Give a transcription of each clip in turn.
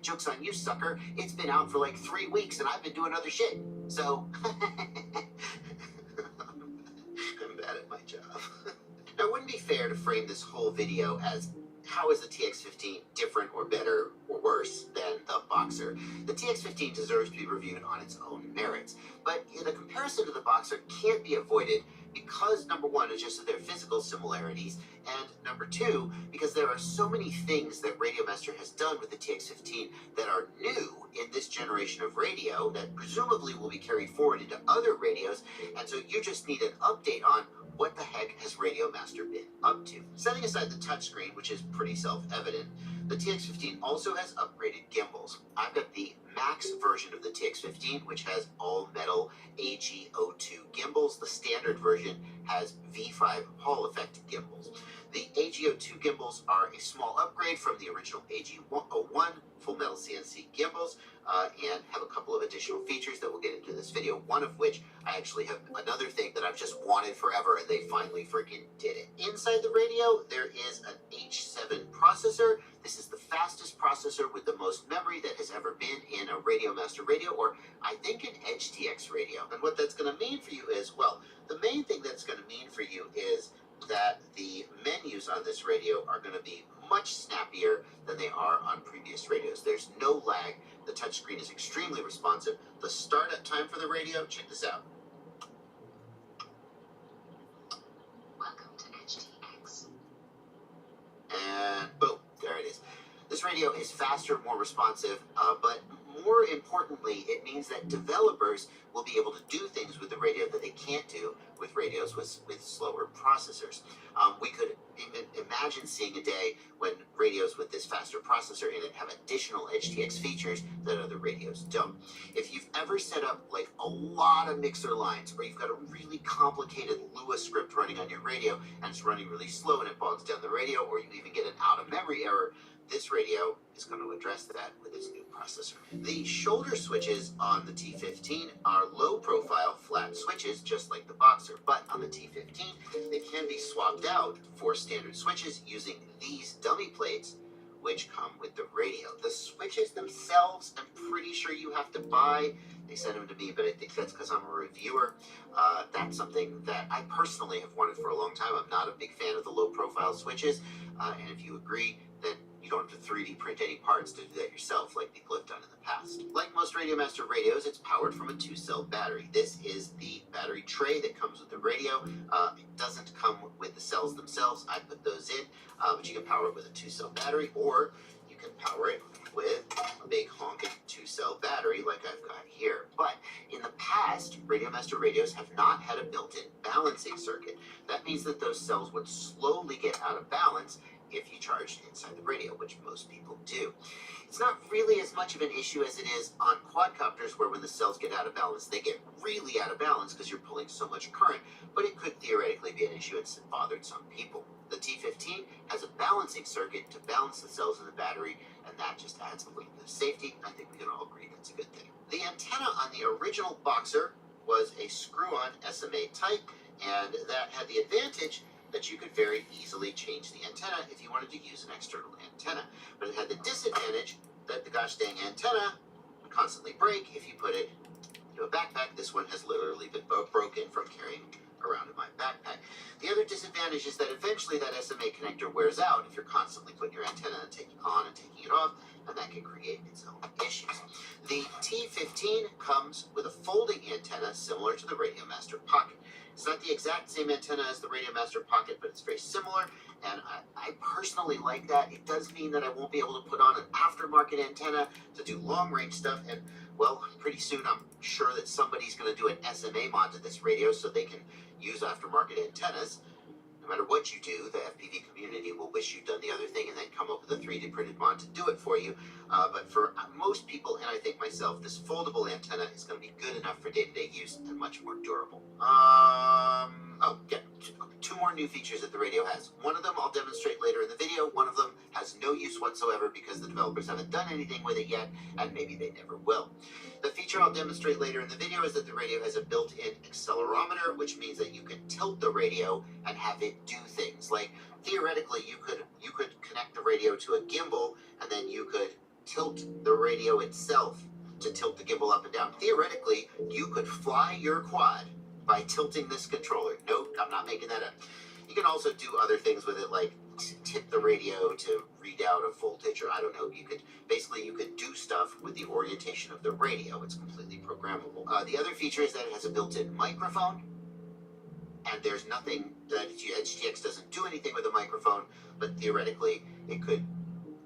Joke's on you, sucker. It's been out for like 3 weeks and I've been doing other shit. So, I'm bad at my job. Now, it wouldn't be fair to frame this whole video as how is the TX15 different or better or worse than the Boxer. The TX15 deserves to be reviewed on its own merits, but the comparison to the Boxer can't be avoided because, number one, it's just their physical similarities, and number two, because there are so many things that Radiomaster has done with the TX15 that are new in this generation of radio that presumably will be carried forward into other radios, and so you just need an update on what the heck has Radiomaster been up to. Setting aside the touchscreen, which is pretty self-evident, the TX15 also has upgraded gimbals. I've got the Max version of the TX15, which has all-metal AG02 gimbals. The standard version has V5 Hall effect gimbals. The AG02 gimbals are a small upgrade from the original AG01 full metal CNC gimbals, and have a couple of additional features that we'll get into this video, one of which I actually have another thing that I've just wanted forever, and they finally freaking did it. Inside the radio, there is an H7 processor. This is the fastest processor with the most memory that has ever been in a Radiomaster radio, or I think an EdgeTX radio. And what that's going to mean for you is, well, the main thing that's going to mean for you is that the menus on this radio are going to be much snappier than they are on previous radios. There's no lag. The touchscreen is extremely responsive. The startup time for the radio, check this out. Welcome to EdgeTX. And boom, there it is. This radio is faster, more responsive, but more importantly, it means that developers will be able to do things with the radio that they can't do with radios with slower processors. We could even imagine seeing a day when radios with this faster processor in it have additional EdgeTX features that other radios don't. If you've ever set up like a lot of mixer lines, or you've got a really complicated Lua script running on your radio and it's running really slow and it bogs down the radio, or you even get an out-of-memory error, this radio is going to address that with its new processor. The shoulder switches on the T15 are low-profile flat switches, just like the Boxer, but on the T15, they can be swapped out for standard switches using these dummy plates, which come with the radio. The switches themselves, I'm pretty sure you have to buy. They sent them to me, but I think that's because I'm a reviewer. That's something that I personally have wanted for a long time. I'm not a big fan of the low-profile switches, and if you agree, then you don't have to 3D print any parts to do that yourself like people have done in the past. Like most Radiomaster radios, it's powered from a 2-cell battery. This is the battery tray that comes with the radio. It doesn't come with the cells themselves. I put those in, but you can power it with a 2-cell battery, or you can power it with a big honking 2-cell battery like I've got here. But in the past, Radiomaster radios have not had a built-in balancing circuit. That means that those cells would slowly get out of balance if you charged inside the radio, which most people do. It's not really as much of an issue as it is on quadcopters, where when the cells get out of balance, they get really out of balance because you're pulling so much current, but it could theoretically be an issue. It's bothered some people. The T15 has a balancing circuit to balance the cells in the battery, and that just adds a little bit of safety. I think we can all agree that's a good thing. The antenna on the original Boxer was a screw-on SMA type, and that had the advantage that you could very easily change the antenna if you wanted to use an external antenna. But it had the disadvantage that the gosh dang antenna would constantly break if you put it into a backpack. This one has literally been broken from carrying around in my backpack. The other disadvantage is that eventually that SMA connector wears out if you're constantly putting your antenna and taking it on and taking it off, and that can create its own issues. The T15 comes with a folding antenna similar to the Radiomaster Pocket. It's not the exact same antenna as the Radiomaster Pocket, but it's very similar, and I personally like that. It does mean that I won't be able to put on an aftermarket antenna to do long-range stuff, and, well, pretty soon I'm sure that somebody's going to do an SMA mod to this radio so they can use aftermarket antennas. No matter what you do, the FPV community will wish you'd done the other thing and then come up with a 3D printed mod to do it for you. But for most people, and I think myself, this foldable antenna is going to be good enough for day-to-day use and much more durable. Two more new features that the radio has. One of them I'll demonstrate later in the video. One of them has no use whatsoever because the developers haven't done anything with it yet, and maybe they never will. The feature I'll demonstrate later in the video is that the radio has a built-in accelerometer, which means that you can tilt the radio and have it do things. Like, theoretically, you could connect the radio to a gimbal, and then you could tilt the radio itself to tilt the gimbal up and down. Theoretically, you could fly your quad by tilting this controller. Nope, I'm not making that up. You can also do other things with it, like tip the radio to read out a voltage, or I don't know. You could do stuff with the orientation of the radio. It's completely programmable. The other feature is that it has a built-in microphone, and there's nothing that HTX doesn't do anything with a microphone, but theoretically it could.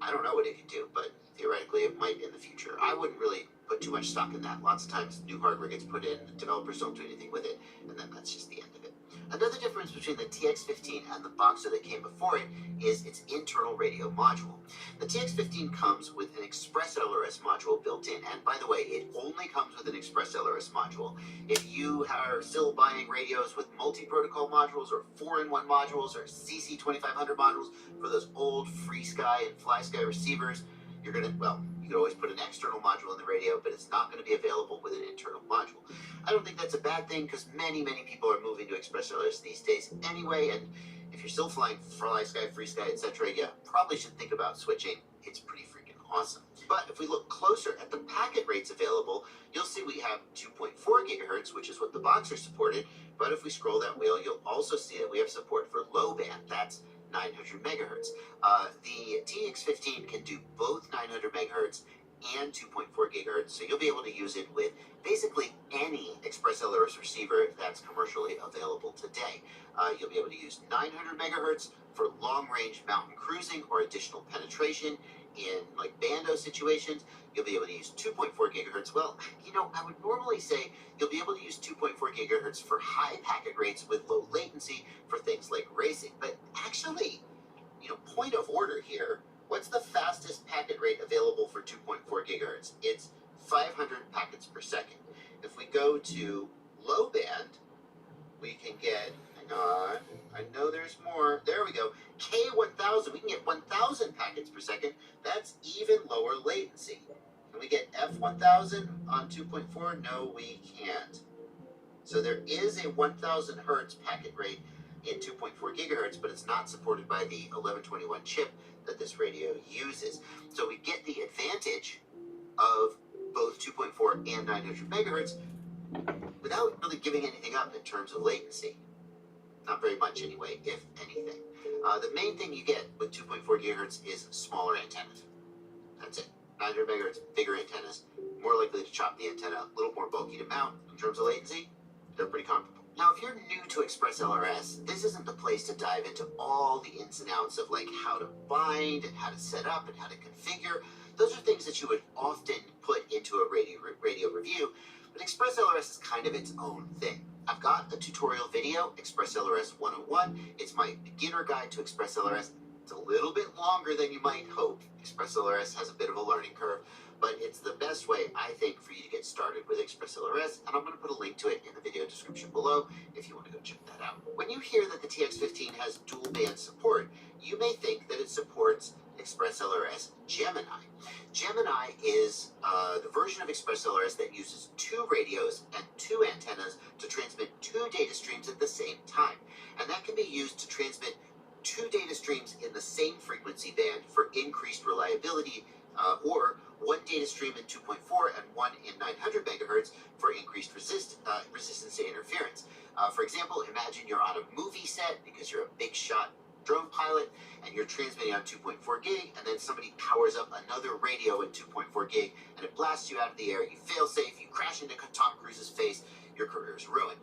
I don't know what it could do, but theoretically it might in the future. I wouldn't really put too much stock in that. Lots of times new hardware gets put in, developers don't do anything with it, and then that's just the end of it. Another difference between the TX15 and the Boxer that came before it is its internal radio module. The TX15 comes with an Express LRS module built in, and by the way, it only comes with an Express LRS module. If you are still buying radios with multi-protocol modules, or 4-in-1 modules, or CC2500 modules for those old FreeSky and FlySky receivers, you're gonna, well, you can always put an external module in the radio, but it's not going to be available with an internal module. I don't think that's a bad thing, because many people are moving to Express LRS these days anyway, and if you're still flying FlySky, FreeSky, etc., you probably should think about switching. It's pretty freaking awesome. But if we look closer at the packet rates available, you'll see we have 2.4 gigahertz, which is what the Boxer supported, but if we scroll that wheel, you'll also see that we have support for low band. That's 900 megahertz. The TX15 can do both 900 megahertz and 2.4 gigahertz, so you'll be able to use it with basically any Express LRS receiver that's commercially available today. You'll be able to use 900 megahertz for long-range mountain cruising or additional penetration in like bando situations. You'll be able to use 2.4 gigahertz. Well, you know, I would normally say you'll be able to use 2.4 gigahertz for high packet rates with low latency for things like racing. But actually, you know, point of order here, what's the fastest packet rate available for 2.4 gigahertz? It's 500 packets per second. If we go to low band, we can get, hang on, I know there's more. There we go. K1000, we can get 1000 packets per second. That's even lower latency. Can we get F1000 on 2.4? No, we can't. So there is a 1000 hertz packet rate in 2.4 gigahertz, but it's not supported by the 1121 chip that this radio uses. So we get the advantage of both 2.4 and 900 megahertz without really giving anything up in terms of latency. Not very much anyway, if anything. The main thing you get with 2.4 gigahertz is smaller antennas. That's it. 900 megahertz, bigger antennas, more likely to chop the antenna, a little more bulky to mount. In terms of latency, they're pretty comparable. Now, if you're new to Express LRS, this isn't the place to dive into all the ins and outs of like how to bind and how to set up and how to configure. Those are things that you would often put into a radio review, but Express LRS is kind of its own thing. I've got a tutorial video, Express LRS 101. It's my beginner guide to Express LRS. It's a little bit longer than you might hope. Express LRS has a bit of a learning curve, but it's the best way, I think, for you to get started with Express LRS, and I'm going to put a link to it in the video description below if you want to go check that out. When you hear that the TX15 has dual band support, you may think that it supports Express LRS Gemini. Gemini is the version of Express LRS that uses 2 radios and 2 antennas to transmit 2 data streams at the same time, and that can be used to transmit 2 data streams in the same frequency band for increased reliability, or 1 data stream in 2.4 and 1 in 900 megahertz for increased resistance to interference. For example, imagine you're on a movie set because you're a big shot drone pilot and you're transmitting on 2.4 gig, and then somebody powers up another radio in 2.4 gig and it blasts you out of the air. You fail safe, you crash into Tom Cruise's face, your career is ruined.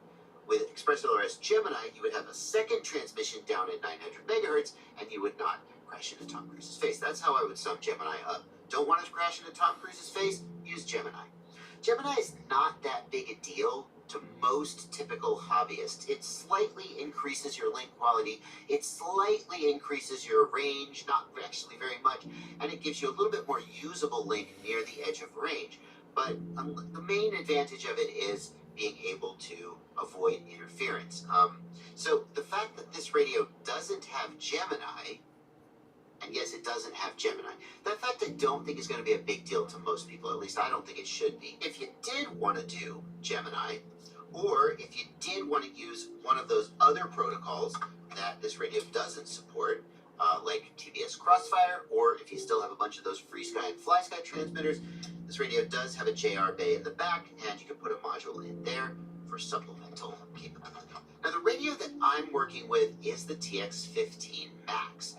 With Express LRS Gemini, you would have a second transmission down at 900 megahertz, and you would not crash into Tom Cruise's face. That's how I would sum Gemini up. Don't want to crash into Tom Cruise's face? Use Gemini. Gemini is not that big a deal to most typical hobbyists. It slightly increases your link quality, it slightly increases your range, not actually very much, and it gives you a little bit more usable link near the edge of range. But the main advantage of it is being able to avoid interference. So the fact that this radio doesn't have Gemini, and yes, it doesn't have Gemini, that fact I don't think is going to be a big deal to most people. At least I don't think it should be. If you did want to do Gemini, or if you did want to use one of those other protocols that this radio doesn't support, like TBS Crossfire, or if you still have a bunch of those FrSky and FlySky transmitters, this radio does have a JR bay in the back, and you can put a module in there for supplemental capability. Now, the radio that I'm working with is the TX15 Max.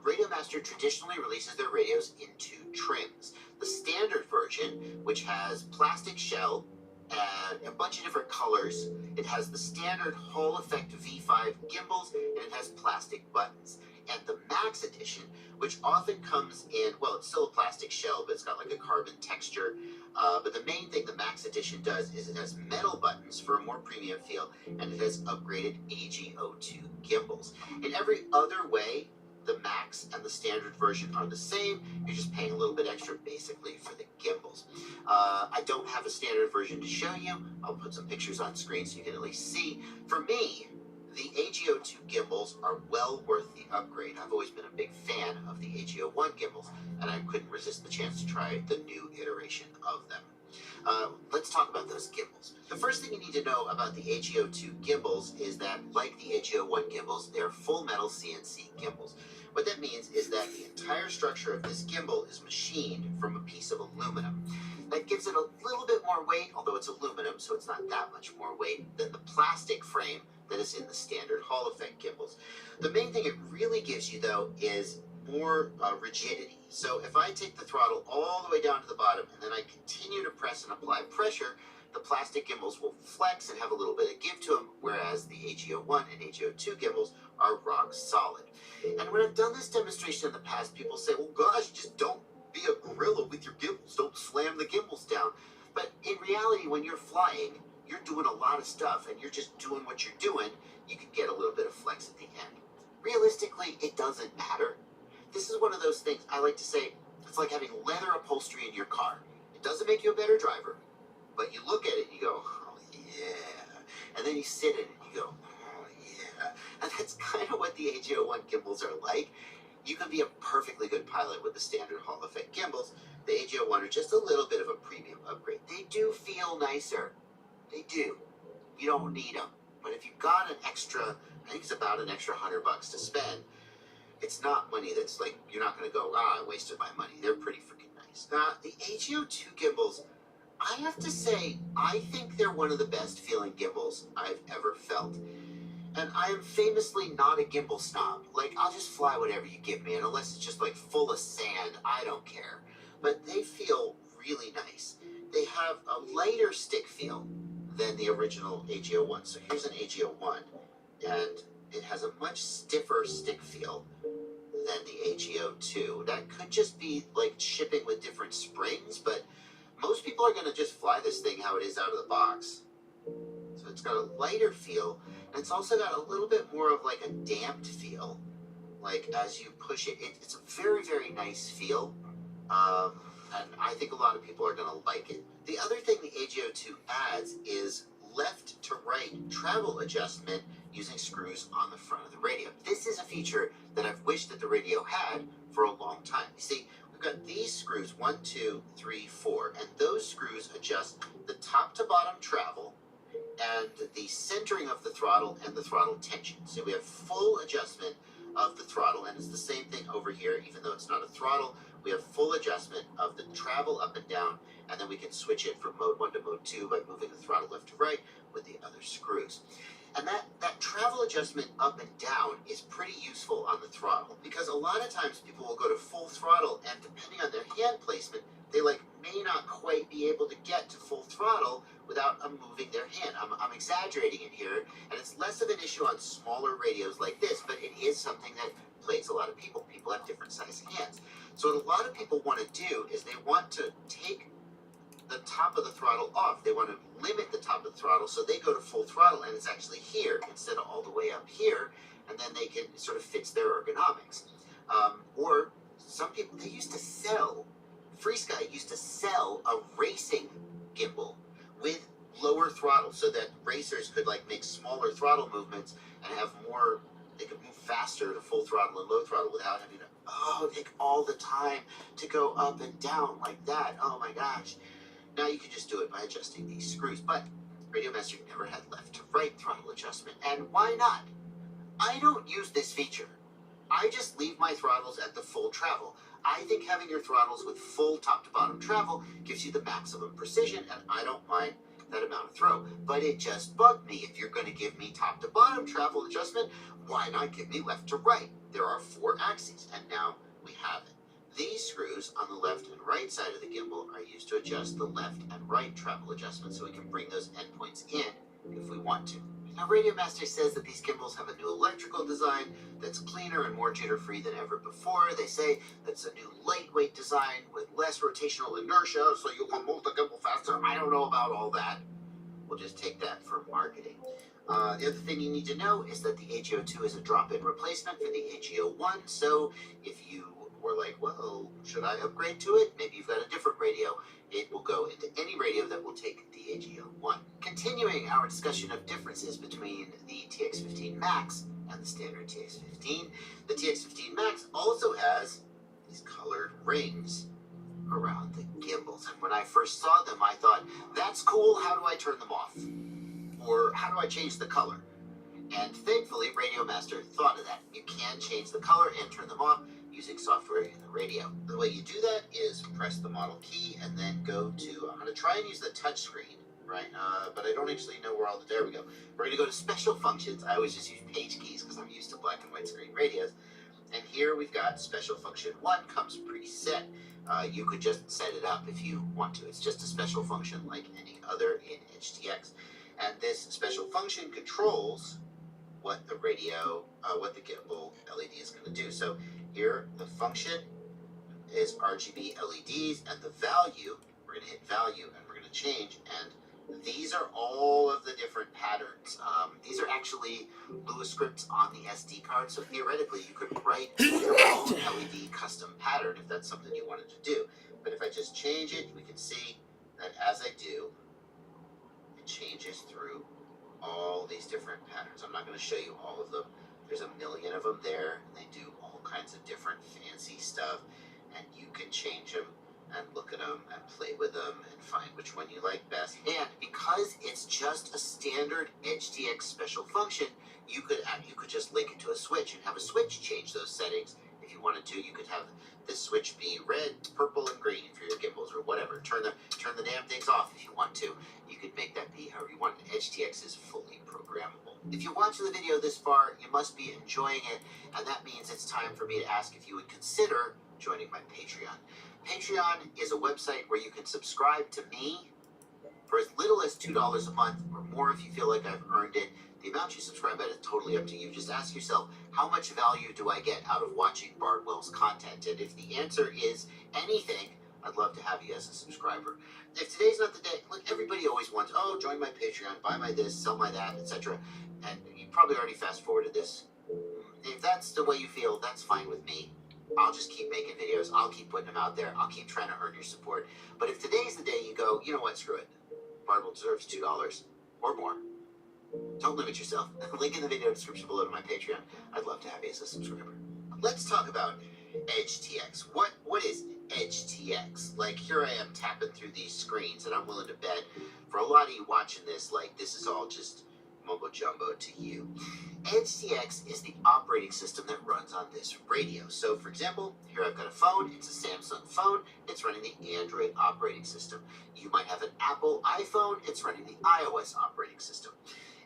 Radiomaster traditionally releases their radios in two trims. The standard version, which has plastic shell and a bunch of different colors. It has the standard Hall Effect V5 gimbals, and it has plastic buttons. And the Max edition, which often comes in, well, it's still a plastic shell, but it's got like a carbon texture. But the main thing the Max edition does is it has metal buttons for a more premium feel, and it has upgraded AGO2 gimbals. In every other way, the Max and the standard version are the same. You're just paying a little bit extra, basically, for the gimbals. I don't have a standard version to show you. I'll put some pictures on screen so you can at least see. For me, the AGO2 gimbals are well worth the upgrade. I've always been a big fan of the AGO1 gimbals, and I couldn't resist the chance to try the new iteration of them. Let's talk about those gimbals. The first thing you need to know about the AGO2 gimbals is that, like the AGO1 gimbals, they're full metal CNC gimbals. What that means is that the entire structure of this gimbal is machined from a piece of aluminum. That gives it a little bit more weight, although it's aluminum, so it's not that much more weight than the plastic frame that is in the standard Hall Effect gimbals. The main thing it really gives you, though, is more rigidity. So if I take the throttle all the way down to the bottom and then I continue to press and apply pressure, the plastic gimbals will flex and have a little bit of give to them, whereas the AGO1 and AGO2 gimbals are rock solid. And when I've done this demonstration in the past, people say, well, gosh, just don't be a gorilla with your gimbals. Don't slam the gimbals down. But in reality, when you're flying, you're doing a lot of stuff and you're just doing what you're doing. You can get a little bit of flex at the end. Realistically, it doesn't matter. This is one of those things I like to say, it's like having leather upholstery in your car. It doesn't make you a better driver, but you look at it and you go, oh yeah. And then you sit in it and you go, oh yeah. And that's kind of what the AGO1 gimbals are like. You can be a perfectly good pilot with the standard Hall Effect gimbals. The AGO1 are just a little bit of a premium upgrade. They do feel nicer. They do. You don't need them. But if you've got an extra, I think it's about an extra $100 to spend, it's not money that's like, you're not going to go, I wasted my money. They're pretty freaking nice. Now, the AGO2 gimbals, I have to say, I think they're one of the best feeling gimbals I've ever felt. And I am famously not a gimbal snob. Like, I'll just fly whatever you give me, and unless it's just like full of sand, I don't care. But they feel really nice. They have a lighter stick feel than the original AGO1. So here's an AGO1, and it has a much stiffer stick feel than the AGO2. That could just be like shipping with different springs, but most people are going to just fly this thing how it is out of the box. So it's got a lighter feel, and it's also got a little bit more of like a damped feel. Like as you push it, it's a very, very nice feel. And I think a lot of people are going to like it. The other thing the AGO2 adds is left to right travel adjustment using screws on the front of the radio. This is a feature that I've wished that the radio had for a long time. You see, we've got these screws, 1, 2, 3, 4, and those screws adjust the top to bottom travel and the centering of the throttle and the throttle tension. So we have full adjustment of the throttle, and it's the same thing over here, even though it's not a throttle. We have full adjustment of the travel up and down, and then we can switch it from mode 1 to mode 2 by moving the throttle left to right with the other screws. And that travel adjustment up and down is pretty useful on the throttle, because a lot of times people will go to full throttle, and depending on their hand placement, they may not quite be able to get to full throttle without moving their hand. I'm exaggerating it here, and it's less of an issue on smaller radios like this, but it is something that plagues a lot of people. People have different size hands. So what a lot of people want to do is they want to take the top of the throttle off. They want to limit the top of the throttle, so they go to full throttle, and it's actually here instead of all the way up here, and then they can sort of fix their ergonomics. Or some people, they used to sell, FrSky used to sell a racing gimbal with lower throttle so that racers could make smaller throttle movements and have more, they could move faster to full throttle and low throttle without having to, take all the time to go up and down like that. Oh my gosh. Now you can just do it by adjusting these screws, but Radiomaster never had left to right throttle adjustment, and why not? I don't use this feature. I just leave my throttles at the full travel. I think having your throttles with full top to bottom travel gives you the maximum precision, and I don't mind that amount of throw. But it just bugged me. If you're going to give me top to bottom travel adjustment, why not give me left to right? There are 4 axes, and now we have it. These screws on the left and right side of the gimbal are used to adjust the left and right travel adjustments, so we can bring those endpoints in if we want to. Now, Radiomaster says that these gimbals have a new electrical design that's cleaner and more jitter-free than ever before. They say that's a new lightweight design with less rotational inertia, so you can move the gimbal faster. I don't know about all that. We'll just take that for marketing. The other thing you need to know is that the AGO2 is a drop-in replacement for the AGO1, so if you were like, well, should I upgrade to it? Maybe you've got a different radio. It will go into any radio that will take the AGO1. Continuing our discussion of differences between the TX15 Max and the standard TX15, the TX15 Max also has these colored rings around the gimbals. And when I first saw them, I thought, that's cool, how do I turn them off? Or how do I change the color? And thankfully, Radiomaster thought of that. You can change the color and turn them off using software in the radio. The way you do that is press the model key and then go to, I'm going to try and use the touch screen, right? But I don't actually know where all the, there we go. We're going to go to special functions. I always just use page keys because I'm used to black and white screen radios. And here we've got special function 1 comes preset. You could just set it up if you want to. It's just a special function like any other in HTX. And this special function controls what the radio, what the gimbal LED is going to do. So here, the function is RGB LEDs, and the value, we're going to hit value, and we're going to change, and these are all of the different patterns. These are actually Lua scripts on the SD card, so theoretically you could write your own LED custom pattern if that's something you wanted to do. But if I just change it, we can see that as I do, it changes through all these different patterns. I'm not going to show you all of them. There's a million of them there, and they do all kinds of different fancy stuff, and you can change them and look at them and play with them and find which one you like best. And because it's just a standard HTX special function, you could just link it to a switch and have a switch change those settings if you wanted to. You could have this switch be red, purple, and green for your gimbals or whatever. Turn the damn things off if you want to. You could make that be however you want. HTX is fully programmable. If you're watching the video this far, you must be enjoying it, and that means it's time for me to ask if you would consider joining my Patreon. Patreon is a website where you can subscribe to me for as little as $2 a month or more if you feel like I've earned it. The amount you subscribe at is totally up to you. Just ask yourself, how much value do I get out of watching Bardwell's content? And if the answer is anything, I'd love to have you as a subscriber. If today's not the day, look, everybody always wants, oh, join my Patreon, buy my this, sell my that, etc. And you probably already fast forwarded this. If that's the way you feel, that's fine with me. I'll just keep making videos. I'll keep putting them out there. I'll keep trying to earn your support. But if today's the day you go, you know what, screw it. Bardwell deserves $2 or more. Don't limit yourself. Link in the video description below to my Patreon. I'd love to have you as a subscriber. Let's talk about EdgeTX. What is EdgeTX? Like, here I am tapping through these screens, and I'm willing to bet for a lot of you watching this, like, this is all just mumbo jumbo to you. EdgeTX is the operating system that runs on this radio. So, for example, here I've got a phone. It's a Samsung phone. It's running the Android operating system. You might have an Apple iPhone. It's running the iOS operating system.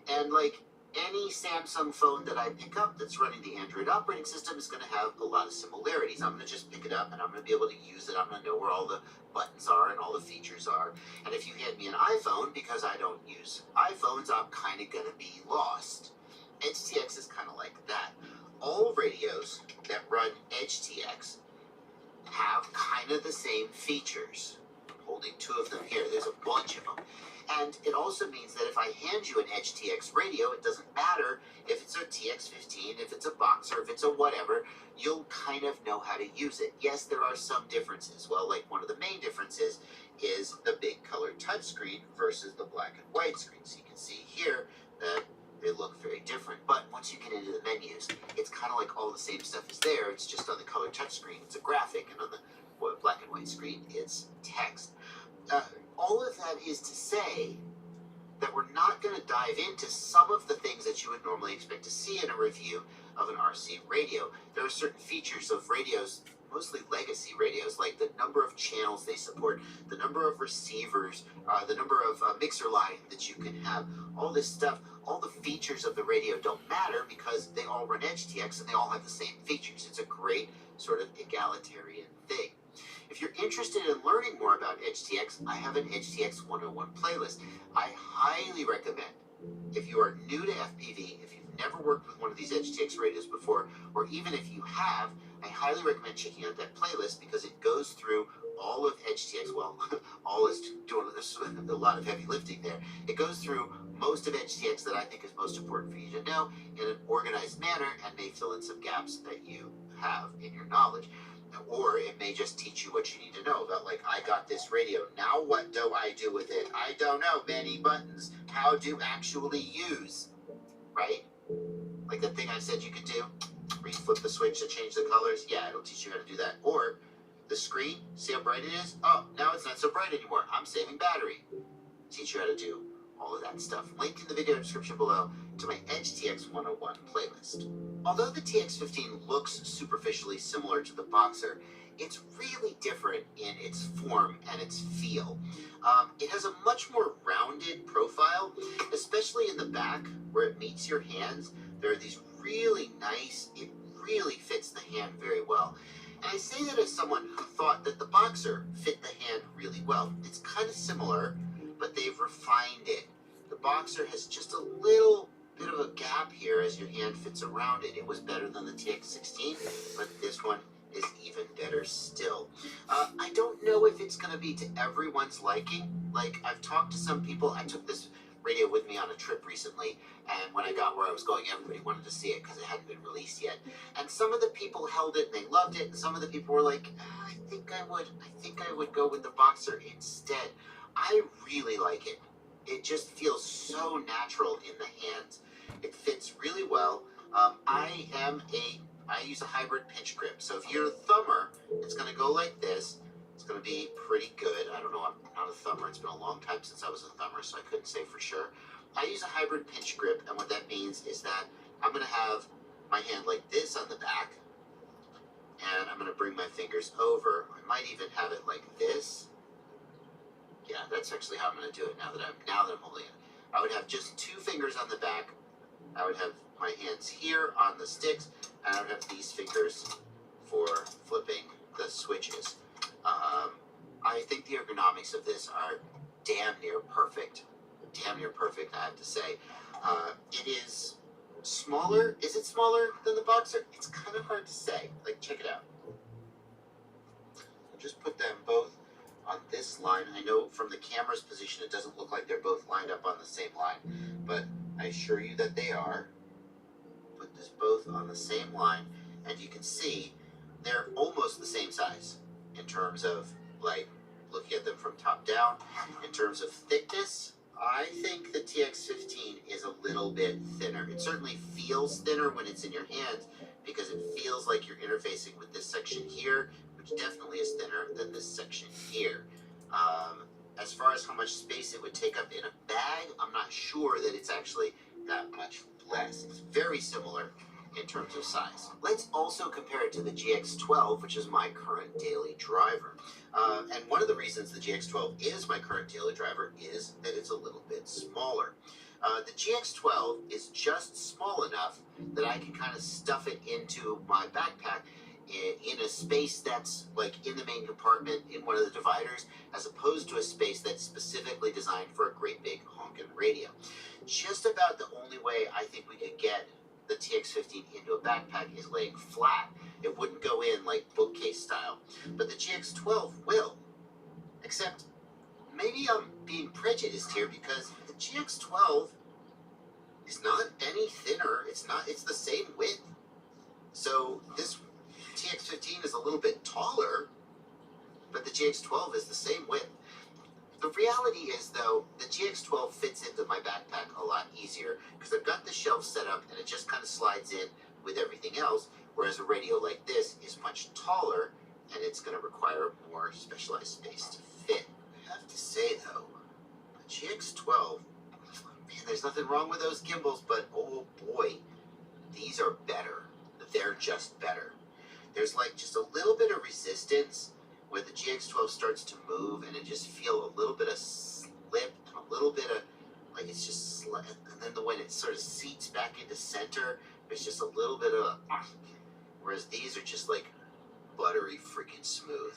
And like any Samsung phone that I pick up that's running the Android operating system is going to have a lot of similarities. I'm going to just pick it up and I'm going to be able to use it. I'm going to know where all the buttons are and all the features are. And if you hand me an iPhone, because I don't use iPhones, I'm kind of going to be lost. EdgeTX is kind of like that. All radios that run EdgeTX have kind of the same features. I'm holding 2 of them here. There's a bunch of them. And it also means that if I hand you an EdgeTX radio, it doesn't matter if it's a TX15, if it's a Boxer, if it's a whatever, you'll kind of know how to use it. Yes, there are some differences. Well, like one of the main differences is the big colored touchscreen versus the black and white screen. So you can see here that they look very different. But once you get into the menus, it's kind of like all the same stuff is there. It's just on the colored touchscreen, it's a graphic, and on the black and white screen, it's text. All of that is to say that we're not going to dive into some of the things that you would normally expect to see in a review of an RC radio. There are certain features of radios, mostly legacy radios, like the number of channels they support, the number of receivers, the number of mixer line that you can have, all this stuff. All the features of the radio don't matter because they all run EdgeTX and they all have the same features. It's a great sort of egalitarian thing. If you're interested in learning more about EdgeTX, I have an EdgeTX 101 playlist. I highly recommend, if you are new to FPV, if you've never worked with one of these EdgeTX radios before, or even if you have, I highly recommend checking out that playlist because it goes through all of EdgeTX. Well, all is doing a lot of heavy lifting there. It goes through most of EdgeTX that I think is most important for you to know in an organized manner and may fill in some gaps that you have in your knowledge. Or it may just teach you what you need to know about, like, I got this radio, now what do I do with it? I don't know, many buttons, how to actually use, right? Like the thing I said you could do, where you flip the switch to change the colors, yeah, it'll teach you how to do that. Or the screen, see how bright it is? Oh, now it's not so bright anymore, I'm saving battery. Teach you how to do all of that stuff. Link in the video description below to my EdgeTX 101 playlist. Although the TX15 looks superficially similar to the Boxer, it's really different in its form and its feel. It has a much more rounded profile, especially in the back where it meets your hands. There are these really nice, it really fits the hand very well. And I say that as someone who thought that the Boxer fit the hand really well. It's kind of similar, but they've refined it. The Boxer has just a little bit of a gap here as your hand fits around it. It was better than the TX16, but this one is even better still. I don't know if it's going to be to everyone's liking. Like, I've talked to some people. I took this radio with me on a trip recently, and when I got where I was going, everybody wanted to see it because it hadn't been released yet. And some of the people held it and they loved it, and some of the people were like, I think I would go with the Boxer instead. I really like it. It just feels so natural in the hands. It fits really well. I use a hybrid pinch grip. So if you're a thumber, it's going to go like this. It's going to be pretty good. I don't know, I'm not a thumber. It's been a long time since I was a thumber, so I couldn't say for sure. I use a hybrid pinch grip, and what that means is that I'm going to have my hand like this on the back, and I'm going to bring my fingers over. I might even have it like this. Yeah, that's actually how I'm going to do it now that I'm holding it. I would have just two fingers on the back. I would have my hands here on the sticks, and I would have these fingers for flipping the switches. I think the ergonomics of this are damn near perfect. Damn near perfect, I have to say. It is smaller. Is it smaller than the Boxer? It's kind of hard to say. Like, check it out. I'll just put them both on this line. I know from the camera's position it doesn't look like they're both lined up on the same line, but I assure you that they are. Put this both on the same line, and you can see they're almost the same size in terms of, like, looking at them from top down. In terms of thickness, I think the TX15 is a little bit thinner. It certainly feels thinner when it's in your hands because it feels like you're interfacing with this section here, which definitely is thinner than this section here. As far as how much space it would take up in a bag, I'm not sure that it's actually that much less. It's very similar in terms of size. Let's also compare it to the GX12, which is my current daily driver. And one of the reasons the GX12 is my current daily driver is that it's a little bit smaller. The GX12 is just small enough that I can kind of stuff it into my backpack in a space that's like in the main compartment in one of the dividers, as opposed to a space that's specifically designed for a great big honkin' radio. Just about the only way I think we could get the TX15 into a backpack is laying flat. It wouldn't go in like bookcase style, but the GX12 will. Except maybe I'm being prejudiced here because the GX12 is not any thinner. It's the same width. So this TX15 is a little bit taller, but the GX12 is the same width. The reality is, though, the GX12 fits into my backpack a lot easier because I've got the shelf set up and it just kind of slides in with everything else, whereas a radio like this is much taller and it's going to require more specialized space to fit. I have to say, though, the GX12, man, there's nothing wrong with those gimbals, but oh boy, these are better. They're just better. There's like just a little bit of resistance where the GX12 starts to move, and it just feel a little bit of slip and a little bit of like it's just, and then when it sort of seats back into center, there's just a little bit of, whereas these are just like buttery freaking smooth.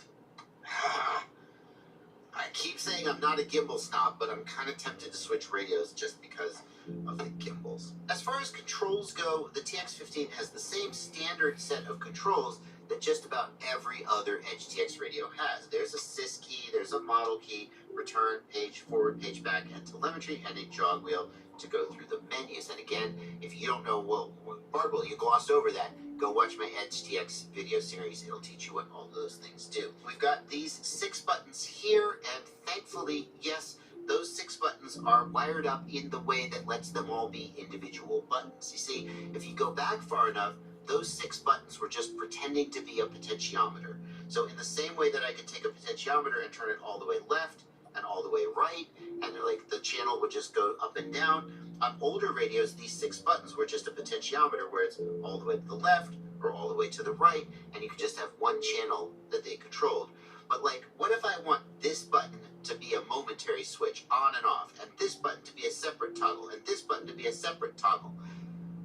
I keep saying I'm not a gimbal snob, but I'm kind of tempted to switch radios just because of the gimbals. As far as controls go, the TX15 has the same standard set of controls that just about every other Edge TX radio has. There's a sys key, there's a model key, return, page forward, page back, and telemetry, and a jog wheel to go through the menus. And again, if you don't know, well, Barbell, you glossed over that, go watch my Edge TX video series. It'll teach you what all those things do. We've got these 6 buttons here, and thankfully, yes, those 6 buttons are wired up in the way that lets them all be individual buttons. You see, if you go back far enough, those 6 buttons were just pretending to be a potentiometer. So in the same way that I could take a potentiometer and turn it all the way left and all the way right, and like the channel would just go up and down, on older radios, these 6 buttons were just a potentiometer where it's all the way to the left or all the way to the right, and you could just have one channel that they controlled. But like, what if I want this button to be a momentary switch on and off, and this button to be a separate toggle, and this button to be a separate toggle?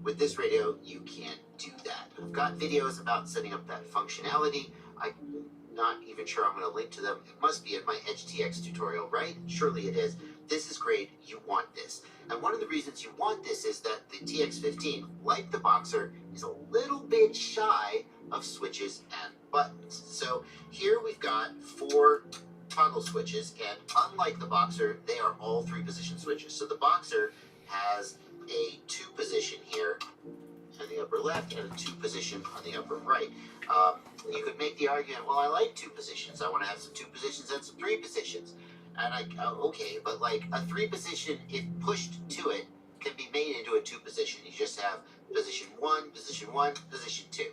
With this radio, you can't do that. I've got videos about setting up that functionality. I'm not even sure I'm going to link to them. It must be in my Edge TX tutorial, right? Surely it is. This is great. You want this. And one of the reasons you want this is that the TX15, like the Boxer, is a little bit shy of switches and buttons. So here we've got 4 toggle switches, and unlike the Boxer, they are all 3-position switches. So the Boxer has a 2-position here in the upper left and a 2-position on the upper right. You could make the argument, well, I like 2 positions. I want to have some 2 positions and some 3 positions. And okay, but like a 3-position, if pushed to it, can be made into a 2-position. You just have position 1, position 2.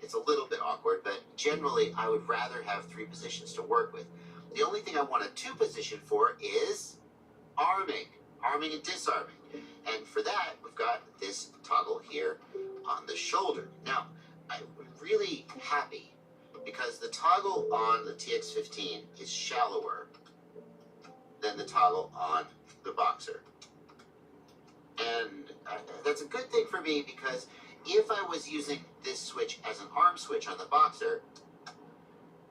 It's a little bit awkward, but generally I would rather have 3 positions to work with. The only thing I want a 2-position for is arming and disarming. And for that, we've got this toggle here on the shoulder. Now, I'm really happy because the toggle on the TX15 is shallower than the toggle on the Boxer. And that's a good thing for me, because if I was using this switch as an arm switch on the Boxer,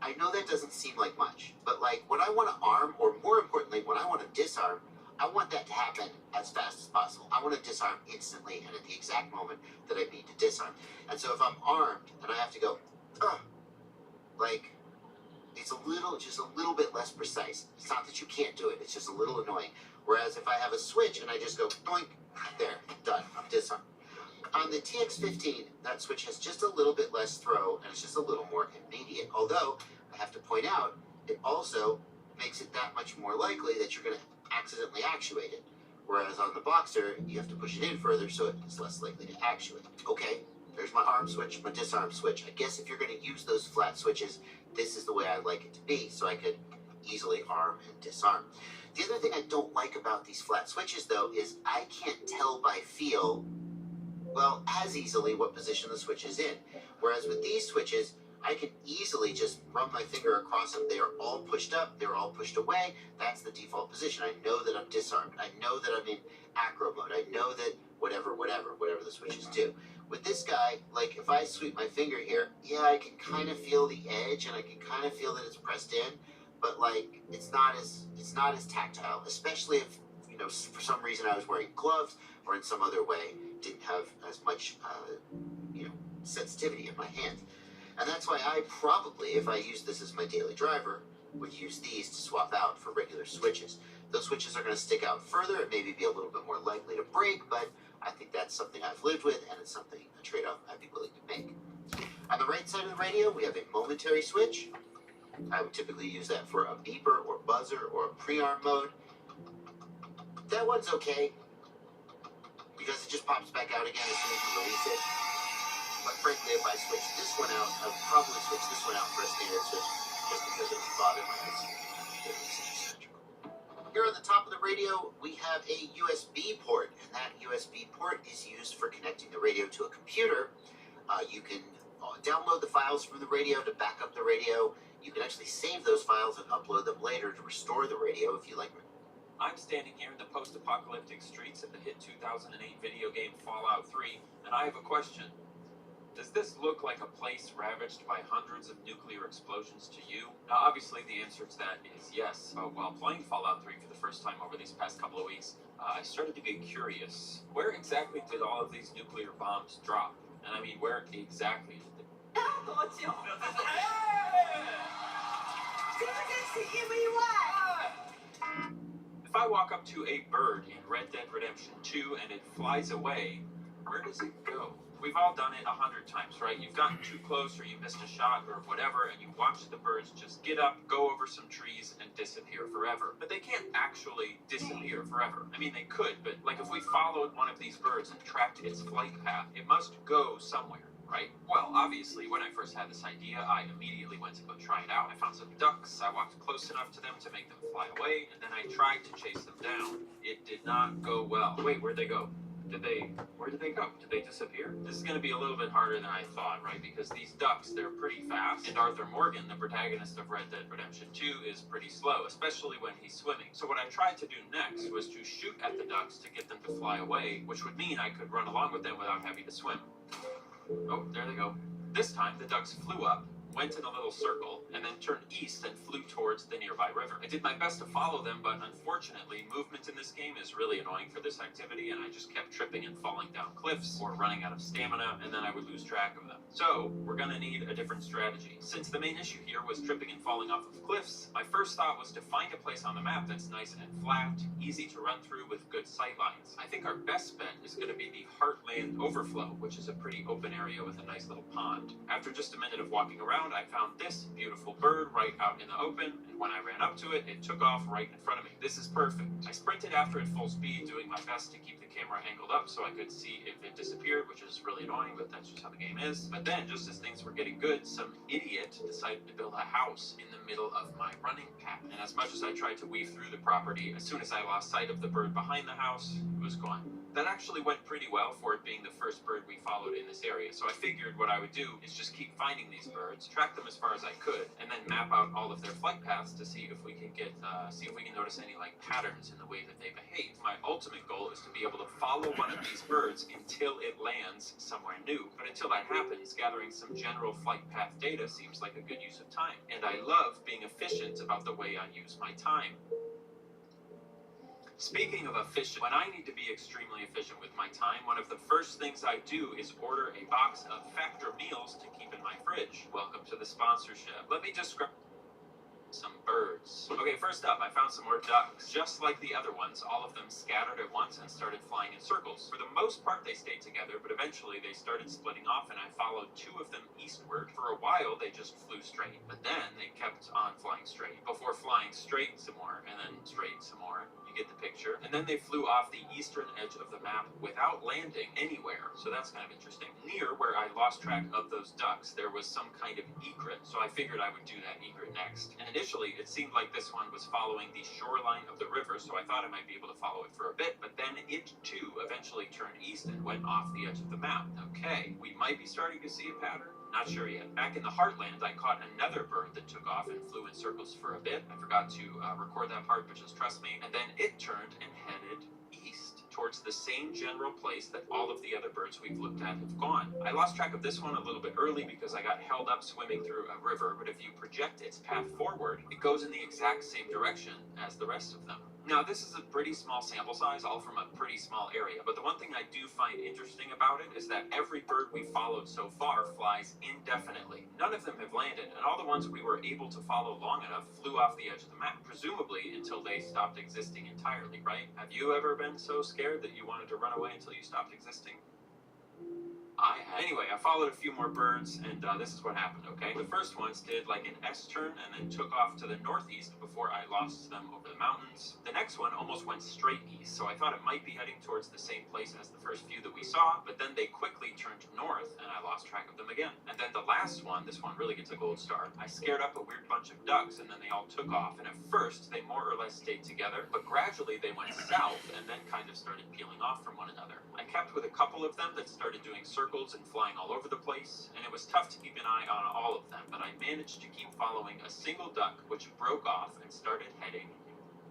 I know that doesn't seem like much, but like when I want to arm, or more importantly, when I want to disarm, I want that to happen as fast as possible. I want to disarm instantly and at the exact moment that I need to disarm. And so if I'm armed and I have to go, like, it's just a little bit less precise. It's not that you can't do it, it's just a little annoying. Whereas if I have a switch and I just go, doink, there, done, I'm disarmed. On the TX15, that switch has just a little bit less throw, and it's just a little more immediate. Although, I have to point out, it also makes it that much more likely that you're going to accidentally actuate it. Whereas on the Boxer, you have to push it in further, so it's less likely to actuate. Okay, there's my arm switch, my disarm switch. I guess if you're going to use those flat switches, this is the way I like it to be, so I could easily arm and disarm. The other thing I don't like about these flat switches, though, is I can't tell by feel, well, as easily what position the switch is in. Whereas with these switches, I can easily just run my finger across them. They are all pushed up, they're all pushed away. That's the default position. I know that I'm disarmed. I know that I'm in acro mode. I know that whatever the switches do. With this guy, like if I sweep my finger here, yeah, I can kind of feel the edge and I can kind of feel that it's pressed in, but like it's not as tactile, especially if, you know, for some reason I was wearing gloves or in some other way didn't have as much sensitivity in my hands. And that's why I probably, if I used this as my daily driver, would use these to swap out for regular switches. Those switches are going to stick out further and maybe be a little bit more likely to break, but I think that's something I've lived with, and it's something, a trade-off I'd be willing to make. On the right side of the radio, we have a momentary switch. I would typically use that for a beeper or buzzer or a pre-arm mode. That one's okay, because it just pops back out again as soon as you release it. But frankly, if I switch this one out, I would probably switch this one out for a standard switch, just because it would bother my eyes. Here on the top of the radio, we have a USB port, and that USB port is used for connecting the radio to a computer. You can download the files from the radio to back up the radio. You can actually save those files and upload them later to restore the radio if you like. I'm standing here in the post-apocalyptic streets of the hit 2008 video game Fallout 3, and I have a question. Does this look like a place ravaged by hundreds of nuclear explosions to you? Now, obviously, the answer to that is yes. While playing Fallout 3 for the first time over these past couple of weeks, I started to get curious. Where exactly did all of these nuclear bombs drop? And I mean, where exactly did they... If I walk up to a bird in Red Dead Redemption 2 and it flies away, where does it go? We've all done it 100 times, right? You've gotten too close or you missed a shot or whatever, and you watch the birds just get up, go over some trees, and disappear forever. But they can't actually disappear forever. I mean, they could, but like if we followed one of these birds and tracked its flight path, it must go somewhere, right? Well, obviously, when I first had this idea, I immediately went to go try it out. I found some ducks, I walked close enough to them to make them fly away, and then I tried to chase them down. It did not go well. Wait, where'd they go? Where did they go? Did they disappear? This is going to be a little bit harder than I thought, right? Because these ducks, they're pretty fast, and Arthur Morgan, the protagonist of Red Dead Redemption 2, is pretty slow, especially when he's swimming. So what I tried to do next was to shoot at the ducks to get them to fly away, which would mean I could run along with them without having to swim. Oh, there they go. This time, the ducks flew up, went in a little circle, and then turned east and flew towards the nearby river. I did my best to follow them, but unfortunately, movement in this game is really annoying for this activity, and I just kept tripping and falling down cliffs, or running out of stamina, and then I would lose track of them. So, we're gonna need a different strategy. Since the main issue here was tripping and falling off of cliffs, my first thought was to find a place on the map that's nice and flat, easy to run through with good sight lines. I think our best bet is gonna be the Heartland Overflow, which is a pretty open area with a nice little pond. After just a minute of walking around, I found this beautiful bird right out in the open, and when I ran up to it, it took off right in front of me. This is perfect. I sprinted after it full speed, doing my best to keep the camera angled up so I could see if it disappeared, which is really annoying, but that's just how the game is. But then, just as things were getting good, some idiot decided to build a house in the middle of my running path. And as much as I tried to weave through the property, as soon as I lost sight of the bird behind the house, it was gone. That actually went pretty well for it being the first bird we followed in this area, so I figured what I would do is just keep finding these birds, track them as far as I could, and then map out all of their flight paths to see if we can notice any like patterns in the way that they behave. My ultimate goal is to be able to follow one of these birds until it lands somewhere new. But until that happens, gathering some general flight path data seems like a good use of time. And I love being efficient about the way I use my time. Speaking of efficient, when I need to be extremely efficient with my time, one of the first things I do is order a box of Factor meals to keep in my fridge. Welcome to the sponsorship. Let me describe some birds. Okay, first up, I found some more ducks. Just like the other ones, all of them scattered at once and started flying in circles. For the most part, they stayed together, but eventually they started splitting off, and I followed two of them eastward. For a while, they just flew straight, but then they kept on flying straight, before flying straight some more, and then straight some more. You get the picture. And then they flew off the eastern edge of the map without landing anywhere, so that's kind of interesting. Near where I lost track of those ducks, there was some kind of egret, so I figured I would do that egret next. And initially, it seemed like this one was following the shoreline of the river, so I thought I might be able to follow it for a bit, but then it too eventually turned east and went off the edge of the map. Okay, we might be starting to see a pattern. Not sure yet. Back in the Heartland, I caught another bird that took off and flew in circles for a bit. I forgot to record that part, but just trust me. And then it turned and headed east, towards the same general place that all of the other birds we've looked at have gone. I lost track of this one a little bit early because I got held up swimming through a river, but if you project its path forward, it goes in the exact same direction as the rest of them. Now, this is a pretty small sample size, all from a pretty small area, but the one thing I do find interesting about it is that every bird we followed so far flies indefinitely. None of them have landed, and all the ones we were able to follow long enough flew off the edge of the map, presumably until they stopped existing entirely, right? Have you ever been so scared that you wanted to run away until you stopped existing? Anyway, I followed a few more birds, and this is what happened, okay? The first ones did like an S-turn and then took off to the northeast before I lost them over the mountains. The next one almost went straight east, so I thought it might be heading towards the same place as the first few that we saw, but then they quickly turned north, and I lost track of them again. And then the last one, this one really gets a gold star, I scared up a weird bunch of ducks, and then they all took off, and at first they more or less stayed together, but gradually they went south and then kind of started peeling off from one another. I kept with a couple of them that started doing circles and flying all over the place, and it was tough to keep an eye on all of them, but I managed to keep following a single duck which broke off and started heading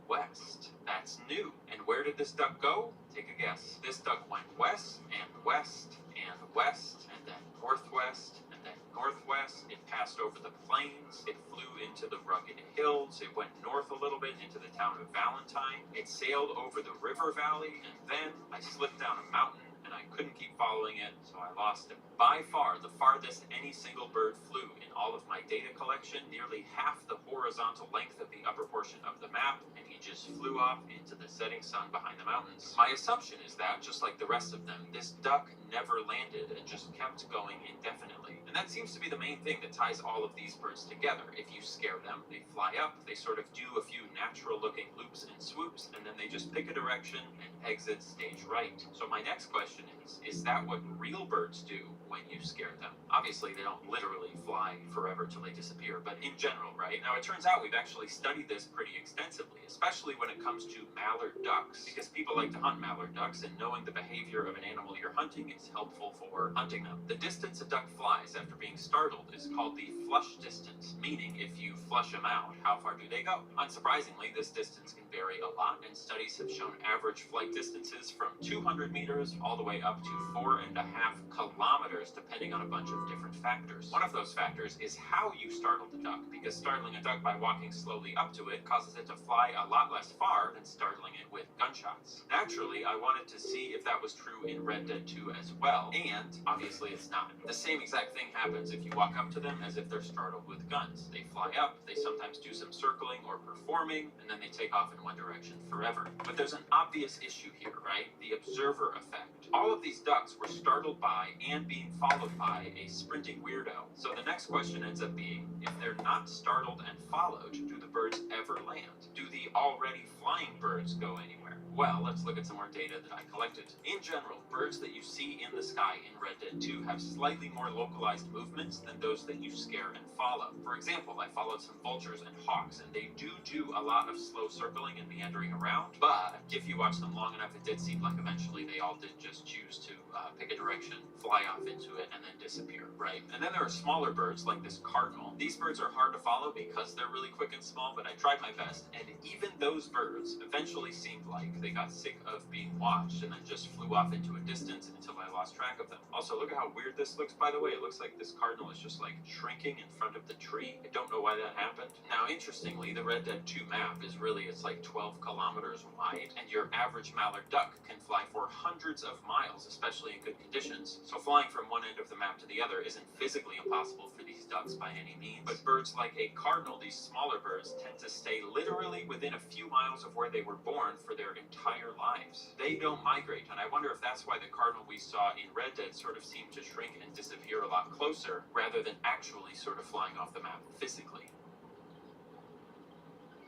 west. That's new. And where did this duck go? Take a guess. This duck went west and west and west and then northwest and then northwest. It passed over the plains. It flew into the rugged hills. It went north a little bit into the town of Valentine. It sailed over the river valley, and then I slipped down a mountain and I couldn't keep following it, so I lost it. By far, the farthest any single bird flew in all of my data collection, nearly half the horizontal length of the upper portion of the map, and he just flew off into the setting sun behind the mountains. My assumption is that, just like the rest of them, this duck never landed and just kept going indefinitely. And that seems to be the main thing that ties all of these birds together. If you scare them, they fly up, they sort of do a few natural-looking loops and swoops, and then they just pick a direction and exit stage right. So my next question is that what real birds do when you scare them? Obviously, they don't literally fly forever till they disappear, but in general, right? Now, it turns out we've actually studied this pretty extensively, especially when it comes to mallard ducks, because people like to hunt mallard ducks, and knowing the behavior of an animal you're hunting is helpful for hunting them. The distance a duck flies after being startled is called the flush distance, meaning if you flush them out, how far do they go? Unsurprisingly, this distance can vary a lot, and studies have shown average flight distances from 200 meters all the way up to 4.5 kilometers, depending on a bunch of different factors. One of those factors is how you startle the duck, because startling a duck by walking slowly up to it causes it to fly a lot less far than startling it with gunshots. Naturally, I wanted to see if that was true in Red Dead 2 as well, and obviously it's not. The same exact thing happens if you walk up to them as if they're startled with guns. They fly up, they sometimes do some circling or performing, and then they take off in one direction forever. But there's an obvious issue here, right? The observer effect. All of these ducks were startled by and being followed by a sprinting weirdo. So the next question ends up being, if they're not startled and followed, do the birds ever land? Do the already flying birds go anywhere? Well, let's look at some more data that I collected. In general, birds that you see in the sky in Red Dead 2 have slightly more localized movements than those that you scare and follow. For example, I followed some vultures and hawks, and they do a lot of slow circling and meandering around, but if you watch them long enough, it did seem like eventually they all did just choose to pick a direction, fly off into it, and then disappear, right? And then there are smaller birds like this cardinal. These birds are hard to follow because they're really quick and small, but I tried my best, and even those birds eventually seemed like they got sick of being watched and then just flew off into a distance until I lost track of them. Also, look at how weird this looks, by the way. It looks like this cardinal is just like shrinking in front of the tree. I don't know why that happened. Now, interestingly, the Red Dead 2 map is really, it's like 12 kilometers wide, and your average mallard duck can fly for hundreds of miles, especially in good conditions. So flying from one end of the map to the other isn't physically impossible for these ducks by any means. But birds like a cardinal, these smaller birds, tend to stay literally within a few miles of where they were born for their entire lives. They don't migrate, and I wonder if that's why the cardinal we saw in Red Dead sort of seemed to shrink and disappear a lot closer, rather than actually sort of flying off the map physically.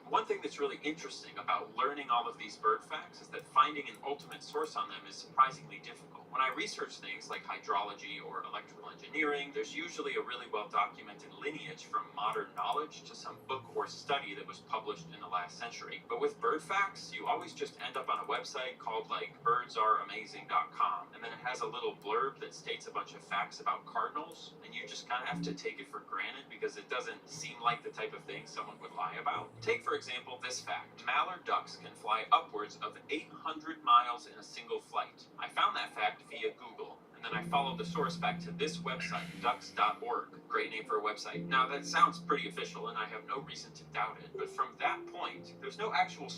One thing that's really interesting about learning all of these bird facts is that finding an ultimate source on them is surprisingly difficult. When I research things like hydrology or electrical engineering, there's usually a really well-documented lineage from modern knowledge to some book or study that was published in the last century. But with bird facts, you always just end up on a website called like birdsareamazing.com, and then it has a little blurb that states a bunch of facts about cardinals, and you just kind of have to take it for granted because it doesn't seem like the type of thing someone would lie about. Take, for example, this fact. Mallard ducks can fly upwards of 800 miles in a single flight. I found that fact via Google, and then I followed the source back to this website, ducks.org. Great name for a website. Now, that sounds pretty official, and I have no reason to doubt it, but from that point, there's no actual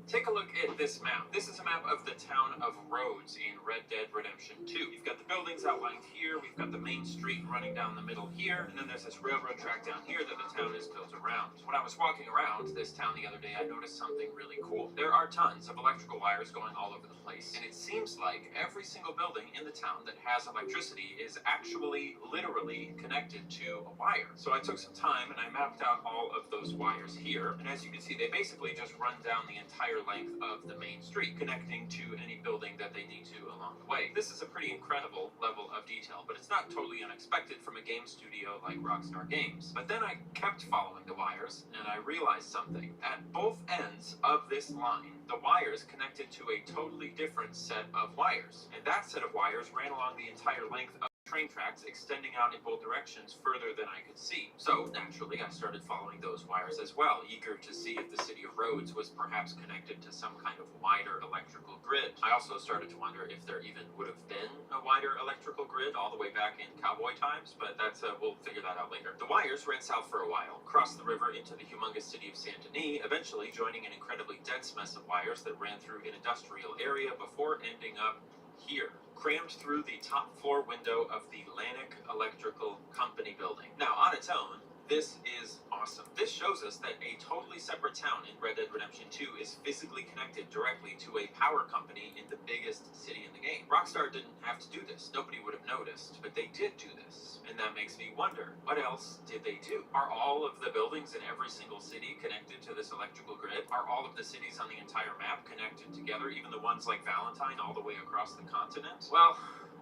Take a look at this map. This is a map of the town of Rhodes in Red Dead Redemption 2. You've got the buildings outlined here, we've got the main street running down the middle here, and then there's this railroad track down here that the town is built around. When I was walking around this town the other day, I noticed something really cool. There are tons of electrical wires going all over the place, and it seems like every single building in the town that has electricity is actually literally connected to a wire. So I took some time and I mapped out all of those wires here, and as you can see, they basically just run down the entire length of the main street, connecting to any building that they need to along the way. This is a pretty incredible level of detail, but it's not totally unexpected from a game studio like Rockstar Games. But then I kept following the wires, and I realized something. At both ends of this line, the wires connected to a totally different set of wires, and that set of wires ran along the entire length of train tracks, extending out in both directions further than I could see. So naturally I started following those wires as well, eager to see if the city of Rhodes was perhaps connected to some kind of wider electrical grid. I also started to wonder if there even would have been a wider electrical grid all the way back in cowboy times, but we'll figure that out later. The wires ran south for a while, crossed the river into the humongous city of Saint Denis, eventually joining an incredibly dense mess of wires that ran through an industrial area before ending up here, crammed through the top floor window of the Lannick Electrical Company building. Now, on its own, this is awesome. This shows us that a totally separate town in Red Dead Redemption 2 is physically connected directly to a power company in the biggest city in the game. Rockstar didn't have to do this. Nobody would have noticed, but they did do this. And that makes me wonder, what else did they do? Are all of the buildings in every single city connected to this electrical grid? Are all of the cities on the entire map connected together, even the ones like Valentine all the way across the continent? Well,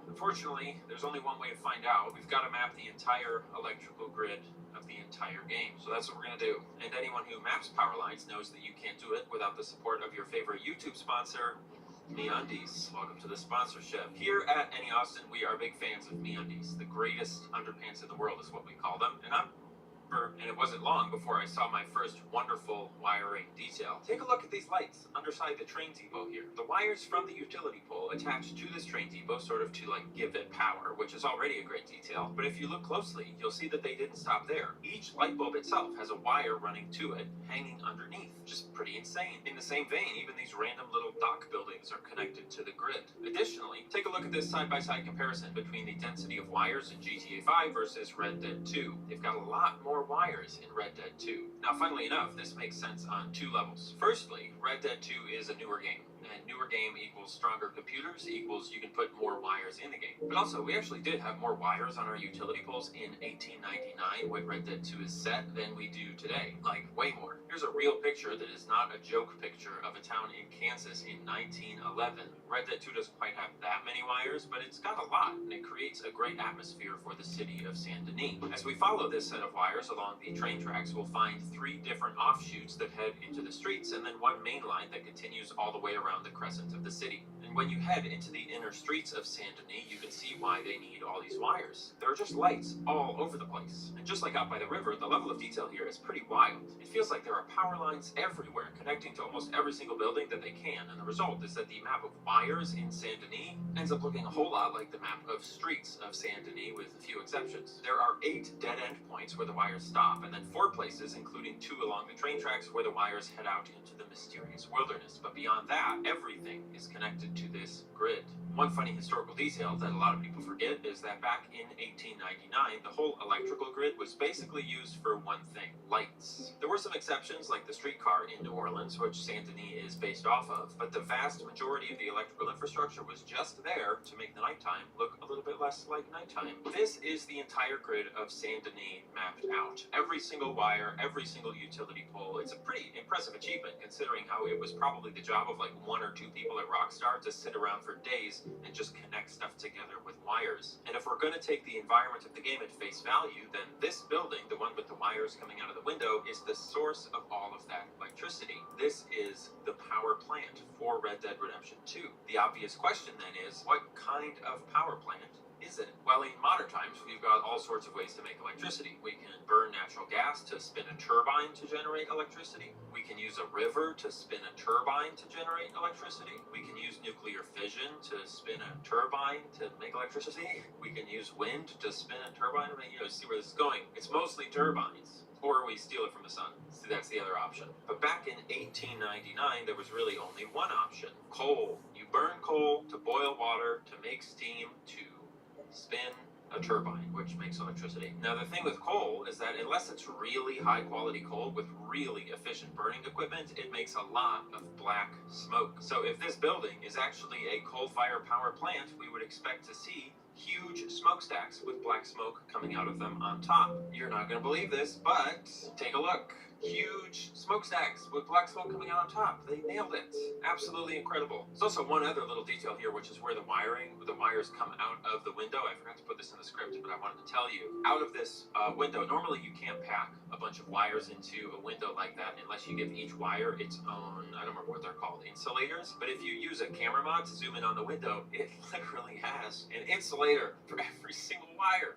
unfortunately, there's only one way to find out. We've got to map the entire electrical grid of the entire game. So that's what we're going to do. And anyone who maps power lines knows that you can't do it without the support of your favorite YouTube sponsor, MeUndies. Welcome to the sponsorship. Here at Any Austin, we are big fans of MeUndies. The greatest underpants in the world is what we call them. And it wasn't long before I saw my first wonderful wiring detail. Take a look at these lights underside the train depot here. The wires from the utility pole attached to this train depot sort of to give it power, which is already a great detail. But if you look closely, you'll see that they didn't stop there. Each light bulb itself has a wire running to it, hanging underneath. Just pretty insane. In the same vein, even these random little dock buildings are connected to the grid. Additionally, take a look at this side-by-side comparison between the density of wires in GTA 5 versus Red Dead 2. They've got a lot more wires in Red Dead 2. Now, funnily enough, this makes sense on two levels. Firstly, Red Dead 2 is a newer game, and newer game equals stronger computers equals you can put more wires in the game. But also, we actually did have more wires on our utility poles in 1899 when Red Dead 2 is set than we do today. Way more. Here's a real picture that is not a joke picture of a town in Kansas in 1911. Red Dead 2 doesn't quite have that many wires, but it's got a lot, and it creates a great atmosphere for the city of Saint Denis. As we follow this set of wires along the train tracks, we'll find 3 different offshoots that head into the streets, and then one main line that continues all the way around the crescent of the city. And when you head into the inner streets of Saint Denis, you can see why they need all these wires. There are just lights all over the place. And just like out by the river, the level of detail here is pretty wild. It feels like there are power lines everywhere, connecting to almost every single building that they can, and the result is that the map of wires in Saint Denis ends up looking a whole lot like the map of streets of Saint Denis, with a few exceptions. There are 8 dead-end points where the wires stop, and then 4 places, including 2 along the train tracks, where the wires head out into the mysterious wilderness. But beyond that, everything is connected to this grid. One funny historical detail that a lot of people forget is that back in 1899, the whole electrical grid was basically used for one thing: lights. There were some exceptions, like the streetcar in New Orleans, which Saint Denis is based off of, but the vast majority of the electrical infrastructure was just there to make the nighttime look a little bit less like nighttime. This is the entire grid of Saint Denis mapped out. Every single wire, every single utility pole. It's a pretty impressive achievement, considering how it was probably the job of 1 or 2 people at Rockstar to sit around for days and just connect stuff together with wires. And if we're going to take the environment of the game at face value, then this building, the one with the wires coming out of the window, is the source of all of that electricity. This is the power plant for Red Dead Redemption 2. The obvious question then is, what kind of power plant is it? Well, in modern times, we've got all sorts of ways to make electricity. We can burn natural gas to spin a turbine to generate electricity. We can use a river to spin a turbine to generate electricity. We can use nuclear fission to spin a turbine to make electricity. We can use wind to spin a turbine. See where this is going. It's mostly turbines. or we steal it from the sun. So that's the other option. But back in 1899, there was really only one option: coal. You burn coal to boil water, to make steam, to spin a turbine, which makes electricity. Now, the thing with coal is that unless it's really high quality coal with really efficient burning equipment, it makes a lot of black smoke. So if this building is actually a coal-fired power plant, we would expect to see huge smokestacks with black smoke coming out of them on top. You're not going to believe this, but take a look. Huge smokestacks with black smoke coming out on top. They nailed it. Absolutely incredible. There's also one other little detail here, which is where the wires come out of the window. I forgot to put this in the script, but I wanted to tell you. Out of this window, normally you can't pack a bunch of wires into a window like that unless you give each wire its own, I don't remember what they're called, insulators. But if you use a camera mod to zoom in on the window, it literally has an insulator for every single wire.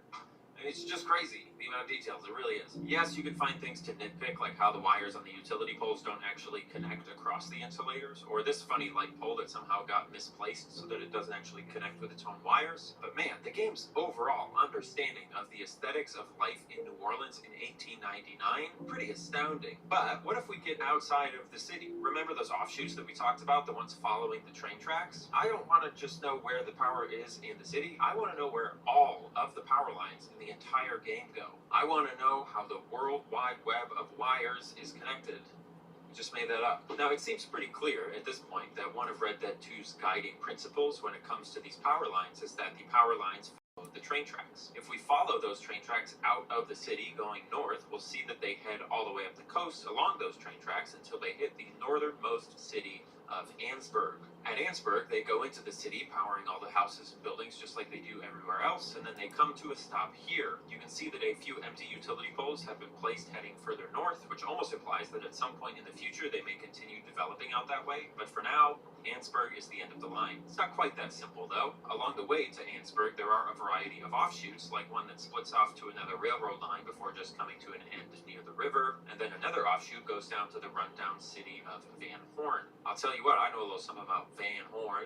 It's just crazy, the amount of details, it really is. Yes, you can find things to nitpick, like how the wires on the utility poles don't actually connect across the insulators, or this funny light pole that somehow got misplaced so that it doesn't actually connect with its own wires. But man, the game's overall understanding of the aesthetics of life in New Orleans in 1899, pretty astounding. But what if we get outside of the city? Remember those offshoots that we talked about, the ones following the train tracks? I don't want to just know where the power is in the city, I want to know where all of the power lines in the entire game go. I want to know how the World Wide Web of wires is connected. I just made that up. Now, it seems pretty clear at this point that one of Red Dead 2's guiding principles when it comes to these power lines is that the power lines follow the train tracks. If we follow those train tracks out of the city going north, we'll see that they head all the way up the coast along those train tracks until they hit the northernmost city of Annesburg. At Annesburg, they go into the city, powering all the houses and buildings just like they do everywhere else, and then they come to a stop here. You can see that a few empty utility poles have been placed heading further north, which almost implies that at some point in the future they may continue developing out that way, but for now, Annesburg is the end of the line. It's not quite that simple, though. Along the way to Annesburg, there are a variety of offshoots, like one that splits off to another railroad line before just coming to an end near the river, and then another offshoot goes down to the rundown city of Van Horn. I'll tell you what, I know a little something about Van Horn.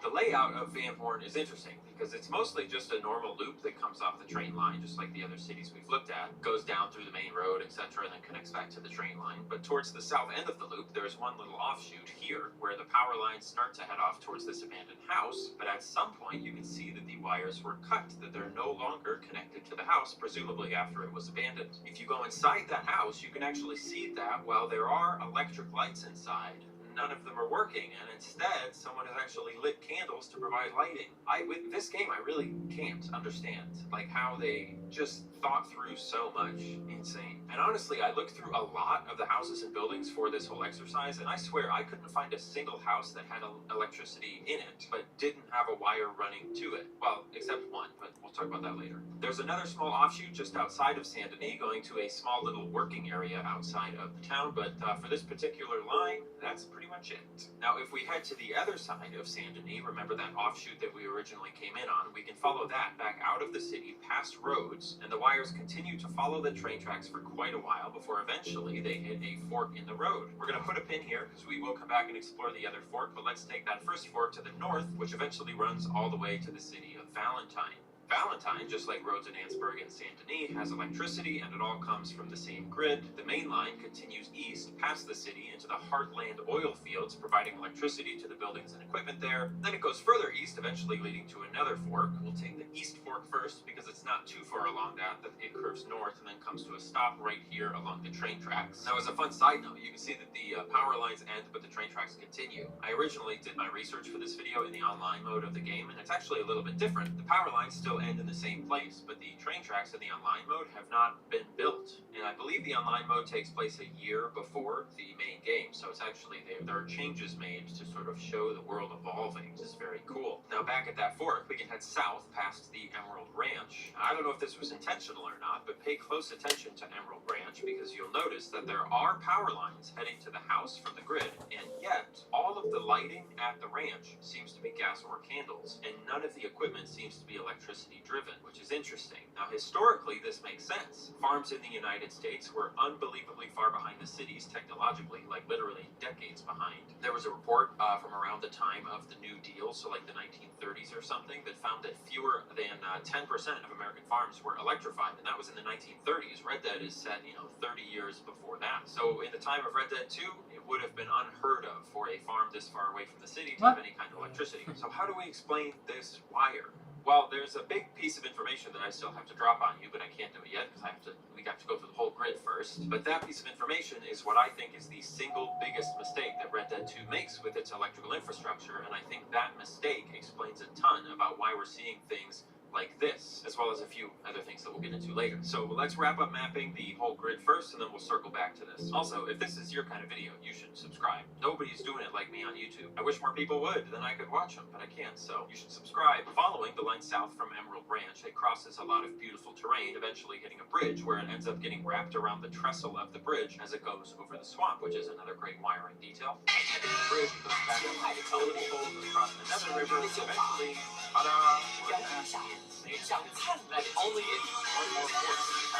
The layout of Van Horn is interesting because it's mostly just a normal loop that comes off the train line, just like the other cities we've looked at, goes down through the main road, etc., and then connects back to the train line. But towards the south end of the loop, there's one little offshoot here where the power lines start to head off towards this abandoned house, but at some point you can see that the wires were cut, that they're no longer connected to the house, presumably after it was abandoned. If you go inside that house, you can actually see that while there are electric lights inside, none of them are working, and instead someone has actually lit candles to provide lighting. With this game, I really can't understand like how they just thought through so much. Insane. And honestly, I looked through a lot of the houses and buildings for this whole exercise, and I swear I couldn't find a single house that had electricity in it but didn't have a wire running to it. Well, except one, but we'll talk about that later. There's another small offshoot just outside of Saint Denis going to a small little working area outside of the town, but for this particular line, that's pretty much it. Now, if we head to the other side of Saint Denis, remember that offshoot that we originally came in on, we can follow that back out of the city past roads, and the wires continue to follow the train tracks for quite a while before eventually they hit a fork in the road. We're going to put a pin here because we will come back and explore the other fork, but let's take that first fork to the north, which eventually runs all the way to the city of Valentine. Valentine, just like roads in Annesburg and Saint Denis, has electricity, and it all comes from the same grid. The main line continues east past the city into the Heartland oil fields, providing electricity to the buildings and equipment there. Then it goes further east, eventually leading to another fork. We'll take the east fork first because it's not too far along that it curves north and then comes to a stop right here along the train tracks. Now, as a fun side note, you can see that the power lines end, but the train tracks continue. I originally did my research for this video in the online mode of the game, and it's actually a little bit different. The power lines still end in the same place, but the train tracks in the online mode have not been built. And I believe the online mode takes place a year before the main game, so it's actually there are changes made to sort of show the world evolving, which is very cool. Now, back at that fork, we can head south past the Emerald Ranch. I don't know if this was intentional or not, but pay close attention to Emerald Ranch because you'll notice that there are power lines heading to the house from the grid, and yet all of the lighting at the ranch seems to be gas or candles, and none of the equipment seems to be electricity driven, which is interesting. Now, historically, this makes sense. Farms in the United States were unbelievably far behind the cities technologically, like literally decades behind. There was a report from around the time of the New Deal, so like the 1930s or something, that found that fewer than 10% of American farms were electrified, and that was in the 1930s. Red Dead is set, 30 years before that. So in the time of Red Dead 2, it would have been unheard of for a farm this far away from the city to have any kind of electricity. So how do we explain this wire? Well, there's a big piece of information that I still have to drop on you, but I can't do it yet because we have to go through the whole grid first. But that piece of information is what I think is the single biggest mistake that Red Dead 2 makes with its electrical infrastructure, and I think that mistake explains a ton about why we're seeing things like this, as well as a few other things that we'll get into later. So let's wrap up mapping the whole grid first, and then we'll circle back to this. Also, if this is your kind of video, you should subscribe. Nobody's doing it like me on YouTube. I wish more people would, then I could watch them, but I can't, so you should subscribe. Following the line south from Emerald Ranch, it crosses a lot of beautiful terrain, eventually hitting a bridge where it ends up getting wrapped around the trestle of the bridge as it goes over the swamp, which is another great wiring detail. The bridge goes back up the utility poles across another river, and eventually, ta-da, we're back in that only is one more portion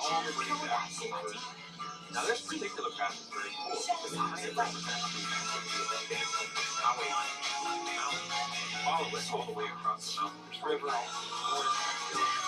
all the way back over. Now this particular path is very cool because it kind of represents the activity of the dance of the power line through the mountain. Follow it all the way across the mountainous river, forest,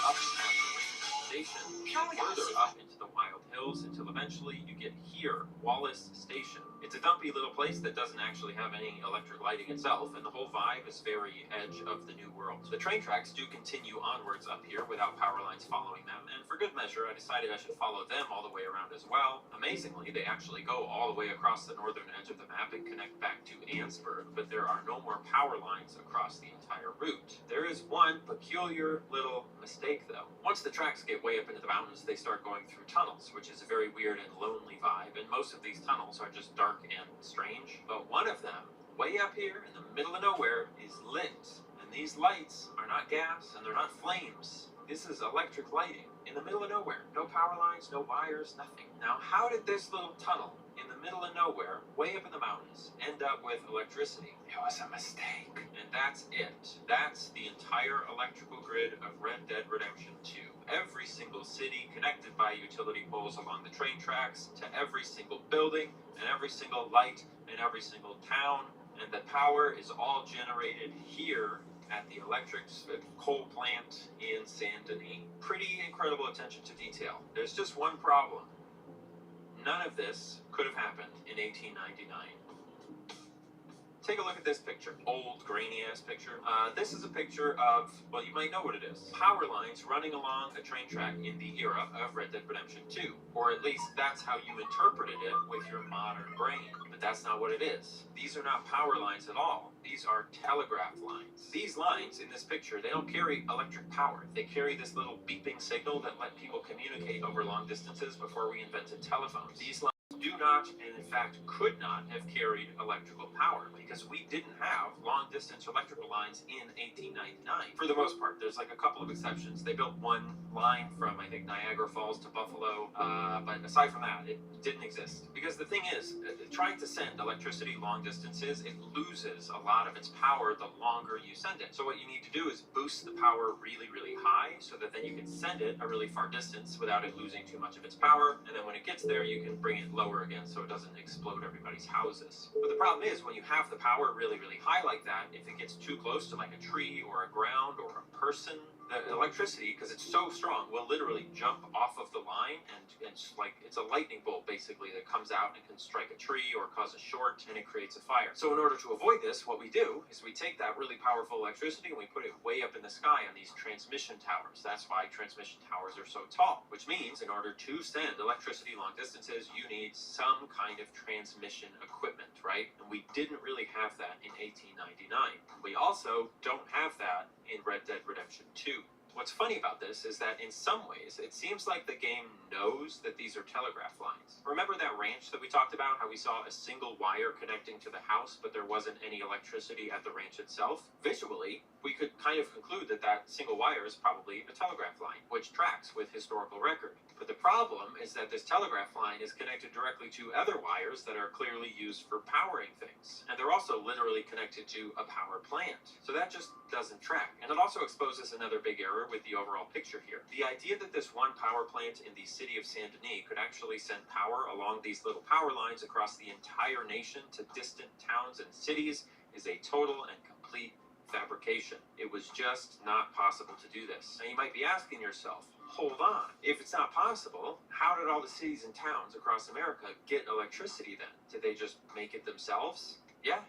up past the station, further up into the wild hills until eventually you get here, Wallace Station. It's a dumpy little place that doesn't actually have any electric lighting itself, and the whole vibe is very edge of the new world. The train tracks do continue onwards up here without power lines following them, and for good measure, I decided I should follow them all the way around as well. Amazingly, they actually go all the way across the northern edge of the map and connect back to Annesburg, but there are no more power lines across the entire route. There is one peculiar little mistake, though. Once the tracks get way up into the mountains, they start going through tunnels, which is a very weird and lonely vibe, and most of these tunnels are just dark and strange. But one of them, way up here in the middle of nowhere, is lit. And these lights are not gas and they're not flames. This is electric lighting in the middle of nowhere. No power lines, no wires, nothing. Now, how did this little tunnel in the middle of nowhere, way up in the mountains, end up with electricity? It was a mistake. And that's it. That's the entire electrical grid of Red Dead Redemption 2. Every single city connected by utility poles along the train tracks to every single building and every single light in every single town, and the power is all generated here at the electric coal plant in Saint Denis. Pretty incredible attention to detail. There's just one problem. None of this could have happened in 1899. Take a look at this picture. Old, grainy-ass picture. This is a picture of, well, you might know what it is. Power lines running along a train track in the era of Red Dead Redemption 2. Or at least that's how you interpreted it with your modern brain. But that's not what it is. These are not power lines at all. These are telegraph lines. These lines in this picture, they don't carry electric power. They carry this little beeping signal that let people communicate over long distances before we invented telephones. These lines do not, and in fact could not, have carried electrical power because we didn't have long-distance electrical lines in 1899. For the most part, there's like a couple of exceptions. They built one line from, I think, Niagara Falls to Buffalo, but aside from that, it didn't exist. Because the thing is, trying to send electricity long distances, it loses a lot of its power the longer you send it. So what you need to do is boost the power really, really high so that then you can send it a really far distance without it losing too much of its power, and then when it gets there, you can bring it lower again so it doesn't explode everybody's houses. But the problem is, when you have the power really, really high like that, if it gets too close to like a tree or a ground or a person, the electricity, because it's so strong, will literally jump off of the line, and it's like it's a lightning bolt basically that comes out and can strike a tree or cause a short, and it creates a fire. So in order to avoid this, what we do is we take that really powerful electricity and we put it way up in the sky on these transmission towers. That's why transmission towers are so tall, which means in order to send electricity long distances, you need some kind of transmission equipment, right? And we didn't really have that in 1899. We also don't have that in Red Dead Redemption 2. What's funny about this is that in some ways, it seems like the game knows that these are telegraph lines. Remember that ranch that we talked about, how we saw a single wire connecting to the house, but there wasn't any electricity at the ranch itself? Visually, we could kind of conclude that that single wire is probably a telegraph line, which tracks with historical record. But the problem is that this telegraph line is connected directly to other wires that are clearly used for powering things. And they're also literally connected to a power plant. So that just doesn't track. And it also exposes another big error with the overall picture here. The idea that this one power plant in the city of Saint Denis could actually send power along these little power lines across the entire nation to distant towns and cities is a total and complete fabrication. It was just not possible to do this. Now you might be asking yourself, hold on, if it's not possible, how did all the cities and towns across America get electricity then? Did they just make it themselves? Yeah,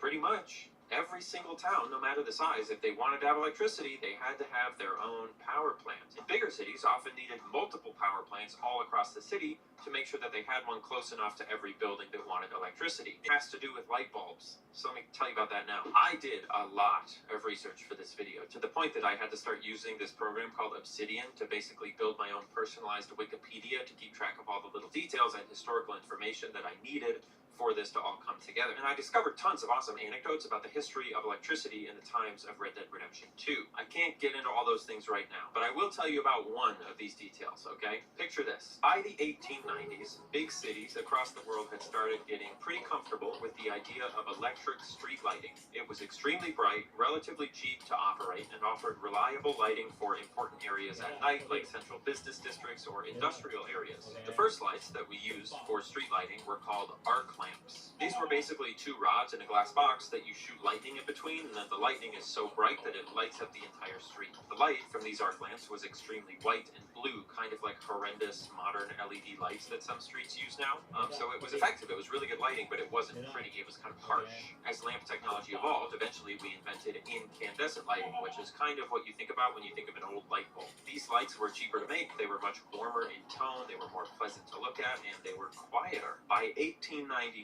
pretty much. Every single town, no matter the size, if they wanted to have electricity, they had to have their own power plant. And bigger cities often needed multiple power plants all across the city to make sure that they had one close enough to every building that wanted electricity. It has to do with light bulbs. So let me tell you about that now. I did a lot of research for this video, to the point that I had to start using this program called Obsidian to basically build my own personalized Wikipedia to keep track of all the little details and historical information that I needed for this to all come together. And I discovered tons of awesome anecdotes about the history of electricity in the times of Red Dead Redemption 2. I can't get into all those things right now, but I will tell you about one of these details, okay? Picture this. By the 1890s, big cities across the world had started getting pretty comfortable with the idea of electric street lighting. It was extremely bright, relatively cheap to operate, and offered reliable lighting for important areas at night, like central business districts or industrial areas. The first lights that we used for street lighting were called arc lamps. These were basically two rods in a glass box that you shoot lightning in between, and then the lightning is so bright that it lights up the entire street. The light from these arc lamps was extremely white and blue, kind of like horrendous modern LED lights that some streets use now. So it was effective. It was really good lighting, but it wasn't pretty. It was kind of harsh. As lamp technology evolved, eventually we invented incandescent lighting, which is kind of what you think about when you think of an old light bulb. These lights were cheaper to make. They were much warmer in tone. They were more pleasant to look at, and they were quieter. By 1899,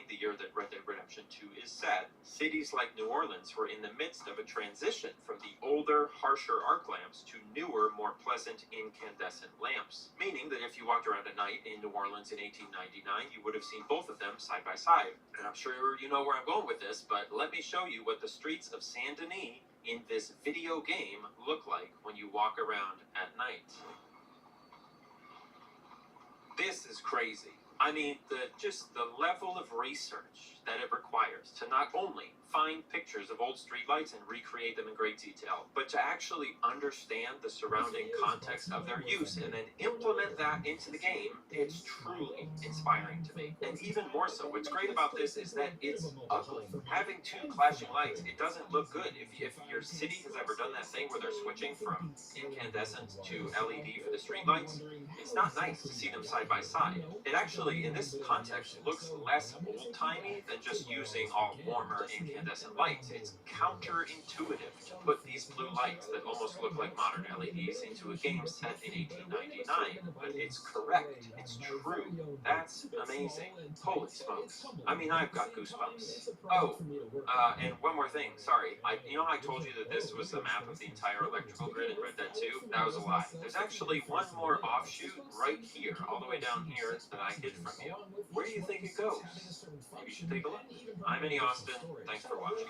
the year that Red Dead Redemption 2 is set, cities like New Orleans were in the midst of a transition from the older, harsher arc lamps to newer, more pleasant incandescent lamps. Meaning that if you walked around at night in New Orleans in 1899, you would have seen both of them side by side. And I'm sure you know where I'm going with this, but let me show you what the streets of Saint Denis in this video game look like when you walk around at night. This is crazy. I mean, just the level of research that it requires to not only find pictures of old streetlights and recreate them in great detail, but to actually understand the surrounding context of their use and then implement that into the game, it's truly inspiring to me. And even more so, what's great about this is that it's ugly. Having two clashing lights, it doesn't look good. If your city has ever done that thing where they're switching from incandescent to LED for the streetlights, it's not nice to see them side by side. It actually, in this context, looks less old-timey than just using all warmer incandescent lights. It's counterintuitive to put these blue lights that almost look like modern LEDs into a game set in 1899. But it's correct. It's true. That's amazing. Holy smokes. I mean, I've got goosebumps. Oh, and one more thing. Sorry. You know I told you that this was the map of the entire electrical grid in Red Dead 2? That was a lie. There's actually one more offshoot right here, all the way down here, that I hid from you. Where do you think it goes? Maybe you should take a look. I'm Minnie Austin. Thanks for watching.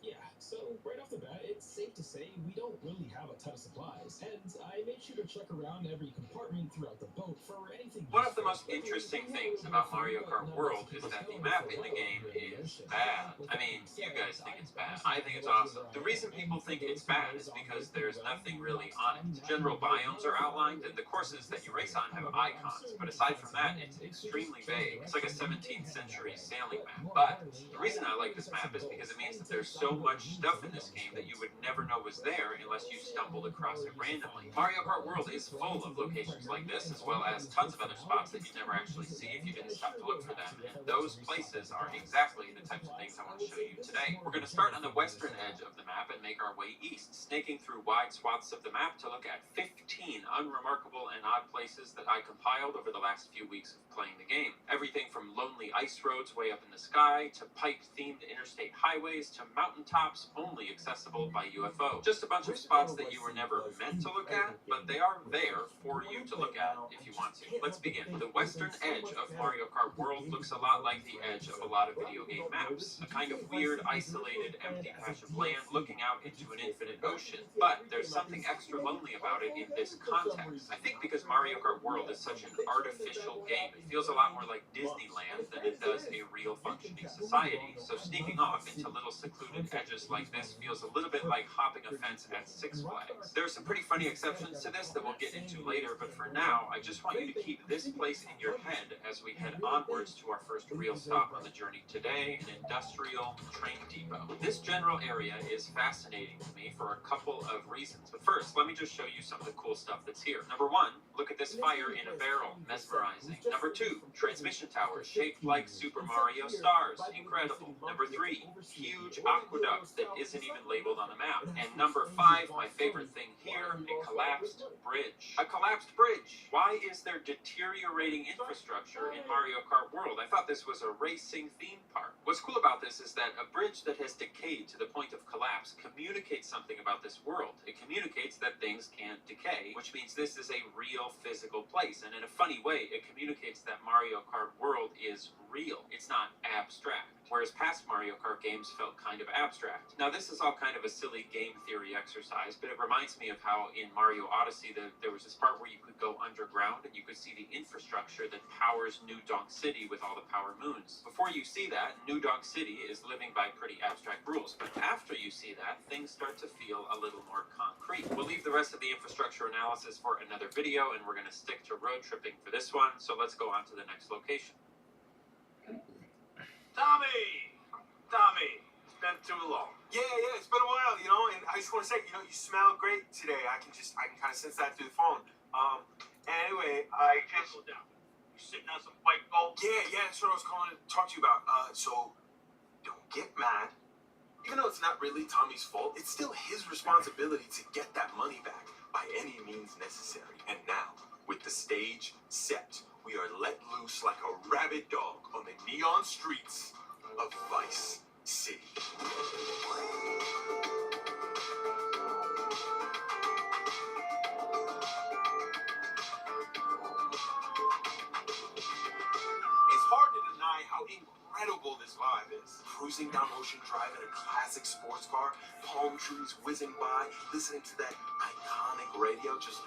Yeah, so right off the bat, it's safe to say we don't really have a ton of supplies, and I made sure to check around every compartment throughout the boat for anything. One of the most interesting things about Mario Kart World is that the map in the game is bad. I mean, you guys think it's bad. I think it's awesome. The reason people think it's bad is because there's nothing really on it. General biomes are outlined, and the courses that you race on have icons, but aside from that, it's extremely vague. It's like a 17th century sailing map. But the reason I like this map is because it means that there's so much stuff in this game that you would never know was there unless you stumbled across it randomly. Mario Kart Kart World is full of locations like this, as well as tons of other spots that you'd never actually see if you didn't stop to look for them, and those places are exactly the types of things I want to show you today. We're going to start on the western edge of the map and make our way east, snaking through wide swaths of the map to look at 15 unremarkable and odd places that I compiled over the last few weeks of playing the game. Everything from lonely ice roads way up in the sky, to pipe-themed interstate highways, to mountaintops only accessible by UFO. Just a bunch of spots that you were never meant to look at, but they are there for you to look at if you want to. Let's begin. The western edge of Mario Kart World looks a lot like the edge of a lot of video game maps. A kind of weird, isolated, empty patch of land looking out into an infinite ocean. But there's something extra lonely about it in this context. I think because Mario Kart World is such an artificial game, it feels a lot more like Disneyland than it does a real functioning society. So sneaking off into little secluded edges like this feels a little bit like hopping a fence at Six Flags. There are some pretty funny exceptions to this that we'll get into later, but for now, I just want you to keep this place in your head as we head onwards to our first real stop on the journey today, an industrial train depot. This general area is fascinating to me for a couple of reasons, but first, let me just show you some of the cool stuff that's here. Number one, look at this fire in a barrel, mesmerizing. Number two, transmission towers shaped like Super Mario stars, incredible. Number three, huge aqueduct that isn't even labeled on the map. And number five, my favorite thing here, a collapsed bridge. A collapsed bridge! Why is there deteriorating infrastructure in Mario Kart World? I thought this was a racing theme park. What's cool about this is that a bridge that has decayed to the point of collapse communicates something about this world. It communicates that things can't decay, which means this is a real physical place. And in a funny way, it communicates that Mario Kart World is real. It's not abstract. Whereas past Mario Kart games felt kind of abstract. Now this is all kind of a silly game theory exercise, but it reminds me of how in Mario Odyssey there was this part where you could go underground and you could see the infrastructure that powers New Donk City with all the power moons. Before you see that, New Donk City is living by pretty abstract rules, but after you see that, things start to feel a little more concrete. We'll leave the rest of the infrastructure analysis for another video, and we're going to stick to road tripping for this one, so let's go on to the next location. Tommy, it's been too long. Yeah, it's been a while, and I just want to say, you smell great today. I can kind of sense that through the phone. Anyway, I just... Slow down. You sitting on some white gold? Yeah, that's what I was calling to talk to you about. So, don't get mad. Even though it's not really Tommy's fault, it's still his responsibility to get that money back by any means necessary. And now, with the stage set, we are let loose like a rabid dog on the neon streets of Vice City. It's hard to deny how incredible this vibe is. Cruising down Ocean Drive in a classic sports car, palm trees whizzing by, listening to that iconic radio, just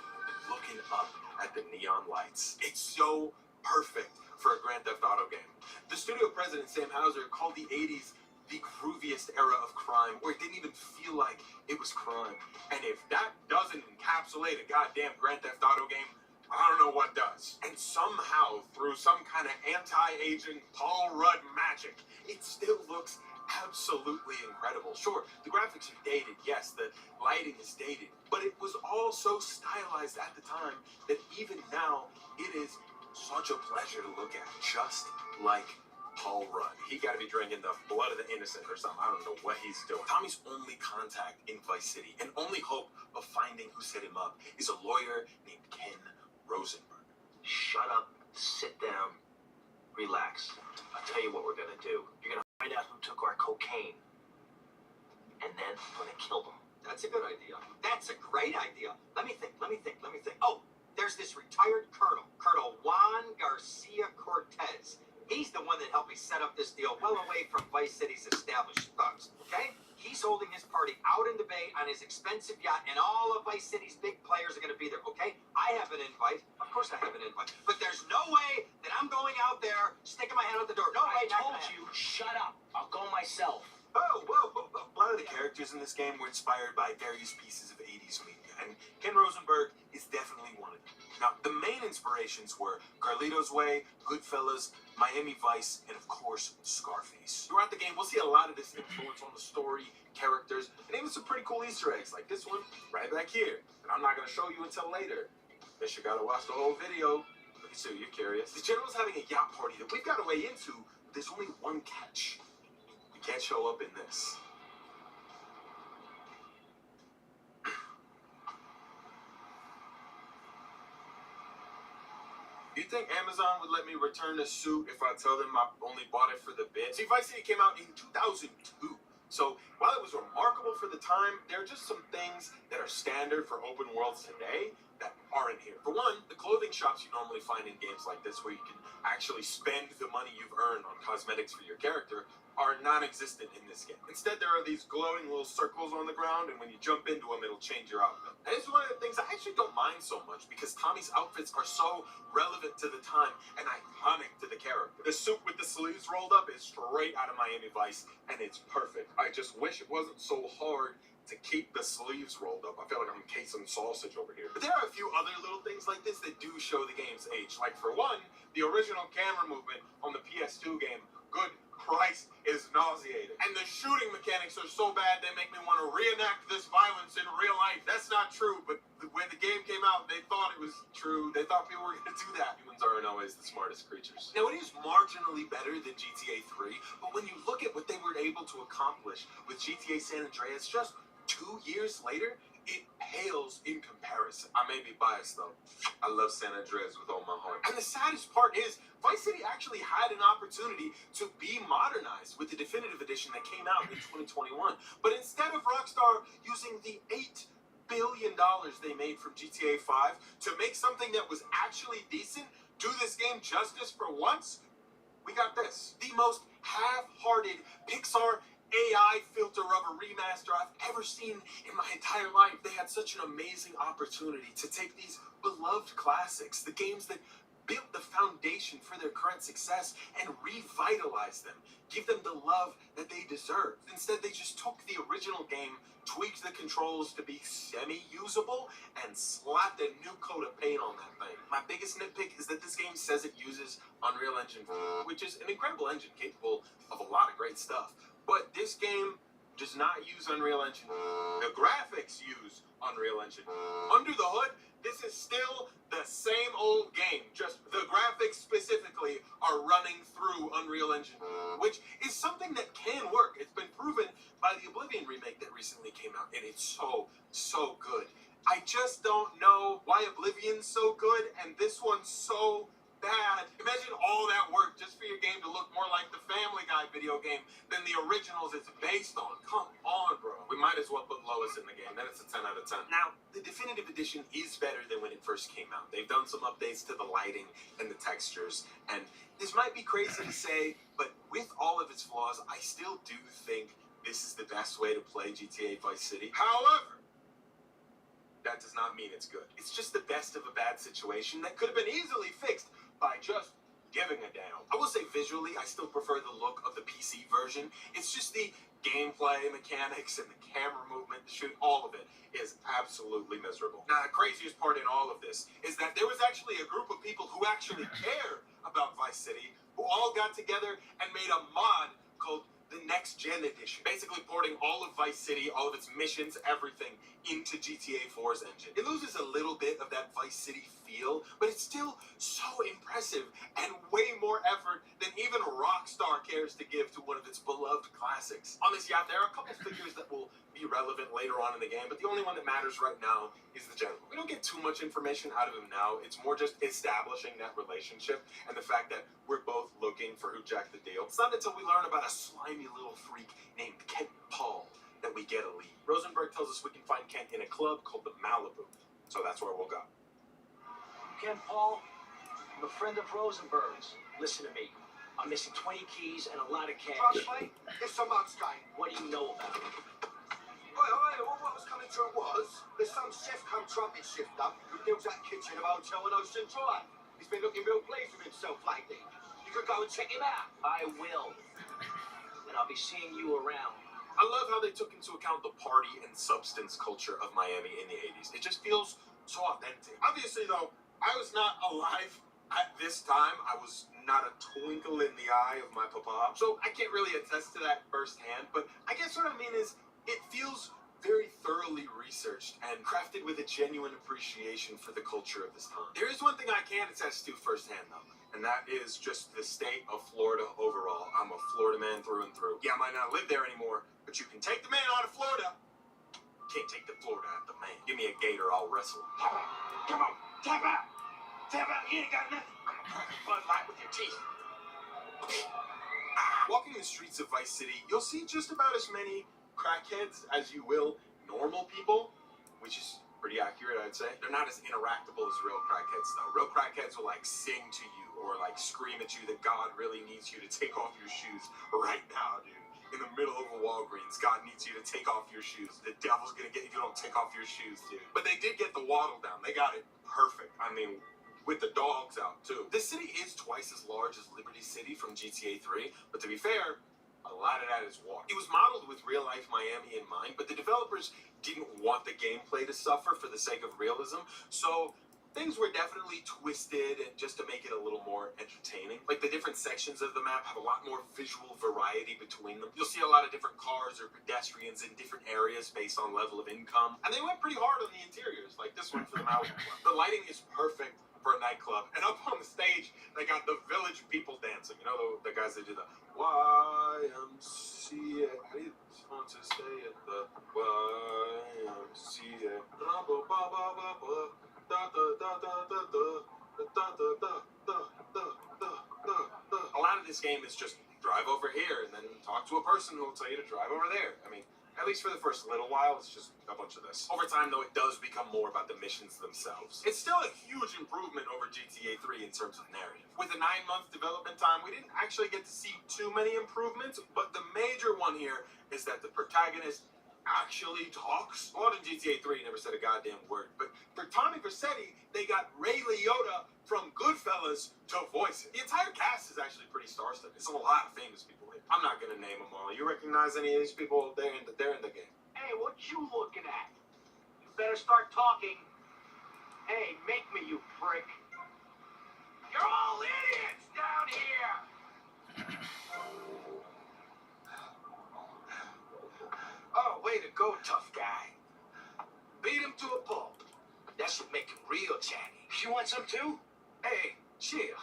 looking up at the neon lights. It's so perfect for a Grand Theft Auto game. The studio president, Sam Houser, called the 80s the grooviest era of crime, where it didn't even feel like it was crime. And if that doesn't encapsulate a goddamn Grand Theft Auto game, I don't know what does. And somehow, through some kind of anti-aging Paul Rudd magic, it still looks absolutely incredible. Sure, the graphics are dated, yes, the lighting is dated, but it was all so stylized at the time that even now, it is such a pleasure to look at, just like Paul Rudd. He gotta be drinking the blood of the innocent or something. I don't know what he's doing. Tommy's only contact in Vice City and only hope of finding who set him up is a lawyer named Ken Rosenberg. Shut up, sit down, relax. I'll tell you what we're gonna do. You're gonna find out who took our cocaine. And then I'm gonna kill them. That's a good idea. That's a great idea. Let me think. Oh, there's this retired colonel, Colonel Juan Garcia Cortez. He's the one that helped me set up this deal well away from Vice City's established thugs, okay? He's holding his party out in the bay on his expensive yacht, and all of Vice City's big players are going to be there, okay? I have an invite. Of course I have an invite. But there's no way that I'm going out there sticking my head out the door. No way. I told you, shut up. I'll go myself. Whoa. A lot of the characters in this game were inspired by various pieces of 80s media, and Ken Rosenberg is definitely one of them. Now, the main inspirations were Carlito's Way, Goodfellas, Miami Vice, and of course, Scarface. Throughout the game, we'll see a lot of this influence on the story, characters, and even some pretty cool Easter eggs, like this one right back here, that I'm not going to show you until later. Guess you gotta watch the whole video. Let me see, you're curious. The general's having a yacht party that we've got to weigh into, but there's only one catch. You can't show up in this. You think Amazon would let me return the suit if I tell them I only bought it for the bid? See, Vice City came out in 2002. So while it was remarkable for the time, there are just some things that are standard for open worlds today that aren't here. For one, the clothing shops you normally find in games like this, where you can actually spend the money you've earned on cosmetics for your character, are non-existent in this game. Instead, there are these glowing little circles on the ground, and when you jump into them, it'll change your outfit. And it's one of the things I actually don't mind so much, because Tommy's outfits are so relevant to the time and iconic to the character. The suit with the sleeves rolled up is straight out of Miami Vice, and it's perfect. I just wish it wasn't so hard to keep the sleeves rolled up. I feel like I'm casing sausage over here. But there are a few other little things like this that do show the game's age. Like, for one, the original camera movement on the PS2 game, good Christ, is nauseating. And the shooting mechanics are so bad they make me want to reenact this violence in real life. That's not true, but when the game came out, they thought it was true. They thought people were going to do that. Humans aren't always the smartest creatures. Now, it is marginally better than GTA 3, but when you look at what they were able to accomplish with GTA San Andreas just 2 years later, it pales in comparison. I may be biased though. I love San Andreas with all my heart. And the saddest part is, Vice City actually had an opportunity to be modernized with the definitive edition that came out in 2021. But instead of Rockstar using the $8 billion they made from GTA 5 to make something that was actually decent, do this game justice for once, we got this. The most half-hearted Pixar AI filter of a remaster I've ever seen in my entire life. They had such an amazing opportunity to take these beloved classics, the games that built the foundation for their current success, and revitalize them, give them the love that they deserve. Instead, they just took the original game, tweaked the controls to be semi-usable, and slapped a new coat of paint on that thing. My biggest nitpick is that this game says it uses Unreal Engine 4, which is an incredible engine capable of a lot of great stuff. But this game does not use Unreal Engine. The graphics use Unreal Engine. Under the hood, this is still the same old game, just the graphics specifically are running through Unreal Engine, which is something that can work. It's been proven by the Oblivion remake that recently came out, and it's so good. I just don't know why Oblivion's so good and this one's so bad. Imagine all that work just for your game to look more like the Family Guy video game than the originals it's based on. Come on, bro. We might as well put Lois in the game. Then it's a 10 out of 10. Now, the definitive edition is better than when it first came out. They've done some updates to the lighting and the textures, and this might be crazy to say, but with all of its flaws, I still do think this is the best way to play GTA Vice City. However, that does not mean it's good. It's just the best of a bad situation that could have been easily fixed by just giving a damn. I will say visually, I still prefer the look of the PC version. It's just the gameplay mechanics and the camera movement, the shoot, all of it is absolutely miserable. Now, the craziest part in all of this is that there was actually a group of people who actually care about Vice City, who all got together and made a mod called the Next Gen Edition, basically porting all of Vice City, all of its missions, everything into GTA 4's engine. It loses a little bit of that Vice City feel, but it's still so impressive and way more effort than even Rockstar cares to give to one of its beloved classics. On this yacht, there are a couple figures that will be relevant later on in the game, but the only one that matters right now is the general. We don't get too much information out of him now. It's more just establishing that relationship and the fact that we're both looking for who jacked the deal. It's not until we learn about a slimy little freak named Kent Paul that we get a lead. Rosenberg tells us we can find Kent in a club called the Malibu, so that's where we'll go. Ken Paul, I'm a friend of Rosenberg's. Listen to me. I'm missing 20 keys and a lot of cash. Mate, it's a mug's game. What do you know about it? Well, what was coming to it was, there's some chef come trumpet shifter who builds that kitchen of Hotel on Ocean Drive. He's been looking real pleased with himself lately. You could go and check him out. I will. And I'll be seeing you around. I love how they took into account the party and substance culture of Miami in the 80s. It just feels so authentic. Obviously, though, I was not alive at this time. I was not a twinkle in the eye of my papa, so I can't really attest to that firsthand. But I guess what I mean is, it feels very thoroughly researched and crafted with a genuine appreciation for the culture of this time. There is one thing I can attest to firsthand, though, and that is just the state of Florida overall. I'm a Florida man through and through. Yeah, I might not live there anymore, but you can take the man out of Florida. Can't take the Florida out of the man. Give me a gator, I'll wrestle him. Come on, tap out. Tap out, you ain't got nothing. I'm gonna crack a Bud Light with your teeth. Walking the streets of Vice City, you'll see just about as many crackheads as you will normal people, which is pretty accurate, I'd say. They're not as interactable as real crackheads, though. Real crackheads will, like, sing to you or, like, scream at you that God really needs you to take off your shoes right now, dude. In the middle of a Walgreens, God needs you to take off your shoes. The devil's gonna get you if you don't take off your shoes, dude. But they did get the waddle down. They got it perfect. I mean, with the dogs out, too. This city is twice as large as Liberty City from GTA 3, but to be fair, a lot of that is water. It was modeled with real-life Miami in mind, but the developers didn't want the gameplay to suffer for the sake of realism, so things were definitely twisted and just to make it a little more entertaining. Like, the different sections of the map have a lot more visual variety between them. You'll see a lot of different cars or pedestrians in different areas based on level of income, and they went pretty hard on the interiors, like this one for the Malibu Club. The lighting is perfect for a nightclub, and up on the stage they got the village people dancing. You know, the guys that do the YMCA. I just want to stay at the YMCA. A lot of this game is just drive over here and then talk to a person who will tell you to drive over there. I mean, at least for the first little while, it's just a bunch of this. Over time, though, it does become more about the missions themselves. It's still a huge improvement over GTA 3 in terms of narrative. With a 9-month development time, we didn't actually get to see too many improvements, but the major one here is that the protagonist actually talks. Well, in GTA 3, he never said a goddamn word, but for Tommy Vercetti, they got Ray Liotta from Goodfellas to voice it. The entire cast is actually pretty star-studded. It's a lot of famous people here. I'm not gonna name them all. You recognize any of these people? They're in the game. Hey, what you looking at? You better start talking. Hey, make me, you prick. You're all idiots down here! Oh, way to go, tough guy. Beat him to a pulp. That should make him real chatty. You want some too? Hey, chill.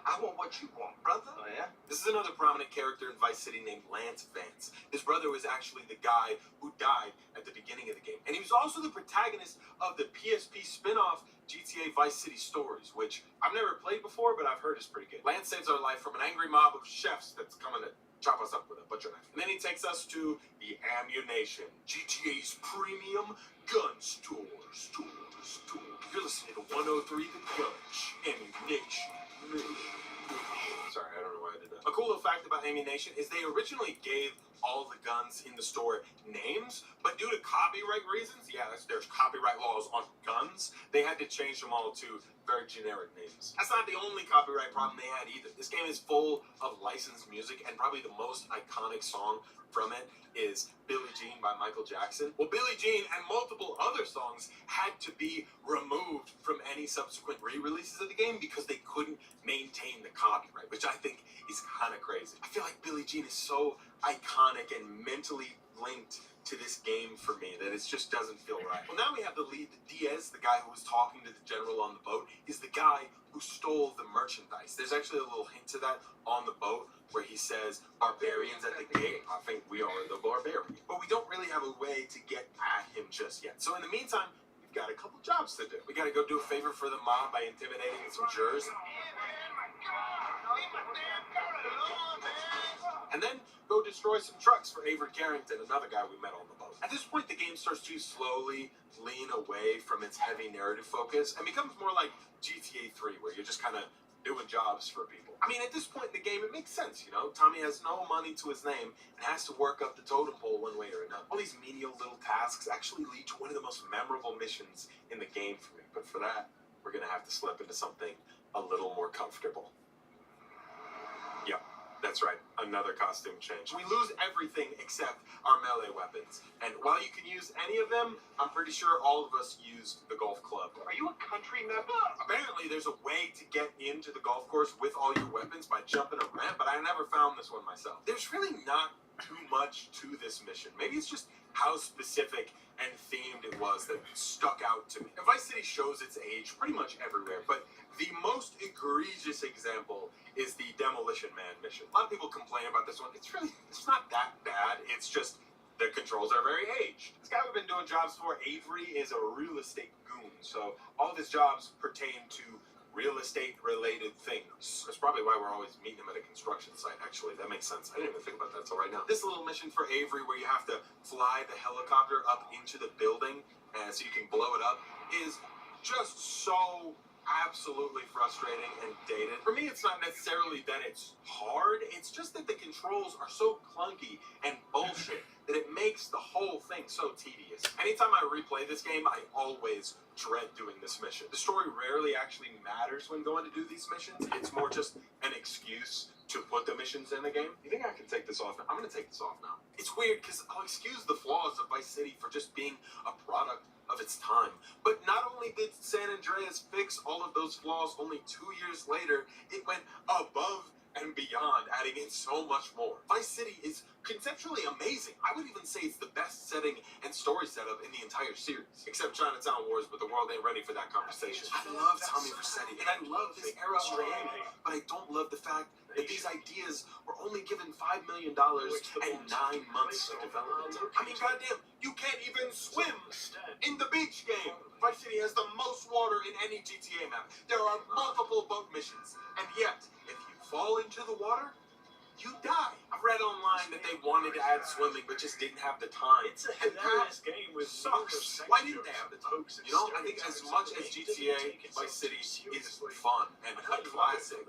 I want what you want, brother. Oh, yeah? This is another prominent character in Vice City named Lance Vance. His brother was actually the guy who died at the beginning of the game. And he was also the protagonist of the PSP spin-off GTA Vice City Stories, which I've never played before, but I've heard is pretty good. Lance saves our life from an angry mob of chefs that's coming to chop us up with a butcher knife. And then he takes us to the Ammu-Nation, GTA's premium gun store. You're listening to 103 The Gunch. Ammu-Nation. Sorry, I don't know why I did that. A cool little fact about Ammu-Nation is they originally gave all the guns in the store names, but due to copyright reasons, there's copyright laws on guns, they had to change them all to very generic names. That's not the only copyright problem they had either. This game is full of licensed music, and probably the most iconic song from it is Billie Jean by Michael Jackson. Well, Billie Jean and multiple other songs had to be removed from any subsequent re-releases of the game because they couldn't maintain the copyright, which I think is kind of crazy. I feel like Billie Jean is so iconic and mentally linked to this game for me that it just doesn't feel right. Well, now we have the lead, Diaz, the guy who was talking to the general on the boat, is the guy who stole the merchandise. There's actually a little hint to that on the boat where he says, "Barbarians at the gate, I think we are the barbarian." But we don't really have a way to get at him just yet. So in the meantime, we've got a couple jobs to do. We got to go do a favor for the mob by intimidating some jurors. And then go destroy some trucks for Avery Carrington, another guy we met on the boat. At this point, the game starts to slowly lean away from its heavy narrative focus and becomes more like GTA 3, where you're just kind of doing jobs for people. I mean, at this point in the game, it makes sense, you know? Tommy has no money to his name and has to work up the totem pole one way or another. All these menial little tasks actually lead to one of the most memorable missions in the game for me. But for that, we're going to have to slip into something a little more comfortable. Yep. That's right, another costume change. We lose everything except our melee weapons. And while you can use any of them, I'm pretty sure all of us used the golf club. Are you a country member? Apparently, there's a way to get into the golf course with all your weapons by jumping a ramp, but I never found this one myself. There's really not too much to this mission. Maybe it's just how specific and themed it was that stuck out to me. Vice City shows its age pretty much everywhere, but the most egregious example is the Demolition Man mission. A lot of people complain about this one. It's not that bad. It's just the controls are very aged. This guy we've been doing jobs for, Avery, is a real estate goon, so all of his jobs pertain to real estate related things. That's probably why we're always meeting him at a construction site, actually. That makes sense. I didn't even think about that until right now. This little mission for Avery where you have to fly the helicopter up into the building so you can blow it up is just so absolutely frustrating and dated. For me, it's not necessarily that it's hard, it's just that the controls are so clunky and bullshit that it makes the whole thing so tedious. Anytime I replay this game, I always dread doing this mission. The story rarely actually matters when going to do these missions. It's more just an excuse to put the missions in the game. You think I can take this off now? I'm gonna take this off now. It's weird because I'll excuse the flaws of Vice City for just being a product of its time. But not only did San Andreas fix all of those flaws, only 2 years later, it went above and beyond, adding in so much more. Vice City is conceptually amazing. I would even say it's the best setting and story setup in the entire series. Except Chinatown Wars, but the world ain't ready for that conversation. I love Tommy Vercetti, and I love this era of the anime, but I don't love the fact that these ideas were only given $5 million and 9 months of development. I mean, goddamn, you can't even swim in the beach game. Vice City has the most water in any GTA map. There are multiple boat missions, and yet, if you fall into the water, you die. I've read online that they wanted to add swimming, but just didn't have the time. It's a hilarious game with sucks. Why didn't they have the time? You know, I think as much as GTA Vice City is fun and a classic,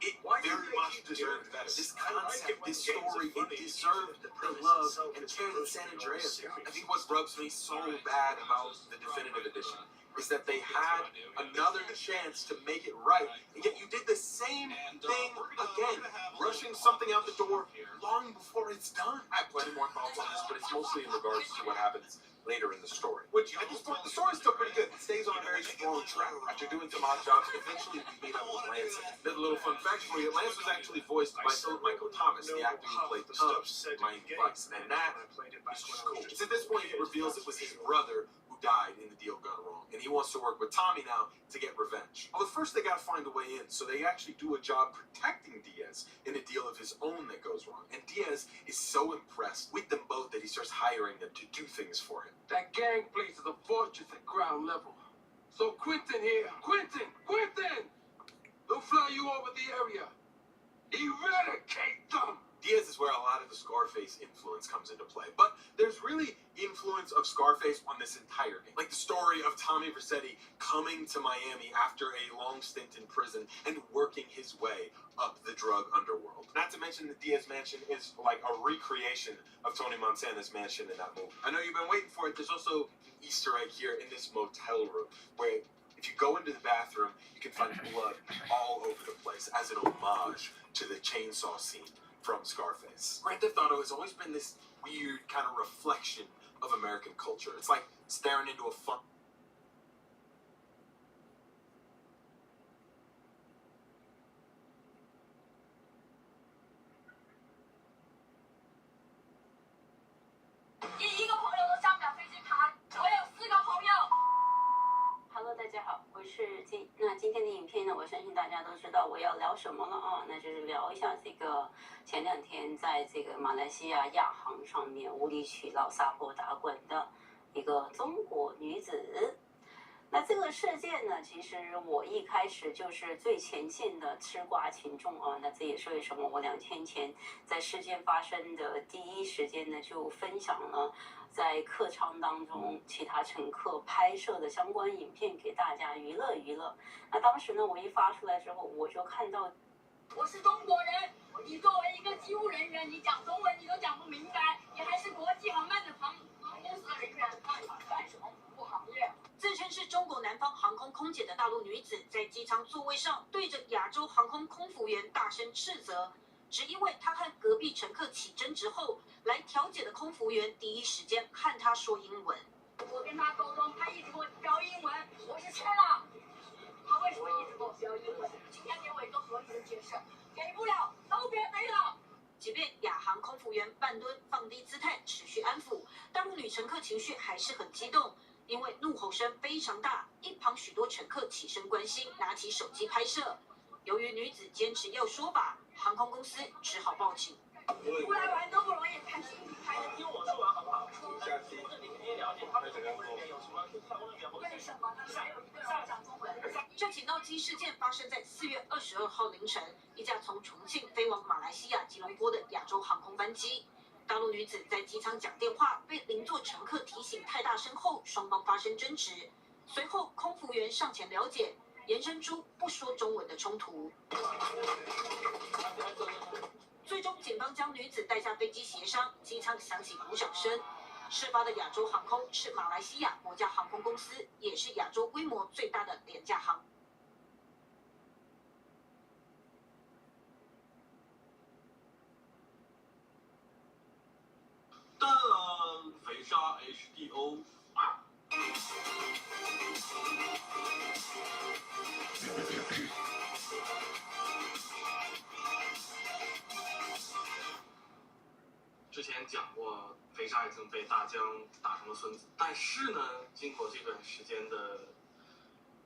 it very much deserved better. This concept, this story, it deserved the love and care that San Andreas. I think what rubs me so bad about the definitive edition is that they had another chance to make it right, and yet you did the same thing again, rushing something out the door long before it's done. I have plenty more thoughts on this, but it's mostly in regards to what happens later in the story. Which, at this point, the story's still pretty good. It stays on a very strong track. After doing some odd jobs, eventually we meet up with Lance. There's a little fun fact for you. Lance was actually voiced by Philip Michael Thomas, the actor who played Tubbs in Miami Vice, and that is just cool. It's at this point he reveals it was his brother who died in the deal gone wrong, and he wants to work with Tommy now to get revenge. Well, at first they gotta find a way in, so they actually do a job protecting Diaz in a deal of his own that goes wrong. And Diaz is so impressed with them both that he starts hiring them to do things for him. That gang places a fortress at ground level. So Quentin here, Quentin! They'll fly you over the area. Eradicate them! Diaz is where a lot of the Scarface influence comes into play, but there's really influence of Scarface on this entire game. Like the story of Tommy Vercetti coming to Miami after a long stint in prison and working his way up the drug underworld. Not to mention that Diaz Mansion is like a recreation of Tony Montana's mansion in that movie. I know you've been waiting for it. There's also an Easter egg here in this motel room where if you go into the bathroom, you can find blood all over the place as an homage to the chainsaw scene from Scarface. Grand Theft Auto has always been this weird kind of reflection of American culture. It's like staring into a fun... Hello， 大家好，我是今天的影片呢，我相信大家都知道我要聊什么了啊，那就是聊一下这个前2天在这个马来西亚亚航上面无理取闹撒泼打滚的一个中国女子。那这个事件呢，其实我一开始就是最前线的吃瓜群众啊。那这也是为什么我2天前在事件发生的第一时间呢，就分享了在客舱当中其他乘客拍摄的相关影片给大家娱乐娱乐。那当时呢，我一发出来之后，我就看到，我是中国人，你作为一个机务人员，你讲中文你都讲不明白，你还是国际航班的航空公司的人员，那你干什么服务行业？自称是中国南方航空空姐的大陆女子，在机舱座位上对着亚洲航空空服员大声斥责，只因为他和隔壁乘客起争执后，来调解的空服员第一时间和他说英文。我跟他沟通，他一直给我教英文，我是签了。他为什么一直给我教英文？今天给我一个合理的解释，给不了，都别飞了。即便亚航空服员半蹲放低姿态持续安抚，大陆女乘客情绪还是很激动，因为怒吼声非常大，一旁许多乘客起身关心，拿起手机拍摄。由于女子坚持要说法，航空公司只好报警。出来玩都不容易，拍视频拍的。听我说完好不好？下期你肯定了解他们空服人员有什么上工人员不为什么呢？还有一个人讲中文。这起闹机事件发生在4月22号凌晨，一架从重庆飞往马来西亚吉隆坡的亚洲航空班机。大陆女子在机舱讲电话，被邻座乘客提醒太大声后，双方发生争执。随后，空服员上前了解，延伸出不说中文的冲突。最终，警方将女子带下飞机协商，机舱响起鼓掌声。事发的亚洲航空是马来西亚国家航空公司，也是亚洲规模最大的廉价航。但肥鲨 HDO 啊。之前讲过，肥鲨已经被大疆打成了孙子，但是呢，经过这段时间的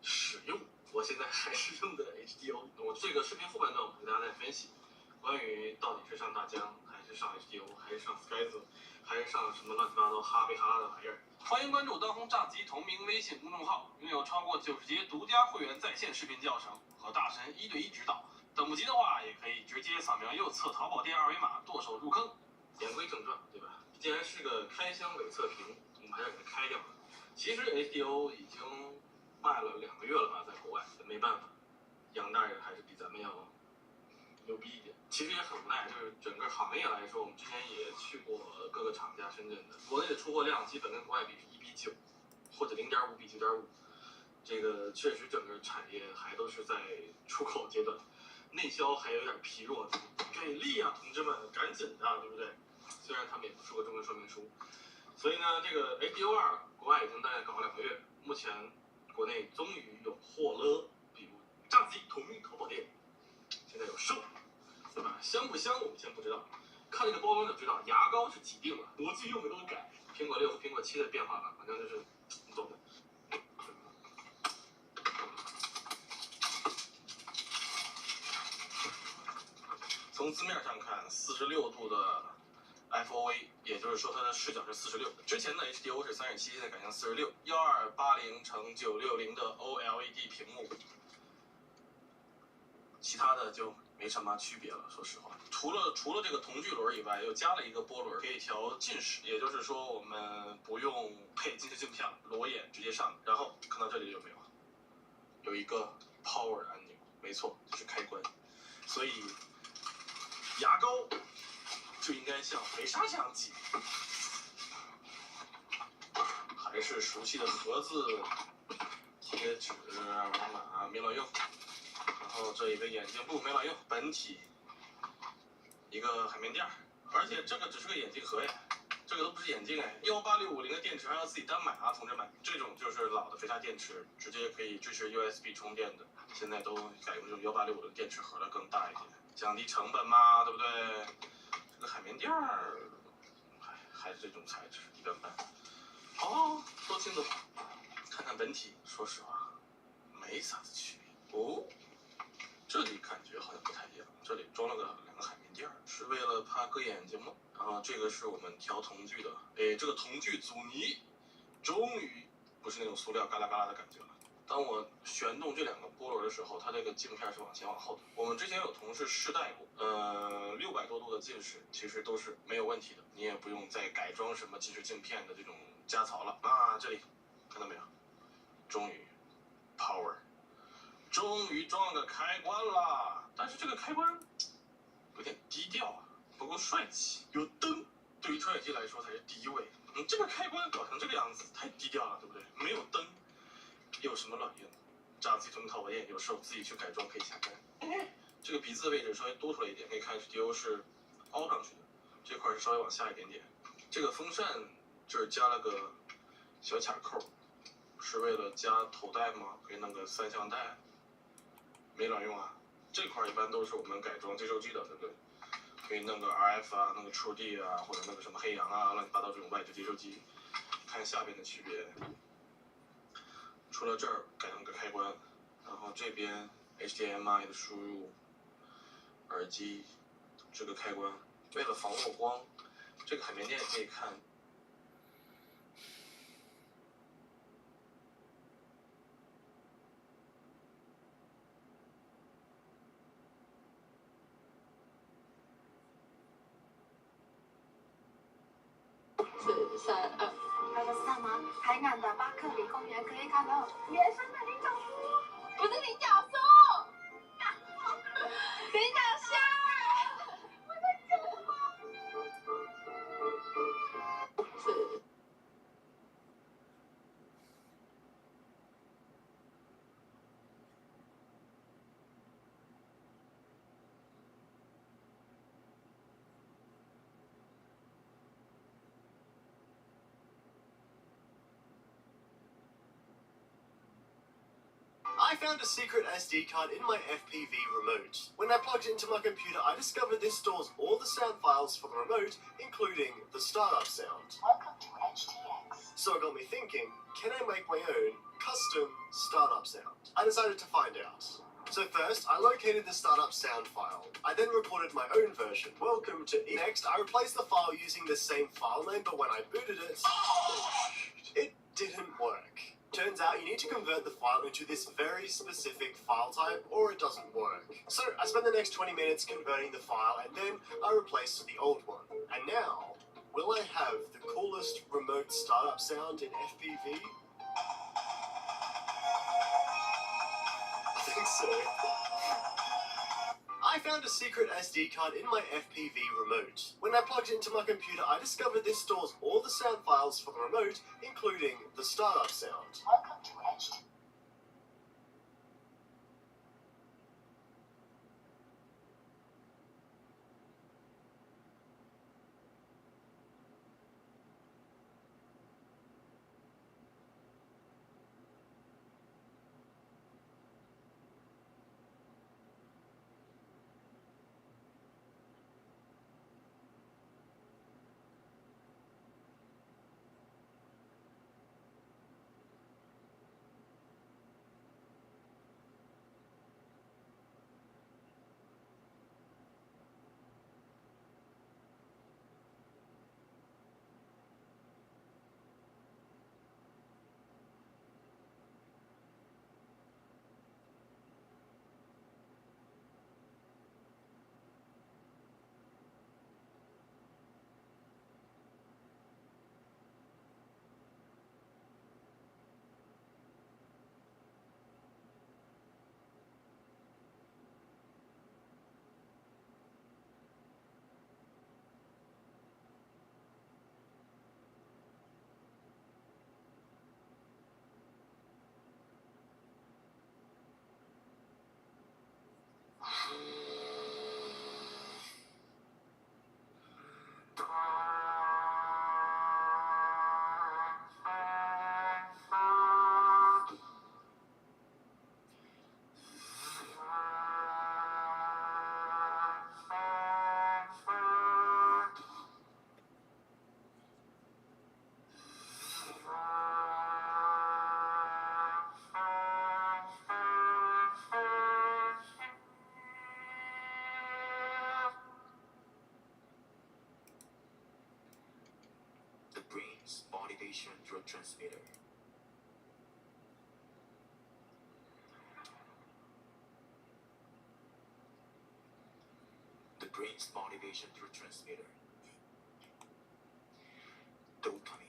使用，我现在还是用的 HDO。我这个视频后半段我跟大家再分析，关于到底是上大疆还是上 HDO， 还是上 SkyZone， 还是上什么乱七八糟哈贝哈拉的玩意儿。欢迎关注当红炸鸡同名微信公众号，拥有超过90节独家会员在线视频教程和大神1对1指导。等不及的话，也可以直接扫描右侧淘宝店2维码剁手入坑。言归正传，对吧？既然是个开箱伪测评，我们还是给它开掉了。其实 HDO 已经卖了2个月了吧，在国外，没办法，杨大人还是比咱们要牛逼一点。其实也很无奈，就是整个行业来说，我们之前也去过各个厂家，深圳的，国内的出货量基本跟国外比是1比9，或者0.5比9.5。这个确实整个产业还都是在出口阶段，内销还有点疲弱。给力啊，同志们，赶紧的，对不对？虽然他们也不出个中文说明书，所以呢，这个 HDO2 国外已经大概搞了2个月，目前国内终于有货了，比如炸鸡同名淘宝店现在有售，对吧？香不香我们先不知道，看这个包装就知道，牙膏是挤定了，模具又没多改，苹果6和苹果7的变化吧，反正就是你懂的。从字面上看，46度的 FOA， 也就是说它的视角是46。之前的 HDO 是37，现在改成46。1280×960的 OLED 屏幕，其他的就没什么区别了。说实话，除了这个同距轮以外，又加了一个波轮，可以调近视，也就是说我们不用配近视镜片，裸眼直接上。然后看到这里有没有？有一个 Power 按钮，没错，这是开关。所以牙膏就应该像肥鲨这样挤，还是熟悉的盒子、贴纸、二维码没老用，然后这一个眼镜布没老用，本体一个海绵垫，而且这个只是个眼镜盒呀，这个都不是眼镜哎，18650的电池还要自己单买啊，同志们，这种就是老的肥鲨电池，直接可以支持 USB 充电的，现在都改用这种18650的电池盒了，更大一点。降低成本嘛，对不对？这个海绵垫儿，还是这种材质，一般般。哦，多轻松。看看本体，说实话，没啥子区别。哦，这里感觉好像不太一样，这里装了2个海绵垫儿，是为了怕硌眼睛吗？然后这个是我们调瞳距的，哎，这个瞳距阻尼，终于不是那种塑料嘎啦嘎啦的感觉了。当我旋动这2个波轮的时候，它这个镜片是往前往后的。我们之前有同事试戴过，600多度的近视其实都是没有问题的，你也不用再改装什么近视镜片的这种夹槽了啊。这里看到没有？终于 Power， 终于装了个开关啦。但是这个开关有点低调啊，不够帅气。有灯，对于传感器来说才是第一位。这个开关搞成这个样子，太低调了，对不对？没有灯。有什么卵用？炸鸡同名淘宝店有时候自己去改装可以下单。这个鼻子的位置稍微多出来一点，可以看 HDO 是凹上去的，这块是稍微往下一点点。这个风扇这儿加了个小卡扣，是为了加头带吗？可以弄个3项带，没卵用啊。这块一般都是我们改装接收机的，对不对？可以弄个 RF 啊，弄个 TrueD 啊，或者弄个什么黑羊啊，乱七八糟这种外置接收机。看下边的区别，除了这儿改成个开关，然后这边 HDMI 的输入，耳机这个开关，为了防漏光，这个海绵垫可以看。大家知道吗？台南的巴克里公园可以看到野生的菱角树，不是菱角树，菱角虾，我在讲吗？I found a secret SD card in my FPV remote. When I plugged it into my computer, I discovered this stores all the sound files for the remote, including the startup sound. Welcome to HTX. So it got me thinking, can I make my own custom startup sound? I decided to find out. So first, I located the startup sound file. I then recorded my own version. Welcome to E. Next, I replaced the file using the same file name, but when I booted it, it didn't work. Turns out you need to convert the file into this very specific file type or it doesn't work. So I spent the next 20 minutes converting the file and then I replaced the old one. And now, will I have the coolest remote startup sound in FPV? I think so. I found a secret SD card in my FPV remote. When I plugged it into my computer, I discovered this stores all the sound files for the remote, including the startup sound. Welcome to HTX. Brain's motivation drug transmitter. The brain's motivation drug transmitter. Dopamine.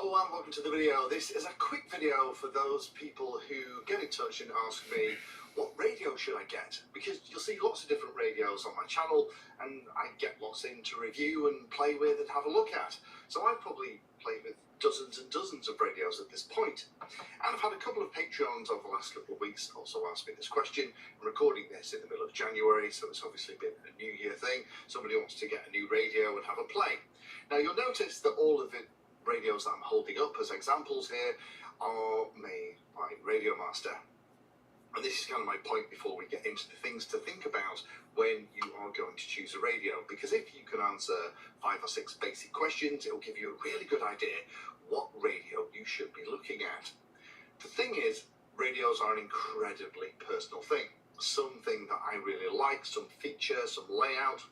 Hello and welcome to the video. This is a quick video for those people who get in touch and ask me, what radio should I get? Because you'll see lots of different radios on my channel and I get lots in to review and play with and have a look at. So I've probably played with dozens and dozens of radios at this point. And I've had a couple of Patreons over the last couple of weeks also ask me this question. I'm recording this in the middle of January, so it's obviously been a New Year thing. Somebody wants to get a new radio and have a play. Now you'll notice that all of the radios that I'm holding up as examples here are made by Radiomaster. And this is kind of my point before we get into the things to think about when you are going to choose a radio. Because if you can answer 5 or 6 basic questions, it'll give you a really good idea what radio you should be looking at. The thing is, radios are an incredibly personal thing. Something that I really like, some feature, some layout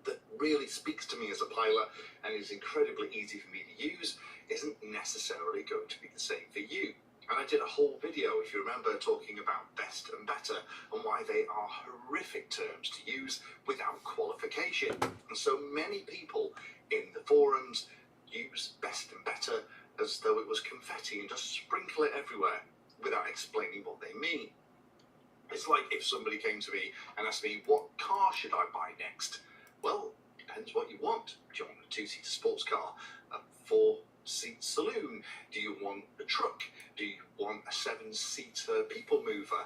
that really speaks to me as a pilot and is incredibly easy for me to use isn't necessarily going to be the same for you. And I did a whole video, if you remember, talking about best and better and why they are horrific terms to use without qualification. And so many people in the forums use best and better as though it was confetti and just sprinkle it everywhere without explaining what they mean. It's like if somebody came to me and asked me, what car should I buy next? Well, depends what you want. Do you want a 2-seater sports car, a 4-seat saloon? Do you want a truck? Do you want a 7-seater people mover?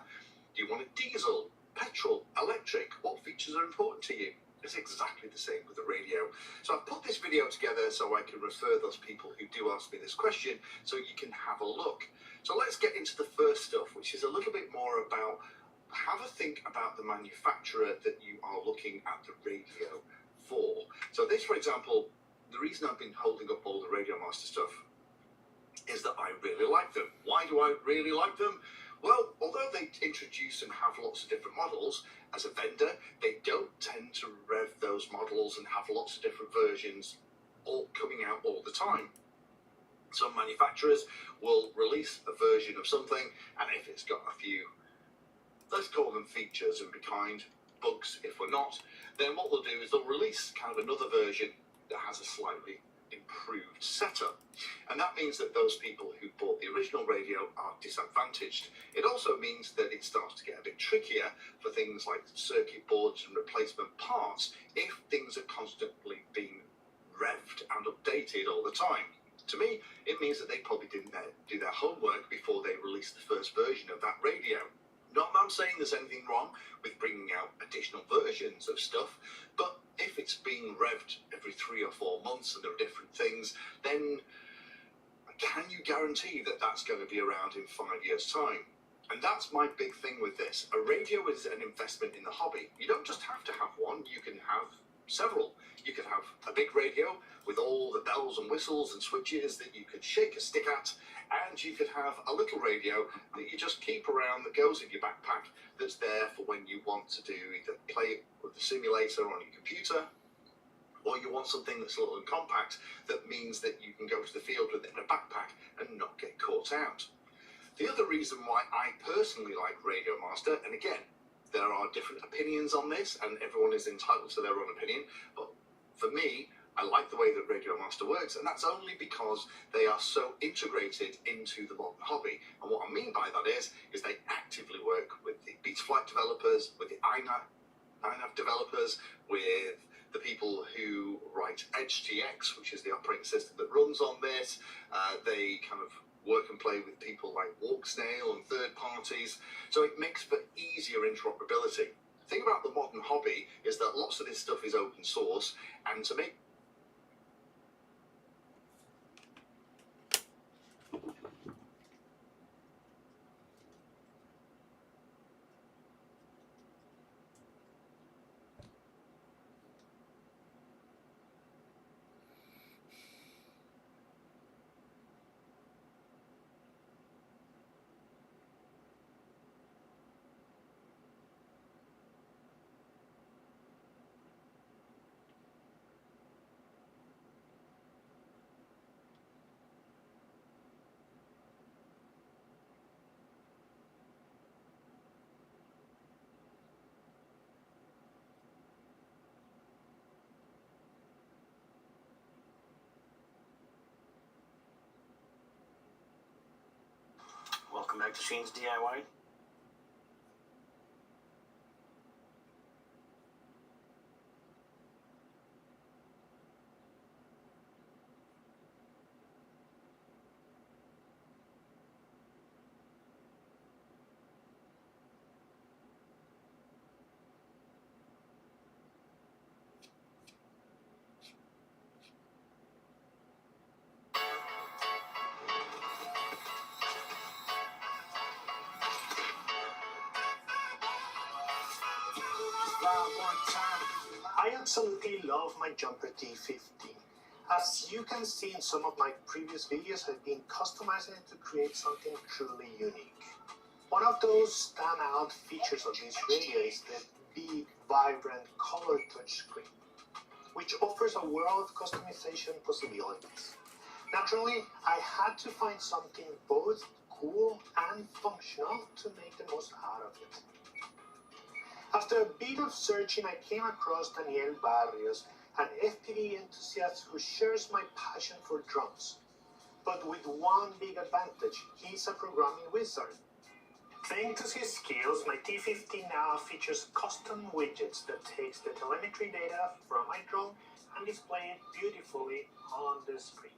Do you want a diesel, petrol, electric? What features are important to you? It's exactly the same with the radio. So I've put this video together so I can refer those people who do ask me this question so you can have a look. So let's get into the first stuff, which is a little bit more about have a think about the manufacturer that you are looking at the radio for. So this, for example, the reason I've been holding up all the Radiomaster stuff is that I really like them. Why do I really like them? Well, although they introduce and have lots of different models, as a vendor, they don't tend to rev those models and have lots of different versions all coming out all the time. Some manufacturers will release a version of something, and if it's got a few, let's call them features and be kind, bugs if we're not, then what they'll do is they'll release kind of another version that has a slightly improved setup. And that means that those people who bought the original radio are disadvantaged. It also means that it starts to get a bit trickier for things like circuit boards and replacement parts if things are constantly being revved and updated all the time. To me, it means that they probably didn't do their homework before they released the first version of that radio. Not that I'm saying there's anything wrong with bringing out additional versions of stuff, but if it's being revved every 3 or 4 months and there are different things, then can you guarantee that that's going to be around in 5 years' time? And that's my big thing with this. A radio is an investment in the hobby. You don't just have to have one, you can have several. You could have a big radio with all the bells and whistles and switches that you could shake a stick at, and you could have a little radio that you just keep around that goes in your backpack that's there for when you want to do either play with the simulator on your computer, or you want something that's little and compact that means that you can go to the field with it in a backpack and not get caught out. The other reason why I personally like Radiomaster, and again, there are different opinions on this and everyone is entitled to their own opinion, but for me, I like the way that Radiomaster works, and that's only because they are so integrated into the modern hobby. And what I mean by that is they actively work with the Betaflight developers, with the iNav developers, with the people who write EdgeTX, which is the operating system that runs on this. They kind of work and play with people like Walksnail and third parties, so it makes for easier interoperability. The thing about the modern hobby is that lots of this stuff is open source, and to make exchange DIY? I absolutely love my Jumper T15. As you can see in some of my previous videos, I've been customizing it to create something truly unique. One of those standout features of this radio is the big, vibrant color touchscreen, which offers a world of customization possibilities. Naturally, I had to find something both cool and functional to make the most out of it. After a bit of searching, I came across Daniel Barrios, an FPV enthusiast who shares my passion for drones. But with one big advantage, he's a programming wizard. Thanks to his skills, my T15 now features custom widgets that takes the telemetry data from my drone and display it beautifully on the screen.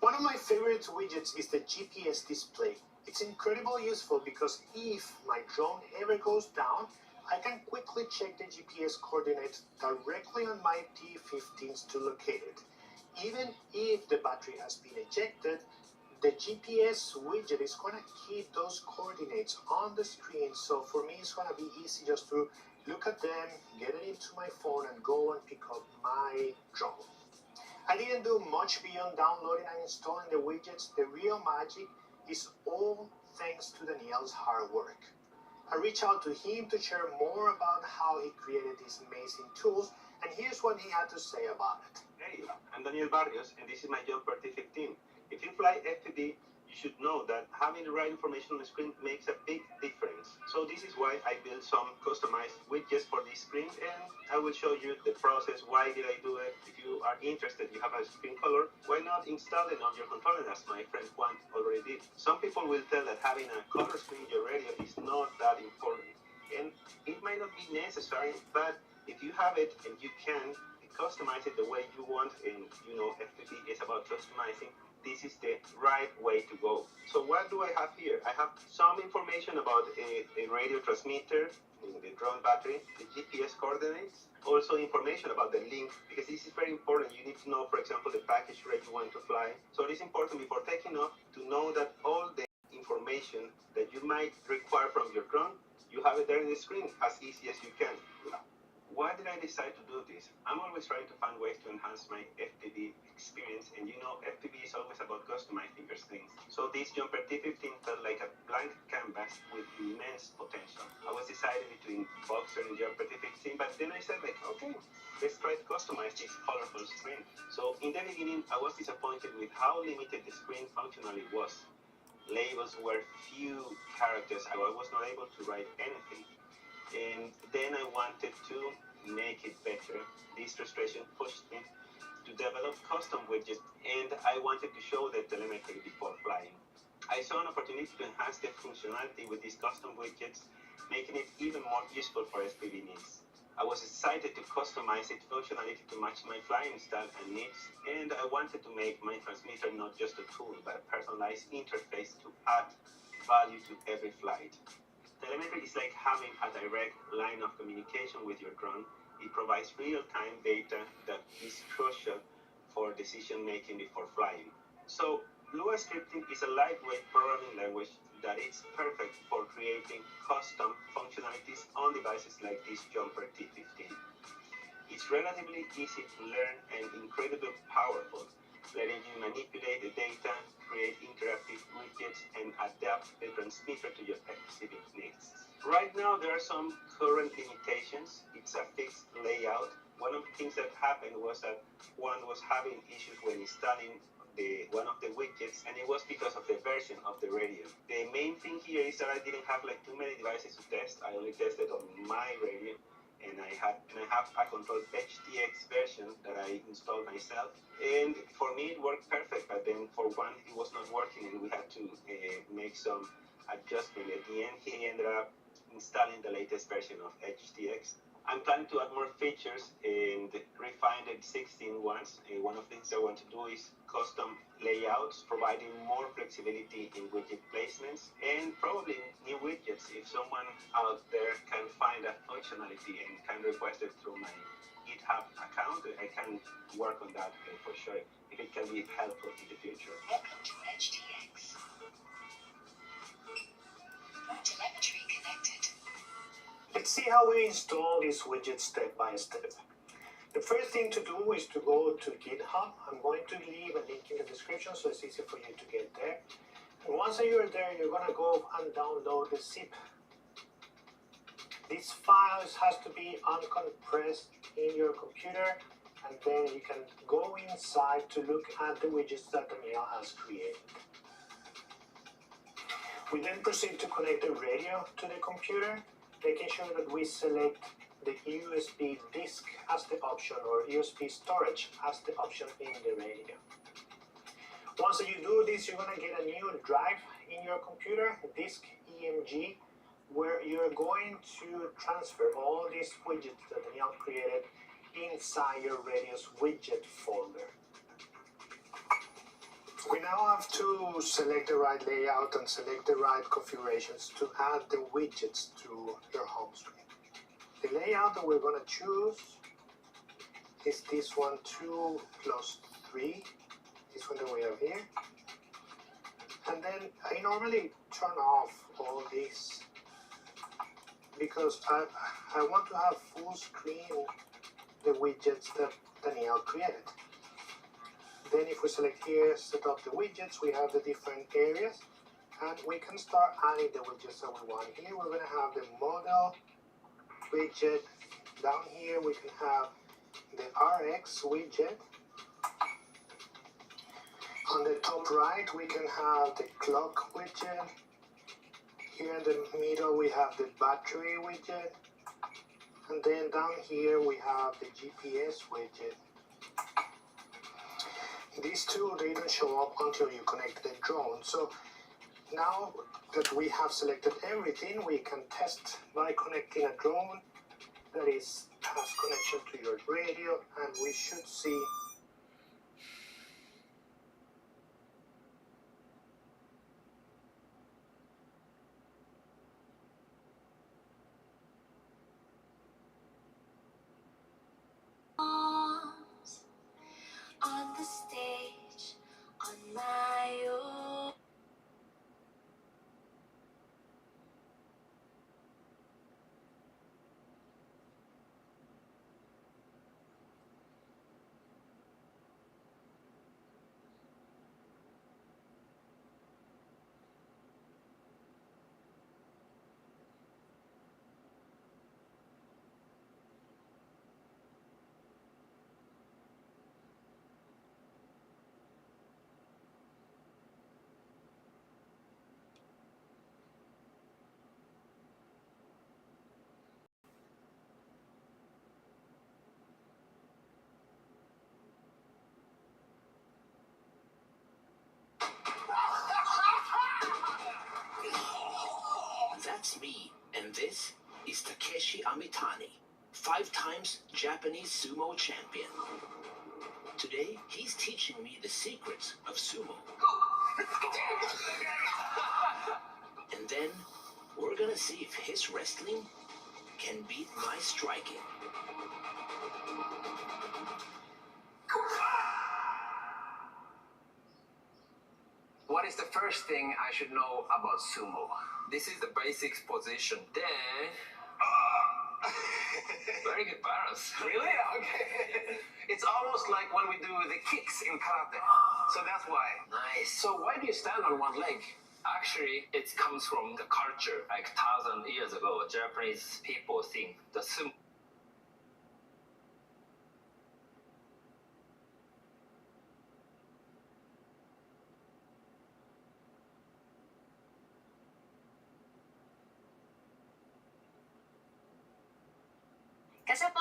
One of my favorite widgets is the GPS display. It's incredibly useful because if my drone ever goes down, I can quickly check the GPS coordinates directly on my T15s to locate it. Even if the battery has been ejected, the GPS widget is going to keep those coordinates on the screen, so for me it's going to be easy just to look at them, get it into my phone and go and pick up my drone. I didn't do much beyond downloading and installing the widgets. The real magic is all thanks to Daniel's hard work. I reached out to him to share more about how he created these amazing tools, and here's what he had to say about it. Hey, I'm Daniel Barrios, and this is my Jumper T15. If you fly FPV, you should know that having the right information on the screen makes a big difference. So this is why I built some customized widgets for this screen, and I will show you the process. Why did I do it? If you are interested, you have a screen color, why not install it on your controller as my friend Juan already did? Some people will tell that having a color screen in your radio is not that important, and it might not be necessary, but if you have it and you can customize it the way you want, and you know FPV is about customizing, this is the right way to go. So what do I have here? I have some information about a radio transmitter, the drone battery, the GPS coordinates, also information about the link, because this is very important. You need to know, for example, the package rate you want to fly. So it is important before taking off to know that all the information that you might require from your drone, you have it there in the screen as easy as you can. Why did I decide to do this? I'm always trying to find ways to enhance my FPV experience, and you know FPV is always about customizing your things. So this Jumper T15 felt like a blank canvas with immense potential. I was deciding between Boxer and Jumper T15, but then I said like, okay, let's try to customize this colorful screen. So in the beginning, I was disappointed with how limited the screen functionally was. Labels were few characters. I was not able to write anything. And then I wanted to make it better. This frustration pushed me to develop custom widgets, and I wanted to show the telemetry before flying. I saw an opportunity to enhance the functionality with these custom widgets, making it even more useful for FPV needs. I was excited to customize its functionality to match my flying style and needs, and I wanted to make my transmitter not just a tool, but a personalized interface to add value to every flight. Telemetry is like having a direct line of communication with your drone. It provides real-time data that is crucial for decision-making before flying. So Lua scripting is a lightweight programming language that is perfect for creating custom functionalities on devices like this Jumper T15. It's relatively easy to learn and incredibly powerful, letting you manipulate the data, create interactive widgets, and adapt the transmitter to your specific needs. Right now, there are some current limitations. It's a fixed layout. One of the things that happened was that one was having issues when installing one of the widgets, and it was because of the version of the radio. The main thing here is that I didn't have like too many devices to test. I only tested on my radio, and I have a Control HTX version that I installed myself, and for me it worked perfect, but then for one it was not working, and we had to make some adjustment. At the end, he ended up installing the latest version of HTX. I'm planning to add more features and refine the existing ones. One of the things I want to do is custom layouts, providing more flexibility in widget placements, and probably new widgets. If someone out there can find that functionality and can request it through my GitHub account, I can work on that for sure, if it can be helpful in the future. Welcome to HTX. Telemetry connected. Let's see how we install this widget step by step. The first thing to do is to go to GitHub. I'm going to leave a link in the description so it's easy for you to get there. And once you're there, you're going to go and download the zip. This file has to be uncompressed in your computer, and then you can go inside to look at the widgets that Daniel has created. We then proceed to connect the radio to the computer, making sure that we select the USB disk as the option or USB storage as the option in the radio. Once you do this, you're going to get a new drive in your computer, disk EMG, where you're going to transfer all these widgets that Daniel created inside your radio's widget folder. We now have to select the right layout and select the right configurations to add the widgets to your home screen. The layout that we're going to choose is this one, 2+3, this one that we have here. And then I normally turn off all this because I want to have full screen the widgets that Daniel created. Then if we select here, set up the widgets, we have the different areas, and we can start adding the widgets that we want. Here we're going to have the model widget. Down here we can have the RX widget. On the top right we can have the clock widget. Here in the middle we have the battery widget. And then down here we have the GPS widget. These two, they don't show up until you connect the drone. So now that we have selected everything, we can test by connecting a drone that has connection to your radio, and we should see on the stage on my own. That's me, and this is Takeshi Amitani, 5 times Japanese sumo champion. Today, he's teaching me the secrets of sumo. And then, we're gonna see if his wrestling can beat my striking. What is the first thing I should know about sumo? This is the basics position. Then... very good balance. Really? Okay. It's almost like when we do the kicks in karate. So that's why. Nice. So why do you stand on one leg? Actually, it comes from the culture. Like 1,000 years ago, Japanese people think the sumo. 가샤빵.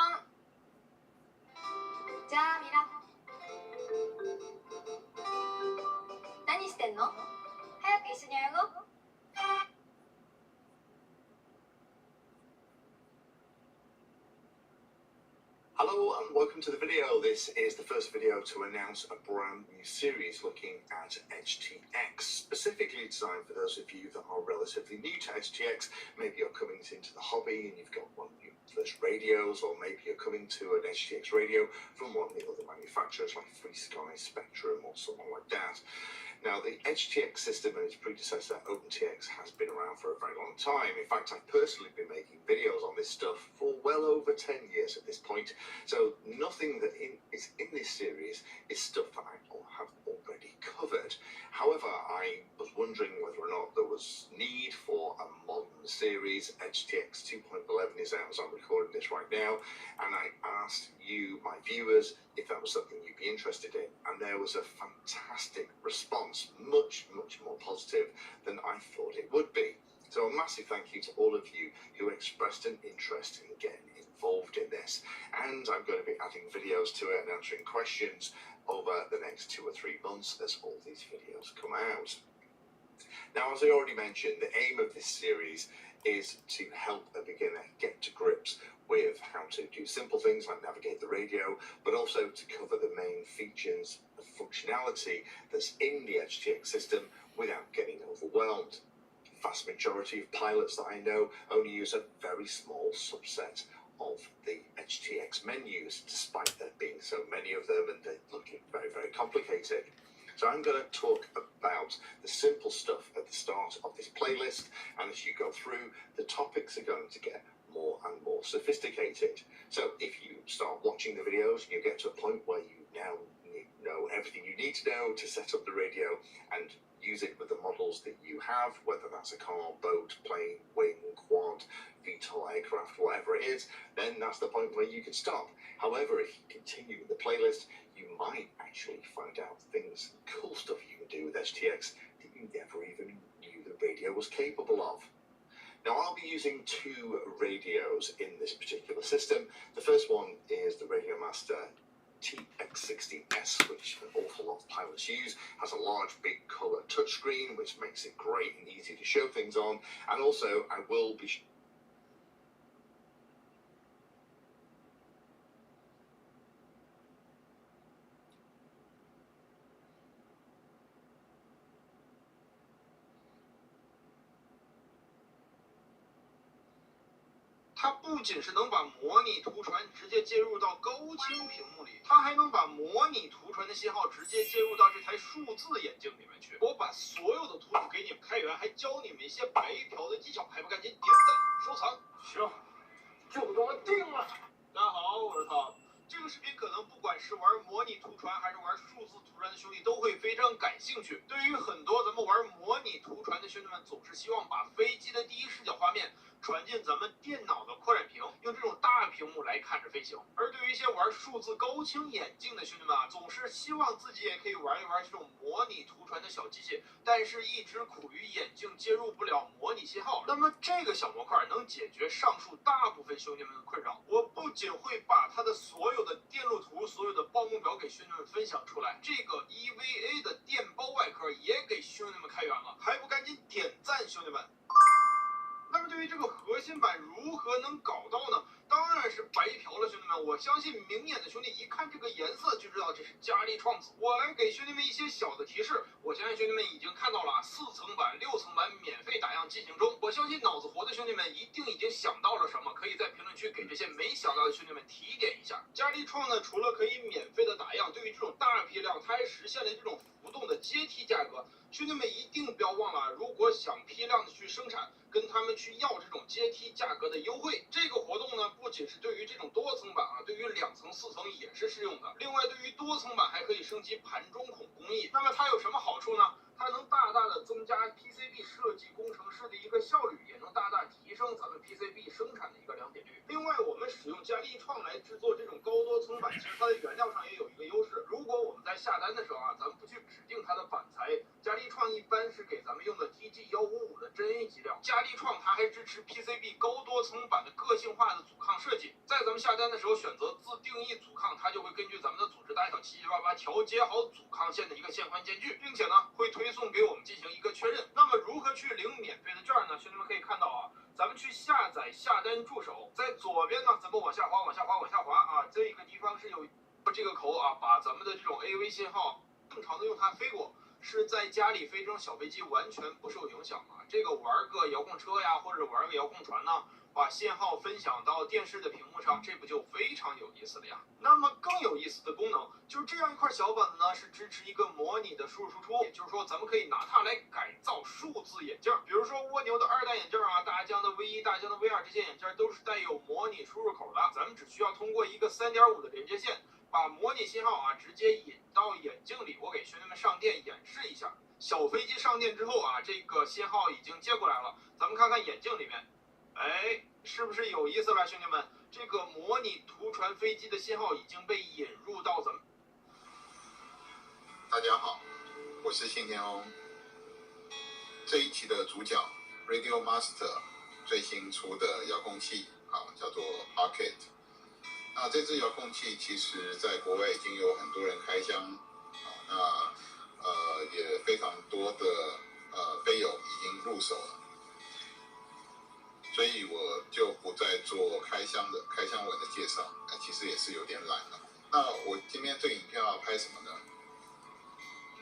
자, 미라. 何してんの？早く一緒に泳ごう。Hello and welcome to the video. This is the first video to announce a brand new series looking at HTX, specifically designed for those of you that are relatively new to HTX. Maybe you're coming into the hobby and you've got one of your first radios, or maybe you're coming to an HTX radio from one of the other manufacturers like FreeSky, Spectrum or someone like that. Now, the HTX system and its predecessor, OpenTX, has been around for a very long time. In fact, I've personally been making videos on this stuff for well over 10 years at this point. So nothing that is in this series is stuff that I have already covered. However, I was wondering whether or not there was need for a modern series. HTX 2.11 is out as I'm recording this right now, and I asked you, my viewers, if that was something you'd be interested in, and there was a fantastic response, much more positive than I thought it would be. So a massive thank you to all of you who expressed an interest in getting involved in this, and I'm going to be adding videos to it and answering questions over the next 2 or 3 months as all these videos come out. Now, as I already mentioned, the aim of this series is to help a beginner get to grips with how to do simple things like navigate the radio, but also to cover the main features of functionality that's in the HTX system without getting overwhelmed. The vast majority of pilots that I know only use a very small subset of the HTX menus, despite there being so many of them and they're looking very complicated. So I'm going to talk about the simple stuff at the start of this playlist, and as you go through, the topics are going to get more and more sophisticated. So if you start watching the videos and you get to a point where you now know everything you need to know to set up the radio and use it with the models that you have, whether that's a car, boat, plane, wing, quad, VTOL aircraft, whatever it is, then that's the point where you can stop. However, if you continue with the playlist, you might actually find out things, cool stuff you can do with HTX that you never even knew the radio was capable of. Now, I'll be using 2 radios in this particular system. The first one is the Radiomaster TX16S, which an awful lot of pilots use. Has a large, big colour touchscreen, which makes it great and easy to show things on. And also, I will be它不仅是能把模拟图传直接接入到高清屏幕里，它还能把模拟图传的信号直接接入到这台数字眼镜里面去。我把所有的图谱给你们开源，还教你们一些白嫖的技巧，还不赶紧点赞收藏？行，就这么定了。大家好，我是涛。这个视频可能不管是玩模拟图传还是玩数字图传的兄弟都会非常感兴趣。对于很多咱们玩模拟图传的兄弟们，总是希望把飞机的第一视角画面传进咱们电脑的扩展屏，用这种大屏幕来看着飞行。而对于一些玩数字高清眼镜的兄弟们啊，总是希望自己也可以玩一玩这种模拟图传的小机器，但是一直苦于眼镜接入不了模拟信号。那么这个小模块能解决上述大部分兄弟们的困扰。我不仅会把它的所有的电路图、所有的报幕表给兄弟们分享出来，这个 EVA 的电包外壳也给兄弟们开源了，还不赶紧点赞，兄弟们！那么对于这个核心版如何能搞到呢？当然是白嫖了，兄弟们！我相信明眼的兄弟一看这个颜色就知道这是佳利创紫。我来给兄弟们一些小的提示，我相信兄弟们已经看到了4层版、6层版免费打样进行中。我相信脑子活的兄弟们一定已经想到了什么，可以在评论区给这些没想到的兄弟们提点一下。佳利创呢，除了可以免费的打样，对于这种大批量，它还实现了这种浮动的阶梯价格。兄弟们一定不要忘了，如果想批量的去生产，跟他们去要这种阶梯价格的优惠。这个活动呢，不仅是对于这种多层版啊，对于2层、4层也是适用的。另外，对于多层版还可以升级盘中孔工艺。那么它有什么好处呢？它能大大的增加 PCB 设计工程师的一个效率，也能大大提升咱们 PCB 生产的一个良品率。另外，我们使用佳利创来制作这种高多层板，其实它的原料上也有一个优势。如果我们在下单的时候啊，咱们不去指定它的板材，佳利创一般是给咱们用的 TG155的真 A 基料。佳利创它还支持 PCB 高多层板的个性化的阻抗设计，在咱们下单的时候选择自定义阻抗，它就会根据咱们的组织大小7七八八调节好阻抗线的一个线宽间距，并且呢会推送给我们进行一个确认。那么如何去领免费的券呢？兄弟们可以看到啊，咱们去下载下单助手，在左边呢咱们往下滑啊，这个口啊，把咱们的这种 AV 信号正常的用它飞过，是在家里飞这种小飞机完全不受影响啊。这个玩个遥控车呀，或者玩个遥控船呢，把信号分享到电视的屏幕上，这不就非常有意思了呀？那么更有意思的功能就是这样一块小板子呢，是支持一个模拟的输入输出，也就是说咱们可以拿它来改造数字眼镜，比如说蜗牛的2代眼镜啊，大疆的 V1、大疆的 V2这些眼镜都是带有模拟输入口的，咱们只需要通过一个3.5的连接线，把模拟信号啊直接引到眼镜里。我给兄弟们上电演示一下，小飞机上电之后啊，这个信号已经接过来了，咱们看看眼镜里面。哎，是不是有意思了，兄弟们？这个模拟图传飞机的信号已经被引入到咱们。大家好，我是信天翁。这一期的主角 Radio Master 最新出的遥控器啊，叫做 Pocket。那这支遥控器其实在国外已经有很多人开箱，也非常多的飞友已经入手了。所以我就不再做开箱文的介绍，其实也是有点懒了。那我今天这个影片要拍什么呢？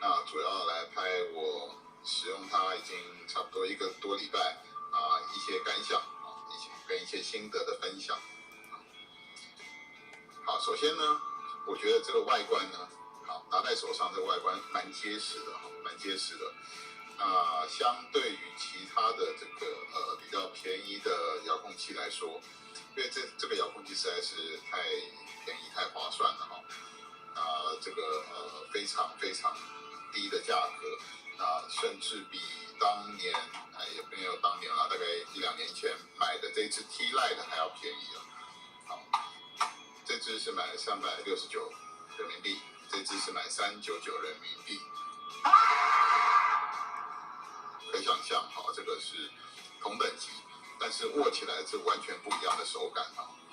那主要来拍我使用它已经差不多1个多礼拜一些感想跟一些心得的分享。好，首先呢，我觉得这个外观呢，好拿在手上这个外观蛮结实的，蛮结实的。相对于其他的这个比较便宜的遥控器来说，因为这个遥控器实在是太便宜太划算了这个非常非常低的价格甚至比当年也没有当年了，大概1-2年前买的这支 T-Lite 还要便宜了。好，这支是买369人民币，这支是买399人民币。可以想象，这个是同等级，但是握起来是完全不一样的手感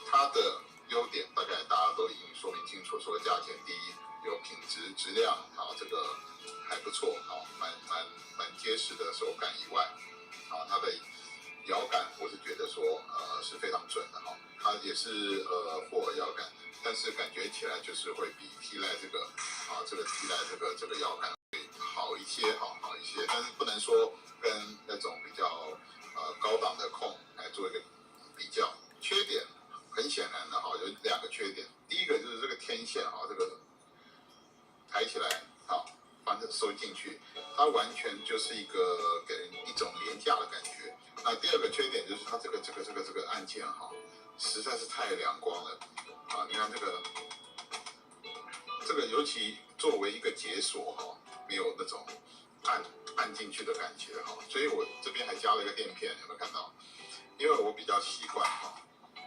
它的优点大概大家都已经说明清楚，除了价钱低，有品质质量这个还不错蛮结实的手感以外它的摇感我是觉得说是非常准的它也是霍尔摇感，但是感觉起来就是会比 T-Lite 这个 T-Lite 这个摇感好一些，但是不能说跟那种比较高档的控来做一个比较。缺点很显然的有2个缺点，第一个就是这个天线这个抬起来把它收进去，它完全就是一个给人一种廉价的感觉。那第2个缺点就是它这个按键实在是太亮光了你看这个尤其作为一个解锁没有那种按进去的感觉所以我这边还加了一个垫片，有没有看到？因为我比较习惯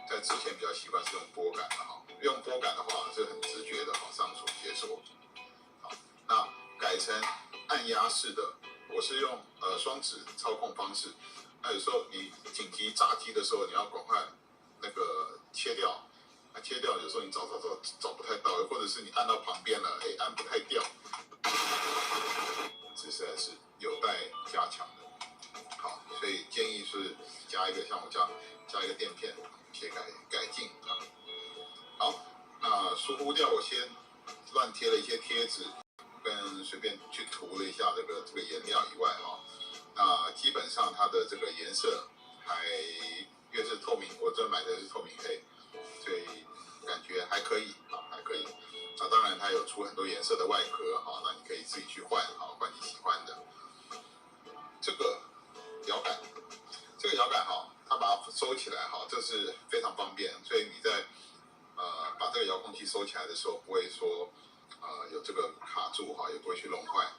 在之前比较习惯是用拨杆的用拨杆的话是很直觉的上手解锁。好，那改成按压式的，我是用双指操控方式。那有时候你紧急闸机的时候，你要赶快那个切掉。切掉有时候你找不太到，或者是你按到旁边了，按不太掉，这实在是有待加强的。好，所以建议是加一个像我这样加一个垫片，切改进好，那疏忽掉我先乱贴了一些贴纸，跟随便去涂了一下这个颜料以外那基本上它的这个颜色因为是透明，我这买的是透明黑。所以感觉还可以还可以。那当然它有出很多颜色的外壳那你可以自己去换换你喜欢的。这个摇杆它把它收起来这是非常方便，所以你在把这个遥控器收起来的时候，不会说有这个卡住也不会去弄坏。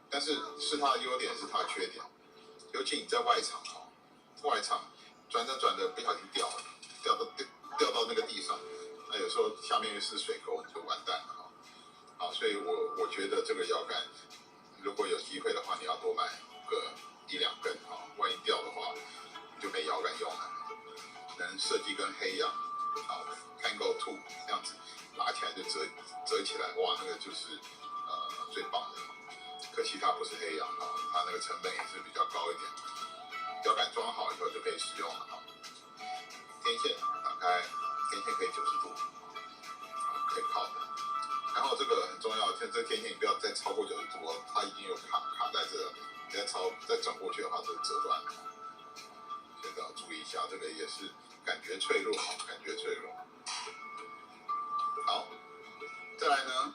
但是它的优点是它的缺点，尤其你在外场转着不小心掉到那个地上，那有时候下面又是水沟，就完蛋了所以我觉得这个摇杆如果有机会的话，你要多买个1-2根万一掉的话就没摇杆用了。能设计跟黑一样Tango 2这样子拿起来就折起来，哇，那个就是最棒的。可惜它不是黑羊它那个成本也是比较高一点。摇杆装好以后就可以使用了天线打开，天线可以90度可以靠的。然后这个很重要，这天线你不要再超过90度哦，它已经有卡在这了，你再转过去的话，就折断了。所以要注意一下，这个也是感觉脆弱，感觉脆弱。好，再来呢，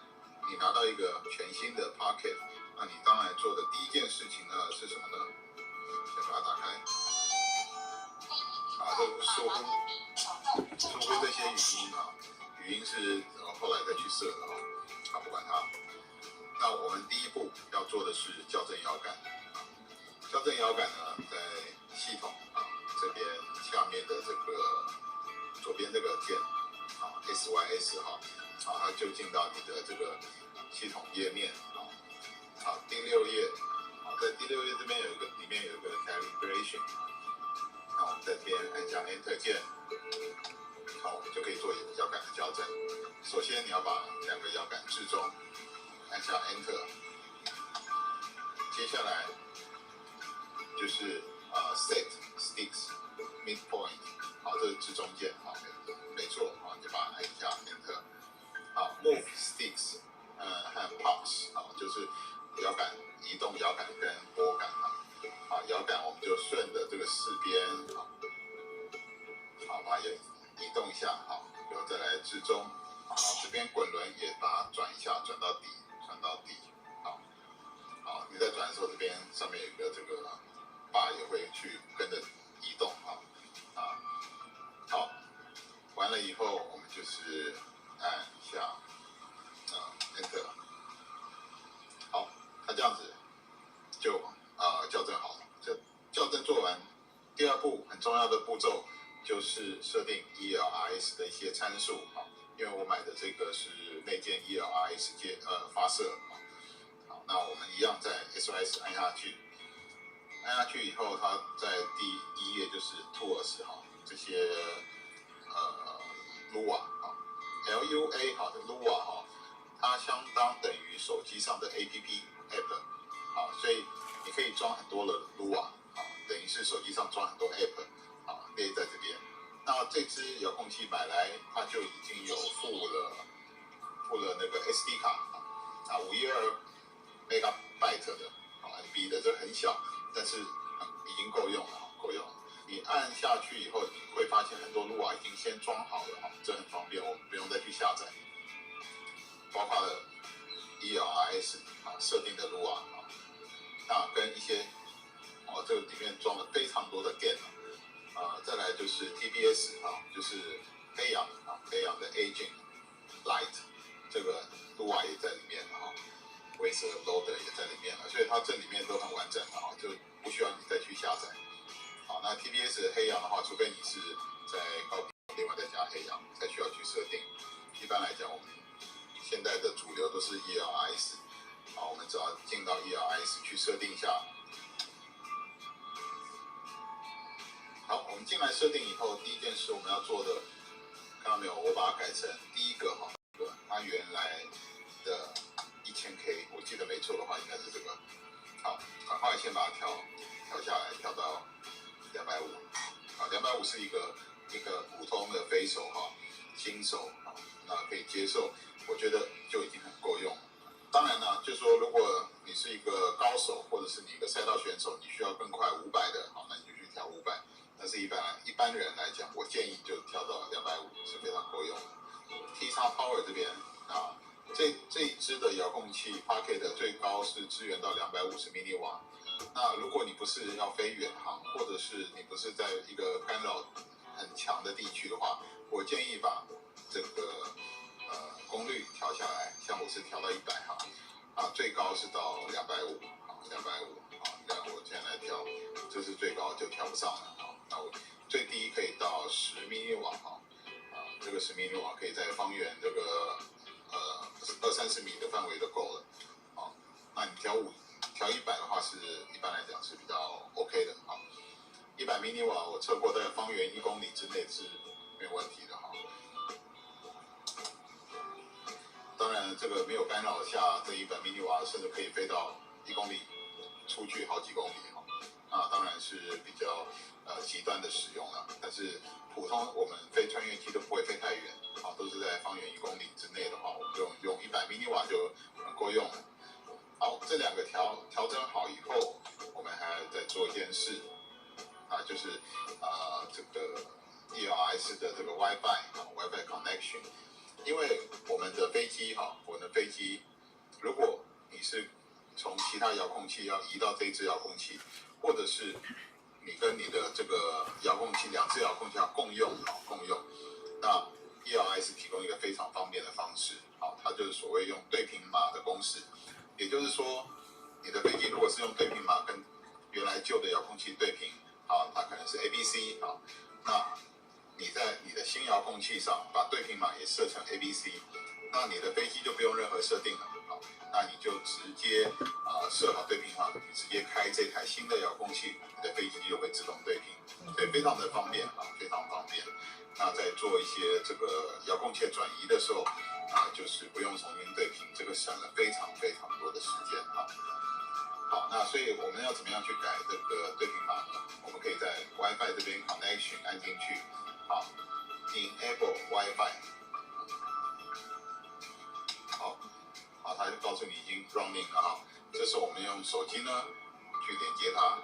你拿到一个全新的 Pocket， 那你当然做的第一件事情呢是什么呢？先把它打开。这疏忽这些语音语音是后来再去设的不管它。那我们第一步要做的是校正摇杆。校正摇杆呢，在系统这边下面的这个左边这个键SYS 它就进到你的这个系统页面第6页在第6页这边里面有一个 calibration。那我们在这边按下 Enter 键，我们就可以做摇杆的校正。首先你要把2个摇杆置中，按下 Enter。接下来就是 Set Sticks Midpoint， 这是置中键，没错，你就把它按一下 Enter。Move Sticks， 和 Pause， 就是摇杆移动摇杆跟拨杆摇杆我们就顺着这个4边把它移动一下然后再来置中这边滚轮也把它转一下，转到底你在转的时候，这边上面有一个这个把也会去跟着移动好，完了以后我们就是按一下Enter。好，它这样子就校正好了。校正做完，第2步很重要的步骤就是设定 ELRS 的一些参数因为我买的这个是内建 ELRS 发射好，那我们一样在 SOS 按下去以后，它在第1页就是 Tools 这些Lua LUA 的 Lua 它相当等于手机上的 App 所以你可以装很多的 Lua 等于是手机上装很多 App 列在这边。那这支遥控器买来，它就已经有附了那个 SD 卡512 MB 的MB 的，这很小，但是已经够用了。你按下去以后，你会发现很多 Lua 已经先装好了这很方便，我们不用再去下载。包括了 ELRS 设定的 Lua 那跟一些这个里面装了非常多的 gain 再来就是 TBS 就是黑羊的 Agent Light 这个 Lua 也在里面Waze Loader 也在里面所以它这里面都很完整就不需要你再去下载。那 TBS 黑羊的话，除非你是在高频另外再加黑羊才需要去设定。一般来讲，我们现在的主流都是 ELRS， 我们只要进到 ELRS 去设定一下。好，我们进来设定以后，第一件事我们要做的，看到没有？我把它改成第一个它原来的1000K， 我记得没错的话，应该是这个。好，赶快先把它调下来，调到250。250是一个普通的非手新手那可以接受，我觉得就已经很够用了。当然呢，就是说如果你是一个高手，或者是你一个赛道选手，你需要更快500的，那你就去调500。但是一般人来讲，我建议就调到250是非常够用的。T-X Power 这边这一支的遥控器 Pocket 最高是支援到250 mW。那如果你不是要飞远航，或者是你不是在一个干扰很强的地区的话，我建议把这个功率调下来，像我是调到100最高是到250那我现在调，这是最高就调不上了那我最低可以到10 mW这个10 mW可以在方圆这个20-30米的范围就够了那你调100的话是一般来讲是比较 OK 的100 mW 我测过，在方圆1公里之内是没有问题的当然，这个没有干扰下，这100 mW 甚至可以飞到1公里出去好几公里当然是比较极端的使用了。但是普通我们飞穿越机都不会飞太远，啊，都是在方圆1公里之内的话，我们就用100 mW 就很够用了。好，这2个调整好以后，我们还要再做一件事，啊，就是这个 ELS 的这个 WiFi connection， 因为我们的飞机如果你是从其他遥控器要移到这支遥控器，或者是你跟你的这个遥控器2只遥控器要共用，那 ELS 提供一个非常方便的方式，好，它就是所谓用对频码的公式，也就是说，你的飞机如果是用对频码跟原来旧的遥控器对频，好，它可能是 ABC， 好，那你在你的新遥控器上把对频码也设成 ABC， 那你的飞机就不用任何设定了，好，那你就直接设好对频码，你直接开这台新的遥控器，你的飞机就会自动对频，所以非常的方便啊，非常方便。那在做一些这个遥控器转移的时候，就是不用重新对频，这个省了非常非常多的时间啊。好，那所以我们要怎么样去改这个对频码呢？我们可以在 WiFi 这边 connection 按进去，好 ，enable WiFi， 好，它就告诉你已经 running 了哈。这时候我们用手机呢去连接它，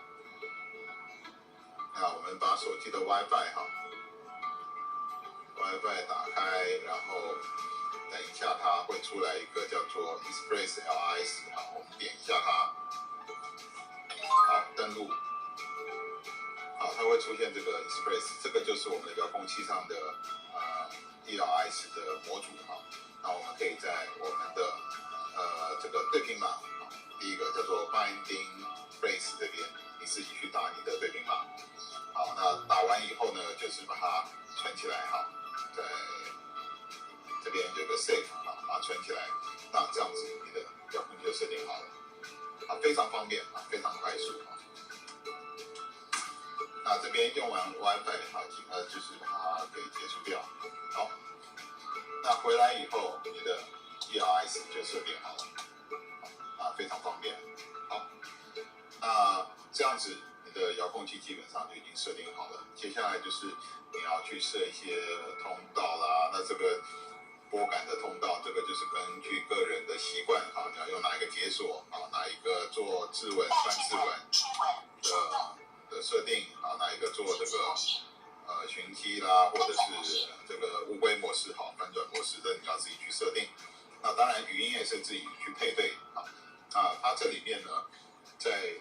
那我们把手机的 WiFi 打开，然后等一下它会出来一个叫做 Express LS， 好，我们点一下它。好，登录。好，它会出现这个 Express， 这个就是我们的遥控器上的ELS 的模组哈。那我们可以在我们的这个对频码，第一个叫做 Binding Phrase 这边，你自己去打你的对频码。好，那打完以后呢，就是把它存起来哈，在这边有个 Save， 好，把它存起来。那这样子你的遥控器就设定好了。非常方便啊，非常快速啊。那这边用完 WiFi 就是把它给结束掉。好，那回来以后，你的 ELS 就设定好了，非常方便。好，那这样子你的遥控器基本上就已经设定好了。接下来就是你要去设一些通道啦，那这个拨杆的通道，这个就是根据个人的习惯啊，你要用哪一个解锁啊，哪一个做自稳、半自稳的设定啊，哪一个做这个寻机啦，或者是这个乌龟模式好，反转模式，这你要自己去设定。那当然语音也是自己去配对啊。它这里面呢，在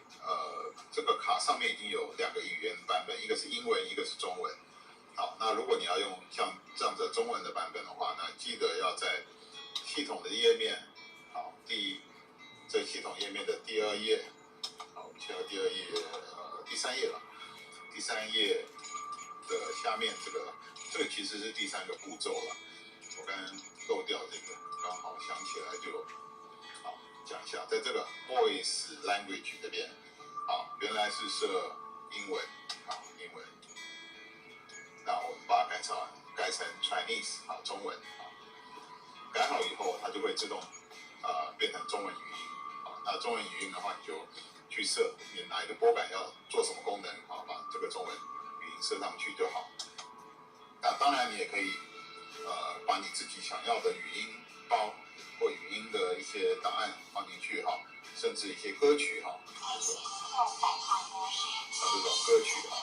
这个卡上面已经有2个语言版本，一个是英文，一个是中文。好，那如果你要用像这样子中文的版本的话呢，记得要在系统的页面，好，这系统页面的第2页，好，我们切到第2页，第3页了，第3页的下面这个其实是第3个步骤了，我刚刚漏掉这个，刚好想起来就好讲一下，在这个 Voice Language 这边，好，原来是设英文，好，英文。那我们把它改成 Chinese 好，中文好，改好以后它就会自动变成中文语音好，那中文语音的话你就去设你哪一个拨杆要做什么功能好，把这个中文语音设上去就好。那当然你也可以把你自己想要的语音包或语音的一些档案放进去哈，甚至一些歌曲哈，像这种歌曲哈。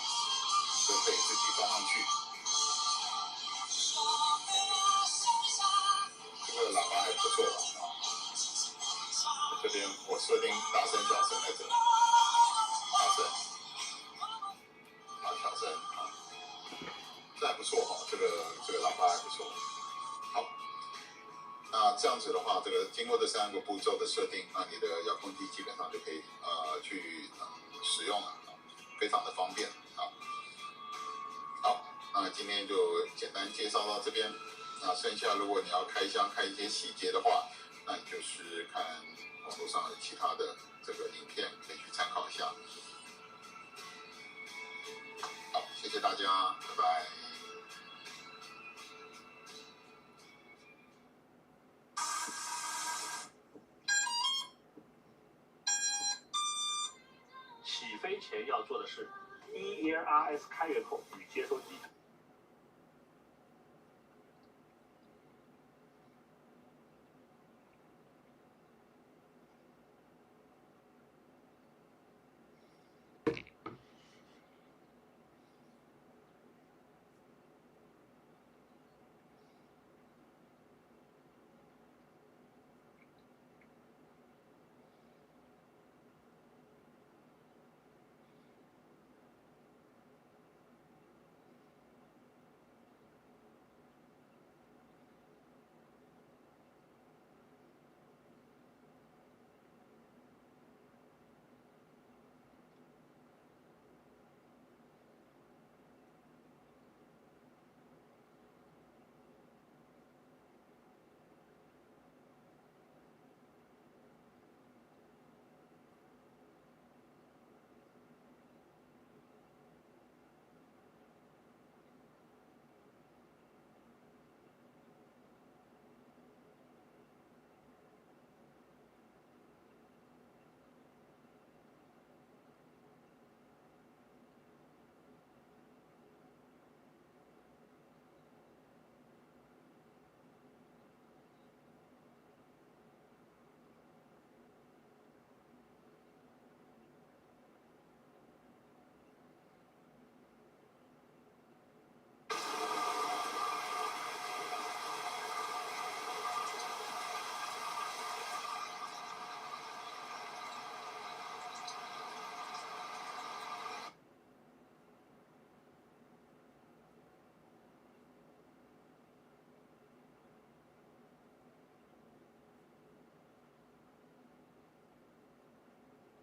都可以自己放上去。这个喇叭还不错啊。这边我设定大声、小声在这里，大声，小声啊，这还不错哈，这个喇叭还不错。好，那这样子的话，这个经过这3个步骤的设定，那你的遥控器基本上就可以去使用了，非常的方便啊。好，那今天就简单介绍到这边。那剩下如果你要开箱看一些细节的话，那你就是看网络上的其他的这个影片，可以去参考一下。好，谢谢大家，拜拜。起飞前要做的事。ERS 开源口与接收机。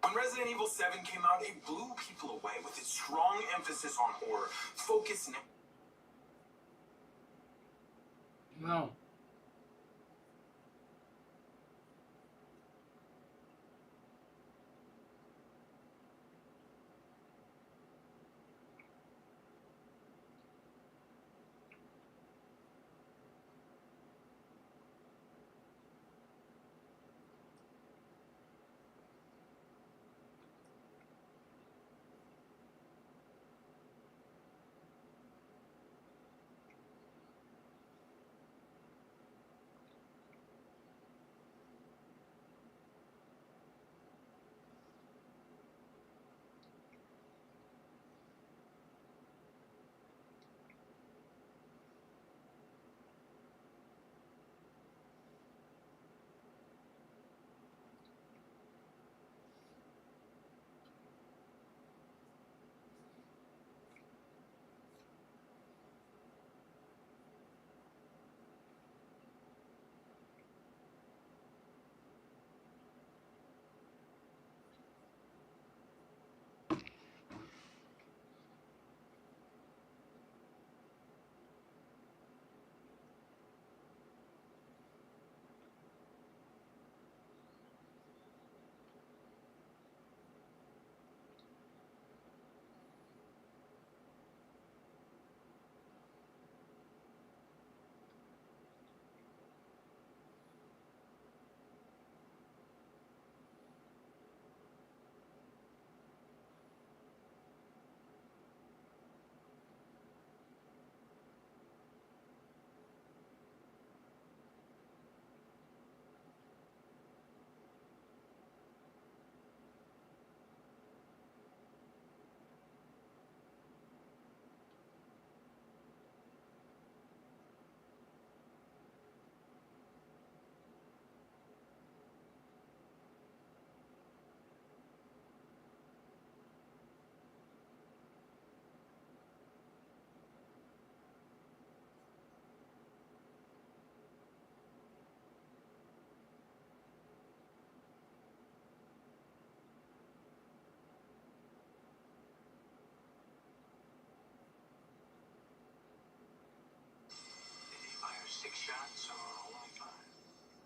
When Resident Evil 7 came out, it blew people away with its strong emphasis on horror, focus. No.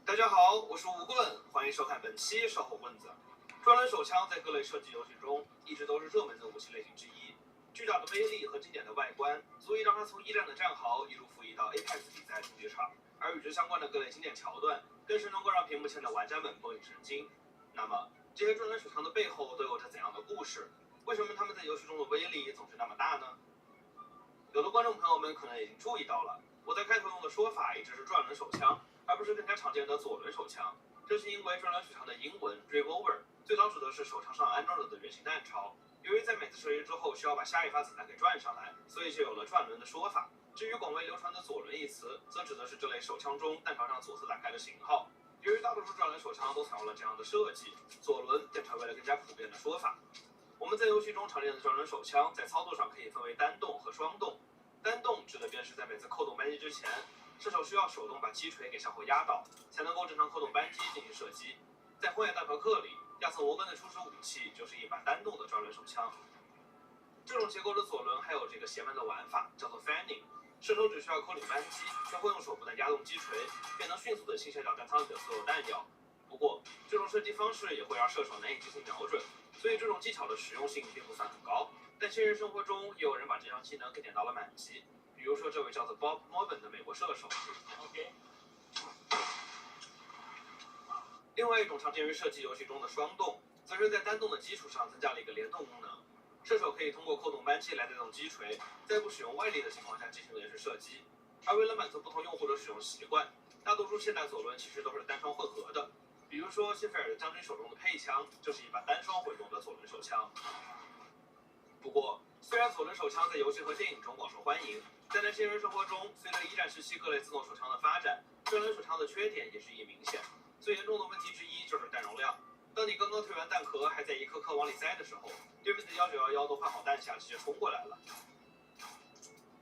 大家好，我是吴棍，欢迎收看本期售后棍子。专轮手枪在各类射击游戏中一直都是热门的武器类型之一，巨大的威力和经典的外观，足以让它从一战的战壕一路服役到 Apex 比赛主角场，而与之相关的各类经典桥段，更是能够让屏幕前的玩家们绷紧神经。那么，这些专轮手枪的背后都有着怎样的故事？为为什么它们在游戏中的威力总是那么大呢？有的观众朋友们可能已经注意到了，我在开头用的说法一直是转轮手枪，而不是更加常见的左轮手枪。这是因为转轮手枪的英文 revolver 最早指的是手枪上安装着的圆形弹巢，由于在每次射击之后需要把下一发子弹给转上来，所以就有了转轮的说法。至于广为流传的左轮一词，则指的是这类手枪中弹巢上左侧打开的型号。由于大多数转轮手枪都采用了这样的设计，左轮便成为了更加普遍的说法。我们在游戏中常见的转轮手枪，在操作上可以分为单动和双动。单动指的便是在每次扣动扳机之前，射手需要手动把击锤给向后压倒，才能够正常扣动扳机进行射击。在《荒野大镖客》里，亚瑟摩根的初始武器就是一把单动的转轮手枪。这种结构的左轮还有这个邪门的玩法，叫做 fanning。射手只需要扣紧扳机，然后用手不断压动击锤，便能迅速地倾斜掉弹仓里的所有弹药。不过，这种射击方式也会让射手难以进行瞄准，所以这种技巧的实用性并不算很高。但现实生活中，也有人把这项技能给点到了满级，比如说这位叫做 Bob Morgan 的美国射手。另外一种常见于射击游戏中的双动，则是在单动的基础上增加了一个联动功能。射手可以通过扣动扳机来带动击锤，在不使用外力的情况下进行连续射击。而为了满足不同用户的使用习惯，大多数现代左轮其实都是单双混合的。比如说谢菲尔德将军手中的配枪就是一把单双回动的左轮手枪。不过，虽然左轮手枪在游戏和电影中广受欢迎，但在现实生活中，随着一战时期各类自动手枪的发展，转轮手枪的缺点也日益明显。最严重的问题之一就是弹容量。当你刚刚退完弹壳，还在一颗颗往里塞的时候，对面的1911都换好弹匣直接冲过来了。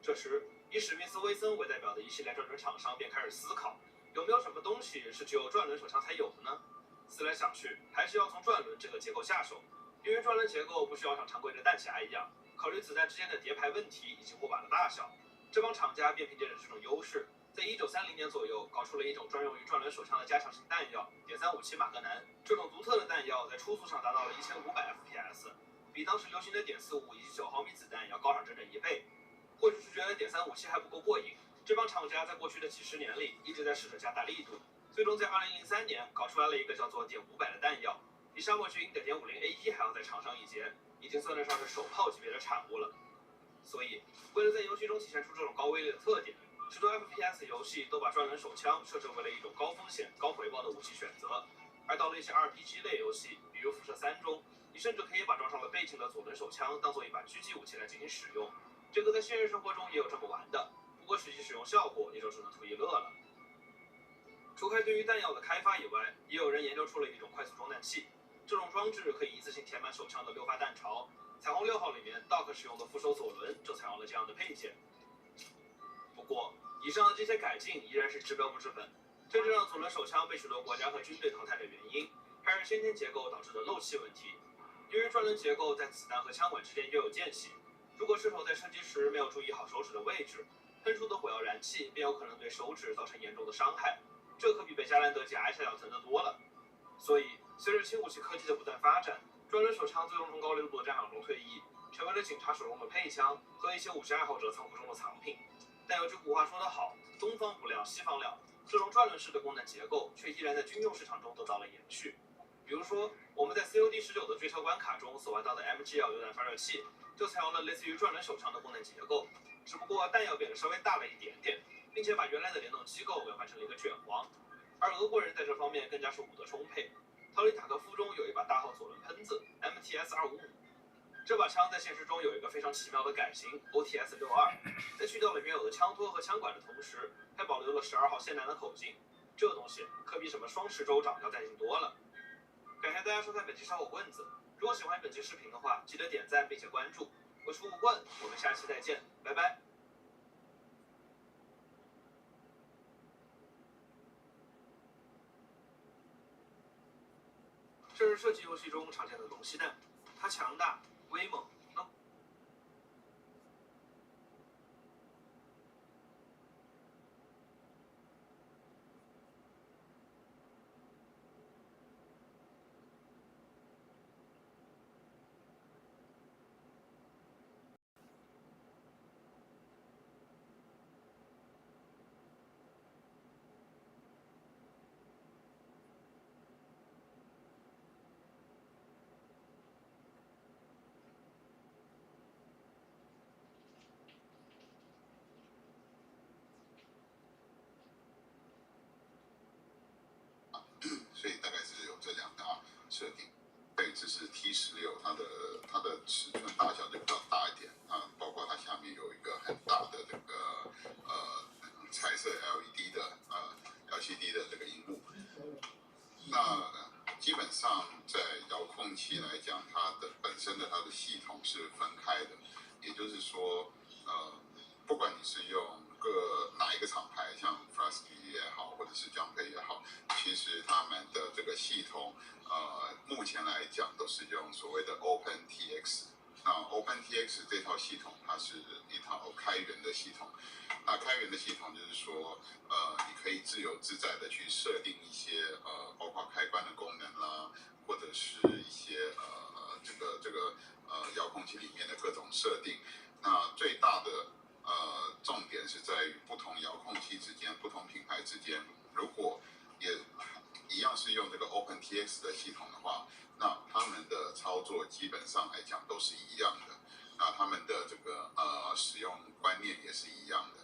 这时，以史密斯威森为代表的一系列转轮厂商便开始思考，有没有什么东西是只有转轮手枪才有的呢？思来想去，还是要从转轮这个结构下手。因为转轮结构不需要像常规的弹匣一样考虑子弹之间的叠排问题以及握把的大小，这帮厂家便凭借着这种优势，在1930年左右搞出了一种专用于转轮手枪的加强型弹药.357马格南。这种独特的弹药在初速上达到了1500 fps， 比当时流行的.45以及9毫米子弹要高上整整1倍。或许是觉得.357还不够过瘾，这帮厂家在过去的几十年里一直在试着加大力度，最终在2003年搞出来了一个叫做.500的弹药，比沙漠巨鹰的.50A1还要再长上一截，已经算得上是手炮级别的产物了。所以，为了在游戏中体现出这种高威力的特点，许多 FPS 游戏都把转轮手枪设置为了一种高风险、高回报的武器选择。而到了一些 RPG 类游戏，比如《辐射3》中，你甚至可以把装上了倍镜的左轮手枪当做一把狙击武器来进行使用。这个在现实生活中也有这么玩的，不过实际使用效果也就只能图一乐了。除开对于弹药的开发以外，也有人研究出了一种快速装弹器。这种装置可以一次性填满手枪的6发弹巢。彩虹6号里面 Doc 使用的副手左轮就采用了这样的配件。不过，以上的这些改进依然是治标不治本。真正让左轮手枪被许多国家和军队淘汰的原因，还是先天结构导致的漏气问题。由于转轮结构在子弹和枪管之间约有间隙，如果射手在射击时没有注意好手指的位置，喷出的火药燃气便有可能对手指造成严重的伤害，这可比被加兰德夹一下要疼得多了。所以，随着轻武器科技的不断发展，转轮手枪最终从高流度的战场中退役，成为了警察手中的配枪和一些武器爱好者仓库中的藏品。但有句古话说得好，东方不亮西方亮，这种转轮式的功能结构却依然在军用市场中得到了延续。比如说，我们在 COD19 的追车关卡中所玩到的 MG-L 榴弹发射器，就采用了类似于转轮手枪的功能结构，只不过弹药变得稍微大了一点点，并且把原来的联动机构给换成了一个卷簧。而俄国人在这方面更加是武德充沛。逃离塔科夫中有一把大号左轮喷子 MTS-255， 这把枪在现实中有一个非常奇妙的改型 OTS-62， 在去掉了原有的枪托和枪管的同时，还保留了12号霰弹的口径。这东西可比什么双持州长要带劲多了。感谢大家收看本期烧火棍子，如果喜欢本期视频的话，记得点赞并且关注。我是吴棍，我们下期再见，拜拜。这是射击游戏中常见的龙息弹，它强大、威猛，所以大概是有这两大设定。对，这是 T16，它的尺寸大小就比较大一点啊，包括它下面有一个很大的这个彩色 LED 的LCD 的这个荧幕。那基本上在遥控器来讲，它的本身的它的系统是分开的，也就是说，不管你是用哪一个厂牌，像 Frosty 也好，或者是 Junpei 也好，其实他们的这个系统，目前来讲都是用所谓的 OpenTX。那 OpenTX 这套系统，它是一套开源的系统。那开源的系统就是说，你可以自由自在的去设定一些包括开关的功能啦，或者是一些这个遥控器里面的各种设定。那最大的重点是在于不同遥控器之间、不同品牌之间，如果也一样是用这个 OpenTX 的系统的话，那他们的操作基本上来讲都是一样的，那他们的这个使用观念也是一样的，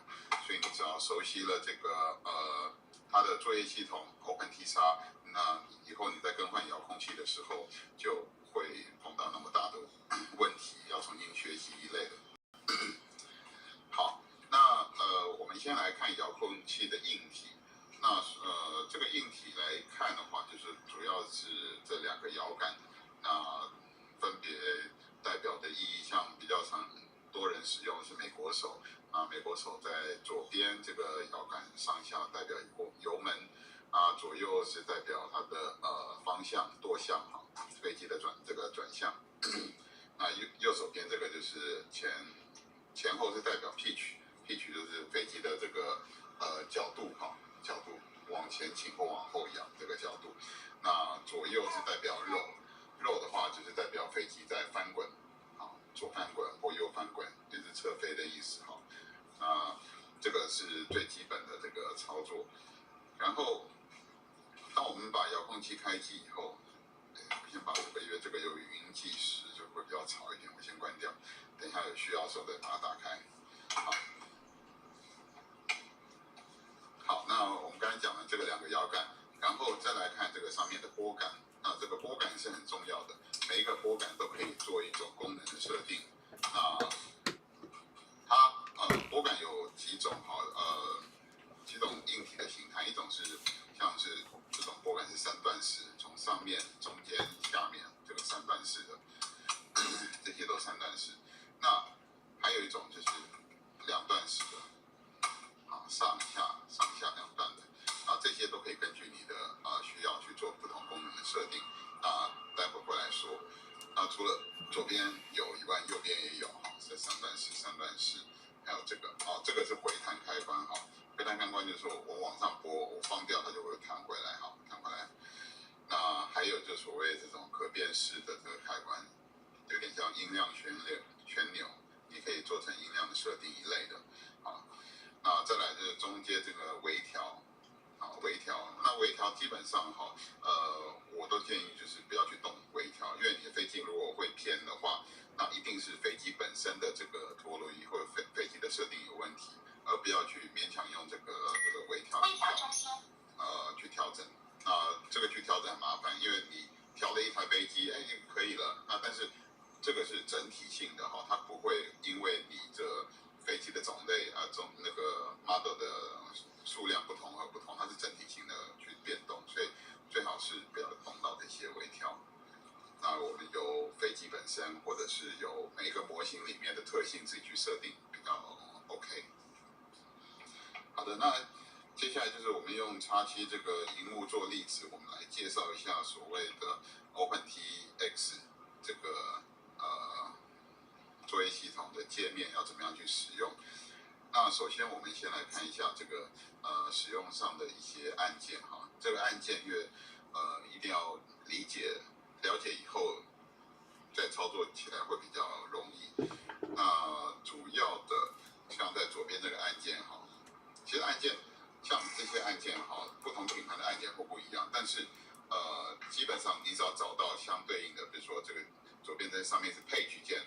所以你只要熟悉了这个它的作业系统 OpenTX， 那以后你在更换遥控器的时候就会碰到那么大的问题，要重新学习一类的。好，那我们先来看遥控器的硬体。那这个硬体来看的话，就是主要是这两个摇杆，那分别代表的意义，像比较多人使用的是美国手啊，美国手在左边这个摇杆上下代表油门啊，左右是代表它的方向舵向哈，飞机的转向。那右手边这个就是前后是代表 pitch 就是飞机的这个角度哈。角度往前倾或往后仰这个角度，那左右是代表肉的话就是代表飞机在翻滚，啊，左翻滚或右翻滚，就是侧飞的意思哈。那这个是最基本的这个操作。然后，当我们把遥控器开机以后，我先把因为这个有语音计时就会比较吵一点，我先关掉。等一下有需要的时候再把它打开。好，那我们刚才讲了这个两个摇杆，然后再来看这个上面的拨杆。那这个拨杆是很重要的，每一个拨杆都可以做一种功能的设定。那它拨杆有几种几种硬体的形态，一种是像是这种拨杆是3段式，从上面、中间、下面这个3段式的，这些都3段式。那还有一种就是2段式的。上下2段的啊，这些都可以根据你的需要去做不同功能的设定啊，待会过来说。那除了左边有以外，右边也有哈，是3段式，还有这个这个是回弹开关哈，回弹开关就是说我往上拨，我放掉它就会弹回来哈，弹回来。那还有就所谓这种可变式的这个开关，有点像音量旋钮，你可以做成音量的设定一类的啊。那再来就是中间这个微调，微调。那微调基本上我都建议就是不要去动微调，因为你的飞机如果会偏的话，那一定是飞机本身的这个陀螺仪或者飞机的设定有问题，而不要去勉强用这个微调去调整。这个去调整很麻烦，因为你调了一台飞机，可以了，但是这个是整体性的哈，它不会因为你的飞机的种类那个 model 的数量不同而不同，它是整体性的去变动，所以最好是不要动到这些微调。那我们由飞机本身，或者是由每一个模型里面的特性自己去设定，比较 OK。好的，那接下来就是我们用X7这个荧幕做例子，我们来介绍一下所谓的 OpenTX 这个作业系统的界面要怎么样去使用。那首先我们先来看一下这个使用上的一些按键哈，这个按键一定要了解以后再操作起来会比较容易。那主要的像在左边这个按键哈，其实按键像这些按键哈，不同品牌的按键会不一样，但是基本上你只要找到相对应的，比如说这个左边在上面是 Page 键，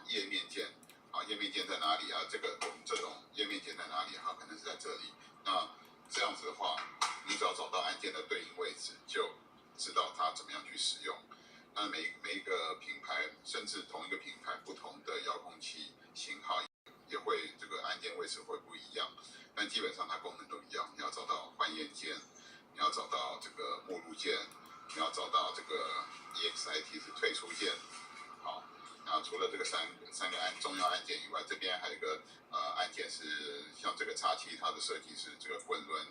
页面键，页面键在哪里啊？这种页面键在哪里可能是在这里。那这样子的话，你只要找到按键的对应位置，就知道它怎么样去使用。那每一个品牌，甚至同一个品牌不同的遥控器型号也会这个按键位置会不一样，但基本上它功能都一样。你要找到换页键，你要找到这个目录键，你要找到这个 EXIT 是退出键。好，那除了这个三个重要按键以外，这边还有一个按键是像这个X7，它的设计是这个滚轮，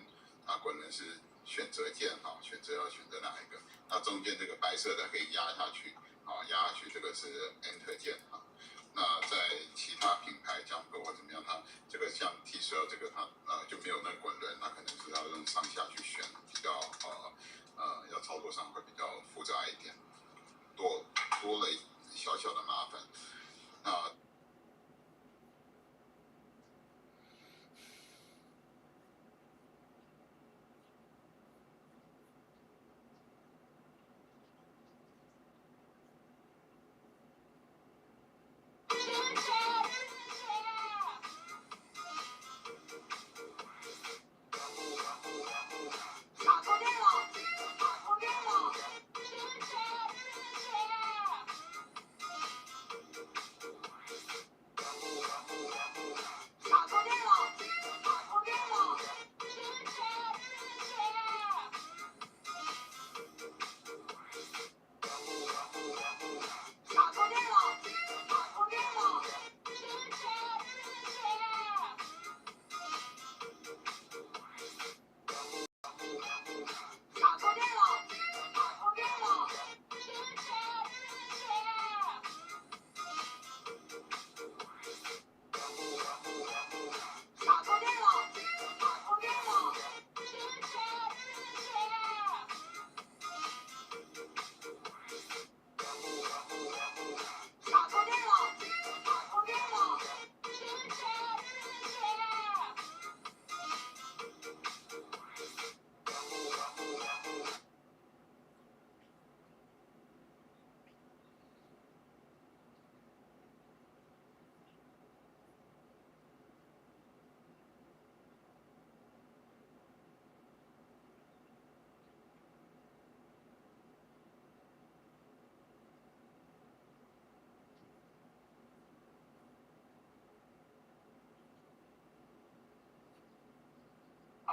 啊滚轮是选择键，好，选择要选择哪一个。那中间这个白色的可以压下去，啊压下去这个是 Enter 键啊。那在其他品牌Jumper或怎么样，它这个像 T12这个它就没有那个滚轮，那可能是要用上下去选，比较要操作上会比较复杂一点，多了小小的麻烦。那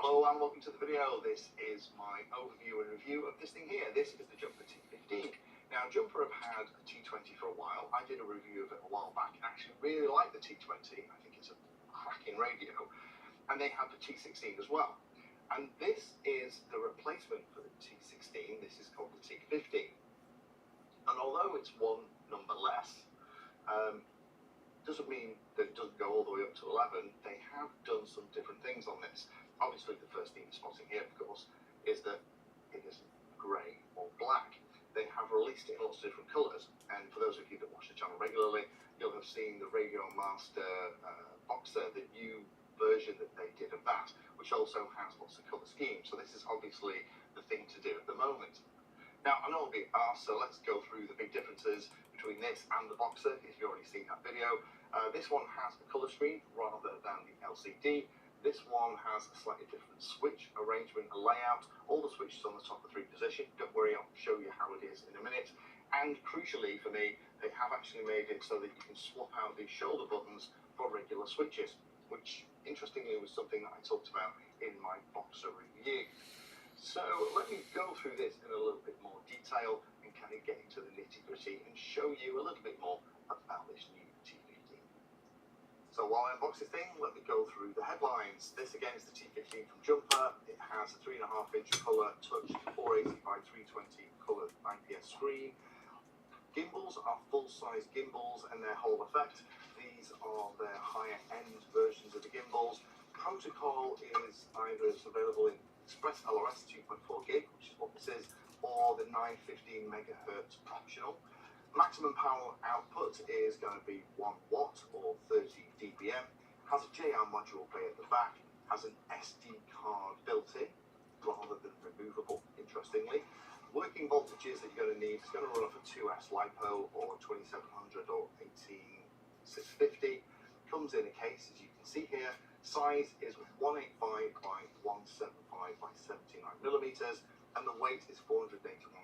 Hello and welcome to the video. This is my overview and review of this thing here. This is the Jumper T15. Now Jumper have had a T20 for a while. I did a review of it a while back and actually really like the T20. I think it's a cracking radio. And they have the T16 as well. And this is the replacement for the T16. This is called the T15. And although it's one number less, doesn't mean that it doesn't go all the way up to 11. They have done some different things on this. Obviously, the first thing you're spotting here, of course, is that it isn't grey or black. They have released it in lots of different colours. And for those of you that watch the channel regularly, you'll have seen the Radio Master Boxer, the new version that they did of that, which also has lots of colour schemes. So this is obviously the thing to do at the moment. Now, I know it'll be asked, so let's go through the big differences between this and the Boxer, if you've already seen that video. This one has a colour screen rather than the LCD. This one has a slightly different switch arrangement and layout. All the switches on the top of 3 position. Don't worry, I'll show you how it is in a minute. And crucially for me, they have actually made it so that you can swap out the shoulder buttons for regular switches, which interestingly was something that I talked about in my Boxer review. So let me go through this in a little bit more detail and kind of get into the nitty-gritty and show you a little bit more about this new T15. So while I unbox this thing, let me go through the headlines. This again is the T15 from Jumper. It has a 3.5-inch colour touch 480 by 320 colour IPS screen. Gimbals are full-size gimbals and their whole effect. These are their higher-end versions of the gimbals. Protocol is either available in Express LRS 2.4 gig, which is what this is, or the 915 megahertz optional. Maximum power output is going to be 1 watt or 30 dBm. Has a JR module bay at the back. Has an SD card built in, rather than removable, interestingly. Working voltages that you're going to need is going to run off a 2S LiPo or 2700 or 18650. Comes in a case, as you can see here. Size is 185 by 175 by 79 millimeters. and the weight is 481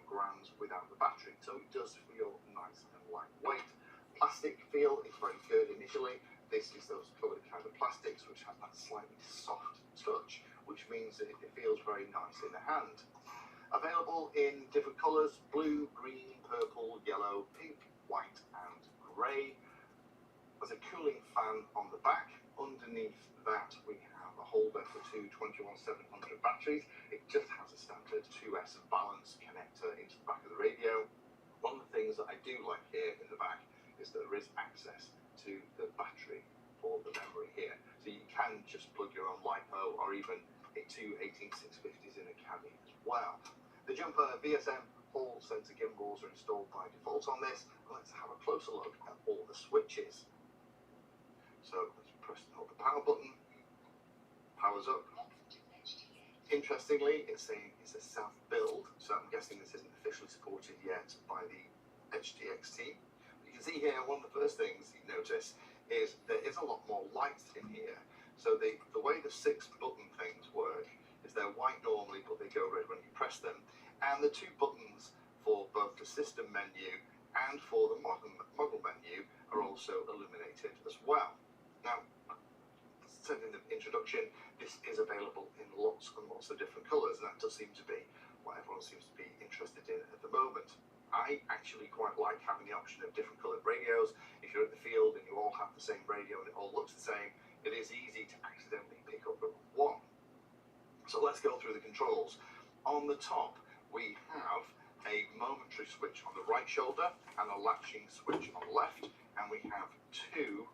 grams without the battery, so it does feel nice and lightweight. Plastic feel is very good initially. This is those coloured kind of plastics which have that slightly soft touch, which means that it feels very nice in the hand. Available in different colours: blue, green, purple, yellow, pink, white and grey. There's a cooling fan on the back. Underneath that we have a holder for two 21700 batteries. It just has a standard 2S balance connector into the back of the radio. One of the things that I do like here in the back is that there is access to the battery for the memory here. So you can just plug your own LiPo or even two 18650s in a caddy as well. The Jumper VSM Hall sensor gimbals are installed by default on this. Let's have a closer look at all the switches. So let's press and hold the power button. Powers up. Interestingly, it's saying it's a self build, so I'm guessing this isn't officially supported yet by the HDX team. You can see here, one of the first things you notice is there is a lot more light in here. So the way the 6 button things work is they're white normally, but they go red when you press them. And the 2 buttons for both the system menu and for the model menu are also illuminated as well. Now, said in the introduction, this is available in lots and lots of different colours, and that does seem to be what everyone seems to be interested in at the moment. I actually quite like having the option of different coloured radios. If you're at the field and you all have the same radio and it all looks the same, it is easy to accidentally pick up one. So let's go through the controls. On the top, we have a momentary switch on the right shoulder and a latching switch on the left, and we have 2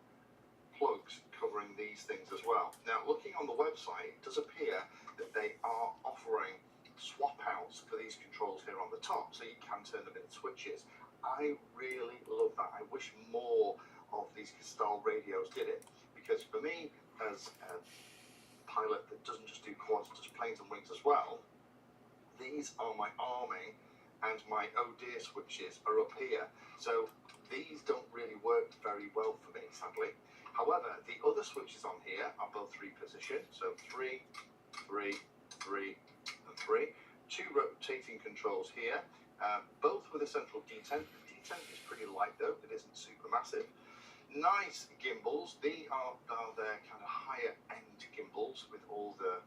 plugs covering these things as well. Now, looking on the website, it does appear that they are offering swap outs for these controls here on the top, so you can turn them into switches. I really love that. I wish more of these style radios did it, because for me, as a pilot that doesn't just do quads, does planes and wings as well, these are my arming and my oh dear switches are up here. So these don't really work very well for me, sadly. However, the other switches on here are both 3 position, so 3, 3, 3, and 3. 2 rotating controls here, both with a central detent. The detent is pretty light though, it isn't super massive. Nice gimbals. They are their kind of higher end gimbals with all the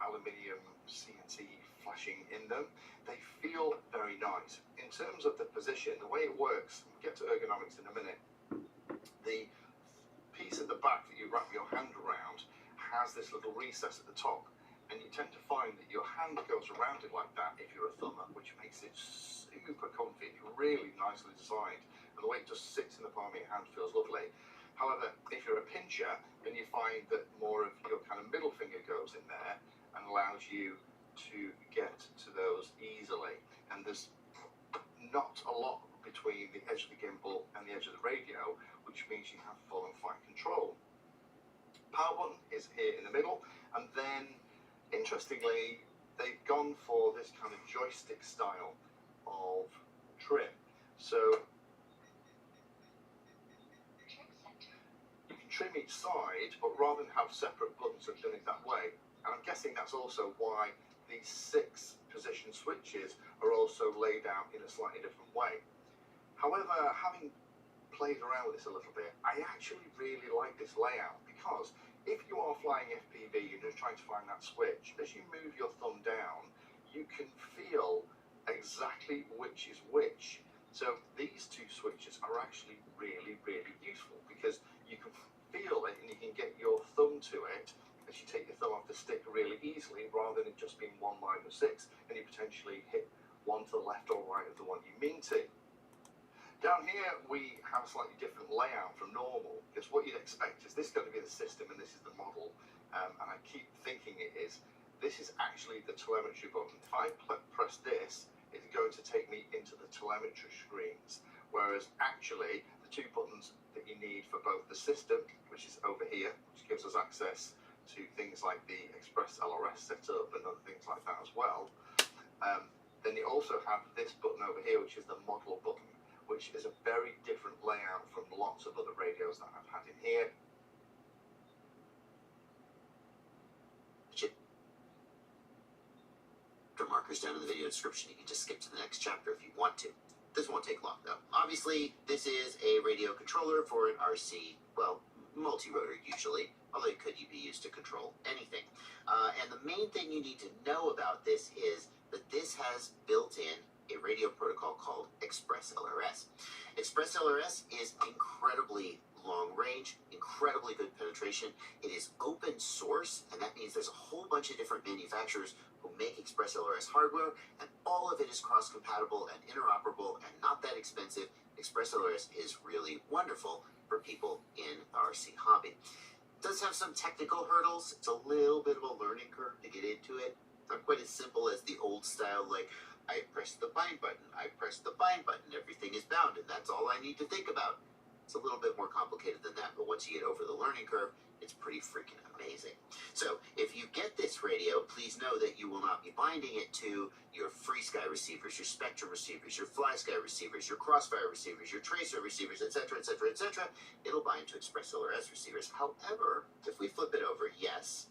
aluminium CNC flashing in them. They feel very nice. In terms of the position, the way it works, we'll get to ergonomics in a minute. The piece at the back that you wrap your hand around has this little recess at the top, and you tend to find that your hand goes around it like that if you're a thumber, which makes it super comfy. It's really nicely designed, and the way it just sits in the palm of your hand feels lovely. However, if you're a pincher, then you find that more of your kind of middle finger goes in there and allows you to get to those easily, and there's not a lot between the edge of the gimbal and the edge of the radio, which means you have full and fine control. Power button is here in the middle, and then interestingly they've gone for this kind of joystick style of trim. So you can trim each side, but rather than have separate buttons, I've done it that way. And I'm guessing that's also why these 6 position switches are also laid out in a slightly different way. However, having played around with this a little bit, I actually really like this layout, because if you are flying FPV and you're trying to find that switch, as you move your thumb down, you can feel exactly which is which. So these 2 switches are actually really, really useful, because you can feel it and you can get your thumb to it as you take your thumb off the stick really easily, rather than it just being one line of 6, and you potentially hit one to the left or right of the one you mean to. Down here we have a slightly different layout from normal, because what you'd expect is this is going to be the system and this is the model, and I keep thinking it is. This is actually the telemetry button. If I press this, it's going to take me into the telemetry screens, whereas actually the 2 buttons that you need for both the system, which is over here, which gives us access to things like the Express LRS setup and other things like that as well. Then you also have this button over here, which is the model button, which is a very different layout from lots of other radios that I've had in here. Aftermarket markers down in the video description. You can just skip to the next chapter if you want to. This won't take long, though. Obviously, this is a radio controller for an RC, well, multi-rotor usually, although it could be used to control anything. And the main thing you need to know about this is that this has built in a radio protocol called Express LRS. Express LRS is incredibly long range, incredibly good penetration. It is open source, and that means there's a whole bunch of different manufacturers who make Express LRS hardware, and all of it is cross-compatible and interoperable and not that expensive. Express LRS is really wonderful for people in the RC hobby. It does have some technical hurdles. It's a little bit of a learning curve to get into it. Not quite as simple as the old style, like, I press the bind button, I press the bind button, everything is bound, and that's all I need to think about. It's a little bit more complicated than that, but once you get over the learning curve, it's pretty freaking amazing. So if you get this radio, please know that you will not be binding it to your FreeSky receivers, your Spectrum receivers, your FlySky receivers, your Crossfire receivers, your Tracer receivers, etc., etc., etc. It'll bind to Express LRS receivers. However, if we flip it over, yes,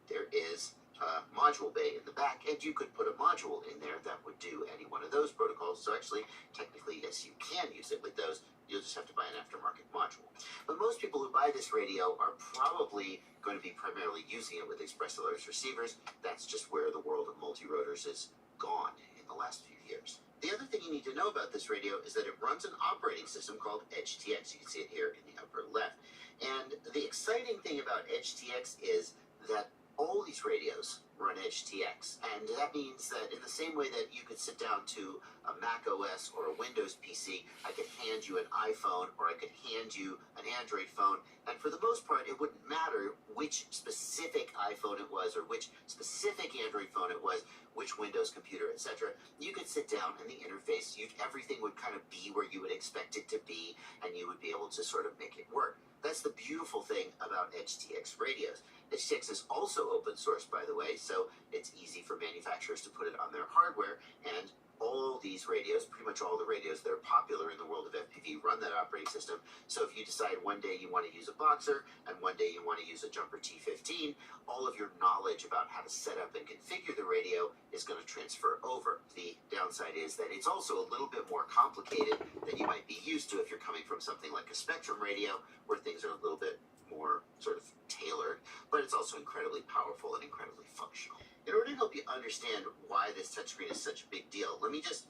there is a module bay in the back, and you could put a module in there that would do any one of those protocols. So actually, technically, yes, you can use it with those. You'll just have to buy an aftermarket module. But most people who buy this radio are probably going to be primarily using it with Express LRS receivers. That's just where the world of multi-rotors is gone in the last few years. The other thing you need to know about this radio is that it runs an operating system called EdgeTX. You can see it here in the upper left. And the exciting thing about EdgeTX is that all these radios run EdgeTX, and that means that in the same way that you could sit down to a Mac OS or a Windows PC, I could hand you an iPhone or I could hand you an Android phone, and for the most part it wouldn't matter which specific iPhone it was or which specific Android phone it was, which Windows computer, etc. You could sit down and the interface, everything would kind of be where you would expect it to be, and you would be able to sort of make it work. That's the beautiful thing about EdgeTX radios. EdgeTX is also open source, by the way, so it's easy for manufacturers to put it on their hardware, and all these radios, pretty much all the radios that are popular in the world of FPV, run that operating system. So if you decide one day you want to use a Boxer and one day you want to use a Jumper T15, all of your knowledge about how to set up and configure the radio is going to transfer over. The downside is that it's also a little bit more complicated than you might be used to if you're coming from something like a Spectrum radio, where things are a little bit more sort of tailored, but it's also incredibly powerful and incredibly functional. In order to help you understand why this touchscreen is such a big deal, let me just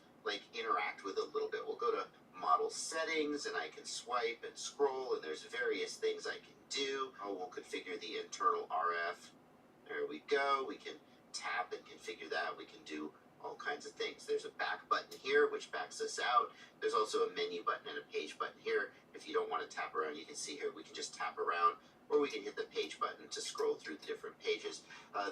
interact with it a little bit. We'll go to model settings, and I can swipe and scroll, and there's various things I can do. We'll configure the internal RF. There we go. We can tap and configure that. We can do all kinds of things. There's a back button here, which backs us out. There's also a menu button and a page button here. If you don't want to tap around, you can see here, we can just tap around, or we can hit the page button to scroll through the different pages.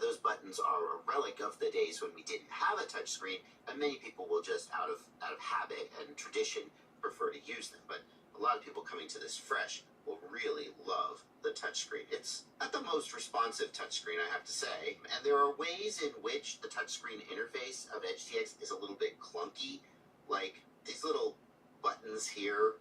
Those buttons are a relic of the days when we didn't have a touchscreen, and many people will just out of habit and tradition prefer to use them. But a lot of people coming to this fresh will really love the touchscreen. It's not the most responsive touchscreen, I have to say, and there are ways in which the touchscreen interface of EdgeTX is a little bit clunky, like these little buttons here,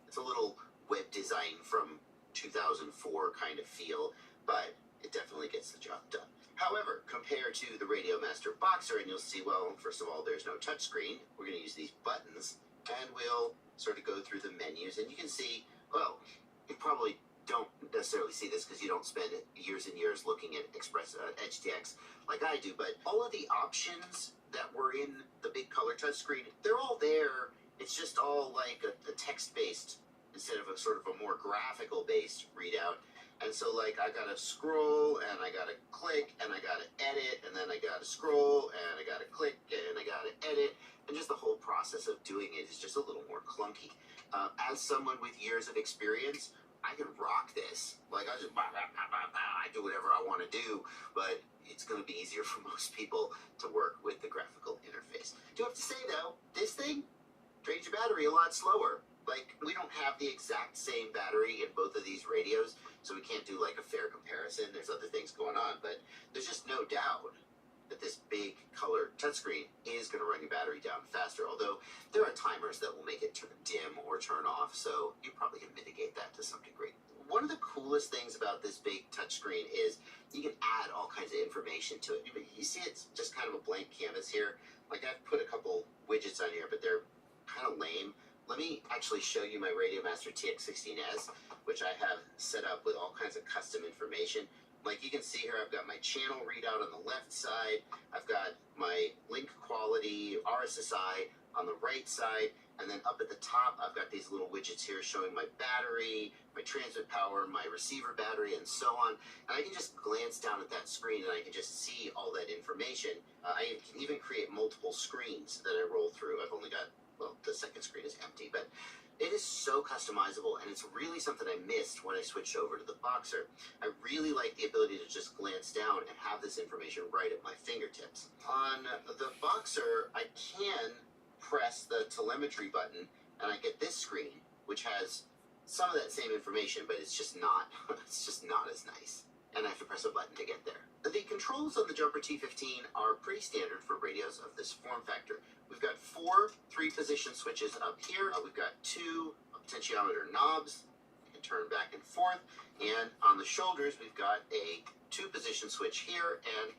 it's a little web design from 2004 kind of feel, but it definitely gets the job done. However, compared to the Radiomaster Boxer, and you'll see, well, first of all, there's no touchscreen. We're going to use these buttons, and we'll sort of go through the menus, and you can see, well, you probably don't necessarily see this because you don't spend years and years looking at EdgeTX like I do, but all of the options that were in the big color touchscreen, they're all there. It's just all like a text-based instead of a sort of a more graphical-based readout. And so, I gotta scroll, and I gotta click, and I gotta edit, and then I gotta scroll, and I gotta click, and I gotta edit, and just the whole process of doing it is just a little more clunky. As someone with years of experience, I can rock this. I just, I do whatever I want to do, but it's going to be easier for most people to work with the graphical interface. I do have to say, though, this thing drains your battery a lot slower. We don't have the exact same battery in both of these radios, so we can't do, a fair comparison. There's other things going on, but there's just no doubt that this big color touchscreen is going to run your battery down faster, although there are timers that will make it dim or turn off, so you probably can mitigate that to some degree. One of the coolest things about this big touchscreen is you can add all kinds of information to it. You see it's just kind of a blank canvas here. Like I've put a couple widgets on here, but they're kind of lame. Let me actually show you my Radiomaster TX16S, which I have set up with all kinds of custom information. Like you can see here, I've got my channel readout on the left side. I've got my link quality, RSSI on the right side. And then up at the top, I've got these little widgets here showing my battery, my transmit power, my receiver battery, and so on. And I can just glance down at that screen and I can just see all that information. I can even create multiple screens that I roll through. I've only got, well, the second screen is empty, but it is so customizable, and it's really something I missed when I switched over to the Boxer. I really like the ability to just glance down and have this information right at my fingertips. On the Boxer, I can press the telemetry button, and I get this screen, which has some of that same information, but it's just not as nice. And I have to press a button to get there. The controls on the Jumper T15 are pretty standard for radios of this form factor. We've got 4 3-position switches up here. We've got 2 potentiometer knobs. You can turn back and forth. And on the shoulders, we've got a 2-position switch here and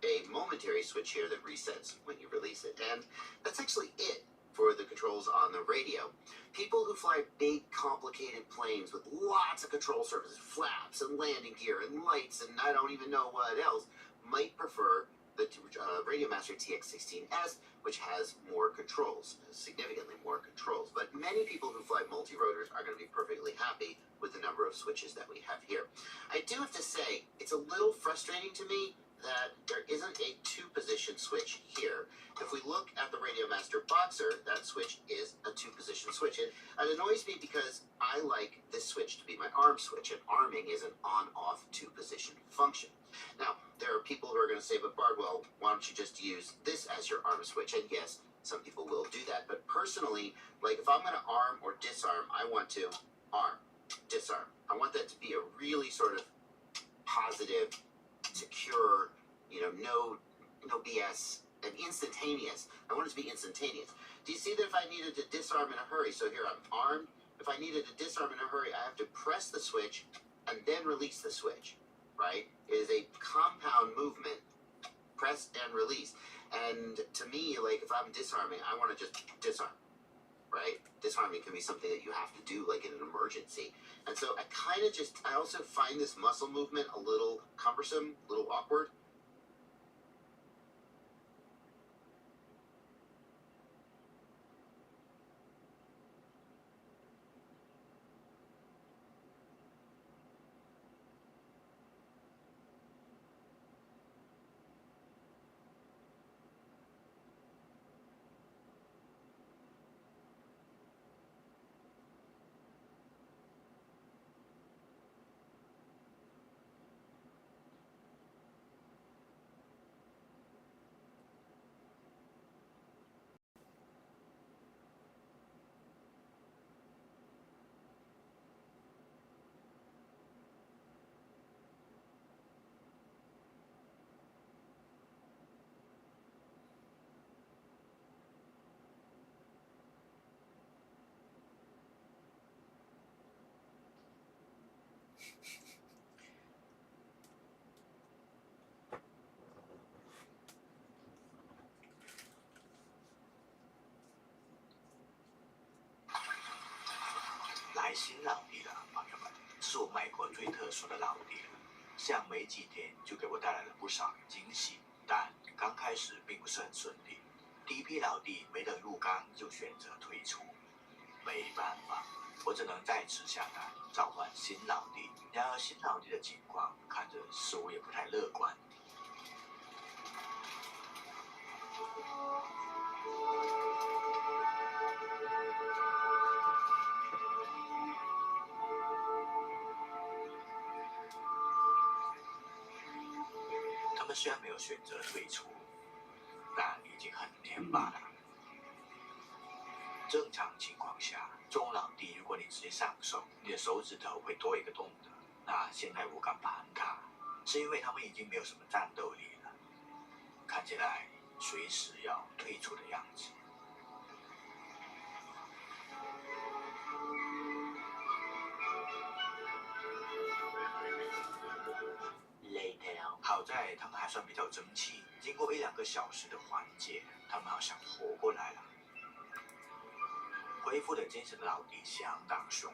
a momentary switch here that resets when you release it. And that's actually it for the controls on the radio. People who fly big, complicated planes with lots of control surfaces, flaps and landing gear and lights and I don't even know what else, might prefer the Radiomaster TX16S, which has more controls, significantly more controls. But many people who fly multi-rotors are going to be perfectly happy with the number of switches that we have here. I do have to say, it's a little frustrating to me that there isn't a 2-position switch here. If we look at the Radiomaster Boxer, that switch is a 2-position switch. And it annoys me because I like this switch to be my arm switch, and arming is an on-off 2-position function. Now, there are people who are going to say, but Bardwell, why don't you just use this as your arm switch? And yes, some people will do that. But personally, like if I'm going to arm or disarm, I want to arm, disarm. I want that to be a really sort of positive, secure, no BS, and instantaneous. I want it to be instantaneous. Do you see that if I needed to disarm in a hurry, so here I'm armed, if I needed to disarm in a hurry, I have to press the switch and then release the switch, right? It is a compound movement, press and release. And to me, like if I'm disarming, I want to just disarm, right? Disarming can be something that you have to do like in an emergency. And so I also find this muscle movement a little cumbersome, a little awkward.来新老地了，朋友们，是我卖过最特殊的老地了。像没几天就给我带来了不少惊喜，但刚开始并不是很顺利。第一批老弟没等入缸就选择退出，没办法，我只能再次下单召唤新老弟。然而新老弟的情况看着似乎也不太乐观。他们虽然没有选择退出，但已经很黏巴了。正常情况下，中老弟如果你直接上手，你的手指头会多一个洞的。那现在我敢盘他，是因为他们已经没有什么战斗力了，看起来随时要退出的样子。累好在他们还算比较争气，经过1-2个小时的缓解，他们好像活过来了。恢复的精神的老弟相当凶，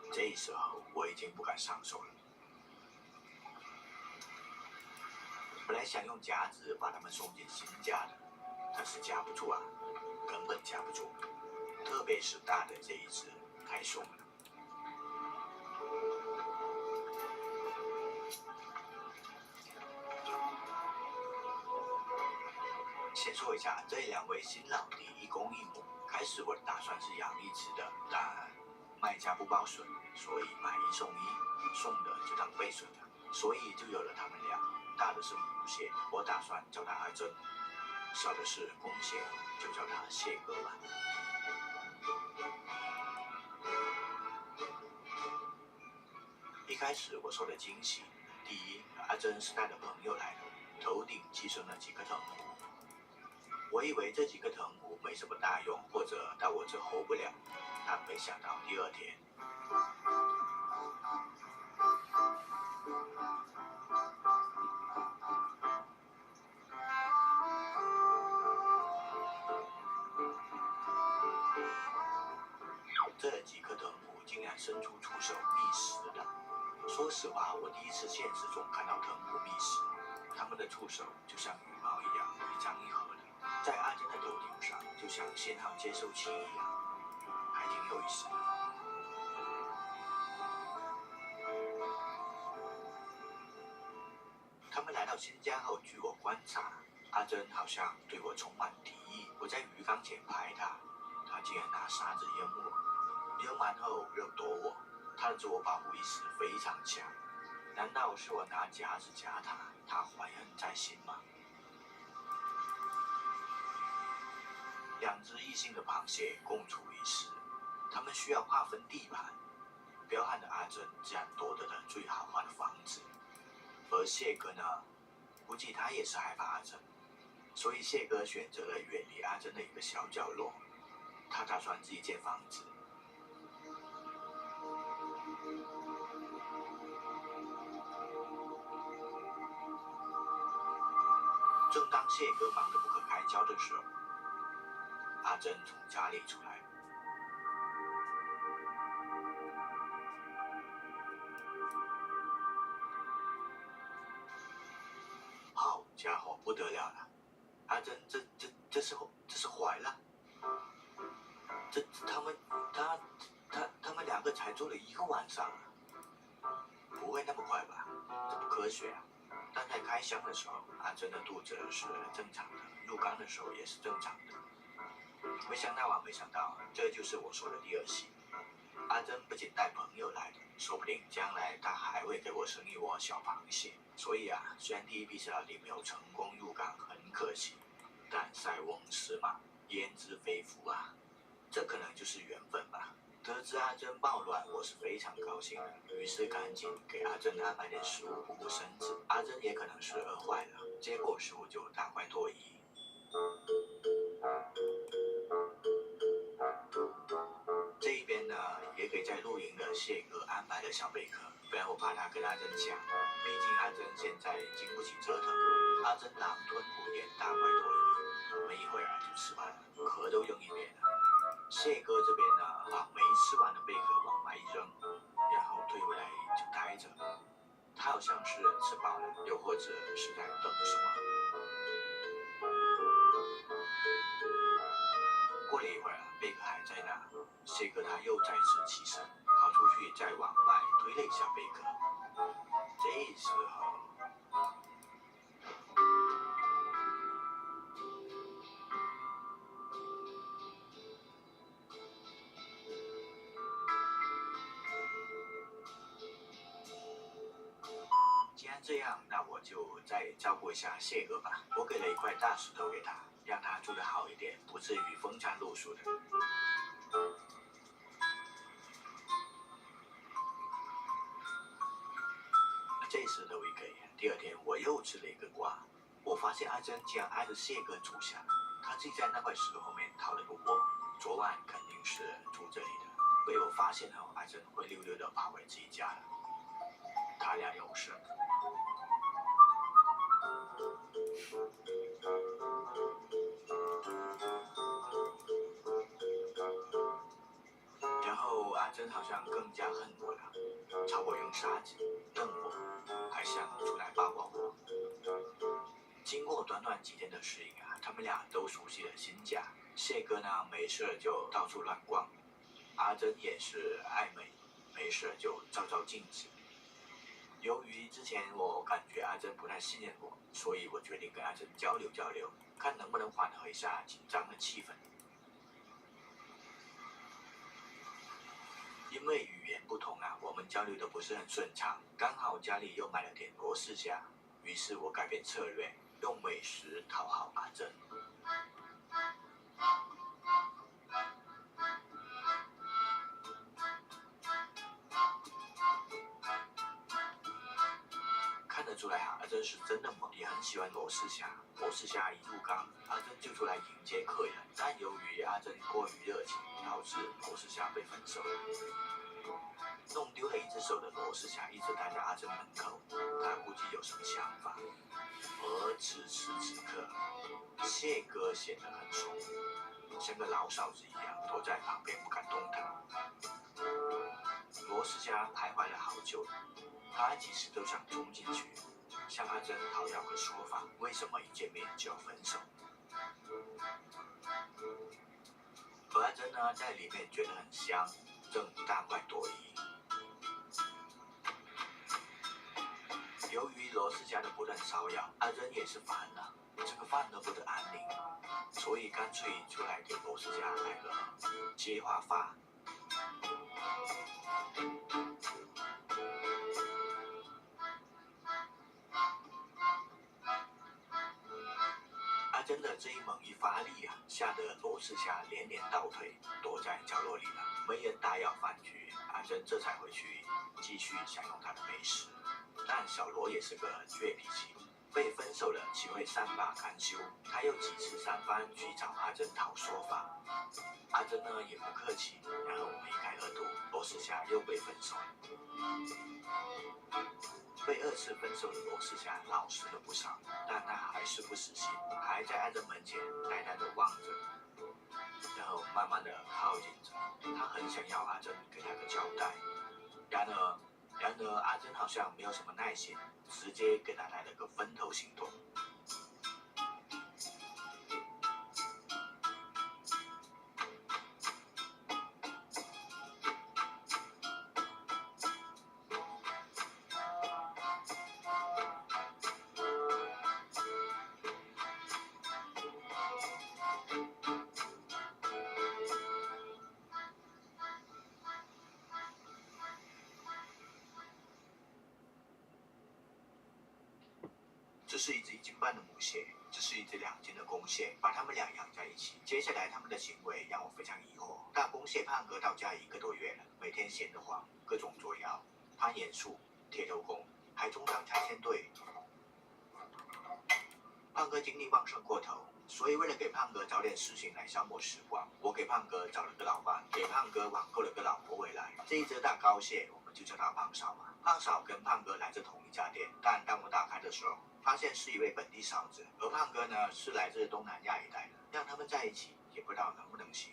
这时候我已经不敢上手了。本来想用夹子把他们送进新家的，但是夹不住啊，根本夹不住，特别是大的这一只太凶了。先说一下这2位新老弟一公一母。开始我的打算是养1只的，但卖家不包损，所以买1送1，送的就当备损了，所以就有了他们俩。大的是母蟹，我打算叫它阿珍；小的是公蟹，就叫它蟹哥吧。一开始我受了惊喜，第一，阿珍是带着朋友来的，头顶寄生了几颗藤壶。我以为这几个藤壶没什么大用，或者到我这活不了，但没想到第2天，这几颗藤壶竟然伸出触手觅食了。说实话，我第一次现实中看到藤壶觅食，它们的触手就像羽毛一样，一张一合的。在阿珍的头顶上，就像信号接收器一样，还挺有意思的。他们来到新家后，据我观察，阿珍好像对我充满敌意。我在鱼缸前拍她，她竟然拿沙子淹我，淹完后又躲我。她的自我保护意识非常强，难道是我拿夹子夹她，她怀恨在心吗？2只异性的螃蟹共处一室，它们需要划分地盘。彪悍的阿珍自然夺得了最豪华的房子，而蟹哥呢，估计他也是害怕阿珍，所以蟹哥选择了远离阿珍的一个小角落。他打算自己建房子。正当蟹哥忙得不可开交的时候，阿珍从家里出来。好家伙，不得了了！阿珍，这是怀了？他们2个才住了1个晚上啊，不会那么快吧？这不科学啊！但在开箱的时候，阿珍的肚子是正常的，入缸的时候也是正常的。没想到，这就是我说的第2期。阿珍不仅带朋友来的，说不定将来她还会给我生一窝小螃蟹。所以啊，虽然第1批小老弟没有成功入缸，很可惜，但塞翁失马，焉知非福啊！这可能就是缘分吧。得知阿珍抱卵，我是非常高兴的，于是赶紧给阿珍安排点食物补补身子。阿珍也可能是饿坏了，结果食物就大快朵颐。这一边呢，也给在露营的蟹哥安排了小贝壳，不然我怕他跟阿珍抢。毕竟阿珍现在经不起折腾，阿珍狼吞虎咽，大快朵颐，没一会儿就吃完了，壳都扔一边了。蟹哥这边呢，把没吃完的贝壳往外一扔，然后退回来就待着。他好像是吃饱了，又或者是在等什么。过了一会儿，贝壳还在那，蟹哥他又再次起身，跑出去再往外推了一下贝壳。这时候，既然这样，那我就再照顾一下蟹哥吧。我给了一块大石头给他，让他住得好一点，不至于风餐露宿的。这石头一给，第2天我又吃了一个瓜。我发现阿珍竟然挨着蟹哥住下了，他自己在那块石头后面掏了个窝。昨晚肯定是住这里的，被我发现后，阿珍灰溜溜的跑回自己家了。他俩有事。珍好像更加恨我了，朝我用沙子瞪我，还想出来抱抱我。经过短短几天的适应啊，他们俩都熟悉了新家。谢哥呢，没事就到处乱逛；阿珍也是爱美，没事就照照镜子。由于之前我感觉阿珍不太信任我，所以我决定跟阿珍交流交流，看能不能缓和一下紧张的气氛。因为语言不同啊，我们交流的不是很顺畅。刚好家里又买了点螺丝虾，于是我改变策略，用美食讨好阿珍。看得出来啊，阿珍是真的也很喜欢螺丝虾。螺丝虾一入缸，阿珍就出来迎接客人。但由于阿珍过于热情，导致螺丝虾被分手。弄丢了一只手的螺丝虾一直待在阿珍门口，他估计有什么想法。而此时此刻，谢哥显得很怂，像个老嫂子一样躲在旁边不敢动弹。螺丝虾徘徊了好久，他几时都想冲进去，向阿珍讨要个说法，为什么一见面就要分手？而阿珍呢，在里面觉得很香，正大快朵颐。由于螺丝虾的不断骚扰，阿珍也是烦了，这个饭都不得安宁，所以干脆出来给螺丝虾来个接话法。阿珍的这一猛一发力啊，吓得螺丝虾连连倒退，躲在角落里了。没人打扰饭局，阿珍这才回去继续享用她的美食。但小罗也是个倔脾气，被分手了岂会善罢甘休？他又几次三番去找阿珍讨说法，阿珍呢也不客气，然后梅开二度，螺丝虾又被分手了。被二次分手的螺丝虾老实了不少，但他还是不死心，还在阿珍门前呆呆地望着，然后慢慢地靠近着。他很想要阿珍给他个交代，然而阿珍好像没有什么耐心，直接给他来了个分头行动。这是一只1斤半的母蟹，这是一只2斤的公蟹，把它们俩养在一起。接下来他们的行为让我非常疑惑。大公蟹胖哥到家1个多月了，每天闲得慌，各种作妖，攀岩术、铁头功，还充当拆迁队。胖哥精力旺盛过头，所以为了给胖哥找点事情来消磨时光，我给胖哥找了个老伴，给胖哥网购了个老婆回来。这一只大高蟹，我们就叫它胖嫂吧。胖嫂跟胖哥来自同一家店，但当我打开的时候，发现是一位本地嫂子，而胖哥呢是来自东南亚一带的，让他们在一起也不知道能不能行。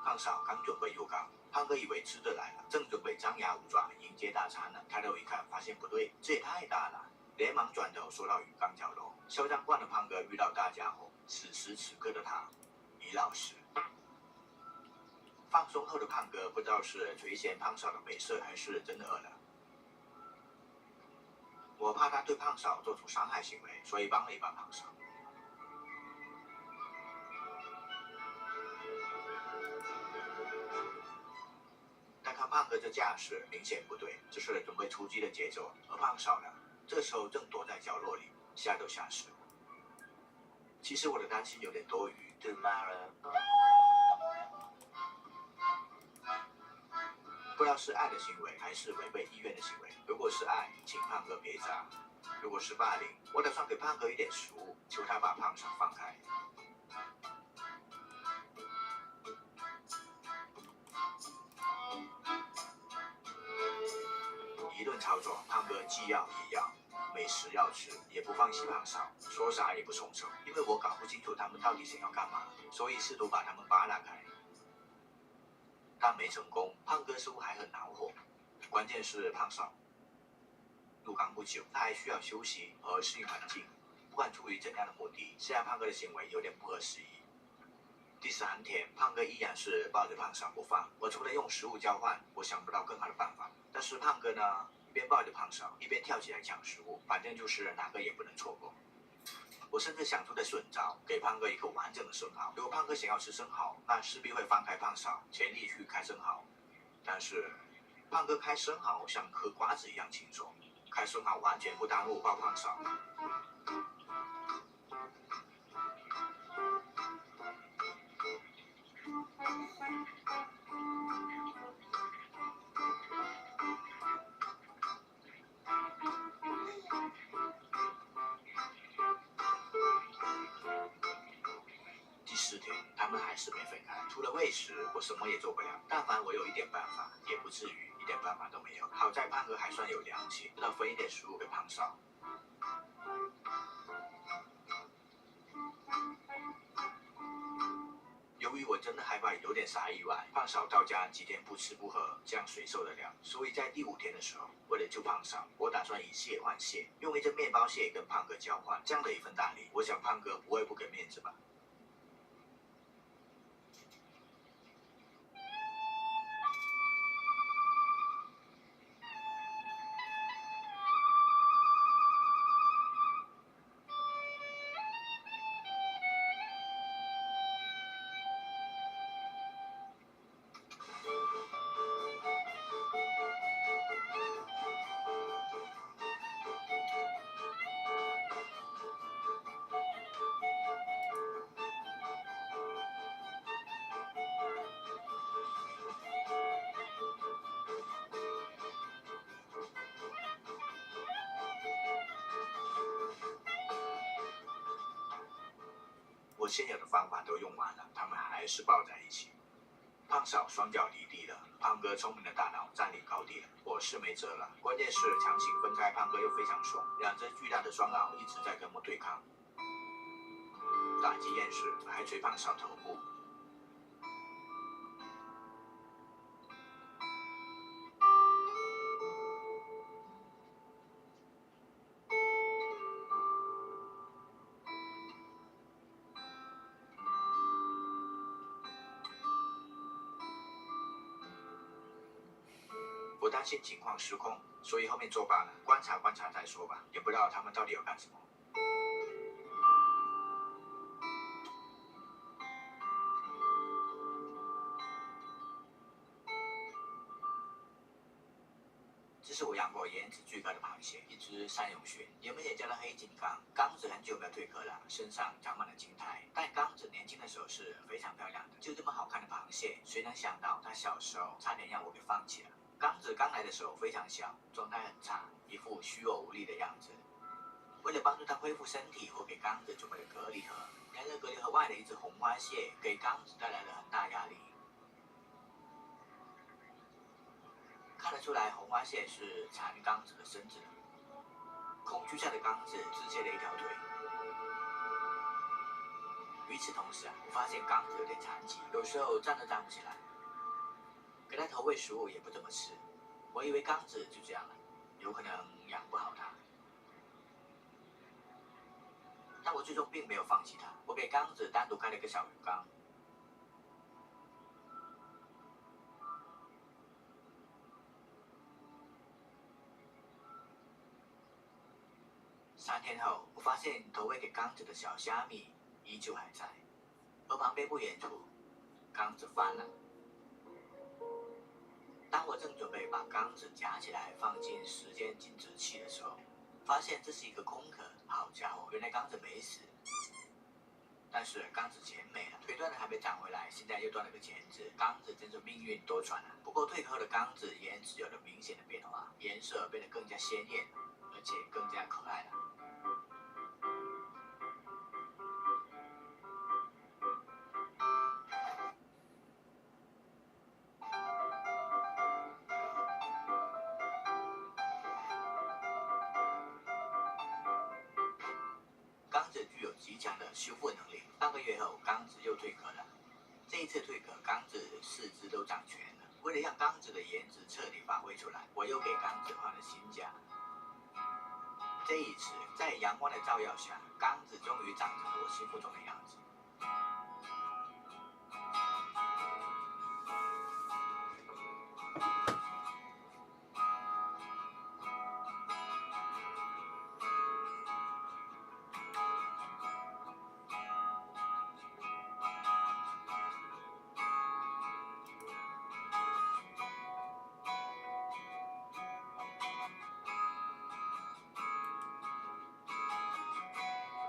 胖嫂刚准备入缸，胖哥以为吃的来了，正准备张牙舞爪迎接大餐呢，抬头一看，发现不对，这也太大了，连忙转头缩到鱼缸角落。嚣张惯的胖哥遇到大家伙，此时此刻的他已老实。放松后的胖哥不知道是垂涎胖嫂的美色，还是真的饿了。我怕他对胖嫂做出伤害行为，所以帮了一把胖嫂。但看胖哥这架势，明显不对，这是准备出击的节奏。而胖嫂呢，这时候正躲在角落里，吓都吓死了。其实我的担心有点多余，对吗？不知道是爱的行为还是违背意愿的行为。如果是爱，请胖哥别砸；如果是霸凌，我打算给胖哥一点食物，求他把胖嫂放开。一顿操作，胖哥既要也要，美食要吃，也不放弃胖嫂，说啥也不松手，因为我搞不清楚他们到底想要干嘛，所以试图把他们扒拉开，但没成功。胖哥似乎还很恼火，关键是胖嫂入缸不久，他还需要休息和适应环境，不管出于怎样的目的，现在胖哥的行为有点不合时宜。第3天，胖哥依然是抱着胖嫂不放。我除了用食物交换，我想不到更好的办法。但是胖哥呢，一边抱着胖嫂，一边跳起来抢食物，反正就是哪个也不能错过。我甚至想出了损招，给胖哥一个完整的生蚝。如果胖哥想要吃生蚝，那势必会放开胖嫂，全力去开生蚝。但是胖哥开生蚝像嗑瓜子一样轻松，开生蚝完全不耽误抱胖嫂。第4天，他们还是没分开。除了喂食，我什么也做不了。但凡我有一点办法，也不至于一点办法都没有。好在胖哥还算有良心，知道分一点食物给胖嫂。由于我真的害怕有点啥意外，胖嫂到家几天不吃不喝，这样谁受得了？所以在第5天的时候，为了救胖嫂，我打算以蟹换蟹，用一只面包蟹跟胖哥交换。这样的一份大礼，我想胖哥不会不给面子吧？我现有的方法都用完了，他们还是抱在一起。胖嫂双脚离地了，胖哥聪明的大脑占领高地了，我是没辙了。关键是强行分开，胖哥又非常爽，两只巨大的双螯一直在跟我对抗，打击厌世，还捶胖嫂头部。我担心情况失控，所以后面作罢了，观察观察再说吧，也不知道他们到底要干什么。这是我养过颜值最高的螃蟹，一只三永鲟，人们也叫它黑金刚。刚子很久没有蜕壳了，身上长满了金胎。但刚子年轻的时候是非常漂亮的，就这么好看的螃蟹，谁能想到它小时候差点让我给放弃了。刚子刚来的时候非常小，状态很差，一副虚弱无力的样子。为了帮助它恢复身体，我给刚子准备了隔离盒。然而隔离盒外的一只红花蟹给刚子带来了很大压力。看得出来，红花蟹是缠刚子的身子的。恐惧下的刚子只切了一条腿。与此同时我发现刚子有点残疾，有时候站都站不起来。给它投喂食物也不怎么吃，我以为刚子就这样了，有可能养不好它。但我最终并没有放弃它，我给刚子单独开了一个小鱼缸。3天后，我发现投喂给刚子的小虾米依旧还在，而旁边不远处，缸子翻了。当我正准备把缸子夹起来放进时间静止器的时候，发现这是一个空壳。好家伙，原来缸子没死，但是缸子钱没了，腿断了还没长回来，现在又断了个钳子。缸子真是命运多舛啊！不过蜕壳后的缸子颜值有了明显的变化，颜色变得更加鲜艳，而且更加可爱了。极强的修复能力。半个月后，刚子又蜕壳了。这一次蜕壳，刚子四肢都长全了。为了让刚子的颜值彻底发挥出来，我又给刚子换了新家。这一次，在阳光的照耀下，刚子终于长成了我心目中的样子。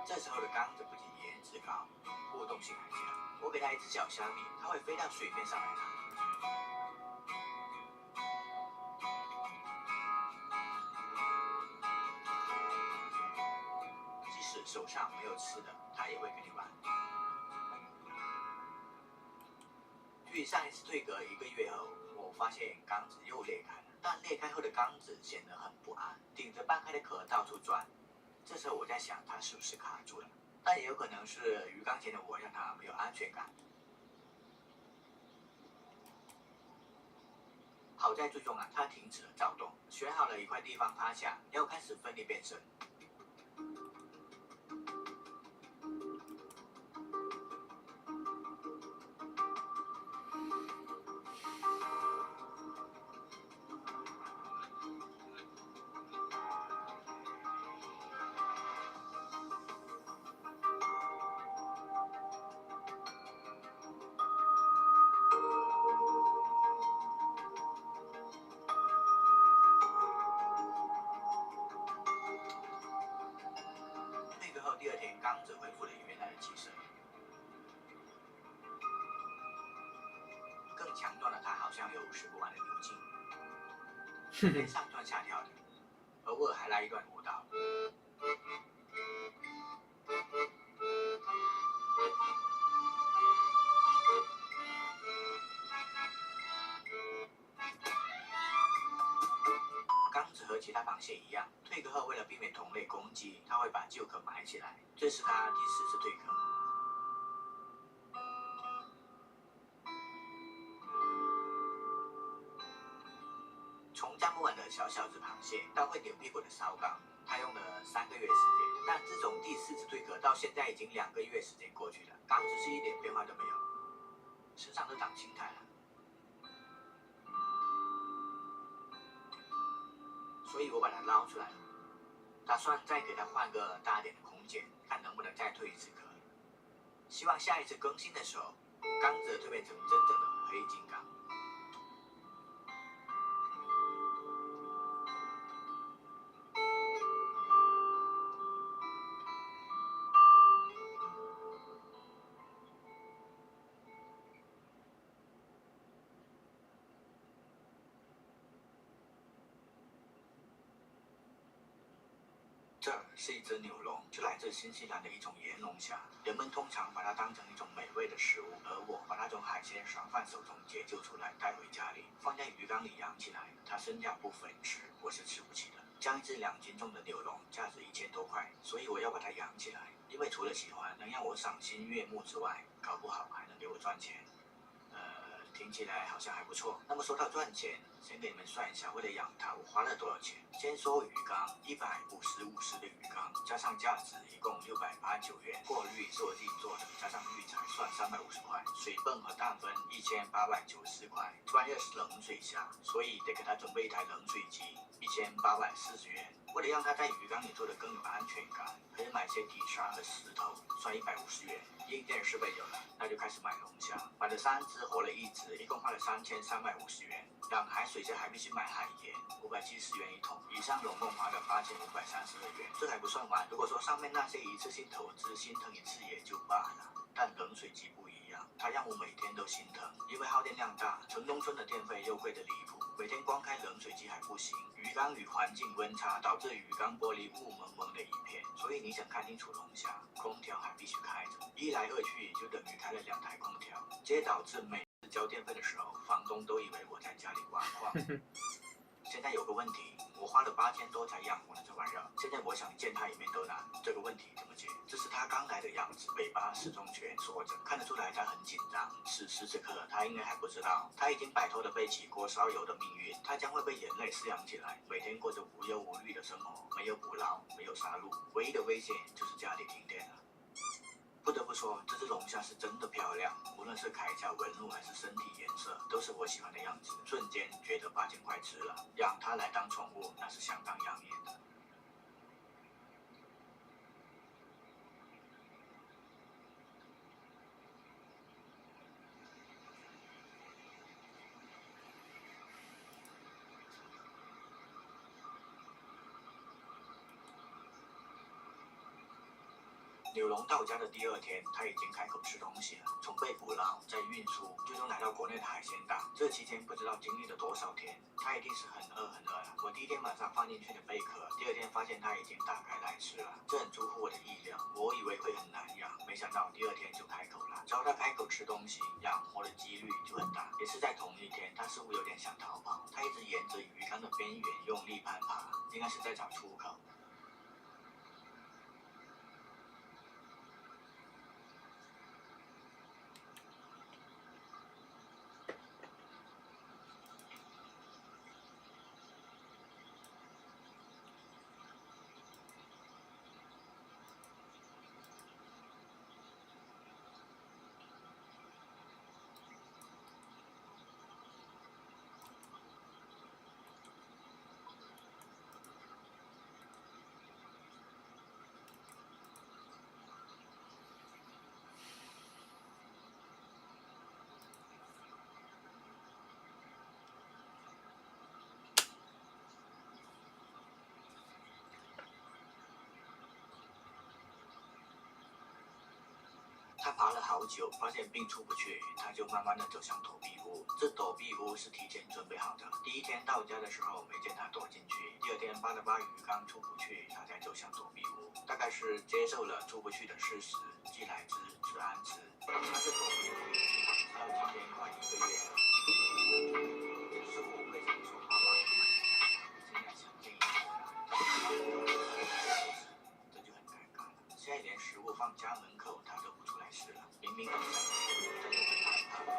这时候的刚子不仅颜值高，互动性还强。我给它一只小虾米，它会飞到水面上来拿。即使手上没有吃的，它也会跟你玩。距上一次蜕壳1个月后，我发现缸子又裂开了，但裂开后的缸子显得很不安，顶着半开的壳到处转。这时候我在想，它是不是卡住了？但也有可能是鱼缸前的我让它没有安全感。好在最终啊，它停止了躁动，选好了一块地方趴下，要开始奋力变身。第二天，缸子恢复了原来的气色。更强壮的它好像有使不完的牛劲，连上蹿下跳的，偶尔还来一段舞蹈。缸子和其他螃蟹一样，蜕壳后为了避免同类攻击，它会把旧壳埋起来。这是它第4次蜕壳。从站不稳的小小只螃蟹到会扭屁股的烧缸，它用了3个月时间。但自从第4次蜕壳到现在已经2个月时间过去了，缸子是一点变化都没有，身上都长青苔了。所以我把它捞出来了，打算再给它换个大点的空间，看能不能再蜕一次壳。希望下一次更新的时候，缸子蜕变成真正的黑金刚。这是一只牛龙，是来自新西兰的一种盐龙虾。人们通常把它当成一种美味的食物，而我把那种海鲜爽饭手中解救出来，带回家里，放在鱼缸里养起来。它身价不菲，我是吃不起的。将一只2斤重的牛龙价值1000多块，所以我要把它养起来。因为除了喜欢能让我赏心悦目之外，搞不好还能给我赚钱。听起来好像还不错。那么说到赚钱，先给你们算一下，为了养它我花了多少钱。先说鱼缸，150的鱼缸，加上价值一共689元。过滤是我自己做的，加上滤材算350块，水泵和氮分1890块。专业是冷水虾，所以得给它准备一台冷水机，1840元。为了让它在鱼缸里做得更有安全感，可以买些底沙和石头，算150元。硬件设备有了，那就开始买龙虾。买了3只，活了1只，一共花了3350元。养海水虾还必须买海盐，570元1桶。以上总共花了8532元。这还不算完，如果说上面那些一次性投资心疼一次也就罢了，但冷水机不一样，它让我每天都心疼，因为耗电量大，城中村的电费又贵得离谱。每天光开冷水机还不行，鱼缸与环境温差导致鱼缸玻璃雾蒙蒙的一片，所以你想看清楚龙虾，空调还必须开着，一来二去就等于开了2台空调，这也导致每次交电费的时候，房东都以为我在家里挖矿。现在有个问题，我花了8000多才养活了这玩意儿，现在我想见他一面都难，这个问题怎么解？这是他刚来的样子，尾巴始终蜷缩着，看得出来他很紧张。此时此刻，他应该还不知道，他已经摆脱了被起锅烧油的命运，他将会被人类饲养起来，每天过着无忧无虑的生活，没有捕捞，没有杀戮，唯一的危险就是家里停电了。不得不说，这只龙虾是真的漂亮，无论是铠甲纹路还是身体颜色，都是我喜欢的样子。瞬间觉得8000块值了，养它来当宠物，那是相当养眼的。柳龙到家的第2天，他已经开口吃东西了。从被捕捞，再运输，最终来到国内的海鲜档，这期间不知道经历了多少天，他一定是很饿了。我第1天晚上放进去的贝壳，第2天发现他已经打开来吃了，这很出乎我的意料。我以为会很难养，没想到第2天就开口了。只要他开口吃东西，养活的几率就很大。也是在同一天，他似乎有点想逃跑，他一直沿着鱼缸的边缘用力攀爬，应该是在找出口。他爬了好久，发现并出不去，他就慢慢的走向躲避屋。这躲避屋是提前准备好的。第1天到家的时候没见他躲进去，第2天扒了扒鱼缸出不去，他才走向躲避屋。大概是接受了出不去的事实，既来之则安之。他这躲避屋到今天快1个月了。这就是我为什么说花8000块钱现在想见一面这就很尴尬了。现在连食物放家门口他都不出来吃了，明明很想吃，他就很害怕。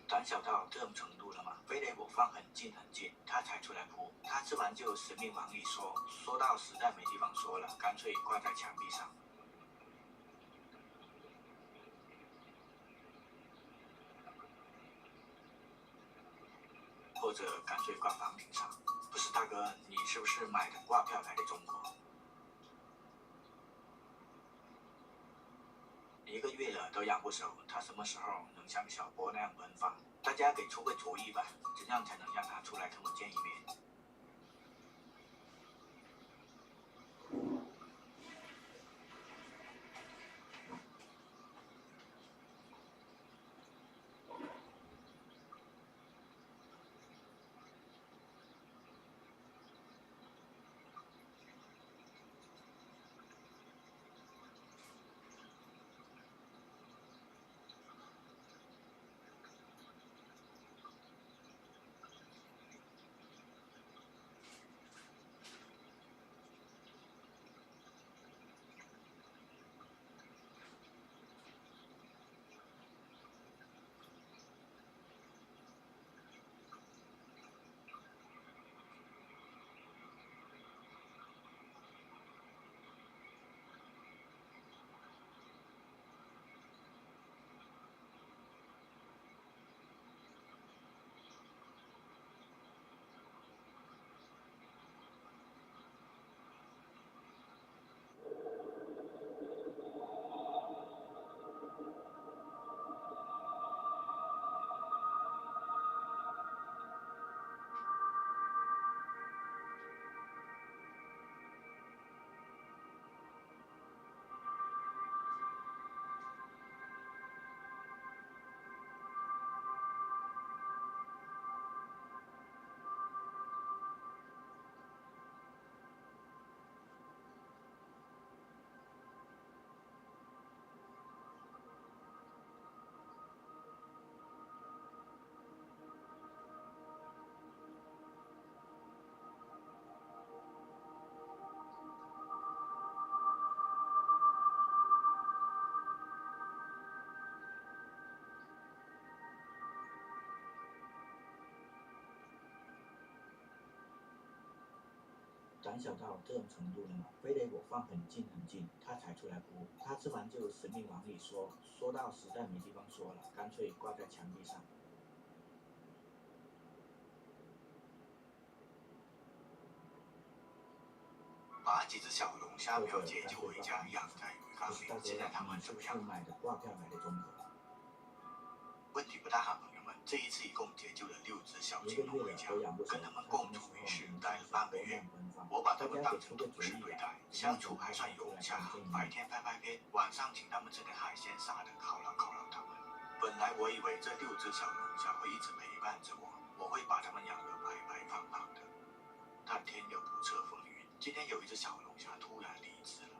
胆小到这种程度了吗？非得我放很近很近，他才出来扑。他吃完就死命往里缩到实在没地方缩了，干脆挂在墙壁上。或者干脆挂房顶上。不是大哥，你是不是买的挂票来的中国？1个月了，都养不熟，它什么时候能像小波那样奔放？大家给出个主意吧，怎样才能让它出来跟我见一面？胆小到这种程度了吗？非得我放很近很近，他才出来扑。他吃完就使命往里说到实在没地方说了，干脆挂在墙壁上。把几只小龙虾表姐救回家，养在鱼缸里。现在他们怎么样？买的挂票来的中国。问题不大，朋友们。这一次一共解救了6只小金龙回家，跟他们共处一室，待了半个月。我把他们当成同事对待，相处还算融洽。白天拍片，晚上请他们吃点海鲜啥的，犒劳他们。本来我以为这6只小龙虾会一直陪伴着我会把它们养得白白胖胖的。但天有不测风云，今天有一只小龙虾突然离职了。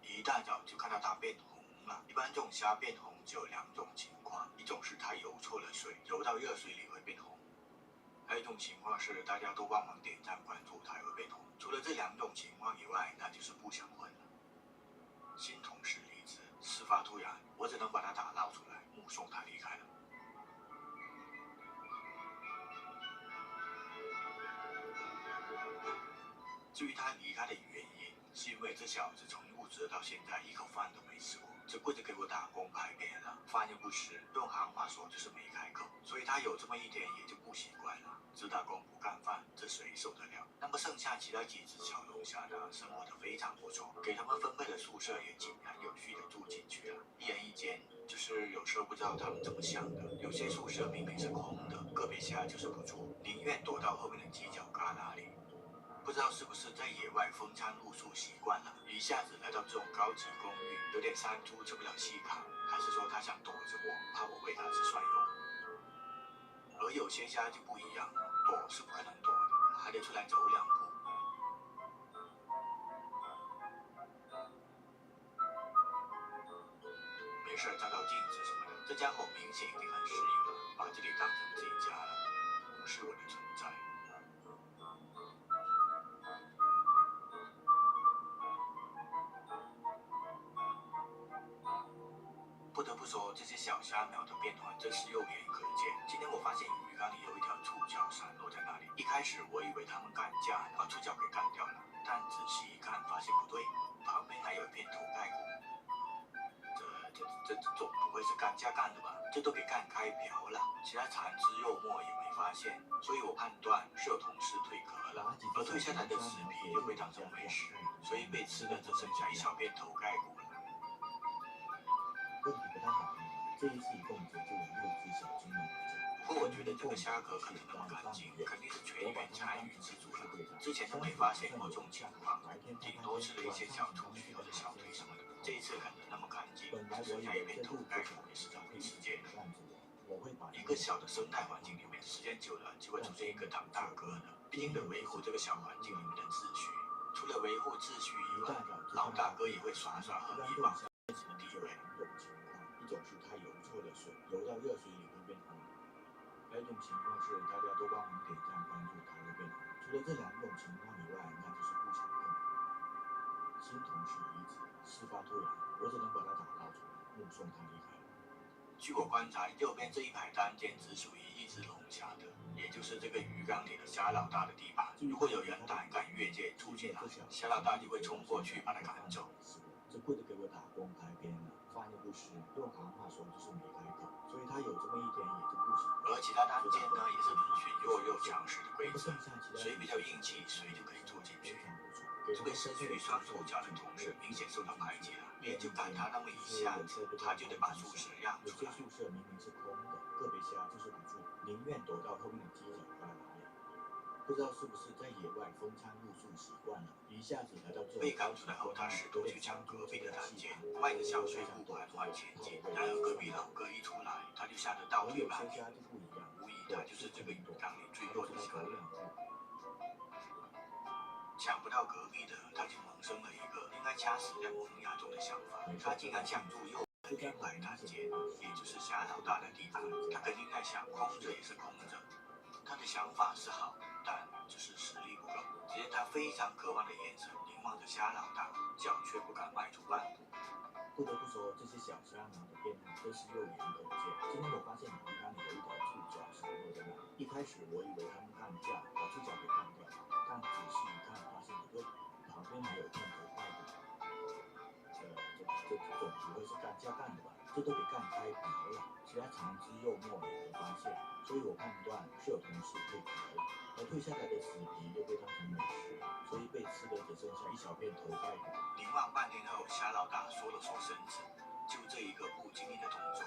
一大早就看到它变红了。一般这种虾变红只有2种情况，一种是它游错了水，游到热水里会变红；还有一种情况是大家都帮忙点赞关注，它也会变红。除了这2种情况以外，那就是不想混了。新同事离职，事发突然，我只能把他打捞出来，目送他离开了。至于他离开的原因，是因为这小子从入职到现在一口饭都没吃过，只顾着给我打工拍片了，饭又不吃，用行话说就是没开口。所以他有这么一点也就不习惯了，只打工不干饭，这谁受得了？那么剩下其他几只小龙虾呢，生活的非常不错，给他们分配的宿舍也井然有序的住进去了，一人一间。就是有时候不知道他们怎么想的，有些宿舍明明是空的，个别虾就是不住，宁愿躲到后面的犄角旮旯里。不知道是不是在野外风餐露宿习惯了，一下子来到这种高级公寓，有点山猪吃不了细糠，还是说他想躲着我，怕我喂他吃涮肉？而有些虾就不一样，躲是不可能躲的，还得出来走2步。没事，照照镜子什么的。这家伙明显已经很适应了，把这里当成自己家了，无视我的存在。不得不说，这些小虾苗的变化真是肉眼可见。今天我发现鱼缸里有一条触角散落在那里，一开始我以为它们干架，把触角给干掉了，但仔细一看发现不对，旁边还有一片头盖骨。这总不会是干架干的吧？这都给干开瓢了，其他残肢肉末也没发现，所以我判断是有同事退壳了，而退下来的死皮又被当成美食，所以被吃的只剩下一小片头盖骨了。问题不太好呢，这一次一共解救了6只小金龙不过我觉得这个虾壳可能那么干净，肯定是全员参与制作的。之前都没发现过这种情况，顶多吃了一些小兔须或者小腿什么的。这一次啃得那么干净，剩下一片头盖骨也是浪费时间的。一个小的生态环境里面，时间久了就会出现一个当大哥的，毕竟得维护这个小环境里面的秩序。除了维护秩序以外，老大哥也会耍耍和泥巴的地位。一种是它游错了水，游到热水里会变红；还有一种情况是大家都帮忙点赞关注它会变红。除了这2种情况以外，那就是不想碰。新同事离职，事发突然，我只能把他打捞出来，目送他离开。据我观察，右边这一排单间只属于一只龙虾的，也就是这个鱼缸里的虾老大的地盘。如果有人胆敢越界住进来，虾老大就会冲过去把他赶走。这贵的给我打工开篇了，饭又不吃，用行话说就是没开口，所以他有这么一点也就不行。而其他单间呢，也是允许弱肉强食的规则，谁比较硬气，谁就可以住进去。这个失去双手脚的同事明显受到排挤了，也就赶他那么一下子，他就得把宿舍让出来。有些宿舍明明是空的，个别虾就是不住，宁愿躲到后面的犄角旮旯里。不知道是不是在野外风餐露宿习惯了，一下子来到这。被赶出来后，他试图去抢隔壁的单间，卖的小碎步缓缓前进。然而隔壁老哥一出来，他就吓得倒退半步。无疑他就是这个鱼缸里最弱的虾了。抢不到隔壁的，他就萌生了一个应该掐死在萌芽中的想法。他竟然抢住右边的另外单间，也就是虾老大的地盘。他肯定在想，空着也是空着。他的想法是好，但只是实力不够。只见他非常渴望的眼神凝望着虾老大，脚却不敢迈出半步。不得不说，这些小虾苗的变化真是肉眼可见。今天我发现鱼缸里有一条触角闪落在那里，一开始我以为它们干架把触角给干掉，但仔细一看，发现不对，旁边还有片头盖骨。这总不会是干架干的吧？这都给干开瓢了，其他残肢肉末也没发现，所以我判断是有同事被壳了，而退下来的死皮又被当成美食，所以被吃的只剩下一小片头盖骨。凝望半天后，虾老大缩了缩身子，就这一个不经意的动作，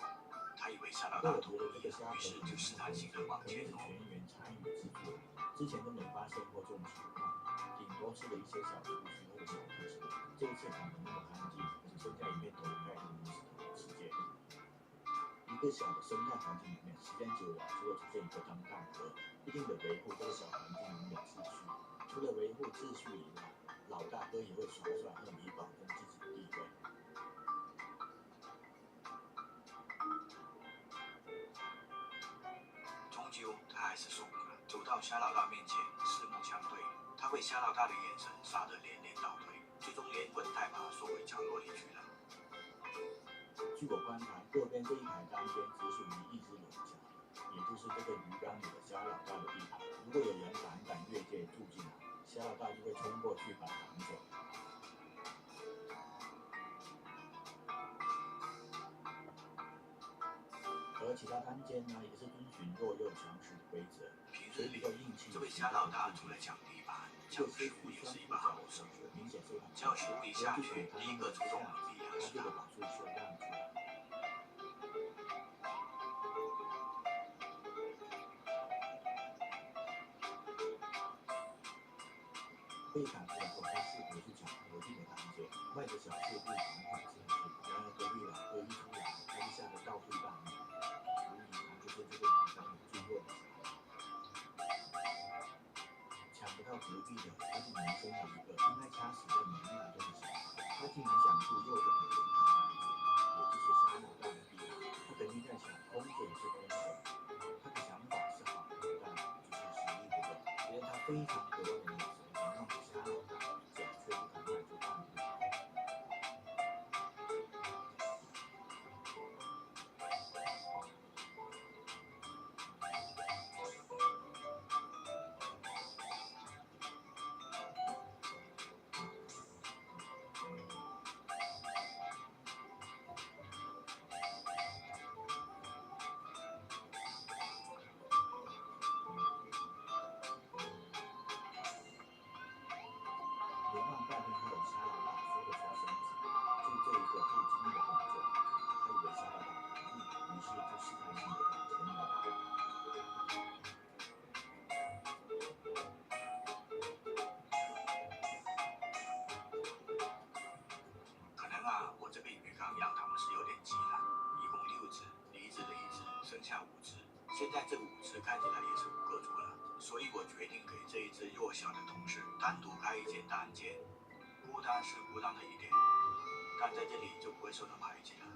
他以为虾老大同意，于是就试探性的往前挪。全员参与制作，之前都没发现过这种情况，顶多吃了一些小兔须或者小兔子，这一次搞得那么干净，只剩下一片头盖骨是同一事件。一个小的生态环境里面，时间久了就会出现一个当大哥，一定得维护这个小环境里面的秩序。除了维护秩序以外，老大哥也会耍耍横以保证自己的地位。终究他还是输了，走到虾老大面前，四目相对，他被虾老大的眼神杀得连连倒退，最终连滚带爬缩回角落里去了。据我观察，右边这一排单间只属于一只龙虾，也就是这个鱼缸里的虾老大的地盘。如果有人敢越界住进来，虾老大就会冲过去把他赶走。而其他单间呢，也是遵循弱肉强食的规则。平日里，这位虾老大出来抢地盘、抢食物也是一把好手。只要食物一下去，第一个出动的必然是他。被赶出来后，他试图去抢隔壁的单间，迈着小碎步缓缓前进。然而隔壁老哥一出来，他就吓得倒退半步。无疑，他就是这个鱼缸里最弱的虾。抢不到隔壁的，他就萌生了一个应该掐死在萌芽中的想法。他竟然想住右边的龙头单间，也就是虾老大的地盘。他肯定在想，空着也是空着。他的想法是好的，但只是实力不够。只见他非常渴望的眼神。连望半天后，虾老大缩了缩身子，就这一个不经意的动作，他以为现在这5只看起来也是不够足了，所以我决定给这一只弱小的同事单独开一间单间。孤单是孤单了一点，但在这里就不会受到排挤了。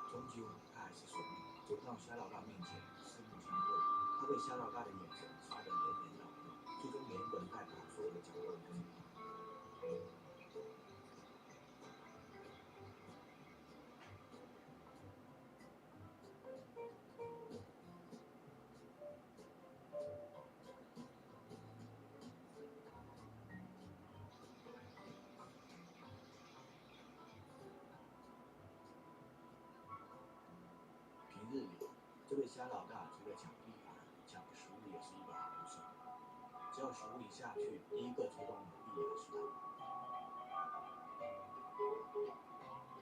终究，他还是顺利走到虾老大面前，四目相对。他被虾老大的眼神杀得连连摇头，最终连滚带爬所有的角落都是他。平日里，这位虾老大除了抢地盘，抢食物也是一把好手。只要食物一下去，第一个出动的必然是他。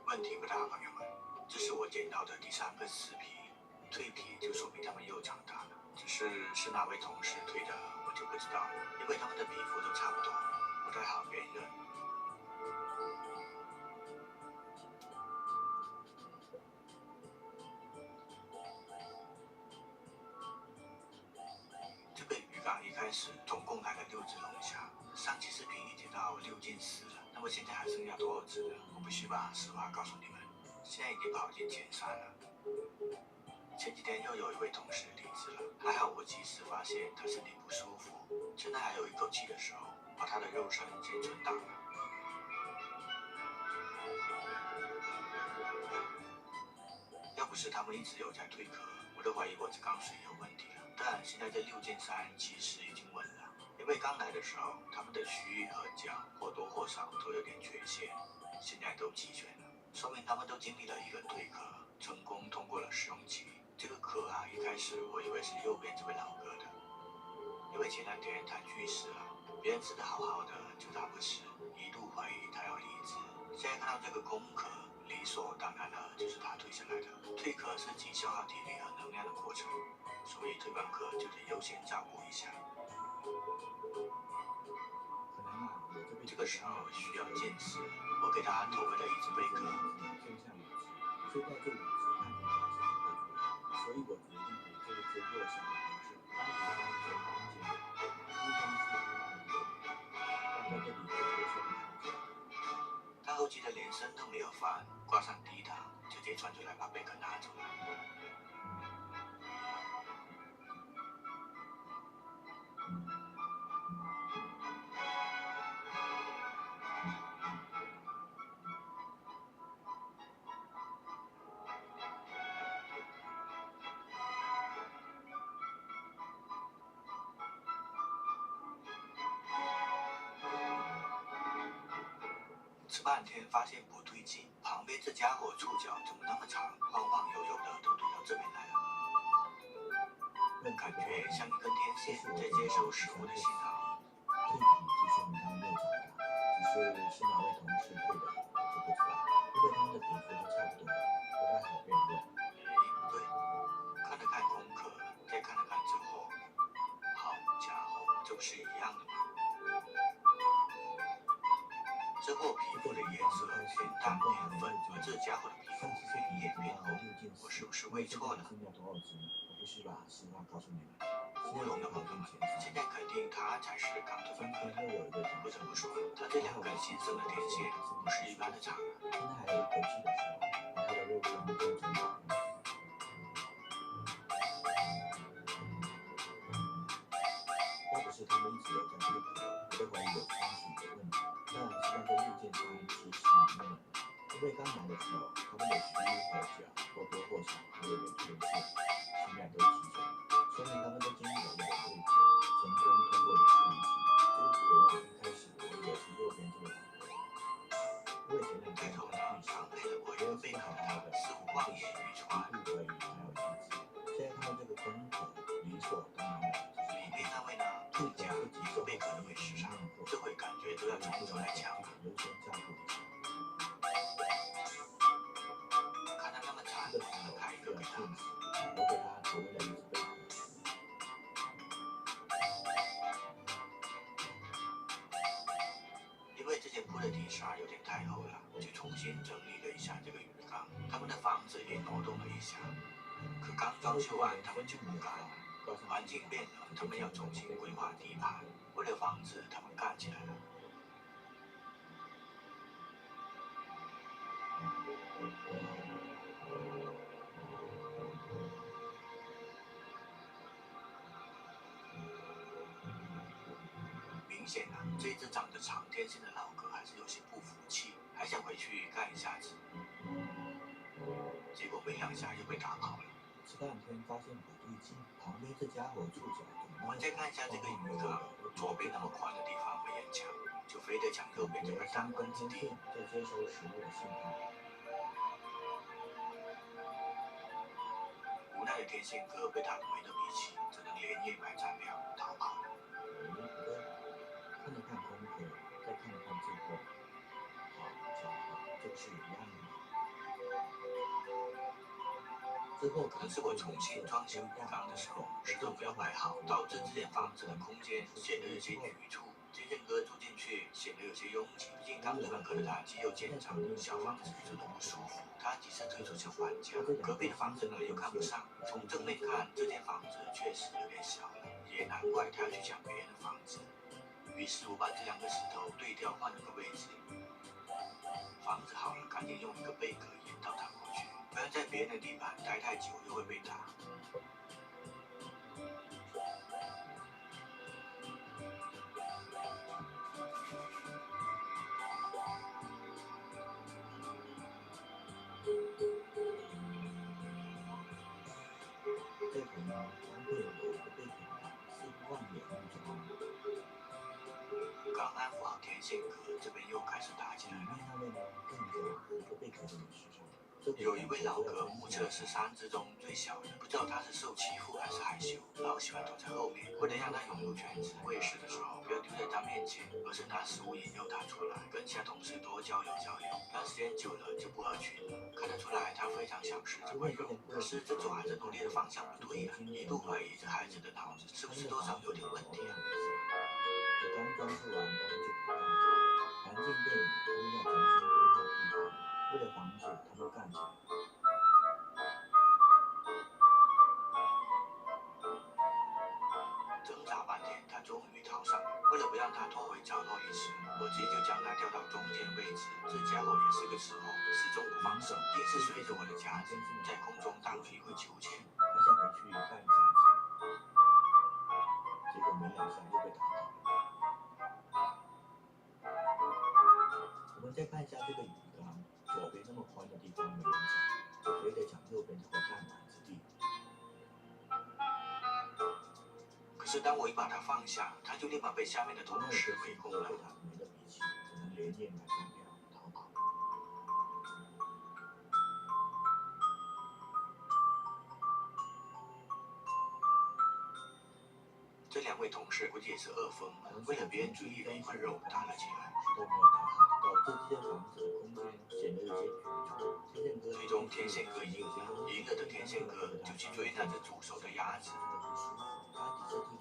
问题不大，朋友们，这是我捡到的第3个死皮，蜕皮就说明他们又长大了。只是哪位同事蜕的，我就不知道了，因为他们的皮肤都差不多，不太好辨认。这个渔港一开始总共来了6只龙虾，上期视频已经到6进4了，那么现在还剩下多少只呢？我必须把实话告诉你们，现在已经跑进前3了。前几天又有一位同事离职了，还好我及时发现他身体不舒服，趁他还有一口气的时候，把他的肉身先存档了。要不是他们一直有在蜕壳，我都怀疑我这缸水有问题了。但现在这6进3其实已经稳了，因为刚来的时候他们的须和脚或多或少都有点缺陷，现在都齐全了，说明他们都经历了一个蜕壳，成功通过了试用期。这个壳啊，一开始我以为是右边这位老哥的，因为前2天他去世了，别人吃得好好的，就他不吃，一度怀疑他要离职。现在看到这个空壳，理所当然的就是他蜕下来的。蜕壳是极消耗体力和能量的过程，所以蜕完壳就得优先照顾一下。这个时候需要见识，我给他投喂了1只贝壳。现在这5只看起来还是不够足，所以我决定给这一只弱小的同事单独开一间单间。孤单是孤单的一点，但在这里就不会受到排挤。他后期的连身都没有翻，挂上低档，直接窜出来把贝壳拿走了。吃半天发现不对劲，旁边这家伙触角怎么那么长，晃晃悠悠的都对到这边来了，感觉像一根天线在接收食物的信号。蜕皮就说明他们又长大，只是哪位同事蜕的，我就不知道，因为他们的皮肤都差不多，不太好辨认。不对，看了看空壳，再看了看这货，好家伙，这不是一样的吗？这货皮肤的颜色偏淡偏粉，而这家伙的皮肤偏艳偏红，我是不是喂错了？剩下多少只？我必须把实话告诉你们。乌龙的朋友们，现在肯定他才是刚蜕完壳的。不得不说，他这2根新生的天线不是一般的长。现在还有一口气的时候，把他的肉身都存档了。要不是他们一直有在蜕壳，我都怀疑有仓鼠的问题。当然，现在这6进3其实蛮闷的，因为刚来的时候，他们的须和脚或多或少都有点缺陷，现在都齐全，说明他们都经历了一个蜕壳，成功通过了试用期。这个壳啊，一开始我以为是右边这位老哥，因为前2天他去世，别人吃得好好的，一度怀疑他要离职。现在看到这个空壳，理所当然的就是里面那位呢，更加一个贝壳都没吃上，这回感觉都要冲出来抢了。优先照顾一下。看他那么惨，这个时候开一个给他。我给他投喂了1只贝壳。因为之前铺的底沙有点太厚了，就重新整理了一下这个鱼缸。他们的房子也挪动了一下，可刚装修完，他们就不干了。环境变了，他们要重新规划地盘。为了房子，他们干起来了。明显啊，这只长着长天线的老哥还是有些不服气，还想回去干一下子。结果没两下又被打跑了。吃半天发现不对劲，旁边这家伙触角我们再看一下这个鱼缸，左边那么宽的地方没人抢，就非得抢右边这个弹丸之地。在接收食物的信号。无奈的天线哥被打得没得力气，只能连夜买站票逃跑了。看了看空壳，再看了看最后，好家伙，这个是一样的。之后可能是我重新装修鱼缸的时候，时钟表摆好，导致这间房子的空间显得有些局促。天线哥住进去显得有些拥挤，毕竟刚出完壳的他肌肉见长，小房子住得不舒服。他几次推出想搬家，隔壁的房子呢又看不上。从正面看，这间房子确实有点小了，也难怪他要去抢别人的房子。于是我把这两个石头对调，换了个位置。房子好了，赶紧用一个贝壳引导他过去，不要在别人的地盘待太久，又会被打。这回呢，刚会有一个贝壳吧，似乎望眼欲穿。刚安抚好天线哥，这边又开始打起来了。那位呢，更有一个贝壳的美食上。有一位老哥目测是3只中最小的，不知道他是受欺负还是害羞，老喜欢躲在后面。为了让他涌入圈子，喂食的时候不要丢在他面前，而是拿食物引诱他出来，跟其他同事多交流交流。但时间久了就不合群了，看得出来他非常想试着喂肉，可是这爪子努力的方向不对呀，一度怀疑这孩子的脑子是不是多少有点问题啊。可刚装修完，他们就不干了，环境变了，他们要重新规划地盘。为了防止他们干起来。挣扎半天，他终于逃上了。为了不让他拖回角落里吃，我直接就将他调到中间位置。这家伙也是个吃货，始终不放手，也是随着我的夹子，在空中荡了一会秋千。还想回去干一下子，结果没两下又被打跑。我们再看一下这个鱼缸，左边那么宽的地方没人抢，就非得抢右边这块弹丸之地。可是当我一把它放下，他就立马被下面的同事围攻了。被打没了脾气，只能连夜买站票逃跑。这两位同事估计也是饿疯了，为了别人嘴里的一块肉打了起来。都没有打好，导致这间房子的空间显得有些局促。最终天线哥赢了，赢了的天线哥就去追那只煮熟的鸭子。他几次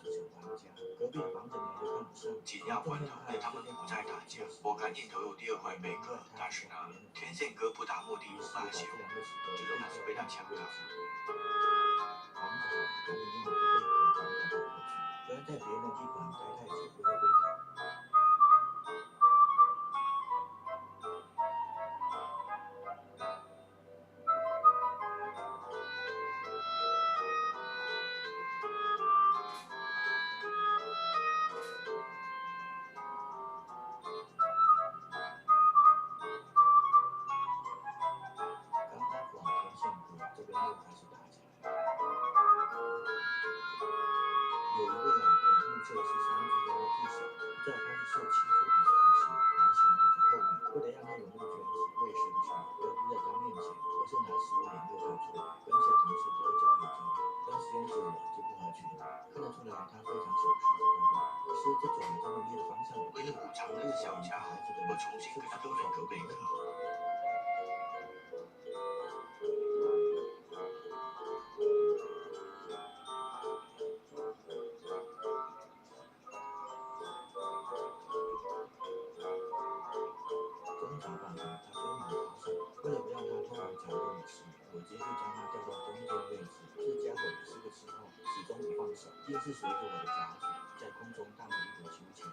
退出想搬家，隔壁的房子呢又看不上。紧要关头，他们不再打架，我赶紧投入第2块贝壳，但是呢，天线哥不达目的不罢休，最终还是被他抢到。房子好，赶紧用一个贝壳赶快跑过去，不然在别人的地盘待太久又会被打。为了补偿那只小家伙，我重新给他留了一个贝壳。挣扎半天，他终于逃上。为了不让他拖回角落里吃，我直接就将它调到中间位置。这家伙也是个吃货，始终不放手，硬是随着我的夹子在空中荡了一个秋千。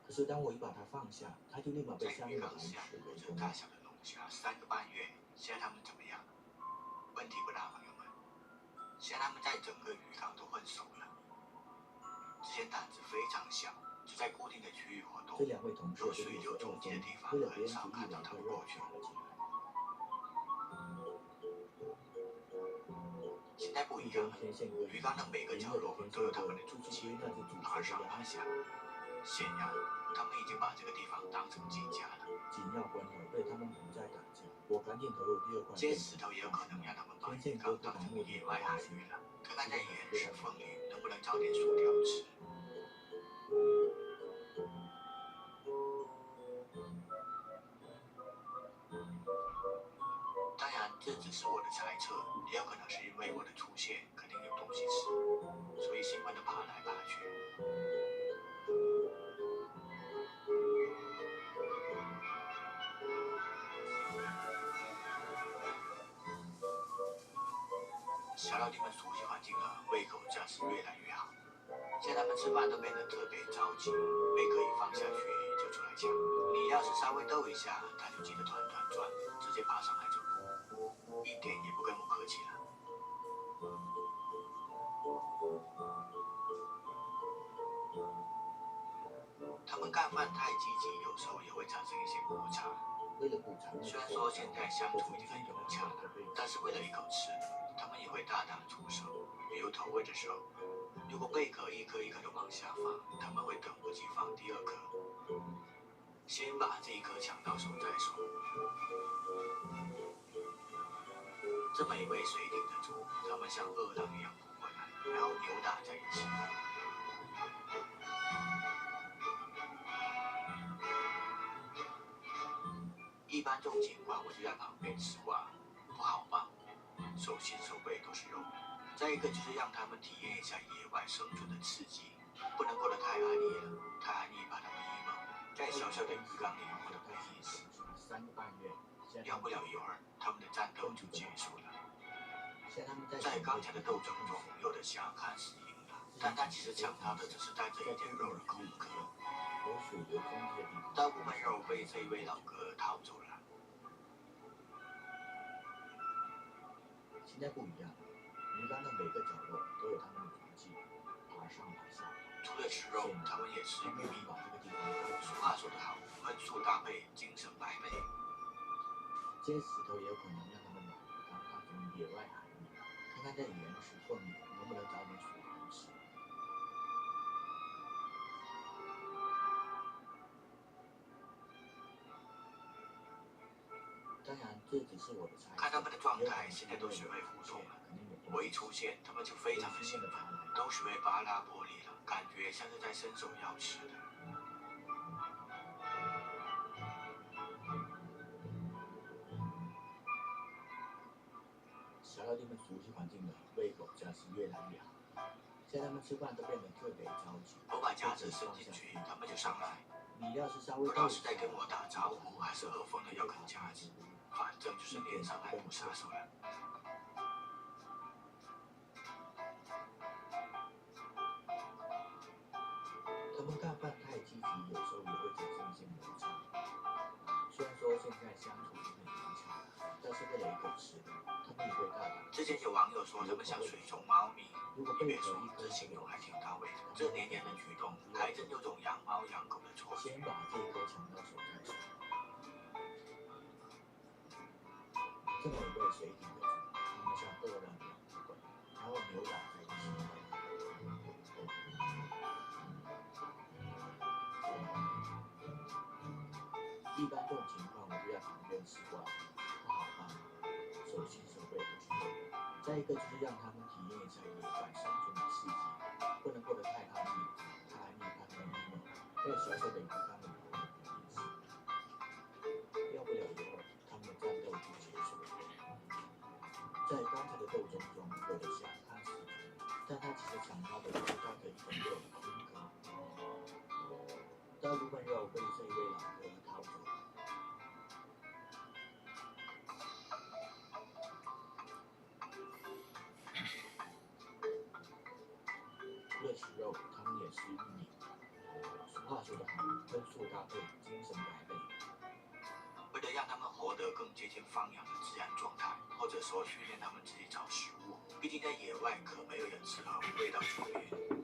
可是当我一把它放下，它就立马被下面的海水围攻。大小的龙虾3个半月，现在它们怎么样？问题不大，朋友们。现在它们在整个鱼缸都混熟了。之前胆子非常小，只在固定的区域活动。这两位同事有水流冲击的地方，很少看到它们过去。现在不一样了，鱼缸的每个角落都有它们的足迹，爬上爬下。显然，他们已经把这个地方当成自己家了。紧要关头，对他们不再打架，我赶紧投入第二块。这些石头也有可能让他们把鱼缸当成野外海域了。看看在岩石缝里能不能找点薯条吃。当然，这只是我的猜测，也有可能是因为我的出现肯定有东西吃，所以兴奋地爬来爬去。小老弟们熟悉环境了，胃口自然是越来越好。现在他们吃饭都变得特别着急，贝壳一放下去就出来抢。你要是稍微逗一下，他就急得团团转，直接爬上来就撸，一点也不跟我客气了。他们干饭太积极，有时候也会产生一些摩擦。虽然说现在相处已经很融洽了，但是为了一口吃，他们也会大打出手。比如投喂的时候，如果贝壳一颗一颗的往下放，他们会等不及放第二颗，先把这一颗抢到手再说。这么一位水顶的猪，他们像饿狼一样扑过来，然后扭打在一起。一般这种情况，我就在旁边吃瓜，不好吗？手心手背都是肉。再一个就是让他们体验一下野外生存的刺激，不能过得太安逸了，太安逸把他们 emo， 在小小的鱼缸里过得没意思。3个半月，要不了一会儿，他们的战斗就结束了。在刚才的斗争中，有的小看是赢了，但他其实抢到的只是带着一点肉的空壳，大部分肉被这一位老哥掏走了。现在不一样，鱼缸的每个角落都有他们的足迹，爬上爬下。除了吃肉，他们也吃玉米。俗话说得好，荤素搭配，精神百倍。这些石头也有可能让他们把鱼缸当成野外海域，看看在岩石缝里能不能找点薯条吃。当然，这只是我的猜测。看他们的状态，现在都学会互动了。我一出现，他们就非常的兴奋，都学会扒拉玻璃了，感觉像是在伸手要吃的。小老弟们熟悉环境的胃口自然是越来越好。现在他们吃饭都变得特别着急。我把夹子伸进去，他们就上来。你要是稍微不知道是在跟我打招呼，还是和风的要啃夹子，反正就是连上来不撒手了。他们干饭太积极，有时候也会产生一些摩擦。虽然说现在相处已经很融洽了，但是为了一口吃，他们也会大打。之前有网友说他们像水中猫咪，你别说，这形容还挺到位的。这黏黏的举动，还真有种养猫养狗的错觉。先把这一颗抢到手再说。这么一位水底的猪，他们像饿了一样扑过来，然后扭打在一起。一般这种情况，我就在旁边吃瓜，不好办，手心手背都是肉。再一个就是让他们体验一下野外生存的刺激，不能过得太安逸，太安逸怕他们 emo， 在小小的鱼缸里活得没意思。要不了一会儿，他们的在刚才的斗争中，有的虾看死人，但它其实想要的是它的一份肉的空壳。大部分肉被这一位老哥掏走了。除了吃肉，他们也吃玉米。俗话说得好，荤素搭配，精神百倍。为了让他们活得更接近放养的自然状态，或者说训练他们自己找食物，毕竟在野外可没有人适合味道卓越，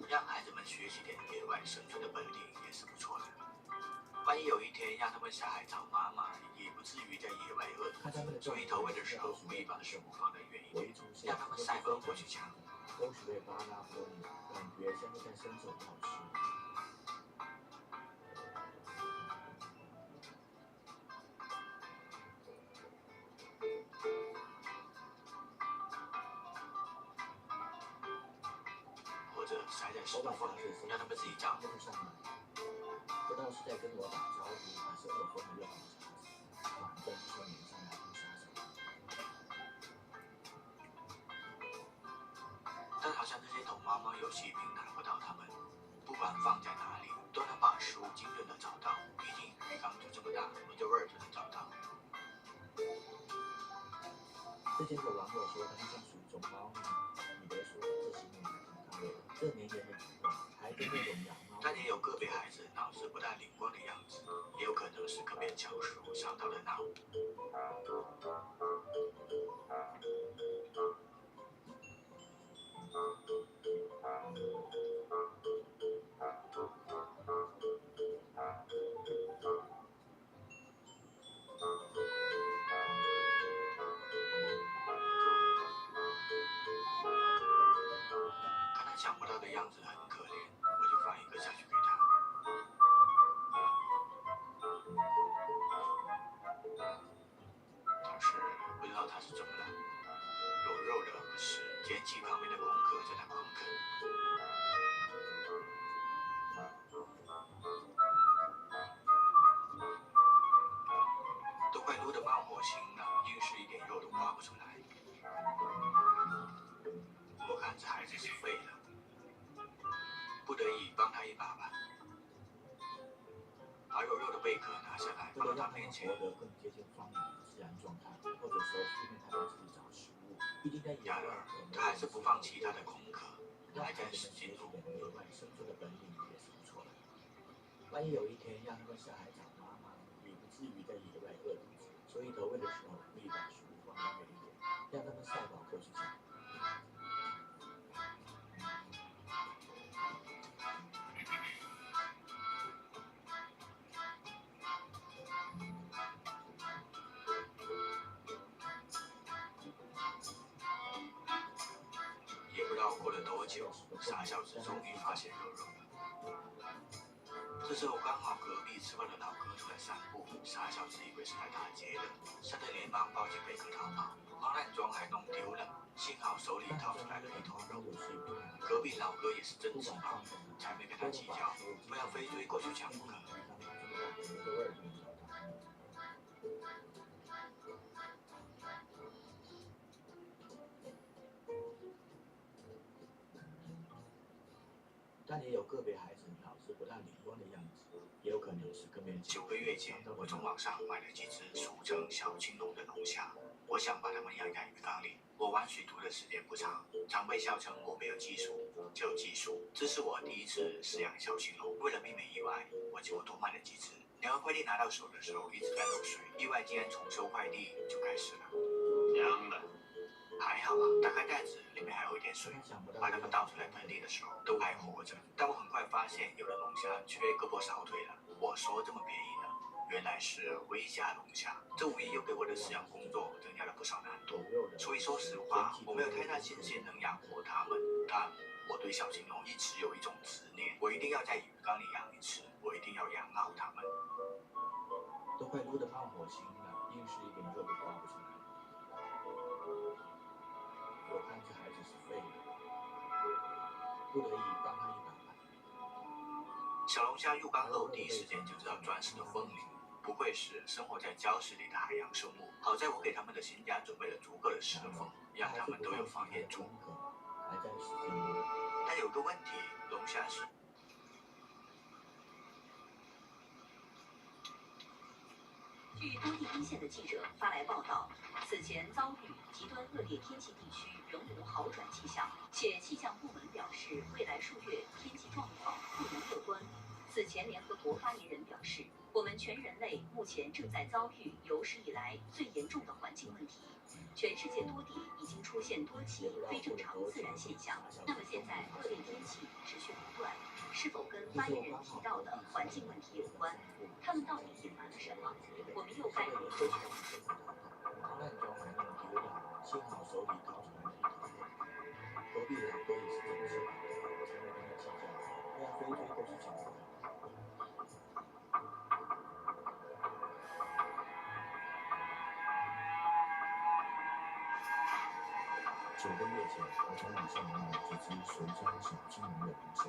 让孩子们学习点野外生存的本领也是不错的。万一有一天让他们下海找妈妈，也不至于在野外饿肚子。所以投喂的时候故意把食物放得远一点，让他们赛跑过去抢。都是被巴拉波尼，感觉像是在伸手要吃。或者塞在石头缝里，让他们自己找。不知道是在跟我打招呼，还是二分的热红茶，反正就是脸上来当杀手。但好像这些懂猫猫游戏并难不到他们，不管放在哪里，都能把食物精准的找到。毕竟鱼缸就这么大，闻着味儿就能找到。之前有网友说他们像属于种猫咪，以为说这行为挺高的，这绵延的举动，还跟那种养猫。但也有个别孩子脑子不大灵光的样子，也有可能是个别巧手伤到了脑。看他想不到的样子很可怜，我就放一个下去给他。但是不知道他是怎么了，有肉的不吃，捡起旁边的空壳在那狂啃。都快撸得冒火星了，硬是一点肉都刮不出来。我看这孩子是废了，不得已帮他一把吧。把有肉的贝壳拿下来，放到他面前。活得更接近放养的自然状态，或者说训练他们自己找食物。毕竟在野外，他还是不放弃他的空壳，还在使劲努力。野外生存的本领也是不错的。万一有一天让他们下海找妈妈，也不至于在野外饿肚子。所以投喂的时候可以把食物放得远一点，让他们赛跑过去抢。也不知道过了多久，傻小子终于发现肉肉了。这时候刚好隔壁吃饭的老哥出来散步，傻小子以为是来打劫的，吓得连忙抱起贝壳逃跑，慌乱中还弄丢了，幸好手里掏出来了一坨肉。隔壁老哥也是真气爆，才没跟他计较，不然非追过去抢不可。但也有个别孩子脑子不大灵光的样子，也有可能是跟别人。9个月前，我从网上买了几只俗称小青龙的龙虾，我想把它们养在鱼缸里。我玩水图的时间不长，常被笑称我没有技术，只有技术。这是我第一次饲养小青龙，为了避免意外，我就多买了几只。联合快递拿到手的时候一直在漏水，意外竟然重收快递就开始了。娘的！还好啊，打开袋子，里面还有一点水。把它们倒出来盆里的时候，都还活着。但我很快发现，有的龙虾缺胳膊少腿了。我说这么便宜呢，原来是微虾龙虾。这无疑又给我的饲养工作增加了不少难度。所以说实话，我没有太大信心能养活它们。但我对小青龙一直有一种执念，我一定要在鱼缸里养一次，我一定要养好它们。都快撸得冒火星了，硬是一点肉都刮不出来。我看这孩子是废了，不得已帮他一把吧。小龙虾入缸后第一时间就知道钻石的缝里，不不愧是生活在礁石里的海洋生物。好在我给他们的新家准备了足够的石缝，让他们都有房檐住。但有个问题，龙虾是。据当地一线的记者发来报道，此前遭遇极端恶劣天气地区仍无好转迹象，且气象部门表示，未来数月天气状况不能乐观。此前，联合国发言人表示，我们全人类目前正在遭遇有史以来最严重的环境问题，全世界多地已经出现多起非正常自然现象。那么现在恶劣天气持续不断，是否跟发言人提到的环境问题有关？他们到底隐瞒了什么？我们又该如何去解释？幸好手里高传一头隔壁老哥也是这么想的，才会跟他计较，不然追都是找不到。9个月前，我从网上买了几只水产小金龙的龙虾，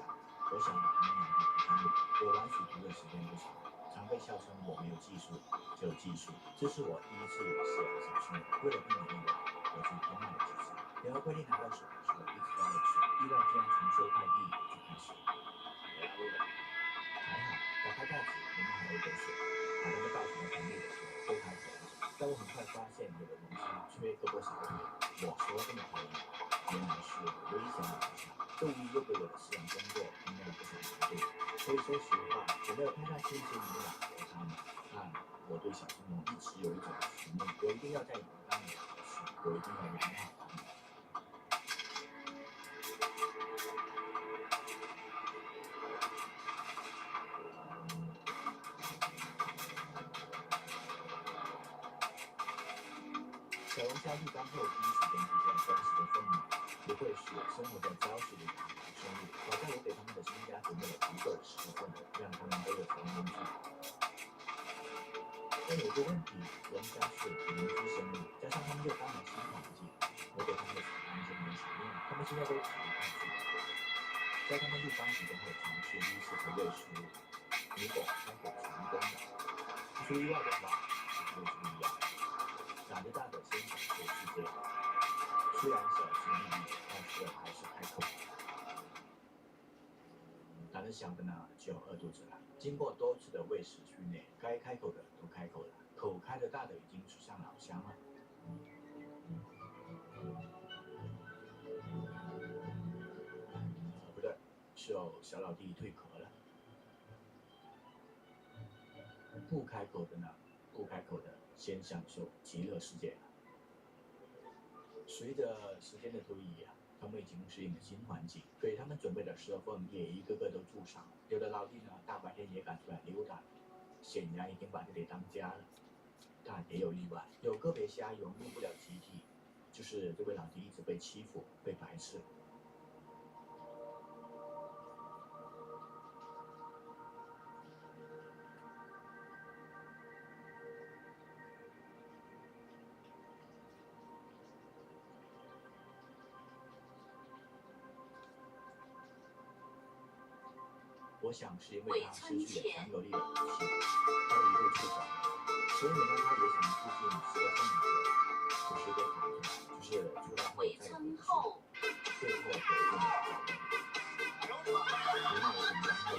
我想把它们养得很干净。我玩水图的时间不长，常被笑称我没有技术，只有技术。这是我第一次饲养小金龙，为了避免意外，我去偷卖了几只。联合快递拿到手的时候一直在漏水，意外竟然从收快递就开始。还好，打开袋子里面还有一点水，把它们倒成了桶里的时候都开口了。但我很快发现有的龙虾缺胳膊少腿，我说这么可以，原来是危险的龙虾。这无疑又给我的饲养工作添加了不少难度。所以说实话，我没有太大信心能养活它们，但我对小金龙一直有一种使命，我一定要在阳刚里合适，我一定要养好它们。小龙虾入缸后，第一时间就在礁石的缝里，不愧是生活在礁石里的海洋生物。好在我给他们的新家准备了足够的石缝，让他们都有房间住。但有个问题，龙虾是邻居生物，加上他们又搬来新环境，我给他们的小房间没少用，他们现在都疲于快速。在他们入缸几天后，尝试第一次投喂食物，结果开口成功了。不出意外的话，就是不一样。长得大的先享受世界，虽然小心翼翼，但是还是开口了。长得小的呢，就饿肚子了。经过多次的喂食训练，该开口的都开口了，口开的大的已经吃上老乡了。不对，是小老弟蜕壳了。不开口的呢？不开口的先享受极乐世界了。随着时间的推移啊，他们已经适应了新环境，给他们准备的石缝也一个个都住上了。有的老弟呢，大白天也敢出来溜达，显然已经把这里当家了。但也有例外，有个别虾融入不了集体，就是这位老弟一直被欺负、被排斥。我想是因为他失去了强有力的武器，他一度触发，所以每当他也想附近石头缝的时候，不是被砍中，就是出来后再回去，最后回进了角落。没有什么然后，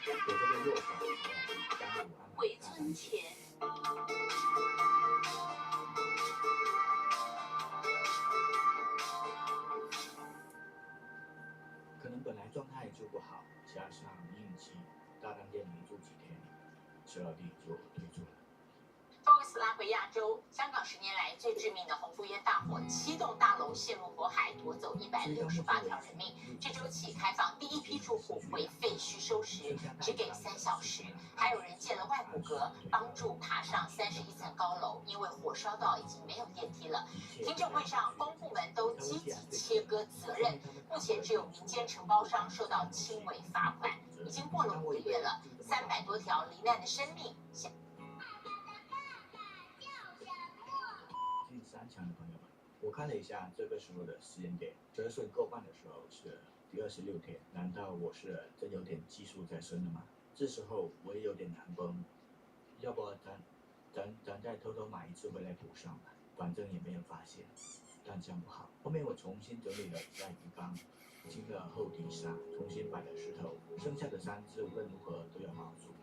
有这个弱小的小老弟单独安排回村前。可能本来状态就不好，加上应激，大当店没住几天，小老弟就退出了。Focus 拉回亚洲，香港10年来最致命的洪福烟大火，7栋大楼陷入火海，夺走168条人命。这周起开放第一批住户回废墟收拾，只给3小时。还有人借了外骨骼帮助爬上31层高楼，因为火烧到已经没有电梯了。听证会上，公部门都积极切割责任，目前只有民间承包商受到轻微罚款。已经过了5个月了，300多条罹难的生命。第3强的朋友们，我看了一下这个时候的时间点，折损够半的时候是第26天，难道我是真有点技术在身了吗？这时候我也有点难崩，要不咱再偷偷买一次回来补上吧，反正也没人发现。但这样不好，后面我重新整理了一下鱼缸，清了厚底沙，重新摆了石头，剩下的3只无论如何都要保住。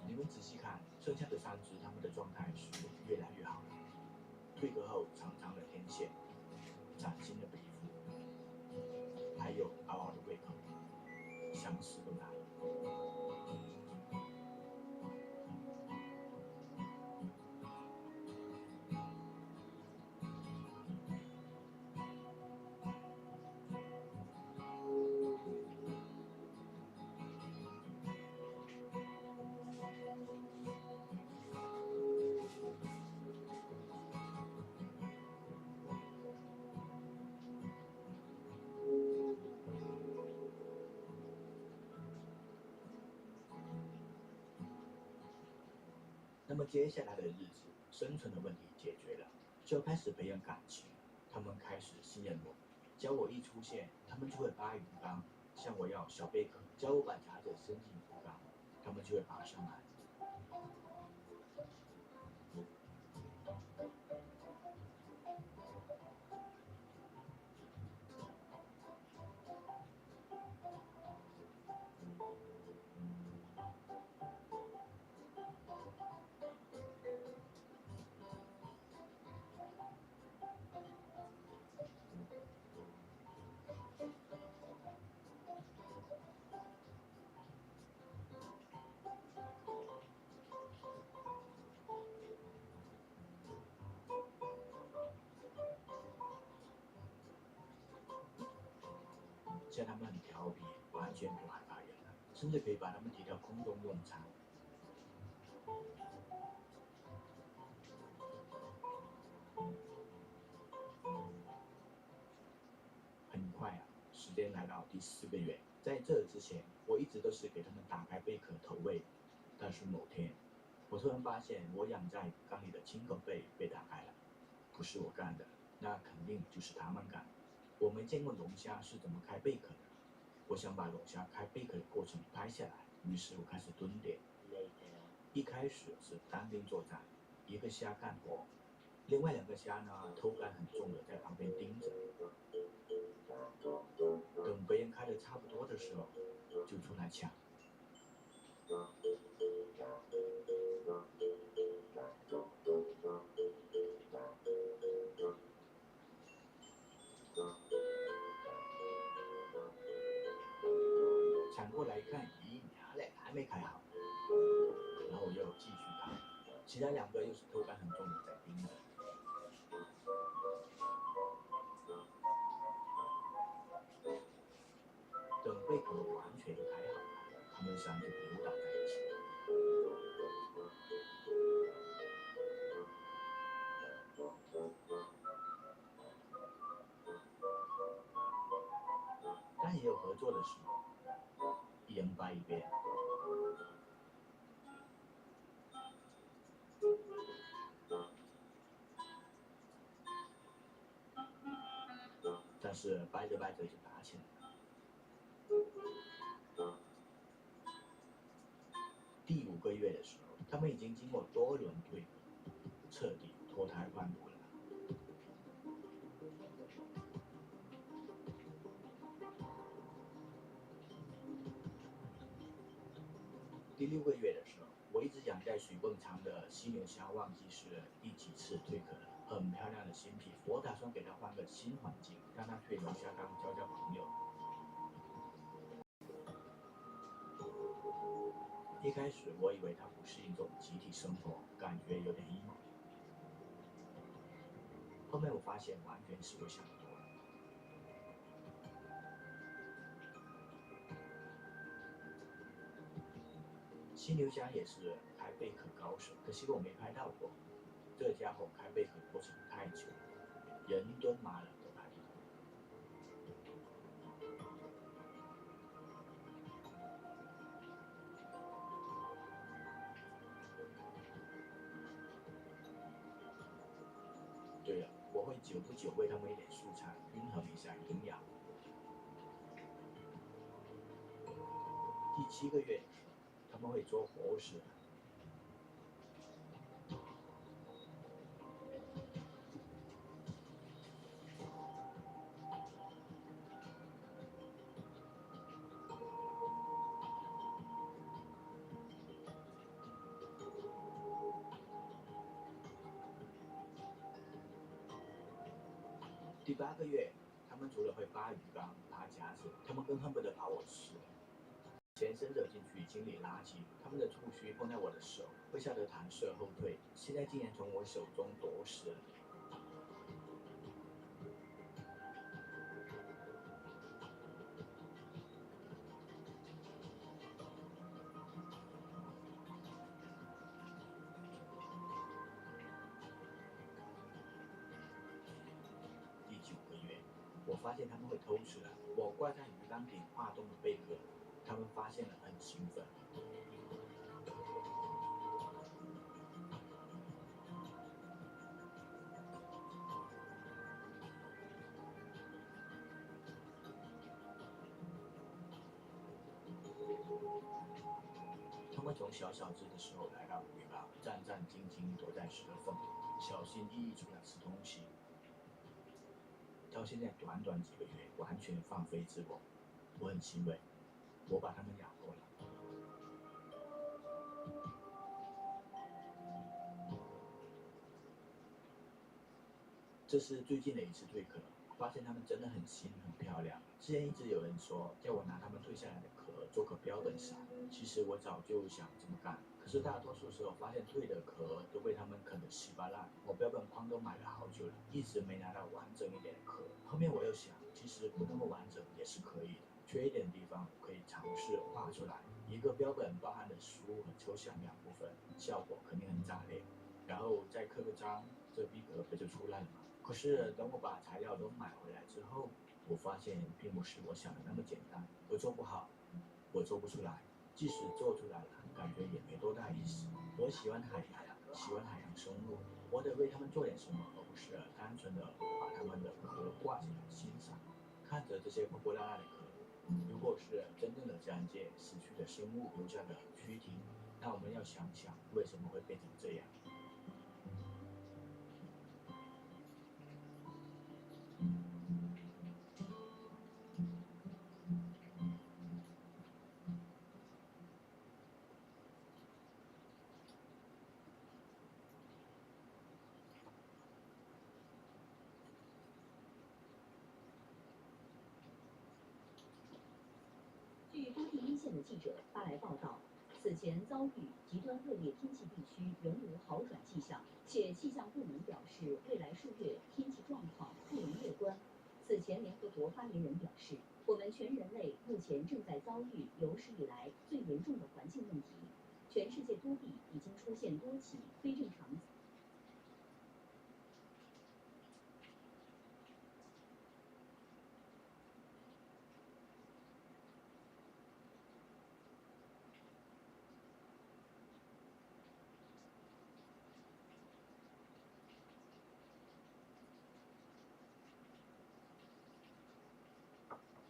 你们仔细看，剩下的3只，它们的状态是越来越好了。蜕壳后长长的天线，崭新的皮肤，还有嗷嗷的胃口，想死都难。那么接下来的日子，生存的问题解决了，就要开始培养感情。他们开始信任我，只要我一出现，他们就会扒鱼缸，向我要小贝壳，只要我把夹子伸进鱼缸，他们就会爬上来。现在他们很调皮，完全不害怕人了，甚至可以把他们提到空中用餐。很快啊，时间来到第4个月，在这之前，我一直都是给他们打开贝壳投喂，但是某天，我突然发现我养在缸里的青口贝被打开了，不是我干的，那肯定就是他们干的。我没见过龙虾是怎么开贝壳的，我想把龙虾开贝壳的过程拍下来，于是我开始蹲点。一开始是单兵作战，一个虾干活，另外2个虾呢偷感很重的在旁边盯着。等别人开的差不多的时候，就出来抢。抢过来看，咦，娘嘞，还没开好，然后我又继续开，其他2个又是偷感很重的在盯着。等贝壳完全开好了，他们3就扭打在一起。但也有合作的时候，一人掰一边。但是掰着掰着就打起来了。第5个月的时候，他们已经经过多轮蜕壳，彻底脱胎换骨了。第6个月的时候，我一直养在水泵场的犀牛虾忘记是第几次蜕壳了，很漂亮的新皮肤，我打算给它换个新环境，让它去龙虾缸交朋友。一开始我以为它不适应这种集体生活，感觉有点 emo。后面我发现完全是我想多了。犀牛虾也是开贝壳高手，可惜我没拍到过。这家伙开贝壳过程太久，人蹲麻了都拍不到。对了，我会久不久喂它们一点蔬菜，均衡一下营养。第7个月，他们会做活食。第8个月，他们除了会扒鱼缸、扒夹子，他们更恨不得把我吃了。前伸手进去清理垃圾，他们的触须碰到我的手，会吓得弹射后退，现在竟然从我手中夺食了。第9个月，我发现他们会偷吃了。我挂在鱼缸顶画动的贝壳，他们发现了，很兴奋。他们从小小只的时候来到鱼缸，战战兢兢躲在石缝里，小心翼翼出来吃东西。到现在短短几个月，完全放飞自我，我很欣慰，我把他们养活了。这是最近的一次蜕壳，发现它们真的很新很漂亮。之前一直有人说叫我拿它们蜕下来的壳做个标本伞，其实我早就想这么干，可是大多数时候发现蜕的壳都被它们啃得稀巴烂，我标本框都买了好久了，一直没拿到完整一点的壳。后面我又想，其实不那么完整也是可以的，缺一点的地方可以尝试画出来。一个标本包含了实物和抽象2部分，效果肯定很炸裂。然后再刻个章，这逼格不就出来了吗？可是等我把材料都买回来之后，我发现并不是我想的那么简单。我做不好，我做不出来，即使做出来了，感觉也没多大意思。我喜欢海洋，喜欢海洋生物，我得为他们做点什么，而不是单纯的把他们的壳挂起来欣赏。看着这些破破烂烂的壳，如果是真正的自然界死去的生物留下的躯体，那我们要想想为什么会变成这样。据当地一线的记者发来报道，此前遭遇极端恶劣天气地区仍无好转迹象，且气象部门表示，未来数月天气状况不容乐观。此前，联合国发言人表示，我们全人类目前正在遭遇有史以来最严重的环境问题，全世界多地已经出现多起非正常。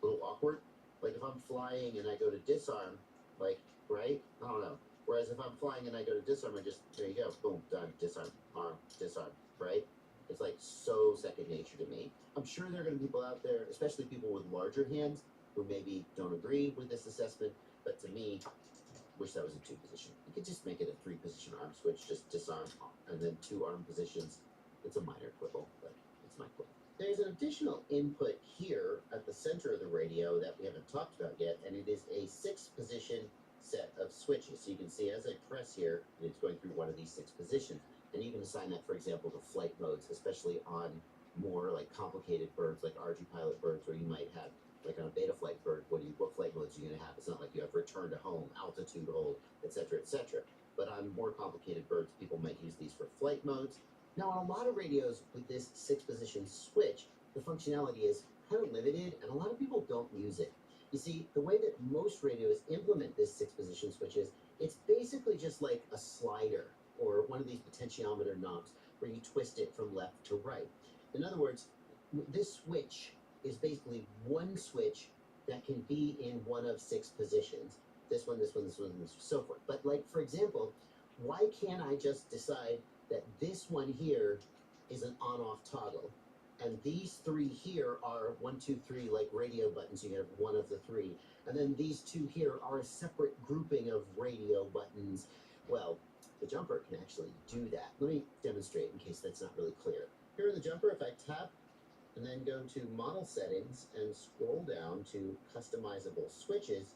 A little awkward. Like if I'm flying and I go to disarm, like, right? I don't know. Whereas if I'm flying and I go to disarm, I just, there you go, boom, done, disarm, arm, disarm, right? It's like so second nature to me. I'm sure there are going to be people out there, especially people with larger hands, who maybe don't agree with this assessment, but to me, wish that was a 2 position. You could just make it a 3 position arm switch, just disarm, and then 2 arm positions. It's a minor quibble, but it's my quibble. There's an additional input here at the center of the radio that we haven't talked about yet, and it is a 6 position set of switches. So you can see as I press here, it's going through one of these 6 positions. And you can assign that, for example, to flight modes, especially on more like complicated birds, like RG-Pilot birds, where you might have, like on a beta flight bird, what flight modes are you going to have? It's not like you have return to home, altitude hold, etc., etc. But on more complicated birds, people might use these for flight modes. Now, on a lot of radios with this 6 position switch, the functionality is kind of limited, and a lot of people don't use it. You see, the way that most radios implement this 6 position switch is, it's basically just like a slider, or one of these potentiometer knobs, where you twist it from left to right. In other words, this switch is basically one switch that can be in one of 6 positions. This one, this one, this one, and so forth. But like, for example, why can't I just decide that this one here is an on-off toggle, and these 3 here are 1, 2, 3, like radio buttons? You have one of the 3, and then these 2 here are a separate grouping of radio buttons. Well, the jumper can actually do that. Let me demonstrate in case that's not really clear. Here in the jumper, if I tap and then go to model settings and scroll down to customizable switches,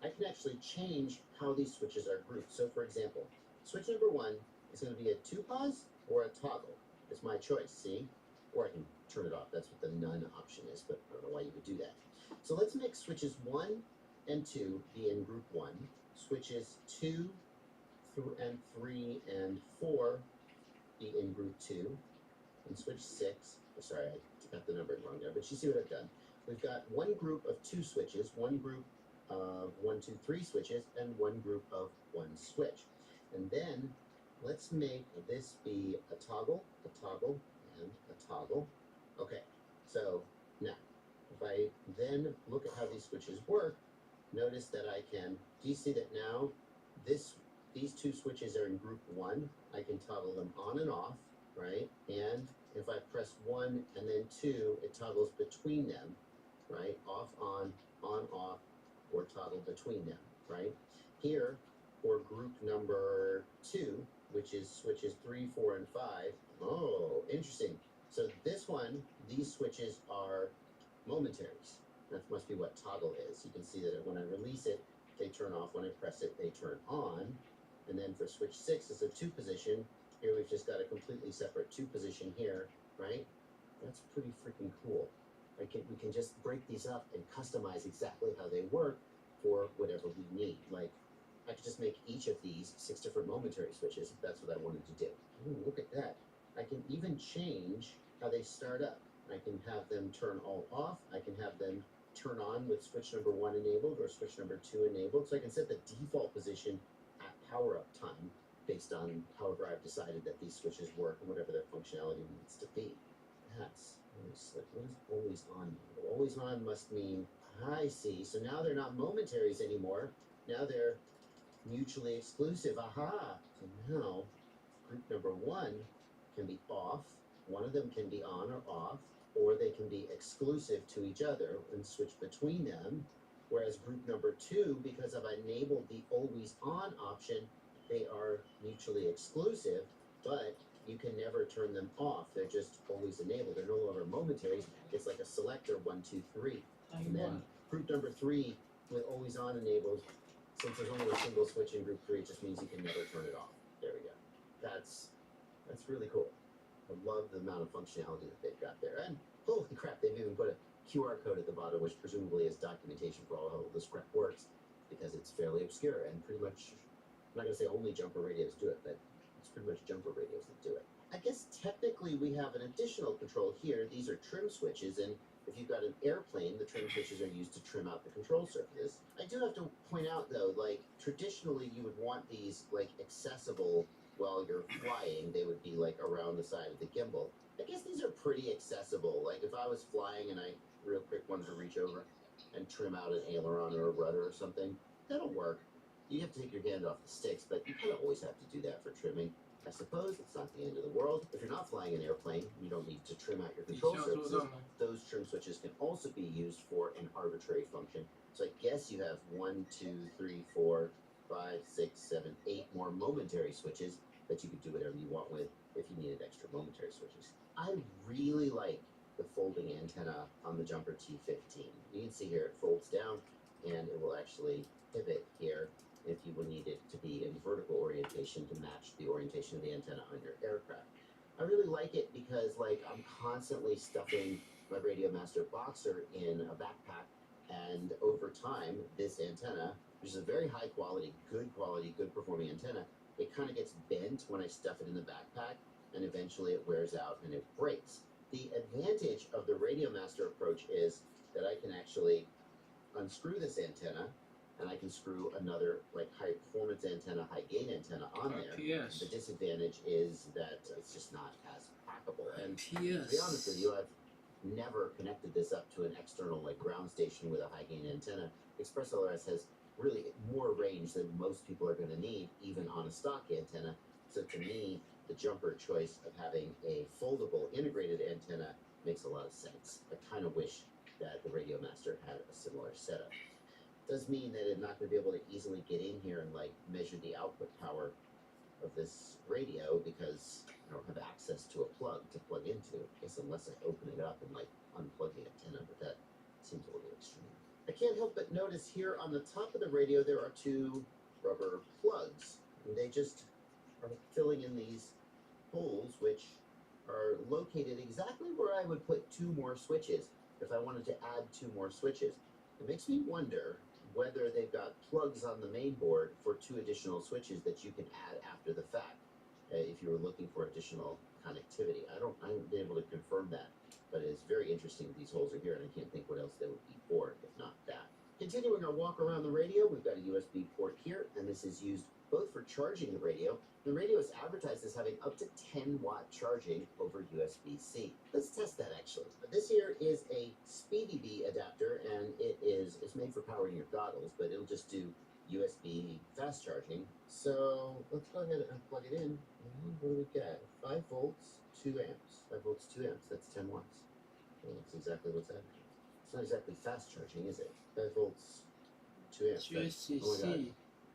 I can actually change how these switches are grouped. So for example, switch number 1 is going to be a 2-pause or a toggle. It's my choice, see? Or I can turn it off. That's what the none option is, but I don't know why you would do that. So let's make switches 1 and 2 be in group 1. Switches 2 and 3 and 4 be in group 2. And switch 6, sorry, I got the numbering wrong there, but you see what I've done. We've got one group of 2 switches, one group of 1, 2, 3 switches, and one group of 1 switch. And then let's make this be a toggle, and a toggle. Okay, so now, if I then look at how these switches work, notice that I can, do you see that now these 2 switches are in group 1, I can toggle them on and off, right? And if I press 1 and then 2, it toggles between them, right? Off, on, off, or toggle between them, right? Here, for group number 2, which is switches 3, 4, and 5, oh, interesting. So this one, these switches are momentaries. That must be what toggle is. You can see that when I release it, they turn off. When I press it, they turn on. And then for switch 6 is a 2 position. Here we've just got a completely separate 2 position here, right? That's pretty freaking cool. We can just break these up and customize exactly how they work for whatever we need. Like, I could just make each of these 6 different momentary switches if that's what I wanted to do. Ooh, look at that. I can even change how they start up. I can have them turn all off. I can have them turn on with switch number 1 enabled or switch number 2 enabled. So I can set the default position at power up time based on however I've decided that these switches work and whatever their functionality needs to be. That's really slick. What does always on mean? Always on must mean, I see. So now they're not momentaries anymore. Now they're mutually exclusive. Aha! So now group number 1 can be off. One of them can be on or off, or they can be exclusive to each other and switch between them. Whereas group number 2, because I've enabled the always on option, they are mutually exclusive, but you can never turn them off. They're just always enabled. They're no longer momentaries. It's like a selector 1, 2, 3. And then group number 3 with always on enabled, since there's only a single switch in group 3, it just means you can never turn it off. There we go. That's really cool. I love the amount of functionality that they've got there. And holy crap, they've even put a QR code at the bottom, which presumably is documentation for all how this crap works, because it's fairly obscure and pretty much, I'm not going to say only jumper radios do it, but it's pretty much jumper radios that do it. I guess technically we have an additional control here. These are trim switches, and if you've got an airplane, the trim switches are used to trim out the control surfaces. I do have to point out, though, like, traditionally you would want these, like, accessible while you're flying. They would be, like, around the side of the gimbal. I guess these are pretty accessible. Like, if I was flying and I real quick wanted to reach over and trim out an aileron or a rudder or something, that'll work. You have to take your hand off the sticks, but you kind of always have to do that for trimming. I suppose it's not the end of the world. If you're not flying an airplane, you don't need to trim out your control surfaces. Those trim switches can also be used for an arbitrary function. So I guess you have 1, 2, 3, 4, 5, 6, 7, 8 more momentary switches that you could do whatever you want with if you needed extra momentary switches. I really like the folding antenna on the Jumper T15. You can see here it folds down and it will actually pivot here if you would need it to be in vertical orientation to match the orientation of the antenna on your aircraft. I really like it because, like, I'm constantly stuffing my Radio Master Boxer in a backpack, and over time, this antenna, which is a very high quality, good performing antenna, it kind of gets bent when I stuff it in the backpack, and eventually it wears out and it breaks. The advantage of the Radio Master approach is that I can actually unscrew this antenna, and I can screw another, like, high performance antenna, high gain antenna on there. The disadvantage is that it's just not as remarkable. And to be honest with you, I've never connected this up to an external like ground station with a high gain antenna. ExpressLRS has really more range than most people are going to need, even on a stock antenna. So to me, the jumper choice of having a foldable integrated antenna makes a lot of sense. I kind of wish that the Radio Master had a similar setup. Does mean that I'm not going to be able to easily get in here and like measure the output power of this radio because I don't have access to a plug to plug into. I guess unless I open it up and like unplug the antenna, but that seems a little extreme. I can't help but notice here on the top of the radio there are two rubber plugs. And they just are filling in these holes, which are located exactly where I would put two more switches if I wanted to add two more switches. It makes me wonder whether they've got plugs on the main board for two additional switches that you can add after the fact if you were looking for additional connectivity. I haven't been able to confirm that, but it's very interesting these holes are here, and I can't think what else they would be for if not that. Continuing our walk around the radio, we've got a USB port here, and this is used both for charging the radio. The radio is advertised as having up to 10-watt charging over USB-C. Let's test that actually. This here is a SpeedyB adapter, and it's made for powering your goggles, but it'll just do USB fast charging. So let's go ahead and plug it in. What do we got? 5 volts, 2 amps. 5 volts, 2 amps. That's 10 watts. Well, that's exactly what's happening. It's not exactly fast charging, is it? 5 volts, 2 amps. Oh my God.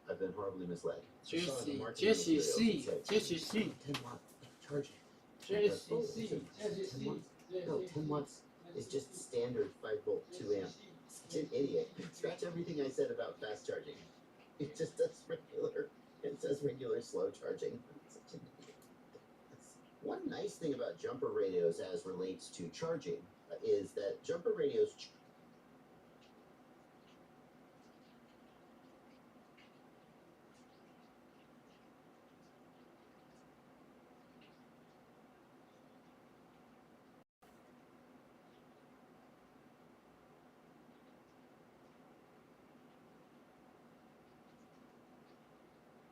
I've been horribly misled. JCC. 10 watt charging. No, 10 watts is just standard 5 volt, 2 amp. Such an idiot. Scratch everything I said about fast charging. It just does regular. It says regular slow charging. Such an idiot. One nice thing about jumper radios as relates to charging is that jumper radios.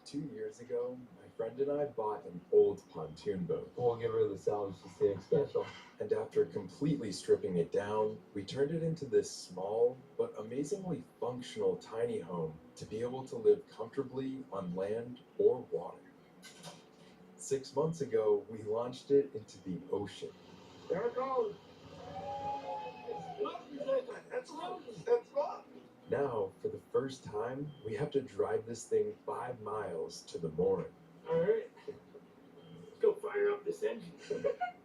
Two years ago, my friend and I bought an old pontoon boat. We'll give her the salvage to see it special. And after completely stripping it down, we turned it into this small but amazingly functional tiny home to be able to live comfortably on land or water. 6 months ago, we launched it into the ocean. There it goes! It's fun! Now, for the first time, we have to drive this thing 5 miles to the mooring. Alright, let's go fire up this engine.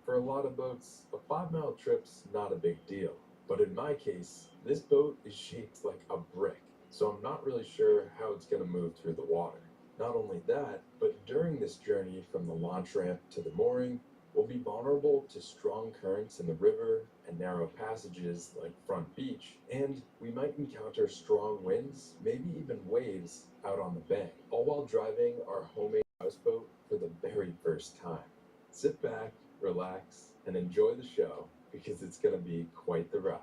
For a lot of boats, a 5-mile trip's not a big deal. But in my case, this boat is shaped like a brick, so I'm not really sure how it's going to move through the water. Not only that, but during this journey from the launch ramp to the mooring, we'll be vulnerable to strong currents in the river and narrow passages like Front Beach, and we might encounter strong winds, maybe even waves out on the bay, all while driving our homemade houseboat for the very first time. Sit back, relax, and enjoy the show, because it's going to be quite the ride.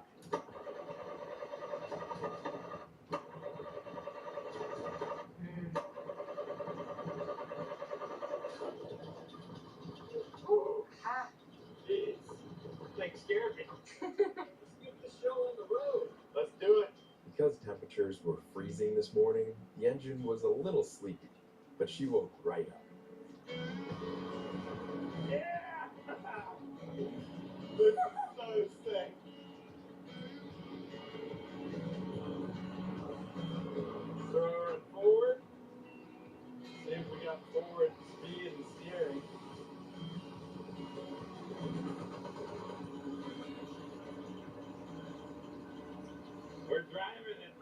Scared me. Let's get the show on the road. Let's do it. Because temperatures were freezing this morning, the engine was a little sleepy, but she woke right up. Yeah! This is so sick. Throw her forward. See if we got forward speed and steering. We're driving it.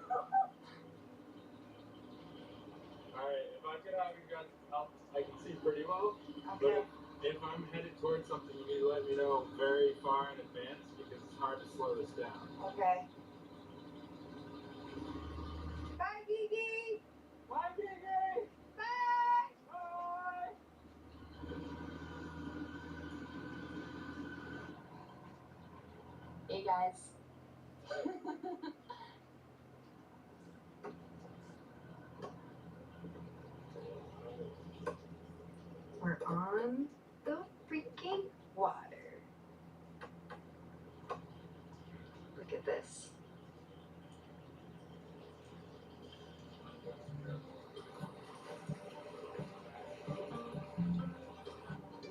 Alright, if I could have you guys help, I can see pretty well. Okay. But if I'm headed towards something, you need to let me know very far in advance because it's hard to slow this down. Okay. Bye, Gigi. Bye, Gigi. Bye. Bye. Hey, guys. We're on the freaking water. at this.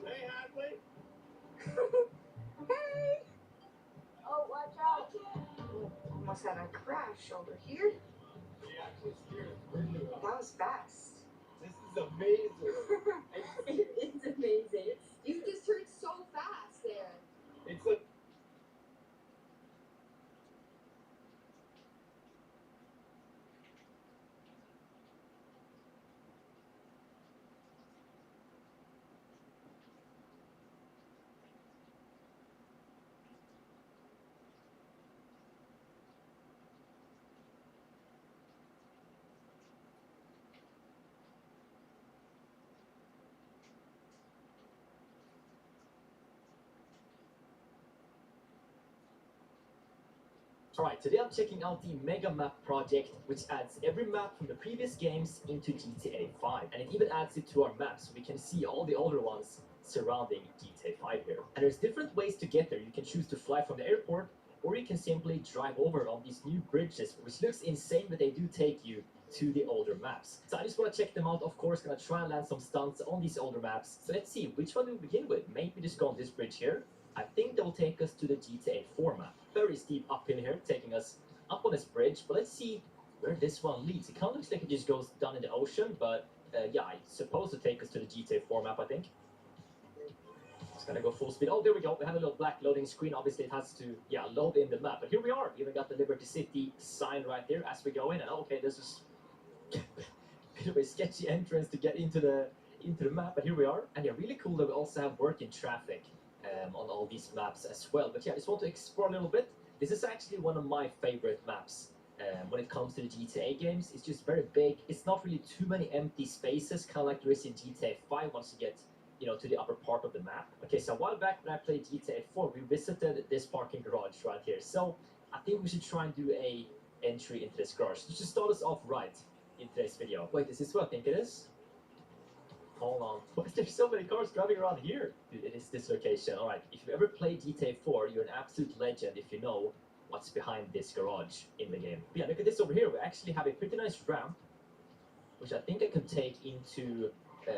Hey, Hadley. Hey! Oh, watch out! Oh, almost had a crash over here. That was fast. This is amazing. It is amazing. You just turned so fast there. It's a Alright, today I'm checking out the Mega Map project, which adds every map from the previous games into GTA 5. And it even adds it to our map, so we can see all the older ones surrounding GTA 5 here. And there's different ways to get there. You can choose to fly from the airport, or you can simply drive over on these new bridges, which looks insane, but they do take you to the older maps. So I just want to check them out. Of course, gonna try and land some stunts on these older maps. So let's see, which one do we begin with? Maybe just go on this bridge here. I think that will take us to the GTA 4 map. Very steep uphill here, taking us up on this bridge. But let's see where this one leads. It kind of looks like it just goes down in the ocean, but yeah, it's supposed to take us to the GTA 4 map, I think. It's gonna go full speed. Oh, there we go. We have a little black loading screen. Obviously, it has to, yeah, load in the map. But here we are. We even got the Liberty City sign right there as we go in. And okay, this is a bit of a sketchy entrance to get into the map. But here we are. And yeah, really cool that we also have working traffic on all these maps as well. But yeah, I just want to explore a little bit. This is actually one of my favorite maps when it comes to the GTA games. It's just very big. It's not really too many empty spaces, kind of like there is in GTA 5 once you get, you know, to the upper part of the map. Okay, so a while back when I played GTA 4, we visited this parking garage right here. So I think we should try and do a entry into this garage. So just start us off right in today's video. Wait, is this what I think it is? Hold on. Why is there so many cars driving around here? Dude, it is this location. Alright, if you've ever played GTA 4, you're an absolute legend if you know what's behind this garage in the game. But yeah, look at this over here. We actually have a pretty nice ramp, which I think I can take into,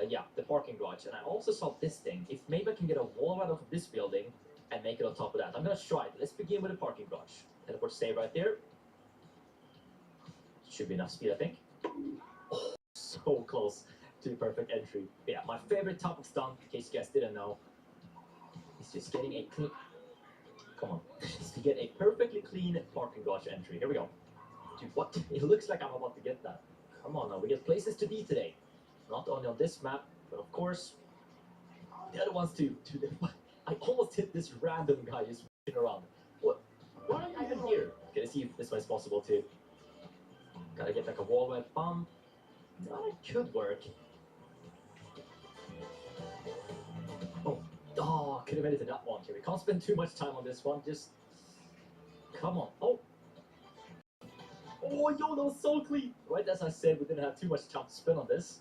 yeah, the parking garage. And I also saw this thing. If maybe I can get a wall right off of this building and make it on top of that. I'm going to try it. Let's begin with the parking garage. Teleport stay right there. Should be enough speed, I think. Oh, so close to the perfect entry. But yeah, my favorite type of stunt, in case you guys didn't know, is just getting a clean... Come on. Just to get a perfectly clean parking garage entry. Here we go. Dude, what? It looks like I'm about to get that. Come on now, we get places to be today. Not only on this map, but of course, the other ones too. Dude, I almost hit this random guy just walking around. What? Why are you even here? Okay, let's see if this one's possible too. Gotta get like a wall red bomb. No, it could work. Oh, could have made it to that one. Okay, we can't spend too much time on this one. Just come on. Oh, yo, that was so clean. Right as I said, we didn't have too much time to spend on this.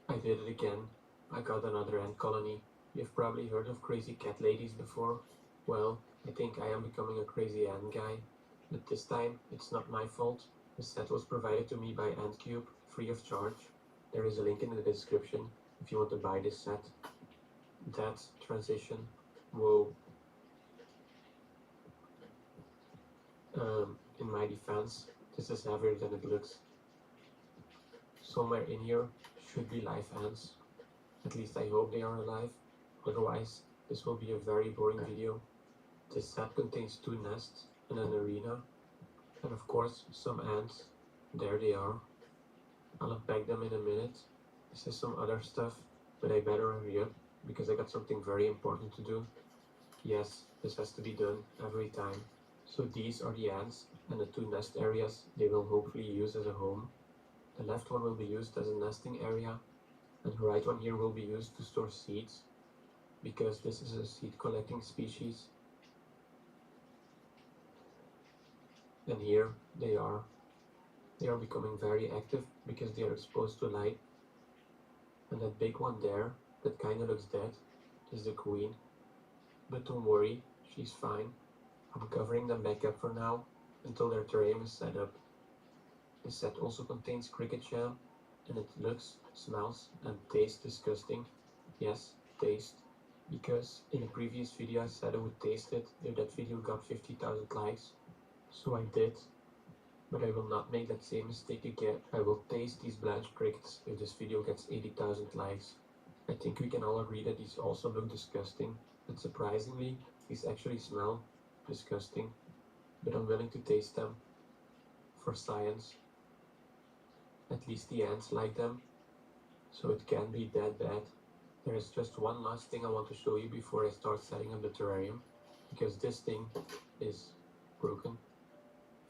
I did it again. I got another ant colony. You've probably heard of crazy cat ladies before. Well, I think I am becoming a crazy ant guy. But this time, it's not my fault. The set was provided to me by Antcube, free of charge. There is a link in the description if you want to buy this set. that transition. Whoa. In my defense, this is heavier than it looks. Somewhere in here should be live ants. At least I hope they are alive. Otherwise, this will be a very boring video. This set contains 2 nests and an arena. And of course, some ants. There they are. I'll unpack them in a minute. This is some other stuff, but I better hurry up because I got something very important to do. Yes, this has to be done every time. So these are the ants and the 2 nest areas they will hopefully use as a home. The left one will be used as a nesting area, and the right one here will be used to store seeds, because this is a seed collecting species. And here they are. They are becoming very active because they are exposed to light. And that big one there, that kinda looks dead, is the queen. But don't worry, she's fine. I'm covering them back up for now, until their terrarium is set up. This set also contains cricket jam, and it looks, smells, and tastes disgusting. Yes, taste. Because in the previous video I said I would taste it if that video got 50,000 likes. So I did. But I will not make that same mistake again. I will taste these blanched crickets if this video gets 80,000 likes. I think we can all agree that these also look disgusting, but surprisingly, these actually smell disgusting. But I'm willing to taste them. For science. At least the ants like them. So it can't be that bad. There is just one last thing I want to show you before I start setting up the terrarium. Because this thing is broken.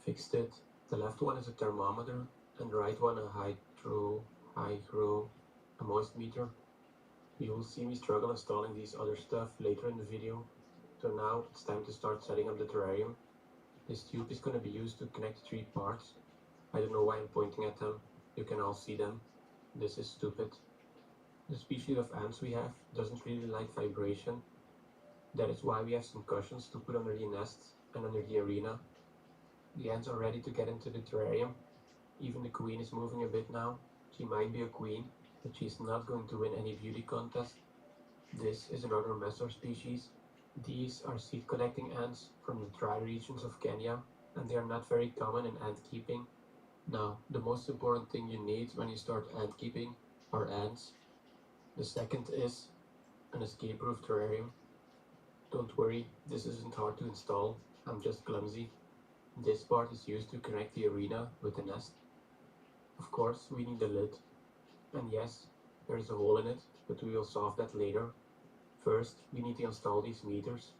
Fixed it. The left one is a thermometer and the right one a a moist meter. You will see me struggle installing these other stuff later in the video. So now it's time to start setting up the terrarium. This tube is going to be used to connect 3 parts. I don't know why I'm pointing at them. You can all see them. This is stupid. The species of ants we have doesn't really like vibration. That is why we have some cushions to put under the nests and under the arena. The ants are ready to get into the terrarium. Even the queen is moving a bit now. She might be a queen, but she's not going to win any beauty contest. This is another messer species. These are seed collecting ants from the dry regions of Kenya, and they are not very common in ant keeping. Now, the most important thing you need when you start ant keeping are ants. The second is an escape-proof terrarium. Don't worry, this isn't hard to install, I'm just clumsy. This part is used to connect the arena with the nest. Of course, we need a lid. And yes, there is a hole in it, but we will solve that later. First, we need to install these meters.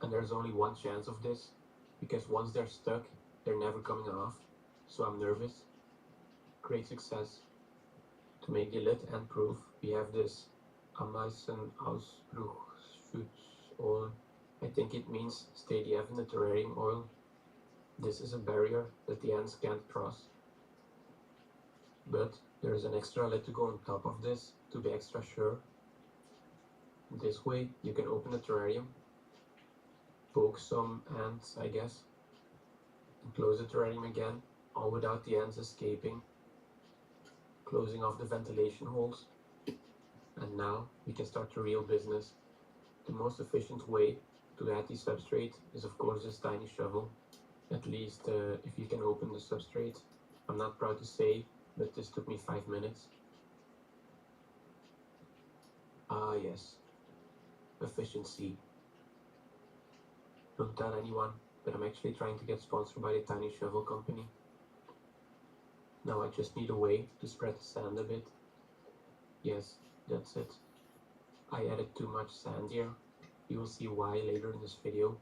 And there's only one chance of this, because once they're stuck, they're never coming off. So I'm nervous. Great success. To make the lid ant-proof, we have this Amazon Ausbruchschutz. I think it means Stadium in the terrarium oil. This is a barrier that the ants can't cross. But there is an extra lid to go on top of this to be extra sure. This way you can open the terrarium, poke some ants I guess, and close the terrarium again, all without the ants escaping. Closing off the ventilation holes. And now we can start the real business. The most efficient way to add the substrate is of course this tiny shovel. At least if you can open the substrate. I'm not proud to say, but this took me 5 minutes. Ah yes, efficiency. Don't tell anyone, but I'm actually trying to get sponsored by the Tiny Shovel Company. Now I just need a way to spread the sand a bit. Yes, that's it. I added too much sand here. You will see why later in this video.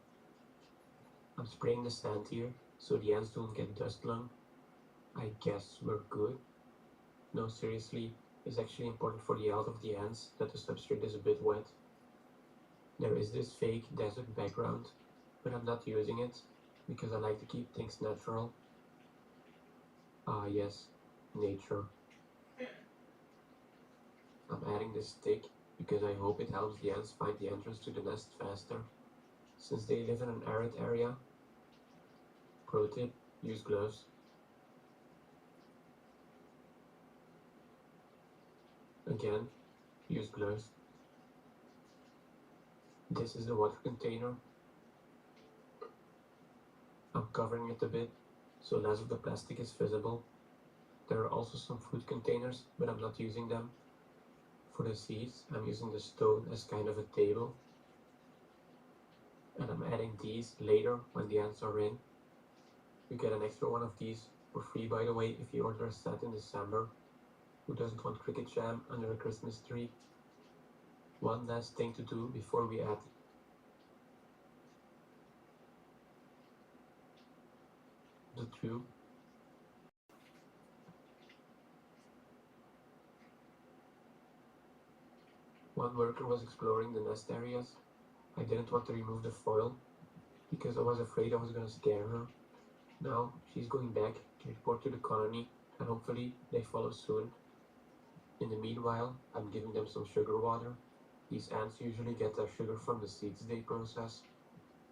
I'm spraying the sand here, so the ants don't get dust lung. I guess we're good. No, seriously, it's actually important for the health of the ants that the substrate is a bit wet. There is this fake desert background, but I'm not using it, because I like to keep things natural. Ah yes, nature. I'm adding this stick, because I hope it helps the ants find the entrance to the nest faster, since they live in an arid area. Pro tip, use gloves. Again, use gloves. This is the water container. I'm covering it a bit, so less of the plastic is visible. There are also some food containers, but I'm not using them. For the seeds, I'm using the stone as kind of a table. And I'm adding these later when the ants are in. You get an extra one of these for free, by the way, if you order a set in December. Who doesn't want cricket jam under a Christmas tree? One last thing to do before we add the tube. One worker was exploring the nest areas. I didn't want to remove the foil because I was afraid I was going to scare her. Now she's going back to report to the colony and hopefully they follow soon. In the meanwhile, I'm giving them some sugar water. These ants usually get their sugar from the seeds they process,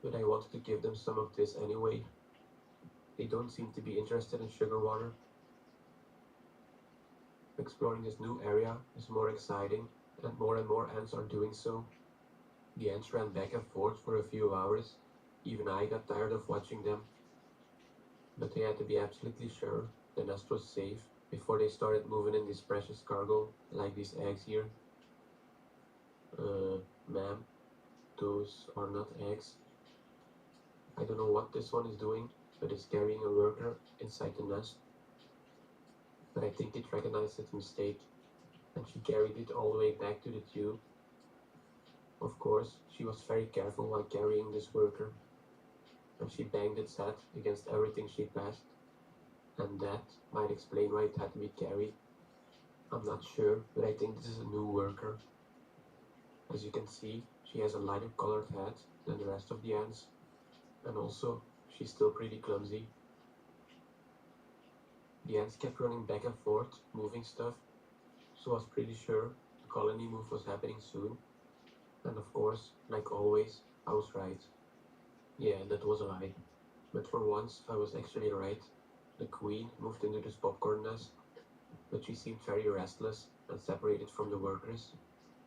but I wanted to give them some of this anyway. They don't seem to be interested in sugar water. Exploring this new area is more exciting, and more ants are doing so. The ants ran back and forth for a few hours. Even I got tired of watching them. But they had to be absolutely sure the nest was safe before they started moving in this precious cargo, like these eggs here. Ma'am, those are not eggs. I don't know what this one is doing, but it's carrying a worker inside the nest. But I think it recognized its mistake, and she carried it all the way back to the tube. Of course, she was very careful while carrying this worker, and she banged its head against everything she passed, and that might explain why it had to be carried. I'm not sure, but I think this is a new worker. As you can see, she has a lighter colored head than the rest of the ants, and also, she's still pretty clumsy. The ants kept running back and forth, moving stuff, so I was pretty sure the colony move was happening soon. And of course, like always, I was right. Yeah, that was a lie. But for once, I was actually right. The queen moved into this popcorn nest, but she seemed very restless and separated from the workers.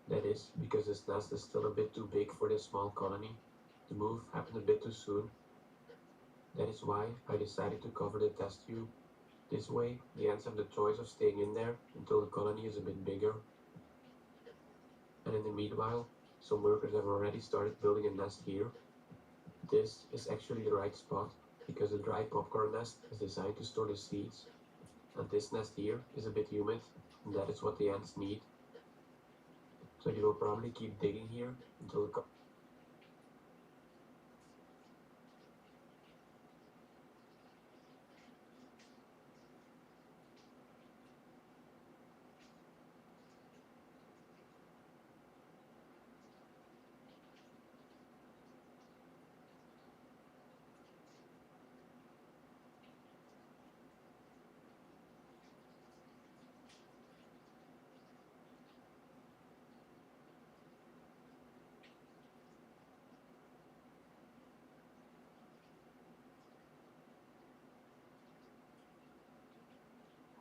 That is, because this nest is still a bit too big for this small colony. The move happened a bit too soon. That is why I decided to cover the test tube. This way, the ants have the choice of staying in there until the colony is a bit bigger. And in the meanwhile, some workers have already started building a nest here. This is actually the right spot, because the dry popcorn nest is designed to store the seeds. And this nest here is a bit humid, and that is what the ants need. So they will probably keep digging here until the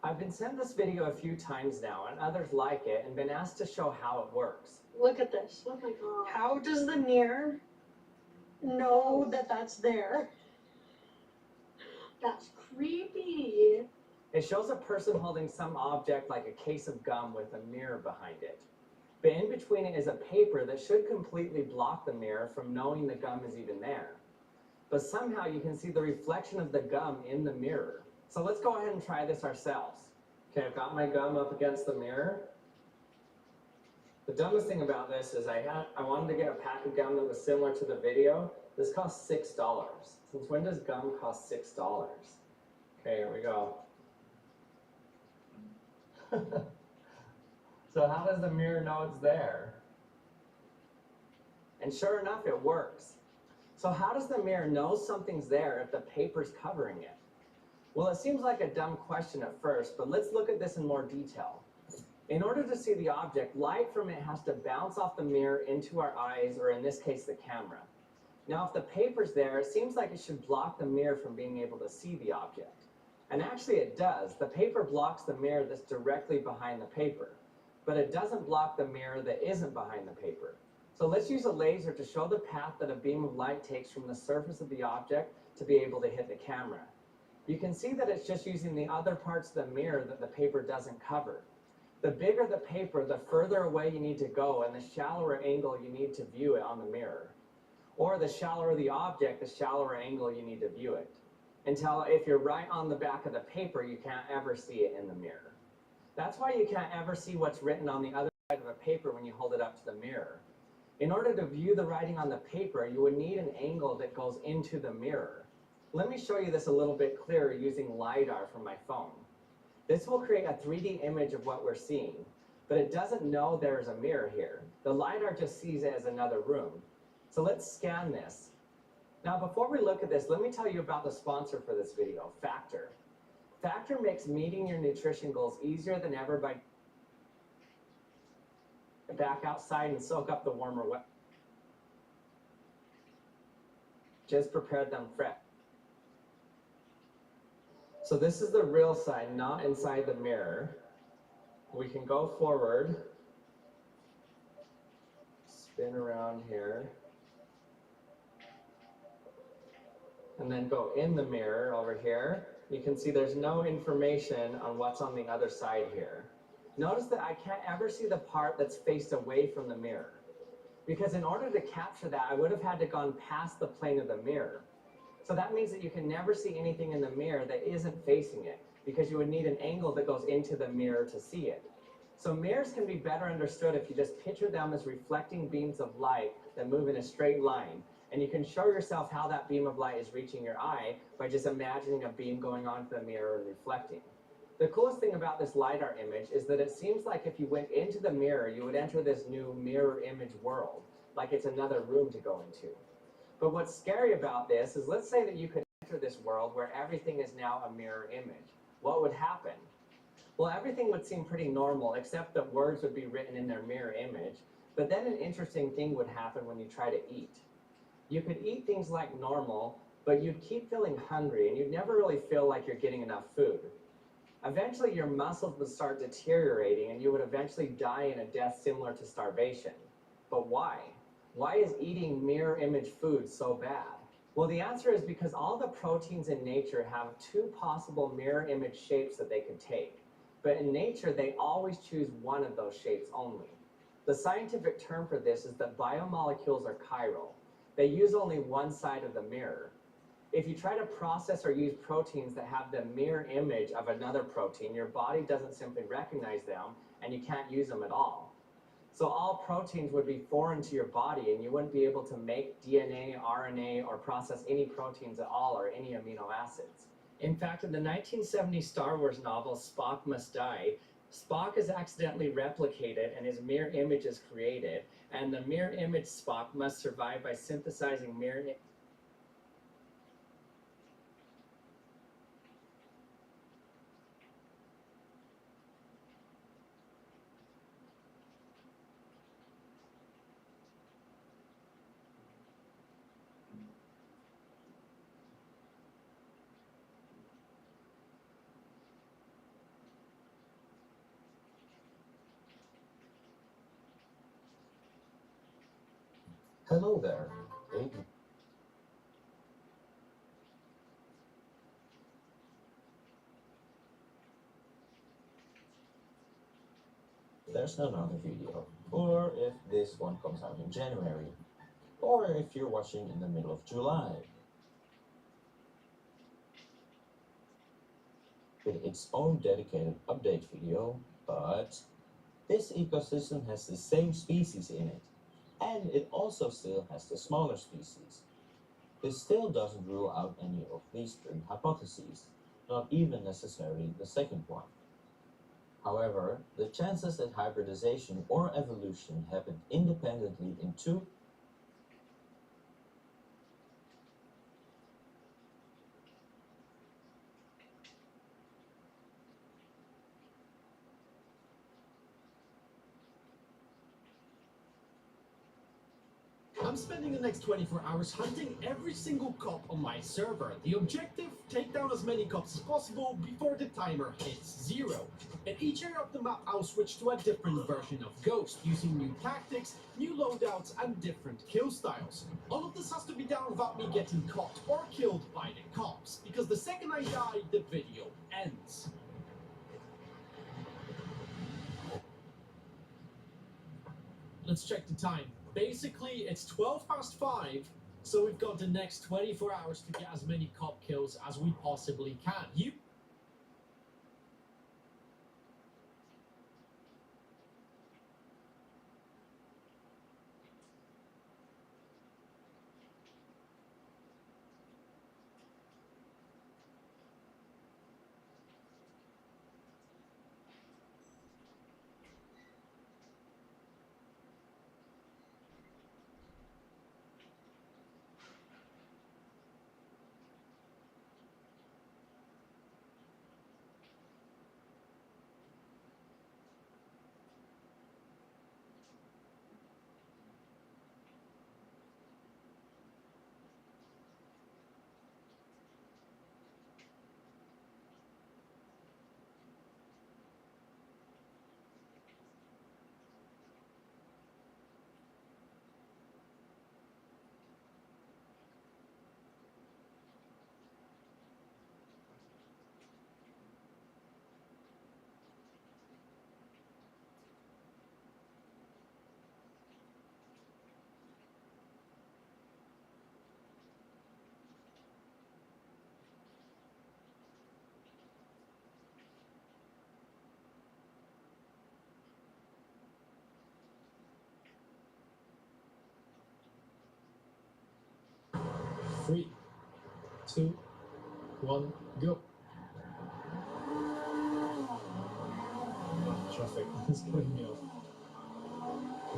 I've been sent this video a few times now, and others like it, and been asked to show how it works. Look at this. Oh my god. How does the mirror know that that's there? That's creepy. It shows a person holding some object like a case of gum with a mirror behind it. But in between it is a paper that should completely block the mirror from knowing the gum is even there. But somehow you can see the reflection of the gum in the mirror. So let's go ahead and try this ourselves. Okay, I've got my gum up against the mirror. The dumbest thing about this is I wanted to get a pack of gum that was similar to the video. This costs $6. Since when does gum cost $6? Okay, here we go. So how does the mirror know it's there? And sure enough, it works. So how does the mirror know something's there if the paper's covering it? Well, it seems like a dumb question at first, but let's look at this in more detail. In order to see the object, light from it has to bounce off the mirror into our eyes, or in this case, the camera. Now, if the paper's there, it seems like it should block the mirror from being able to see the object. And actually it does. The paper blocks the mirror that's directly behind the paper, but it doesn't block the mirror that isn't behind the paper. So let's use a laser to show the path that a beam of light takes from the surface of the object to be able to hit the camera. You can see that it's just using the other parts of the mirror that the paper doesn't cover. The bigger the paper, the further away you need to go, and the shallower angle you need to view it on the mirror. Or the shallower the object, the shallower angle you need to view it. Until if you're right on the back of the paper, you can't ever see it in the mirror. That's why you can't ever see what's written on the other side of a paper when you hold it up to the mirror. In order to view the writing on the paper, you would need an angle that goes into the mirror. Let me show you this a little bit clearer using LiDAR from my phone. This will create a 3D image of what we're seeing, but it doesn't know there is a mirror here. The LiDAR just sees it as another room. So let's scan this. Now, before we look at this, let me tell you about the sponsor for this video, Factor. Factor makes meeting your nutrition goals easier than ever by back outside and soak up the warmer weather. Just prepared them fresh. So this is the real side, not inside the mirror. We can go forward, spin around here, and then go in the mirror over here. You can see there's no information on what's on the other side here. Notice that I can't ever see the part that's faced away from the mirror, because in order to capture that, I would have had to gone past the plane of the mirror. So that means that you can never see anything in the mirror that isn't facing it, because you would need an angle that goes into the mirror to see it. So mirrors can be better understood if you just picture them as reflecting beams of light that move in a straight line. And you can show yourself how that beam of light is reaching your eye by just imagining a beam going onto the mirror and reflecting. The coolest thing about this LiDAR image is that it seems like if you went into the mirror, you would enter this new mirror image world, like it's another room to go into. But what's scary about this is, let's say that you could enter this world where everything is now a mirror image. What would happen? Well, everything would seem pretty normal, except that words would be written in their mirror image. But then an interesting thing would happen when you try to eat. You could eat things like normal, but you'd keep feeling hungry and you'd never really feel like you're getting enough food. Eventually, your muscles would start deteriorating and you would eventually die in a death similar to starvation. But why? Why is eating mirror image food so bad? Well, the answer is because all the proteins in nature have two possible mirror image shapes that they could take. But in nature, they always choose one of those shapes only. The scientific term for this is that biomolecules are chiral. They use only one side of the mirror. If you try to process or use proteins that have the mirror image of another protein, your body doesn't simply recognize them and you can't use them at all. So all proteins would be foreign to your body and you wouldn't be able to make DNA, RNA, or process any proteins at all or any amino acids. In fact, in the 1970 Star Wars novel Spock Must Die, Spock is accidentally replicated and his mirror image is created, and the mirror image Spock must survive by synthesizing mirror Hello there. There's another video, or if this one comes out in January, or if you're watching in the middle of July. With its own dedicated update video, but this ecosystem has the same species in it, and it also still has the smaller species. This still doesn't rule out any of these three hypotheses, not even necessarily the second one. However, the chances that hybridization or evolution happened independently in two I'm spending the next 24 hours hunting every single cop on my server. The objective, take down as many cops as possible before the timer hits 0. In each area of the map, I'll switch to a different version of Ghost, using new tactics, new loadouts, and different kill styles. All of this has to be done without me getting caught or killed by the cops, because the second I die, the video ends. Let's check the time. Basically, it's 5:12, so we've got the next 24 hours to get as many cop kills as we possibly can. Three, 2, 1, go. Oh, traffic is cutting me off.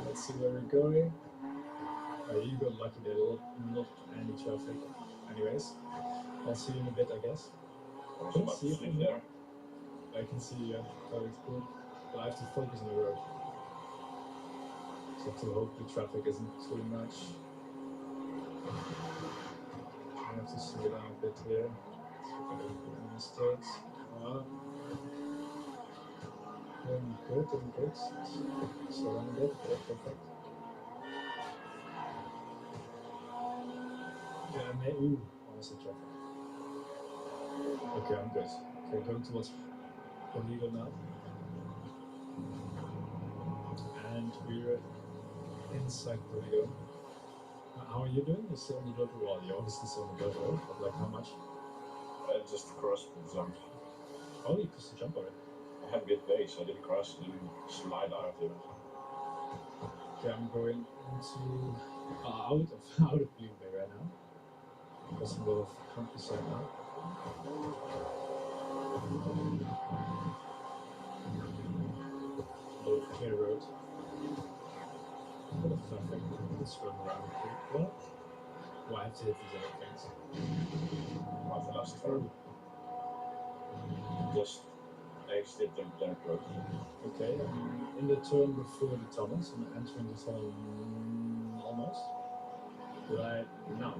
Let's see where we're going. You got lucky there, not any traffic. Anyways, I'll see you in a bit, I guess. I can see you from there. I can see you, so it's cool. But I have to focus on the road. So I have to hope the traffic isn't too much. I have to slow down a bit here. See if I don't do any mistakes. Doing good. Slow down a bit. Yeah, perfect. Yeah, ooh, almost hit traffic. Okay, I'm good. Okay, going towards Illegal now. And we're inside Toledo. How are you doing? You're still on the dirt road? Well, you're obviously still on the dirt road, but like how much? I just crossed the jump. Oh, you crossed the jump already? I had a bit base, so I didn't cross, I didn't slide out of it. Okay, I'm going into out of Blue Bay right now. Crossing the countryside now. Low clear road. A lot of traffic. Let's run around quick. What? Well, I have to hit these other things. Not the last turn. Just exited the dirt road. Okay, I'm in the turn before the tunnels. I'm entering the tunnel almost. No.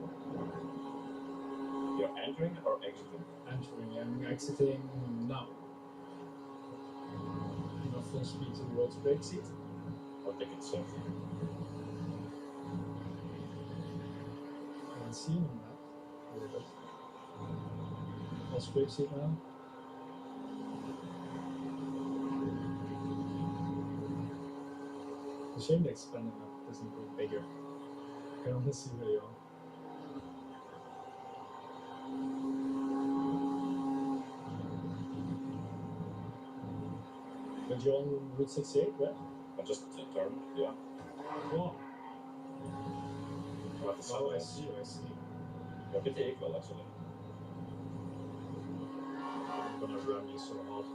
You're entering or exiting? Entering, I'm exiting now. Not full speed to the road's brake seat. I'll take it safe. I can see him on that a little bit. Full brake seat now. It's a shame the expanded map doesn't go bigger. I can only see where you are. But you're on Route 68, right? I just turned, yeah. Wow. I see. You're a bit equal, actually. I'm gonna run you so hard.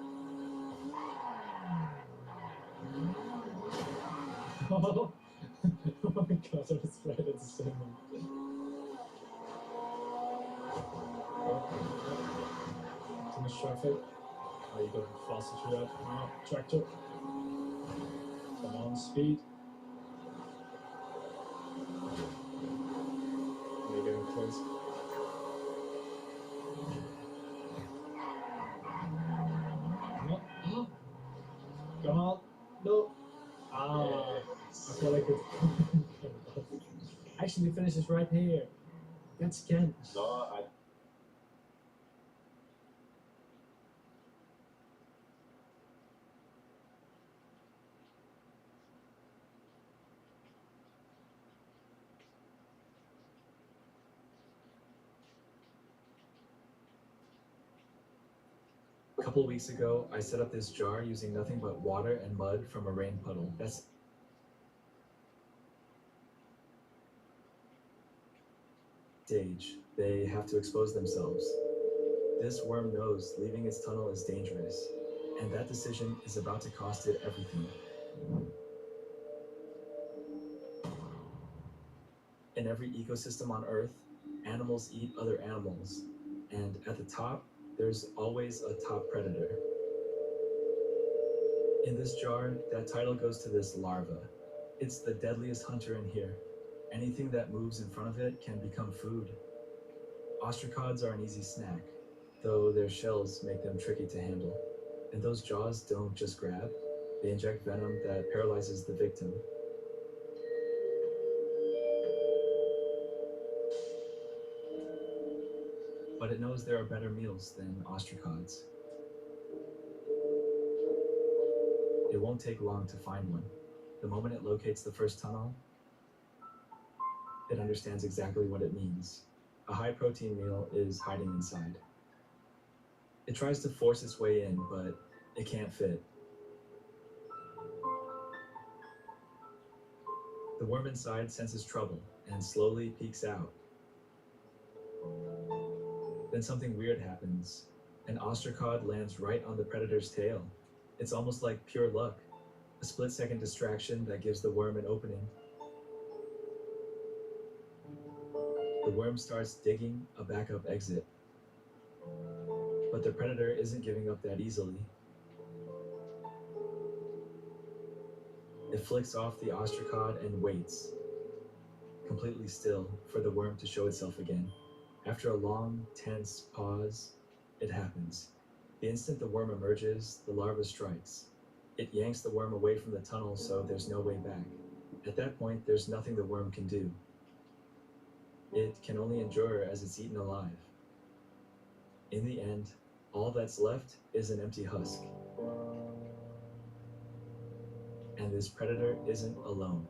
Oh my god, I was right at the same moment. Too much traffic. Oh, you're going faster through that. Oh, tractor. Come on, speed. happens. Come on. No. Ah. I feel like it's... Actually, the finish is right here. That's Ken. No, A couple weeks ago, I set up this jar using nothing but water and mud from a rain puddle. That's stage. They have to expose themselves. This worm knows leaving its tunnel is dangerous, and that decision is about to cost it everything. In every ecosystem on Earth, animals eat other animals, and at the top, there's always a top predator. In this jar, that title goes to this larva. It's the deadliest hunter in here. Anything that moves in front of it can become food. Ostracods are an easy snack, though their shells make them tricky to handle. And those jaws don't just grab, they inject venom that paralyzes the victim. But it knows there are better meals than ostracods. It won't take long to find one. The moment it locates the first tunnel, it understands exactly what it means. A high-protein meal is hiding inside. It tries to force its way in, but it can't fit. The worm inside senses trouble and slowly peeks out. Then something weird happens. An ostracod lands right on the predator's tail. It's almost like pure luck, a split-second distraction that gives the worm an opening. The worm starts digging a backup exit. But the predator isn't giving up that easily. It flicks off the ostracod and waits, completely still, for the worm to show itself again. After a long, tense pause, it happens. The instant the worm emerges, the larva strikes. It yanks the worm away from the tunnel, so there's no way back. At that point, there's nothing the worm can do. It can only endure as it's eaten alive. In the end, all that's left is an empty husk. And this predator isn't alone.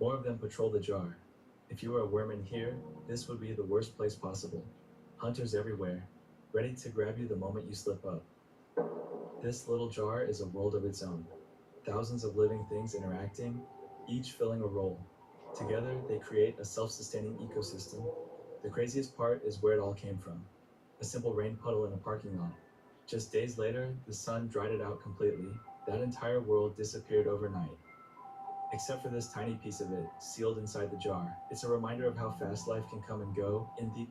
More of them patrol the jar. If you were a worm in here, this would be the worst place possible. Hunters everywhere, ready to grab you the moment you slip up. This little jar is a world of its own. Thousands of living things interacting, each filling a role. Together, they create a self-sustaining ecosystem. The craziest part is where it all came from. A simple rain puddle in a parking lot. Just days later, the sun dried it out completely. That entire world disappeared overnight. Except for this tiny piece of it, sealed inside the jar. It's a reminder of how fast life can come and go in the...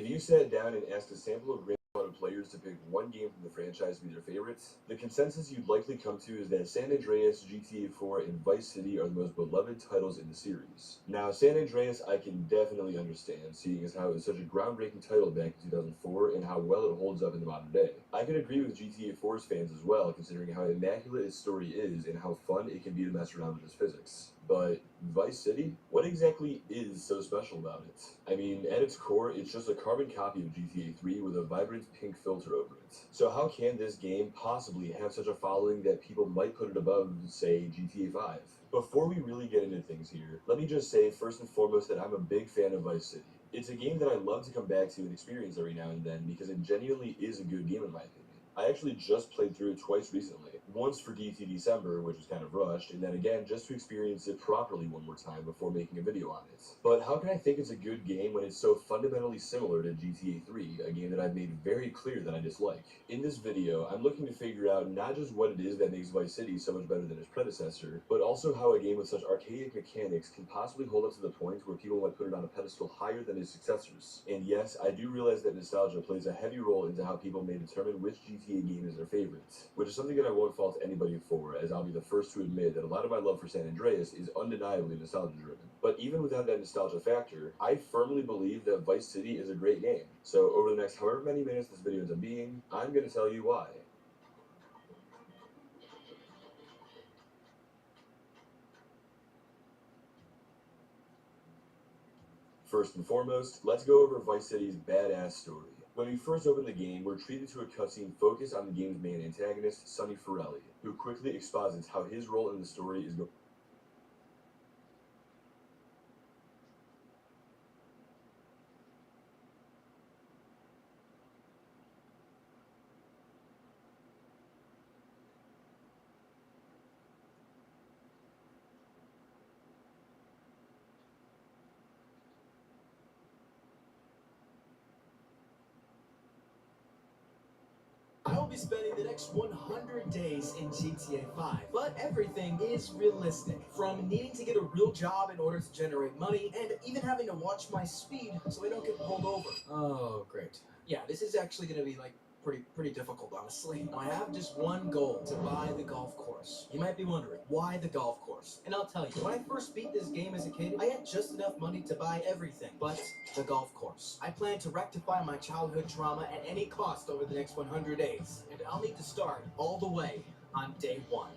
If you sat down and asked a sample of Grand Theft Auto players to pick one game from the franchise to be their favorites, the consensus you'd likely come to is that San Andreas, GTA 4, and Vice City are the most beloved titles in the series. Now, San Andreas I can definitely understand, seeing as how it was such a groundbreaking title back in 2004 and how well it holds up in the modern day. I can agree with GTA 4's fans as well, considering how immaculate its story is and how fun it can be to mess around with its physics. But Vice City? What exactly is so special about it? I mean, at its core, it's just a carbon copy of GTA 3 with a vibrant pink filter over it. So how can this game possibly have such a following that people might put it above, say, GTA 5? Before we really get into things here, let me just say first and foremost that I'm a big fan of Vice City. It's a game that I love to come back to and experience every now and then because it genuinely is a good game in my opinion. I actually just played through it twice recently. Once for DT December, which was kind of rushed, and then again just to experience it properly one more time before making a video on it. But how can I think it's a good game when it's so fundamentally similar to GTA 3, a game that I've made very clear that I dislike? In this video, I'm looking to figure out not just what it is that makes Vice City so much better than its predecessor, but also how a game with such archaic mechanics can possibly hold up to the point where people might put it on a pedestal higher than its successors. And yes, I do realize that nostalgia plays a heavy role into how people may determine which GTA game is their favorite, which is something that I won't fault anybody for, as I'll be the first to admit that a lot of my love for San Andreas is undeniably nostalgia-driven. But even without that nostalgia factor, I firmly believe that Vice City is a great game. So over the next however many minutes this video ends up being, I'm going to tell you why. First and foremost, let's go over Vice City's badass story. When we first open the game, we're treated to a cutscene focused on the game's main antagonist, Sonny Forelli, who quickly exposits how his role in the story is going. I'll be spending the next 100 days in GTA 5, but everything is realistic. From needing to get a real job in order to generate money, and even having to watch my speed so I don't get pulled over. Oh, great. Yeah, this is actually going to be like pretty difficult, honestly. I have just one goal: to buy the golf course. You might be wondering, why the golf course? And I'll tell you, when I first beat this game as a kid, I had just enough money to buy everything but the golf course. I plan to rectify my childhood trauma at any cost over the next 100 days, and I'll need to start all the way on day 1.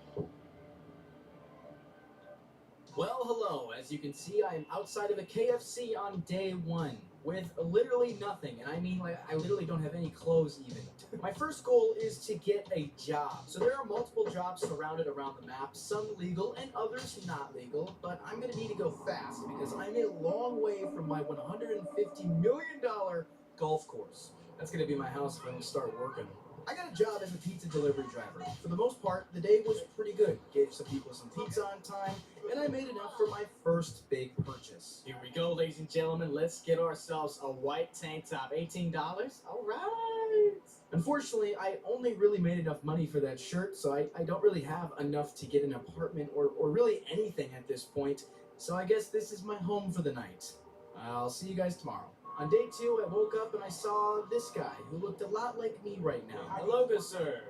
Well, hello. As you can see, I am outside of a KFC on day 1. With literally nothing, and I mean, like, I literally don't have any clothes even. My first goal is to get a job. So there are multiple jobs surrounded around the map, some legal and others not legal, but I'm gonna need to go fast because I'm a long way from my $150 million golf course. That's gonna be my house if I don't start working. I got a job as a pizza delivery driver. For the most part, the day was pretty good. Gave some people some pizza on time, and I made enough for my first big purchase. Here we go, ladies and gentlemen. Let's get ourselves a white tank top. $18? All right. Unfortunately, I only really made enough money for that shirt, so I don't really have enough to get an apartment or really anything at this point. So I guess this is my home for the night. I'll see you guys tomorrow. On day 2, I woke up and I saw this guy who looked a lot like me right now. Hello, good sir.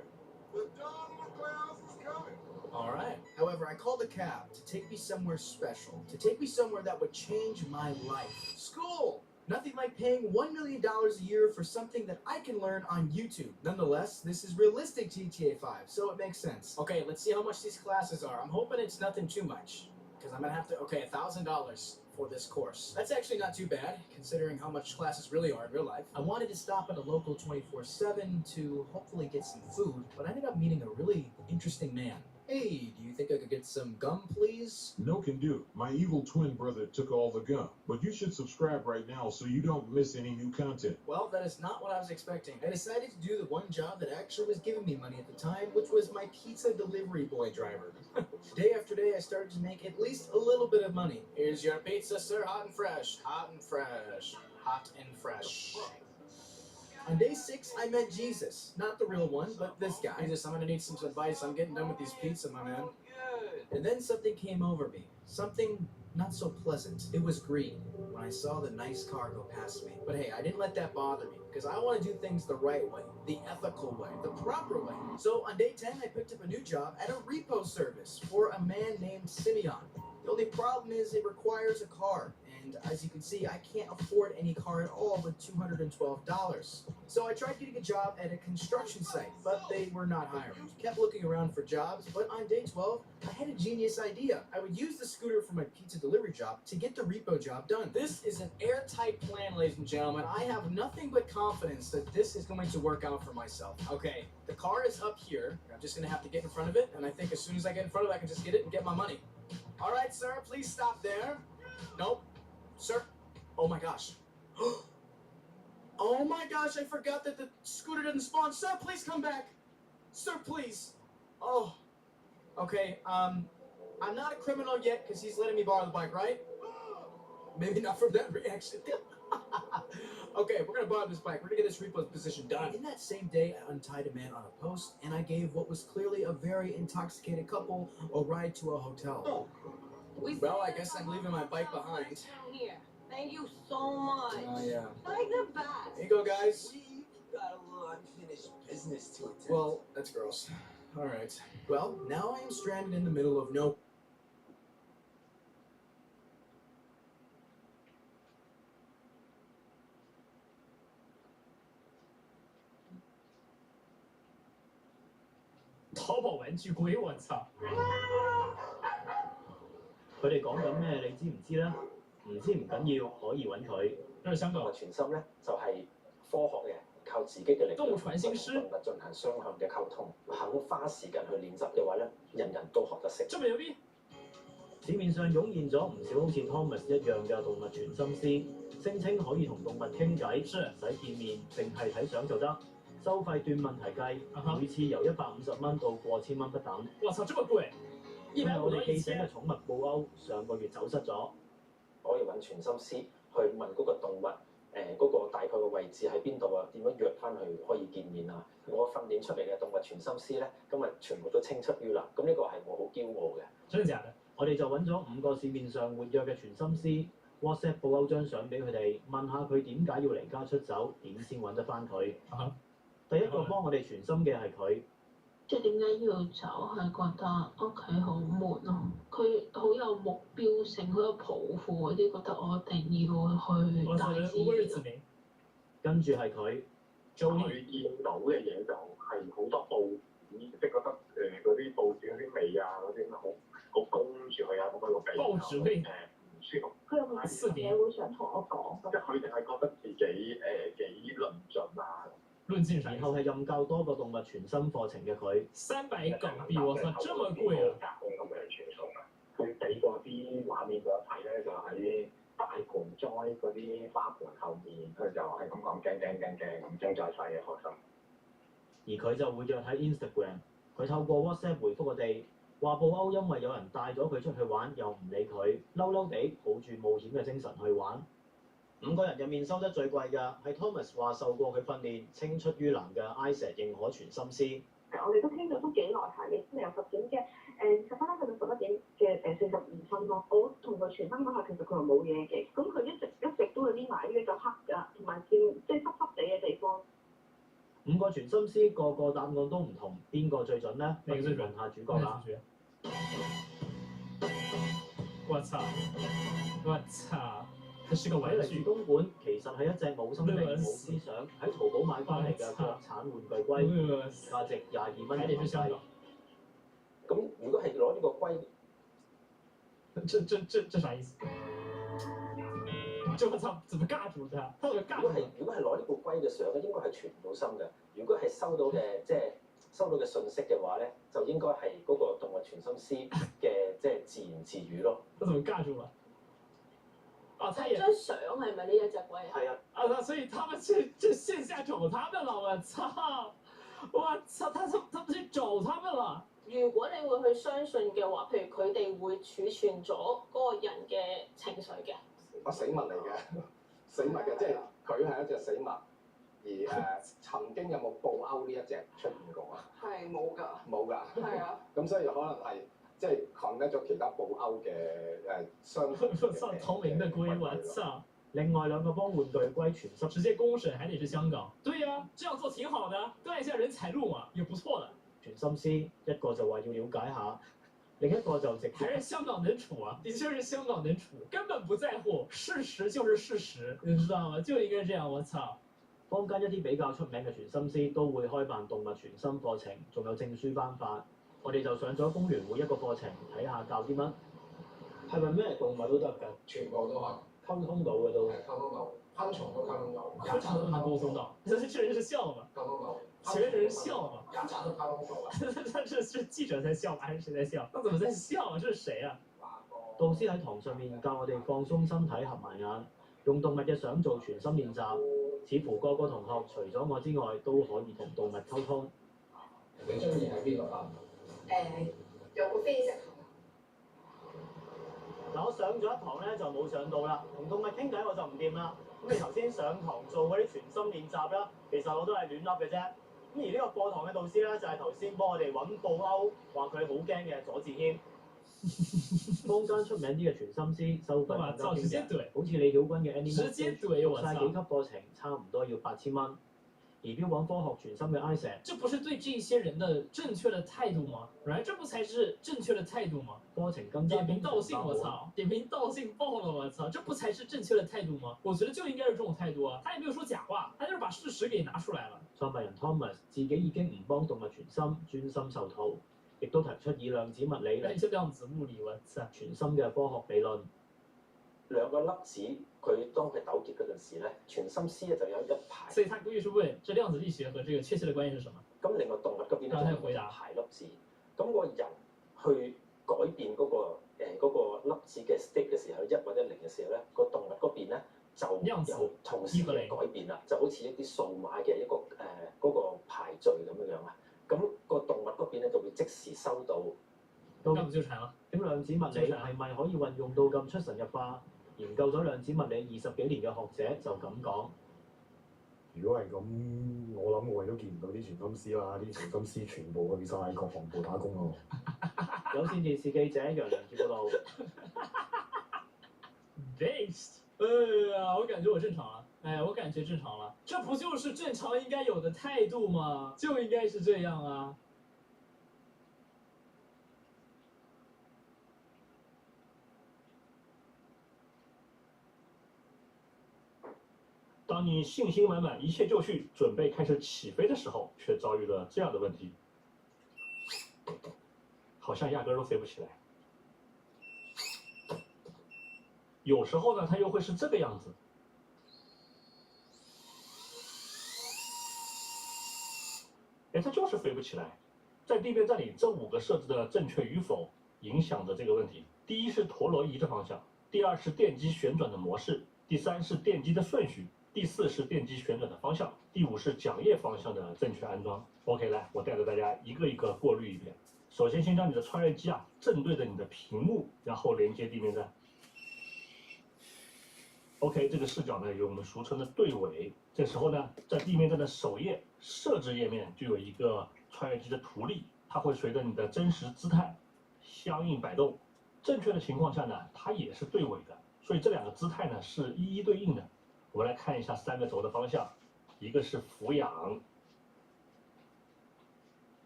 The dawn of the clouds is coming. All right. However, I called a cab to take me somewhere special, to take me somewhere that would change my life. School! Nothing like paying $1 million a year for something that I can learn on YouTube. Nonetheless, this is realistic GTA 5, so it makes sense. Okay, let's see how much these classes are. I'm hoping it's nothing too much, because I'm gonna have to, okay, $1,000 for this course. That's actually not too bad, considering how much classes really are in real life. I wanted to stop at a local 24/7 to hopefully get some food, but I ended up meeting a really interesting man. Hey, do you think I could get some gum, please? No can do. My evil twin brother took all the gum. But you should subscribe right now so you don't miss any new content. Well, that is not what I was expecting. I decided to do the one job that actually was giving me money at the time, which was my pizza delivery boy driver. Day after day, I started to make at least a little bit of money. Here's your pizza, sir, hot and fresh. Hot and fresh. Hot and fresh. On day 6, I met Jesus. Not the real one, but this guy. Jesus, I'm gonna need some advice. I'm getting done with these pizza, my man. And then something came over me. Something not so pleasant. It was green when I saw the nice car go past me. But hey, I didn't let that bother me, because I want to do things the right way, the ethical way, the proper way. So on day 10, I picked up a new job at a repo service for a man named Simeon. The only problem is it requires a car. And as you can see, I can't afford any car at all with $212. So I tried getting a job at a construction site, but they were not hiring. Kept looking around for jobs, but on day 12, I had a genius idea. I would use the scooter for my pizza delivery job to get the repo job done. This is an airtight plan, ladies and gentlemen. I have nothing but confidence that this is going to work out for myself. Okay, the car is up here. I'm just going to have to get in front of it, and I think as soon as I get in front of it, I can just get it and get my money. All right, sir, please stop there. Nope. Sir, oh my gosh. Oh my gosh, I forgot that the scooter didn't spawn. Sir, please come back. Sir, please. Oh, Okay, I'm not a criminal yet because he's letting me borrow the bike, right? Maybe not from that reaction. Okay, we're gonna borrow this bike. We're gonna get this repo position done. In that same day, I untied a man on a post, and I gave what was clearly a very intoxicated couple a ride to a hotel. Oh. Well, I guess I'm leaving my bike behind. Here. Thank you so much. Oh, yeah. Like the best. Here you go, guys. We've got a little unfinished business to attend. Well, that's gross. All right. Well, now I am stranded in the middle of no.淘寶玩具龜，我操！佢哋講緊咩？你知唔知咧？唔知唔緊要，可以揾佢。因為香港傳心咧就係科學嘅，靠自己嘅力量同動物進行雙向嘅溝通。肯花時間去練習嘅話咧，人人都學得識。這麼牛逼！市面上湧現咗唔少好似 Thomas 一樣嘅動物傳心師，聲稱可以同動物傾偈，唔使見面，淨係睇相就得。收費斷問題計，每次由150蚊到過千蚊不等。我操，這麼貴！因為我哋記者嘅寵物布歐上個月走失咗，可以揾傳心師去問嗰個動物，嗰個大概嘅位置喺邊度啊？點樣約翻去可以見面啊？我訓練出嚟嘅動物傳心師咧，今日全部都青出於藍，咁呢個係我好驕傲嘅。真係假嘅？我哋就揾咗5個市面上活躍嘅傳心師 ，WhatsApp 布歐張相俾佢哋，問下佢點解要離家出走，點先揾得翻佢。第一個幫我哋傳心嘅係佢。即係點解要走？係覺得屋企好悶咯。佢好有目標性，好有抱負嗰啲，覺得我一定要去大自然。跟住係佢。佢見到嘅嘢就係好多報紙，即係覺得嗰啲報紙嗰啲味啊，嗰啲好攻住佢啊，咁樣個鼻報紙味唔舒服。佢有冇啲嘢會想同我講？即係佢哋係覺得自己幾論盡啊。然後係任教多個動物傳心課程嘅佢。300港幣，我操，這麼貴啊！咁樣傳送啊！佢俾嗰啲畫面俾我睇咧，就喺大盆栽嗰啲花盆後面，佢就係咁講驚咁將在世嘅學生。而佢就活躍喺 Instagram， 佢透過 WhatsApp 回覆我哋，話布歐因為有人帶咗佢出去玩，又唔理佢，嬲嬲地抱住冒險嘅精神去玩。5個人入面收得最貴嘅係 Thomas 話受過佢訓練、青出於藍嘅 Isaac 認可傳心師。我哋都傾咗都幾耐下嘅，由10點嘅10分去到11點嘅42分咯。我同佢傳心嗰下，其實佢話冇嘢嘅，咁佢一直都會匿埋呢個黑㗎，同埋見即係濕濕地嘅地方。5個傳心師個個答案都唔同，邊個最準呢？不如問下主角啦。我操！我操！佢係個玩具。東莞其實係一隻冇生命、冇思想，喺淘寶買翻嚟嘅國產玩具龜，價值22蚊人民幣。咁如果係攞呢個龜，這啥意思？這我操，怎麼尬住他？他怎麼尬住？如果係攞呢個龜嘅相咧，應該係傳唔到心嘅。如果係收到嘅收到嘅信息嘅話咧，就應該係嗰個動物傳心師嘅自言自語咯。他怎麼尬住了？啊，他也張相係咪呢一隻龜啊？係啊。啊，所以他們去線下找他們了，我操！我操，他們去找他們了。如果你會去相信嘅話，譬如佢哋會儲存咗嗰個人嘅情緒嘅。死物嚟嘅，死物嘅，即係佢係一隻死物。而曾經有冇布歐呢一隻出現過啊？係冇㗎。冇㗎。係啊。咁所以可能係即係 connect 咗其他布歐嘅相同嘅。同名的龜，我操！另外2個幫玩具龜傳心，直接公審還得是香港。對呀、啊，這樣做挺好的，斷一下人財路嘛，也不錯的。傳心師一個就話要了解下，另一個就直接。還是香港能處啊，的確是香港能處，根本不在乎，事實就是事實，你知道嗎？就應該這樣，我操！坊間一啲比較出名嘅傳心師都會開辦動物傳心課程，仲有證書頒發。我哋就上咗工聯會一個課程，睇下教啲乜。係咪咩動物都得㗎？全部都係溝通到嘅都。溝通到，昆蟲都溝通到。昆蟲都能溝通到，這人是笑了嗎？溝通到。前面的人笑了嗎？曱甴都溝通到啊！他是記者在笑嗎？還是誰在笑？他怎麼在笑啊？這是誰啊？導師喺堂上面教我哋放鬆身體，合埋眼，用動物嘅相做傳心練習。似乎個個同學除咗我之外，都可以同動物溝通。你中意喺邊個班？有個非常嗱，我上咗一堂咧就冇上到啦，同動物傾偈我就唔掂啦。咁你頭先上堂做嗰啲全心練習啦，其實我都係亂笠嘅啫。咁而呢個課堂嘅導師咧就係頭先幫我哋揾布歐，話佢好驚嘅左志軒。坊間出名啲嘅全心師收費更加驚人，好似李曉君嘅 Animal Stage，讀晒幾級課程，差唔多要8000蚊。而標榜科學全心嘅 Isaac，這不是對這些人的正確的態度嗎？這不才是正確的態度嗎？課程更加點名道姓，我操！點名道姓爆了，我操！這不才是正確的態度嗎？我覺得就應該是這種態度啊！他也沒有說假話，他就是把事實給拿出來了。創辦人 Thomas 自己已經唔幫動物全心，專心授徒，亦都提出以量子物理嚟量子物理，我操！全心嘅科學理論。兩個粒子佢當佢糾結嗰陣時咧，全心思咧就有一排。所以他故意是問，這量子力學和這個確切的關係是什麼？咁另外動物嗰邊咧就有一排粒子。咁個人去改變嗰個粒子嘅 state 嘅時候，1或者0嘅時候咧，個動物嗰邊咧就有同時嘅改變啦，就好似一啲數碼嘅一個嗰個排序咁樣啊。咁個動物嗰邊咧就會即時收到。咁就慘啦。咁量子物理係咪可以運用到咁出神入化？研究咗量子物理20幾年嘅學者就咁講。如果係咁，我諗我哋都見唔到啲全心師啦，啲全心師全部去晒國防部打工咯。有線電視記者楊良傑報道。Based，我感覺我正常了，我感覺正常了，這不就是正常應該有的態度嗎？就應該是這樣啊。当你信心满满、一切就绪、准备开始起飞的时候，却遭遇了这样的问题，好像压根都飞不起来。有时候呢，它又会是这个样子。哎，它就是飞不起来。在地面站里，这5个设置的正确与否，影响着这个问题。第一是陀螺仪的方向，第2是电机旋转的模式，第3是电机的顺序。第4是电机旋转的方向，第5是桨叶方向的正确安装。OK， 来，我带着大家一个一个过滤一遍。首先，先将你的穿越机正对着你的屏幕，然后连接地面站。OK， 这个视角呢有我们俗称的对尾。这时候呢，在地面站的首页设置页面就有一个穿越机的图例，它会随着你的真实姿态相应摆动。正确的情况下呢，它也是对尾的，所以这2个姿态呢是一一对应的。我们来看一下3个轴的方向，一个是俯仰，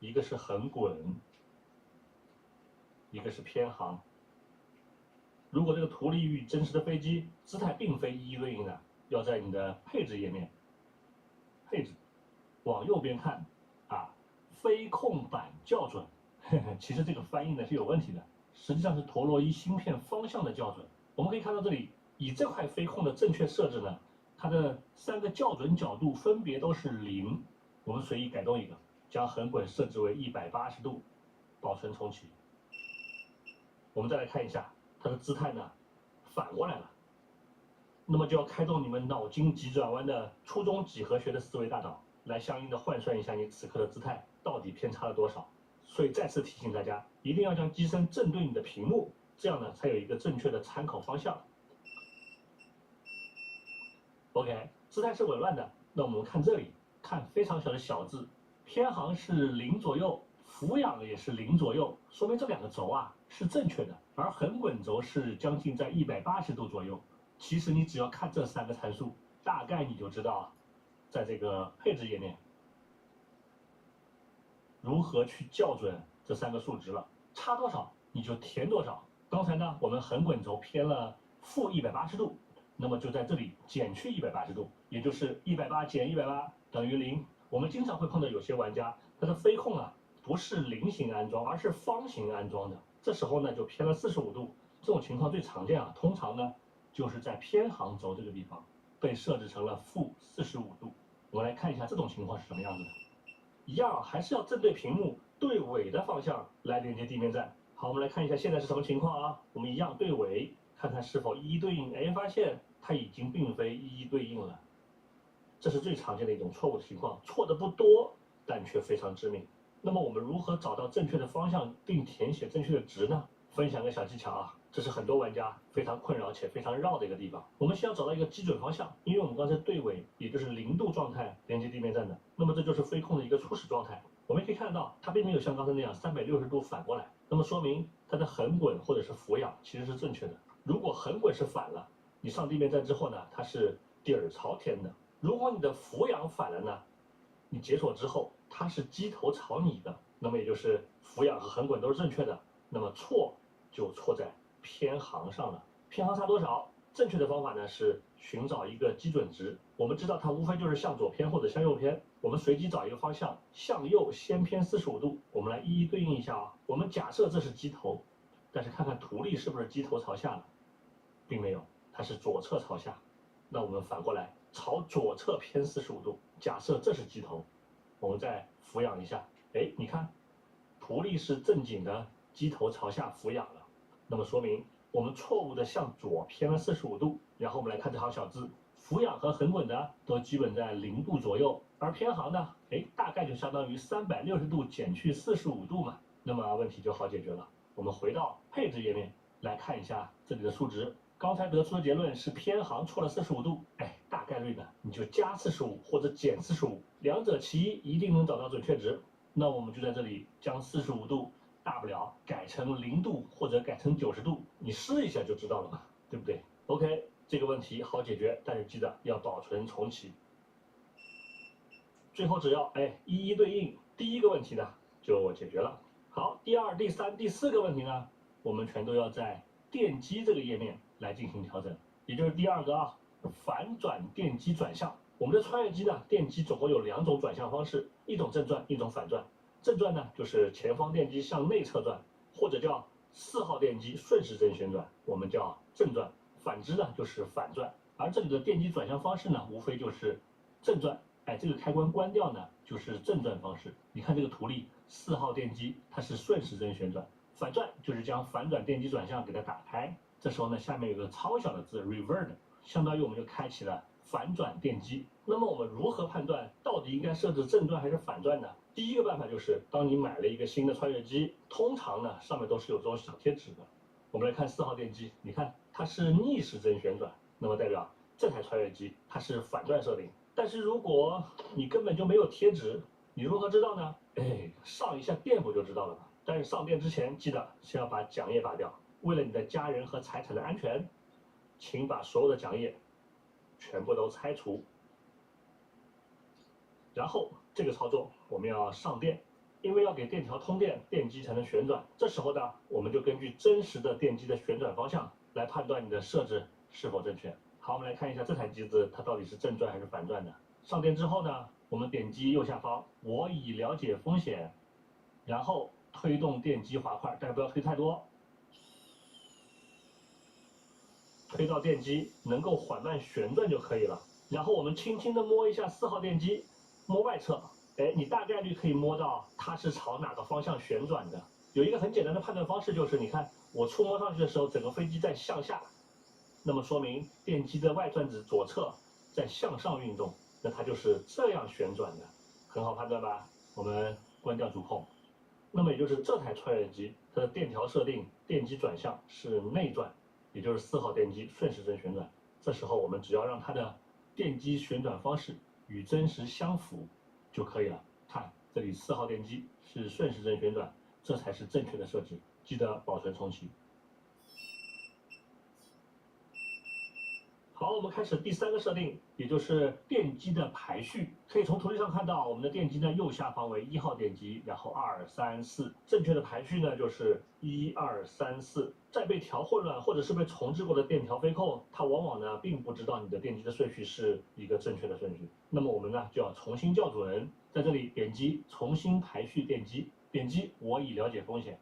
一个是横滚，一个是偏航。如果这个图例与真实的飞机姿态并非一一对应的，要在你的配置页面，配置往右边看飞控板校准，其实这个翻译呢是有问题的，实际上是陀螺仪芯片方向的校准。我们可以看到这里，以这块飞控的正确设置呢，它的3个校准角度分别都是0，我们随意改动一个，将横滚设置为180度，保存重启。我们再来看一下它的姿态呢，反过来了。那么就要开动你们脑筋急转弯的初中几何学的思维大脑，来相应的换算一下你此刻的姿态到底偏差了多少。所以再次提醒大家，一定要将机身正对你的屏幕，这样呢才有一个正确的参考方向。OK， 姿态是紊乱的。那我们看这里，看非常小的小字，偏航是0左右，俯仰也是0左右，说明这2个轴是正确的，而横滚轴是将近在180度左右。其实你只要看这3个参数，大概你就知道在这个配置页面如何去校准这3个数值了，差多少你就填多少。刚才呢，我们横滚轴偏了-180度。那么就在这里减去180度，也就是180减180等于0。我们经常会碰到有些玩家，他的飞控不是菱形安装，而是方形安装的，这时候呢就偏了45度。这种情况最常见通常呢就是在偏航轴这个地方被设置成了-45度。我们来看一下这种情况是什么样子的，一样还是要正对屏幕对尾的方向来连接地面站。好，我们来看一下现在是什么情况我们一样对尾，看看是否一一对应。哎，发现它已经并非一一对应了，这是最常见的一种错误情况，错的不多，但却非常致命。那么我们如何找到正确的方向并填写正确的值呢？分享个小技巧啊，这是很多玩家非常困扰且非常绕的一个地方。我们先要找到一个基准方向，因为我们刚才队尾也就是0度状态连接地面站的，那么这就是飞控的一个初始状态。我们可以看到它并没有像刚才那样360度反过来，那么说明它的横滚或者是俯仰其实是正确的。如果横滚是反了，你上地面站之后呢，它是底儿朝天的；如果你的俯仰反了呢，你解锁之后它是机头朝你的，那么也就是俯仰和横滚都是正确的，那么错就错在偏航上了。偏航差多少？正确的方法呢是寻找一个基准值。我们知道它无非就是向左偏或者向右偏，我们随机找一个方向，向右先偏45度。我们来一一对应一下啊。我们假设这是机头，但是看看图例是不是机头朝下了，并没有，它是左侧朝下。那我们反过来朝左侧偏45度，假设这是机头，我们再俯仰一下，哎，你看图例是正经的机头朝下俯仰了，那么说明我们错误的向左偏了45度。然后我们来看这行小字，俯仰和横滚的都基本在0度左右，而偏航呢，哎，大概就相当于360度减去45度嘛。那么问题就好解决了。我们回到配置页面来看一下这里的数值。刚才得出的结论是偏航错了45度，哎，大概率呢你就加45或者减45，两者其一一定能找到准确值。那我们就在这里将45度大不了改成0度或者改成90度，你试一下就知道了嘛，对不对 ？OK， 这个问题好解决，但是记得要保存重启。最后只要一一对应，第一个问题呢就解决了。好，第二、第三、第四个问题呢，我们全都要在电机这个页面来进行调整，也就是第二个啊，反转电机转向。我们的穿越机呢，电机总共有2种转向方式，一种正转，一种反转。正转呢，就是前方电机向内侧转，或者叫4号电机顺时针旋转，我们叫正转。反之呢，就是反转。而这里的电机转向方式呢，无非就是正转，这个开关关掉呢，就是正转方式。你看这个图例，4号电机它是顺时针旋转，反转就是将反转电机转向给它打开。这时候呢，下面有个超小的字 revert， 相当于我们就开启了反转电机。那么我们如何判断到底应该设置正转还是反转呢？第一个办法就是，当你买了一个新的穿越机，通常呢上面都是有这种小贴纸的。我们来看4号电机，你看它是逆时针旋转，那么代表这台穿越机它是反转设定。但是如果你根本就没有贴纸，你如何知道呢？上一下电不就知道了吗？但是上电之前记得先要把桨叶拔掉。为了你的家人和财产的安全，请把所有的桨叶全部都拆除。然后这个操作我们要上电，因为要给电条通电，电机才能旋转。这时候呢，我们就根据真实的电机的旋转方向来判断你的设置是否正确。好，我们来看一下这台机子它到底是正转还是反转的。上电之后呢，我们点击右下方我已了解风险，然后推动电机滑块，但是不要推太多，推到电机能够缓慢旋转就可以了。然后我们轻轻的摸一下4号电机，摸外侧，你大概率可以摸到它是朝哪个方向旋转的。有一个很简单的判断方式，就是你看我触摸上去的时候，整个飞机在向下，那么说明电机的外转子左侧在向上运动，那它就是这样旋转的，很好判断吧？我们关掉主控，那么也就是这台穿越机它的电条设定电机转向是内转，也就是4号电机顺时针旋转。这时候我们只要让它的电机旋转方式与真实相符就可以了。看这里4号电机是顺时针旋转，这才是正确的设置，记得保存重启。好，我们开始第3个设定，也就是电机的排序。可以从图例上看到，我们的电机呢右下方为1号电机，然后2、3、4，正确的排序呢就是1、2、3、4。在被调混乱或者是被重置过的电条飞控，它往往呢并不知道你的电机的顺序是一个正确的顺序。那么我们呢就要重新校准，在这里点击重新排序电机，点击我已了解风险。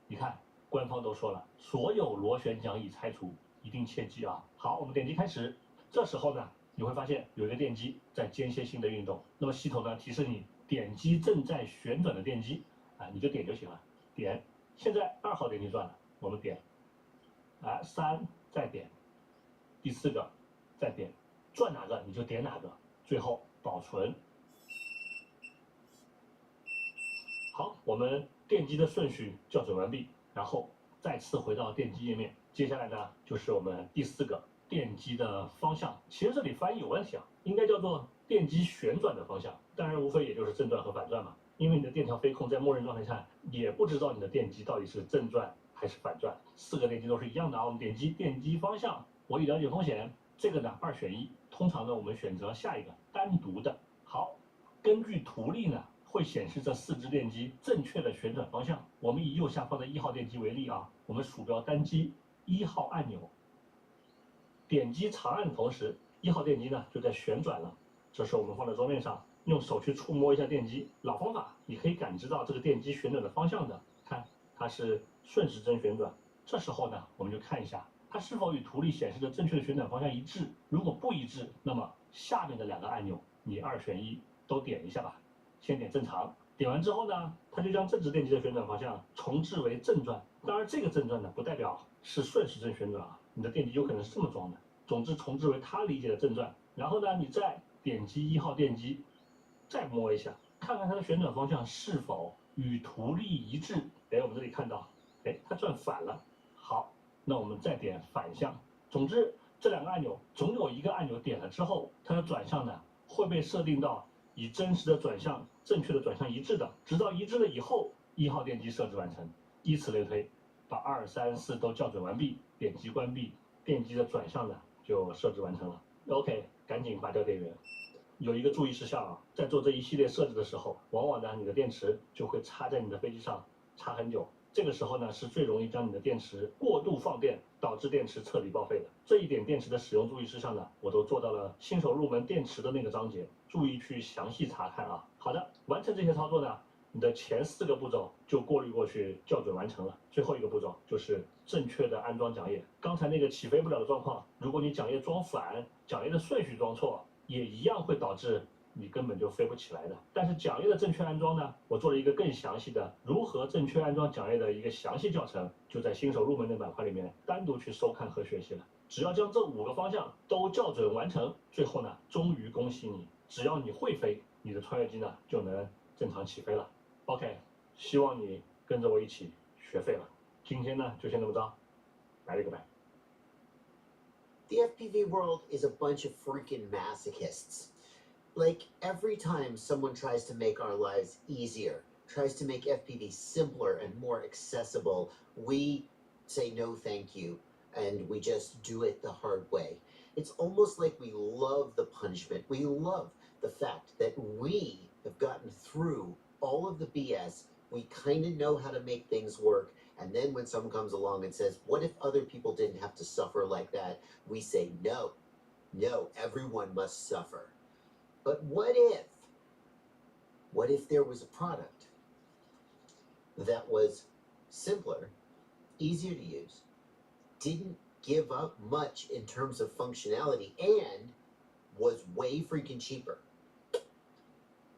你看，官方都说了，所有螺旋桨已拆除。一定切记啊！好，我们点击开始。这时候呢，你会发现有一个电机在间歇性的运动。那么系统呢提示你点击正在旋转的电机，你就点就行了。点。现在2号电机转了，我们点。3再点，第4个再点，转哪个你就点哪个，最后保存。好。我们电机的顺序校准完毕，然后再次回到电机页面。接下来呢，就是我们第4个电机的方向。其实这里翻译有问题啊，应该叫做电机旋转的方向。当然，无非也就是正转和反转嘛。因为你的电调飞控在默认状态下也不知道你的电机到底是正转还是反转。4个电机都是一样的啊。我们点击电机方向，我已了解风险，这个呢2选1。通常呢，我们选择下一个单独的。好，根据图例呢，会显示这4支电机正确的旋转方向。我们以右下方的1号电机为例啊，我们鼠标单击1号按钮，点击长按的同时，1号电机呢就在旋转了。这时候我们放在桌面上，用手去触摸一下电机，老方法，你可以感知到这个电机旋转的方向的。看，它是顺时针旋转。这时候呢，我们就看一下它是否与图例显示的正确的旋转方向一致。如果不一致，那么下面的2个按钮你2选1都点一下吧。先点正常，点完之后呢，它就将这支电机的旋转方向重置为正转。当然，这个正转呢不代表是顺时针旋转啊，你的电机有可能是这么装的。总之，重置为它理解的正转。然后呢，你再点击1号电机，再摸一下，看看它的旋转方向是否与图例一致。哎，我们这里看到，哎，它转反了。好，那我们再点反向。总之，这2个按钮总有一个按钮点了之后，它的转向呢会被设定到与真实的转向、正确的转向一致的，直到一致了以后，1号电机设置完成。以此类推，把2、3、4都校准完毕，点击关闭，电机的转向呢就设置完成了。OK， 赶紧拔掉电源。有一个注意事项啊，在做这一系列设置的时候，往往呢你的电池就会插在你的飞机上插很久。这个时候呢是最容易将你的电池过度放电，导致电池彻底报废的。这一点电池的使用注意事项呢，我都做到了新手入门电池的那个章节，注意去详细查看啊。好的，完成这些操作呢，你的前4个步骤就过滤过去，校准完成了。最后一个步骤就是正确的安装桨叶。刚才那个起飞不了的状况，如果你桨叶装反，桨叶的顺序装错，也一样会导致你根本就飞不起来的。但是桨叶的正确安装呢，我做了一个更详细的如何正确安装桨叶的一个详细教程，就在新手入门的板块里面单独去收看和学习了。只要将这5个方向都校准完成，最后呢，终于恭喜你，只要你会飞，你的穿越机呢就能正常起飞了。OK， 希望你跟着我一起学废了。今天呢就先这么着，来了个拜。The FPV world is a bunch of freaking masochists. Like, every time someone tries to make our lives easier, tries to make FPV simpler and more accessible, we say no thank you, and we just do it the hard way. It's almost like we love the punishment. We love the fact that we have gotten through all of the BS. We kind of know how to make things work. And then when someone comes along and says, what if other people didn't have to suffer like that? We say, no, everyone must suffer. But what if there was a product that was simpler, easier to use, didn't give up much in terms of functionality, and was way freaking cheaper?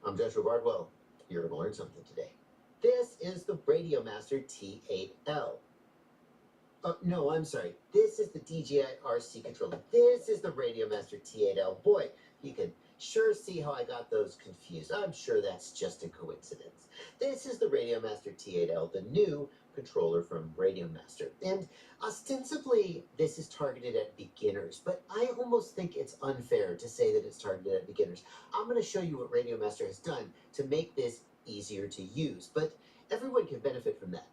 I'm Joshua Bardwell. You're going to learn something today. This is the Radiomaster T8L. No, I'm sorry. This is the DJI RC controller. This is the Radiomaster T8L. Boy, you can sure see how I got those confused. I'm sure that's just a coincidence. This is the Radiomaster T8L, the new controller from Radiomaster. And ostensibly, this is targeted at beginners, but I almost think it's unfair to say that it's targeted at beginners. I'm going to show you what Radiomaster has done to make this easier to use, but everyone can benefit from that,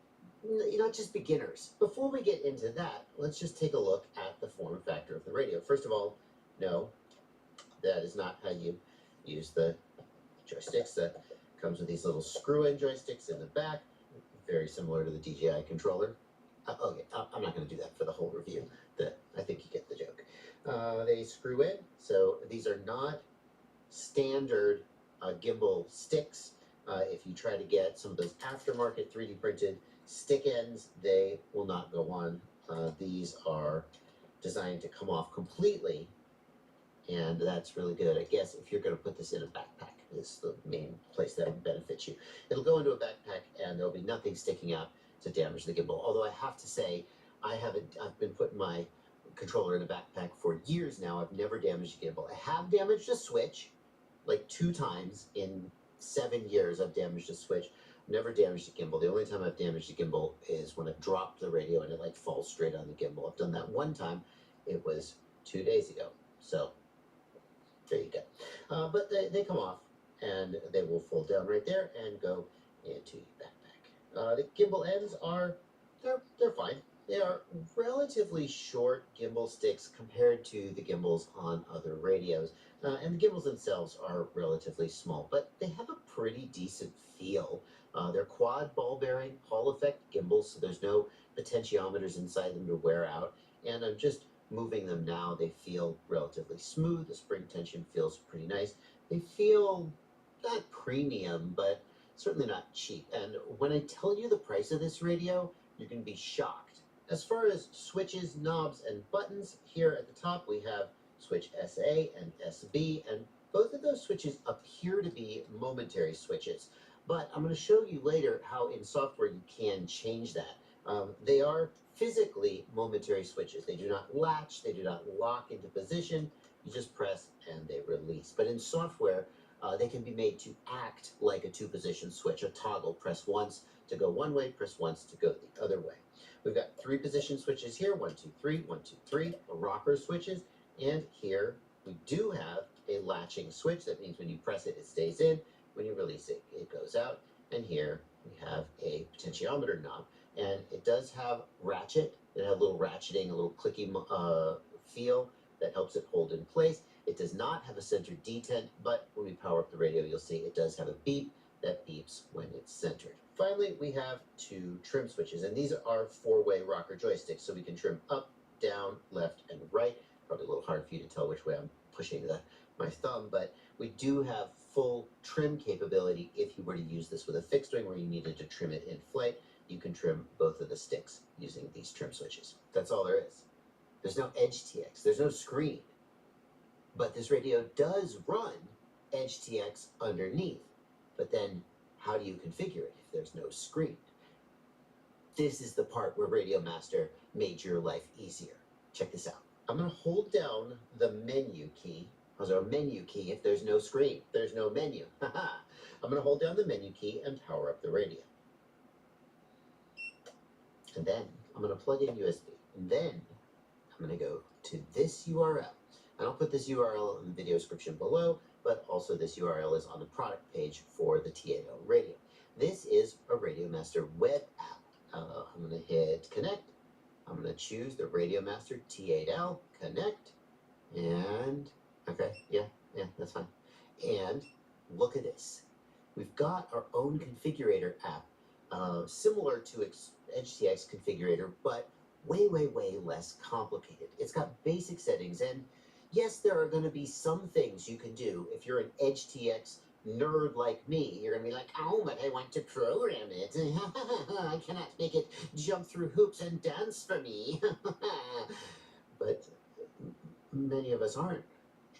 not just beginners. Before we get into that, let's just take a look at the form factor of the radio. First of all, no, that is not how you use the joysticks. That comes with these little screw-in joysticks in the back, very similar to the DJI controller. Okay, I'm not going to do that for the whole review. I think you get the joke. They screw in, so these are not standard gimbal sticks. If you try to get some of those aftermarket 3D printed stick ends, they will not go on. These are designed to come off completely, and that's really good. I guess if you're going to put this in a backpack, is the main place that would benefit you. It'll go into a backpack, and there'll be nothing sticking out to damage the gimbal. Although I have to say, I've been putting my controller in a backpack for years now. I've never damaged a gimbal. I have damaged a switch, like 2 times in 7 years I've damaged a switch. Never damaged the gimbal. The only time I've damaged the gimbal is when I've dropped the radio and it like falls straight on the gimbal. I've done that one time. It was 2 days ago. So there you go. But they come off and they will fold down right there and go into your backpack. The gimbal ends are, they're fine. They are relatively short gimbal sticks compared to the gimbals on other radios. And the gimbals themselves are relatively small, but they have a pretty decent feel. They're quad ball bearing Hall effect gimbals, so there's no potentiometers inside them to wear out. And I'm just moving them now. They feel relatively smooth. The spring tension feels pretty nice. They feel not premium, but certainly not cheap. And when I tell you the price of this radio, you're going to be shocked. As far as switches, knobs, and buttons, here at the top we have switch SA and SB, and both of those switches appear to be momentary switches. But I'm going to show you later how in software you can change that. They are physically momentary switches. They do not latch, they do not lock into position. You just press and they release. But in software, they can be made to act like a two-position switch, a toggle. Press once to go one way, press once to go the other way. We've got 3 position switches here, 1, 2, 3, 1, 2, 3, rocker switches, and here we do have a latching switch. That means when you press it, it stays in. When you release it, it goes out. And here we have a potentiometer knob, and it does have ratchet. It has a little ratcheting, a little clicky feel that helps it hold in place. It does not have a center detent, but when we power up the radio, you'll see it does have a beep that beeps when it's centered. Finally, we have 2 trim switches, and these are 4-way rocker joysticks, so we can trim up, down, left, and right. Probably a little hard for you to tell which way I'm pushing my thumb, but we do have full trim capability. If you were to use this with a fixed wing where you needed to trim it in flight, you can trim both of the sticks using these trim switches. That's all there is. There's no EdgeTX, there's no screen, but this radio does run EdgeTX underneath. But then how do you configure it if there's no screen? This is the part where Radio Master made your life easier. Check this out. I'm going to hold down the menu key. How's our menu key if there's no screen? There's no menu. I'm going to hold down the menu key and power up the radio. And then I'm going to plug in USB. And then I'm going to go to this URL. And I'll put this URL in the video description below, but also this URL is on the product page for the T8L radio. This is a Radio Master web app. I'm going to hit connect. I'm going to choose the Radio Master T8L, connect, and okay, yeah, that's fine. And look at this. We've got our own configurator app, similar to EdgeTX configurator, but way, way, way less complicated. It's got basic settings, and yes, there are going to be some things you can do. If you're an EdgeTX nerd like me, you're going to be like, oh, but I want to program it. I cannot make it jump through hoops and dance for me. But many of us aren't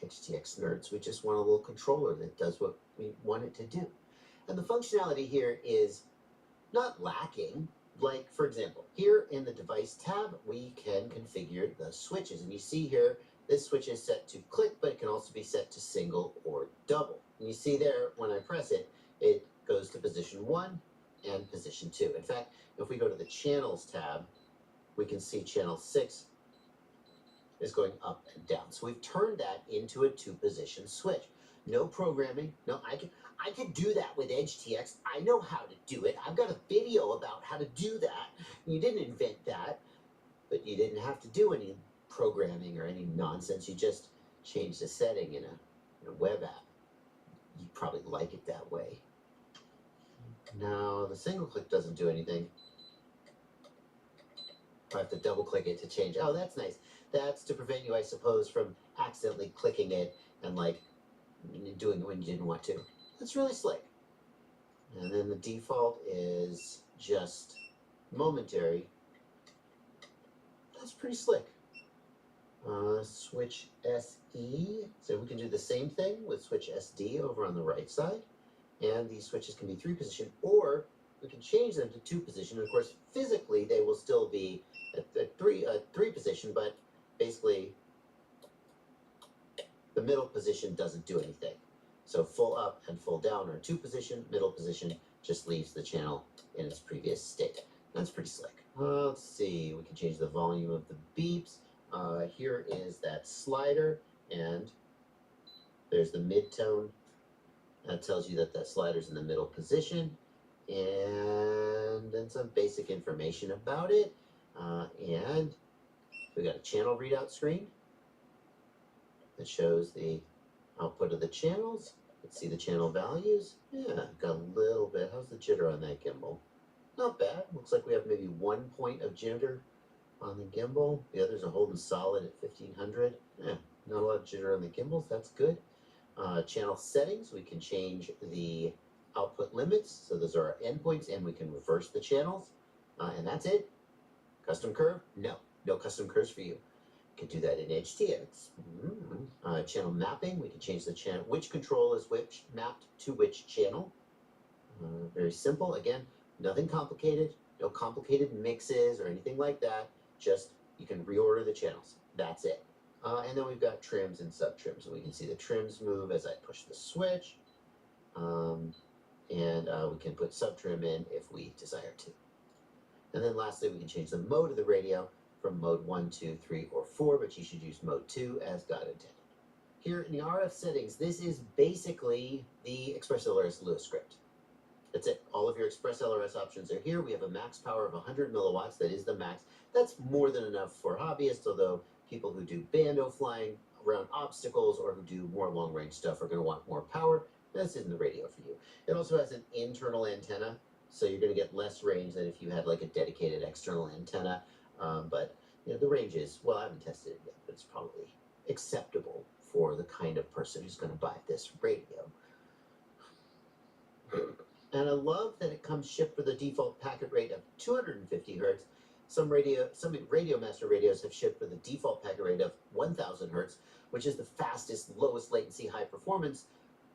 EdgeTX nerds. We just want a little controller that does what we want it to do. And the functionality here is not lacking. Like, for example, here in the device tab, we can configure the switches. And you see here, this switch is set to click, but it can also be set to single or double. And you see there, when I press it, it goes to position 1 and position 2. In fact, if we go to the channels tab, we can see channel 6 is going up and down. So we've turned that into a 2-position switch. No programming. No, I could do that with EdgeTX. I know how to do it. I've got a video about how to do that. You didn't invent that, but you didn't have to do any programming or any nonsense. You just changed the setting in a web app. You probably like it that way. Now, the single click doesn't do anything. I have to double click it to change. Oh, that's nice. That's to prevent you, I suppose, from accidentally clicking it and like doing it when you didn't want to. That's really slick. And then the default is just momentary. That's pretty slick. Switch SE. So we can do the same thing with switch SD over on the right side. And these switches can be 3-position, or we can change them to 2-position. Of course, physically, they will still be a 3-position, but basically, the middle position doesn't do anything. So full up and full down are 2-position, middle position just leaves the channel in its previous state. That's pretty slick. Let's see, we can change the volume of the beeps. Here is that slider, and there's the mid-tone. That tells you that that slider's in the middle position, and then some basic information about it. And we got a channel readout screen that shows the output of the channels. Let's see the channel values. Yeah, got a little bit. How's the jitter on that gimbal? Not bad. Looks like we have maybe 1 point of jitter on the gimbal. The others are holding solid at 1500. Yeah, not a lot of jitter on the gimbals. That's good. Channel settings, we can change the output limits. So those are our endpoints, and we can reverse the channels. And that's it. Custom curve? No. No custom curves for you. You can do that in HTX. Channel mapping, we can change the channel, which control is which mapped to which channel. Very simple. Again, nothing complicated. No complicated mixes or anything like that. Just you can reorder the channels. That's it. And then we've got trims and sub trims. And we can see the trims move as I push the switch. And we can put sub trim in if we desire to. And then lastly, we can change the mode of the radio from mode 1, 2, 3, or 4, but you should use mode 2 as God intended. Here in the RF settings, this is basically the Express LRS Lewis script. That's it. All of your Express LRS options are here. We have a max power of 100 milliwatts. That is the max. That's more than enough for hobbyists, although people who do bando flying around obstacles or who do more long-range stuff are going to want more power. This isn't the radio for you. It also has an internal antenna, so you're going to get less range than if you had like a dedicated external antenna. But you know, the range is, well, I haven't tested it yet, but it's probably acceptable for the kind of person who's going to buy this radio. And I love that it comes shipped with a default packet rate of 250 hertz. Some Radio Master radios have shipped with a default packet rate of 1000 hertz, which is the fastest, lowest latency, high performance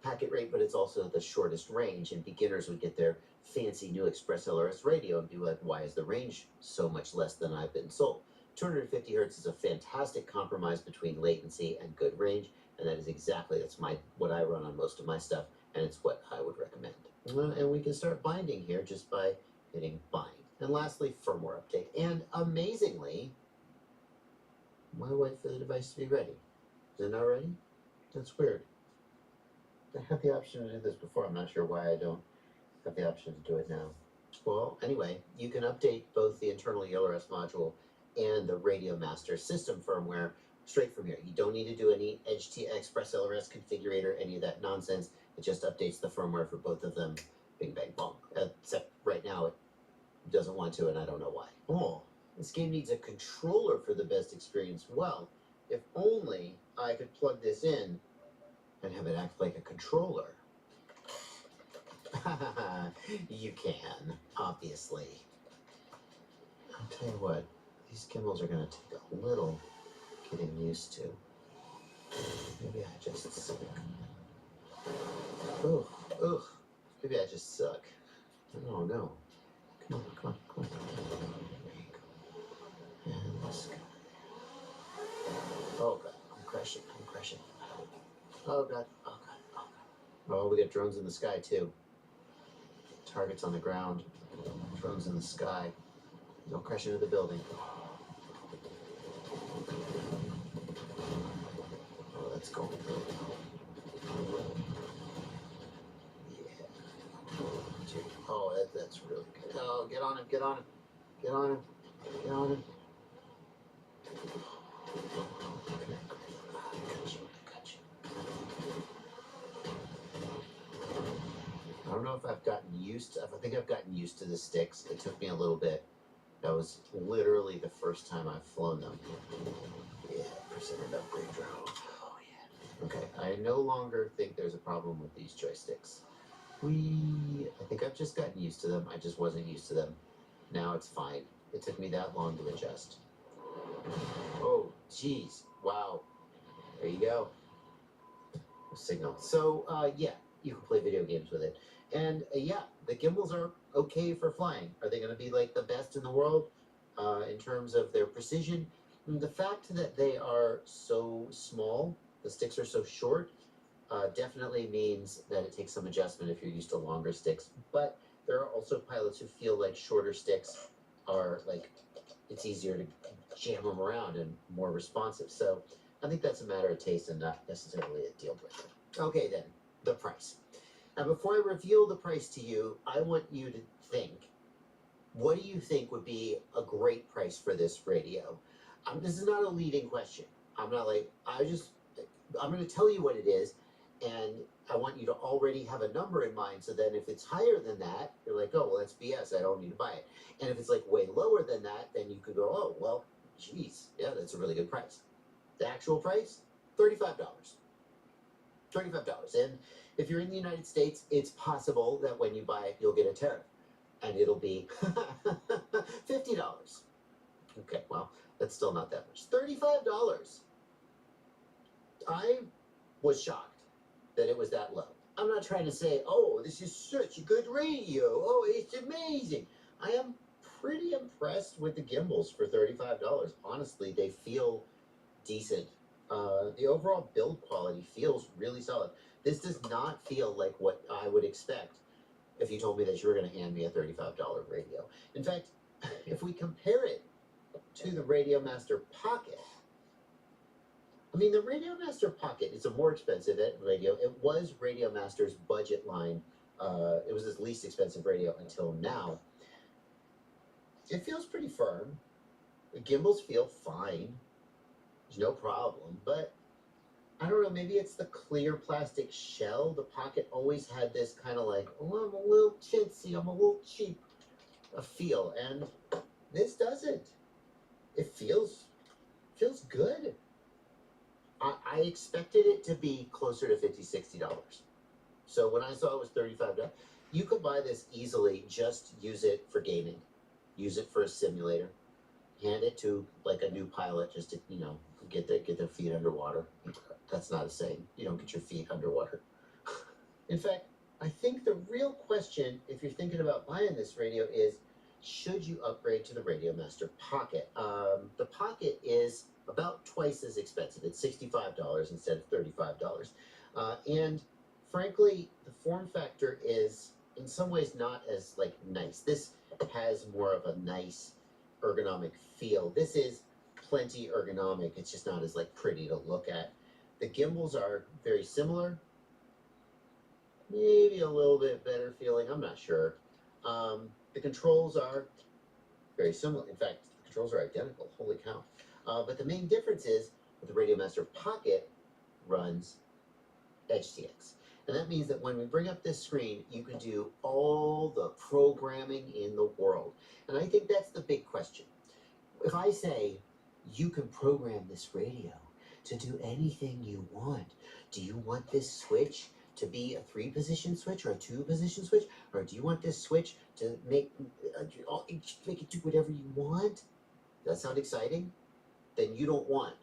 packet rate, but it's also the shortest range. And beginners would get their fancy new Express LRS radio and be like, why is the range so much less than I've been sold? 250 hertz is a fantastic compromise between latency and good range, and that is exactly, what I run on most of my stuff, and it's what I would recommend. And we can start binding here just by hitting bind. And lastly, firmware update. And amazingly, why wait for the device to be ready? Is it not ready? That's weird. I had the option to do this before. I'm not sure why I don't have the option to do it now. Well, anyway, you can update both the internal ELRS module and the Radio Master system firmware straight from here. You don't need to do any Express LRS configurator, any of that nonsense. It just updates the firmware for both of them. Bing, bang, bong. Except right now it doesn't want to, and I don't know why. Oh, this game needs a controller for the best experience. Well, if only I could plug this in and have it act like a controller. You can, obviously. I'll tell you what, these gimbals are going to take a little getting used to. Maybe I just suck. Ugh. Maybe I just suck. Oh no. Come on. There you go. And let's go. Oh god, I'm crashing. Oh god. Oh, we got drones in the sky too. Targets on the ground. Drones in the sky. Don't crash into the building. Oh, that's going good. Oh, that's really good. Oh, get on him. Got you. I don't know if I've gotten used to, I think I've gotten used to the sticks. It took me a little bit. That was literally the first time I've flown them. Yeah, percentage upgrade drone. Oh yeah. Okay, I no longer think there's a problem with these joysticks. I think I've just gotten used to them. I just wasn't used to them. Now it's fine. It took me that long to adjust. Oh, geez. Wow. There you go. Signal. So, yeah, you can play video games with it. And, yeah, the gimbals are okay for flying. Are they going to be, like, the best in the world in terms of their precision? The fact that they are so small, the sticks are so short, definitely means that it takes some adjustment if you're used to longer sticks. But there are also pilots who feel like shorter sticks are like, it's easier to jam them around and more responsive. So I think that's a matter of taste and not necessarily a deal breaker. Okay then, the price. Now before I reveal the price to you, I want you to think, what do you think would be a great price for this radio? This is not a leading question. I'm not like, I'm going to tell you what it is, and I want you to already have a number in mind, so then if it's higher than that, you're like, oh, well, that's BS, I don't need to buy it. And if it's like way lower than that, then you could go, oh, well, geez, yeah, that's a really good price. The actual price, $35. $35. And if you're in the United States, it's possible that when you buy it, you'll get a tariff, and it'll be $50. Okay, well, that's still not that much. $35. I was shocked that it was that low. I'm not trying to say, oh, this is such a good radio. Oh, it's amazing. I am pretty impressed with the gimbals for $35. Honestly, they feel decent. The overall build quality feels really solid. This does not feel like what I would expect if you told me that you were going to hand me a $35 radio. In fact, if we compare it to the Radio Master Pocket, I mean, the Radio Master Pocket is a more expensive radio. It was Radio Master's budget line. It was his least expensive radio until now. It feels pretty firm. The gimbals feel fine. There's no problem. But I don't know, maybe it's the clear plastic shell. The Pocket always had this kind of like, oh, I'm a little chintzy, I'm a little cheap a feel. And this doesn't. It feels good. I expected it to be closer to $50, $60. So when I saw it was $35, you could buy this easily, just use it for gaming. Use it for a simulator. Hand it to like a new pilot just to, you know, get their feet underwater. That's not a saying. You don't get your feet underwater. In fact, I think the real question, if you're thinking about buying this radio, is should you upgrade to the Radio Master Pocket? The Pocket is about twice as expensive. It's $65 instead of $35. And frankly, the form factor is in some ways not as like nice. This has more of a nice ergonomic feel. This is plenty ergonomic. It's just not as like pretty to look at. The gimbals are very similar. Maybe a little bit better feeling. I'm not sure. The controls are very similar. In fact, the controls are identical. Holy cow. But the main difference is that the Radio Master Pocket runs HTX. And that means that when we bring up this screen, you can do all the programming in the world. And I think that's the big question. If I say, you can program this radio to do anything you want, do you want this switch to be a 3-position switch or a 2-position switch? Or do you want this switch to make it do whatever you want? Does that sound exciting? Then you don't want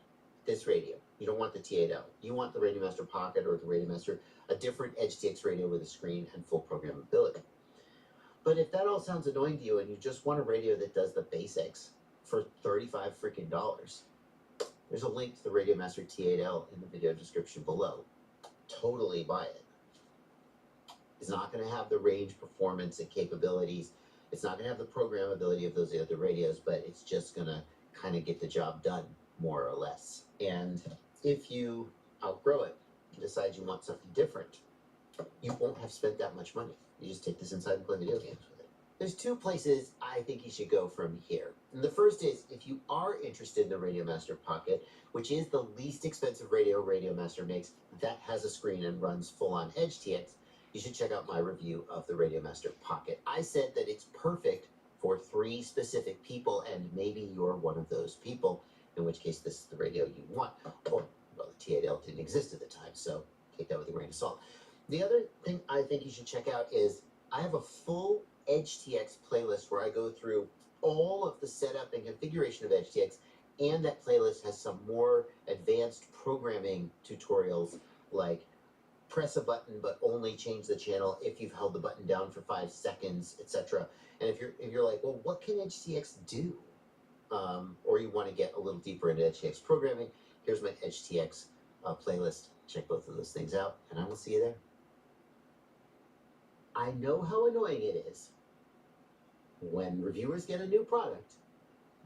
this radio. You don't want the T8L. You want the Radio Master Pocket or the Radio Master, a different HTX radio with a screen and full programmability. But if that all sounds annoying to you and you just want a radio that does the basics for $35 freaking dollars, there's a link to the Radio Master T8L in the video description below. Totally buy it. It's not going to have the range, performance, and capabilities. It's not going to have the programmability of those other radios, but it's just going to kind of get the job done, more or less. And if you outgrow it and decide you want something different, you won't have spent that much money. You just take this inside and play video games with it. There's 2 places I think you should go from here. And the first is, if you are interested in the Radio Master Pocket, which is the least expensive radio Radio Master makes that has a screen and runs full-on HTX, you should check out my review of the Radio Master Pocket. I said that it's perfect for 3 specific people, and maybe you're one of those people, in which case this is the radio you want. Or, well, the T8L didn't exist at the time, so take that with a grain of salt. The other thing I think you should check out is I have a full HTX playlist where I go through all of the setup and configuration of HTX, and that playlist has some more advanced programming tutorials like press a button but only change the channel if you've held the button down for 5 seconds, etc. And if you're like, well, what can HTX do? Or you want to get a little deeper into HTX programming, here's my HTX playlist. Check both of those things out, and I will see you there. I know how annoying it is when reviewers get a new product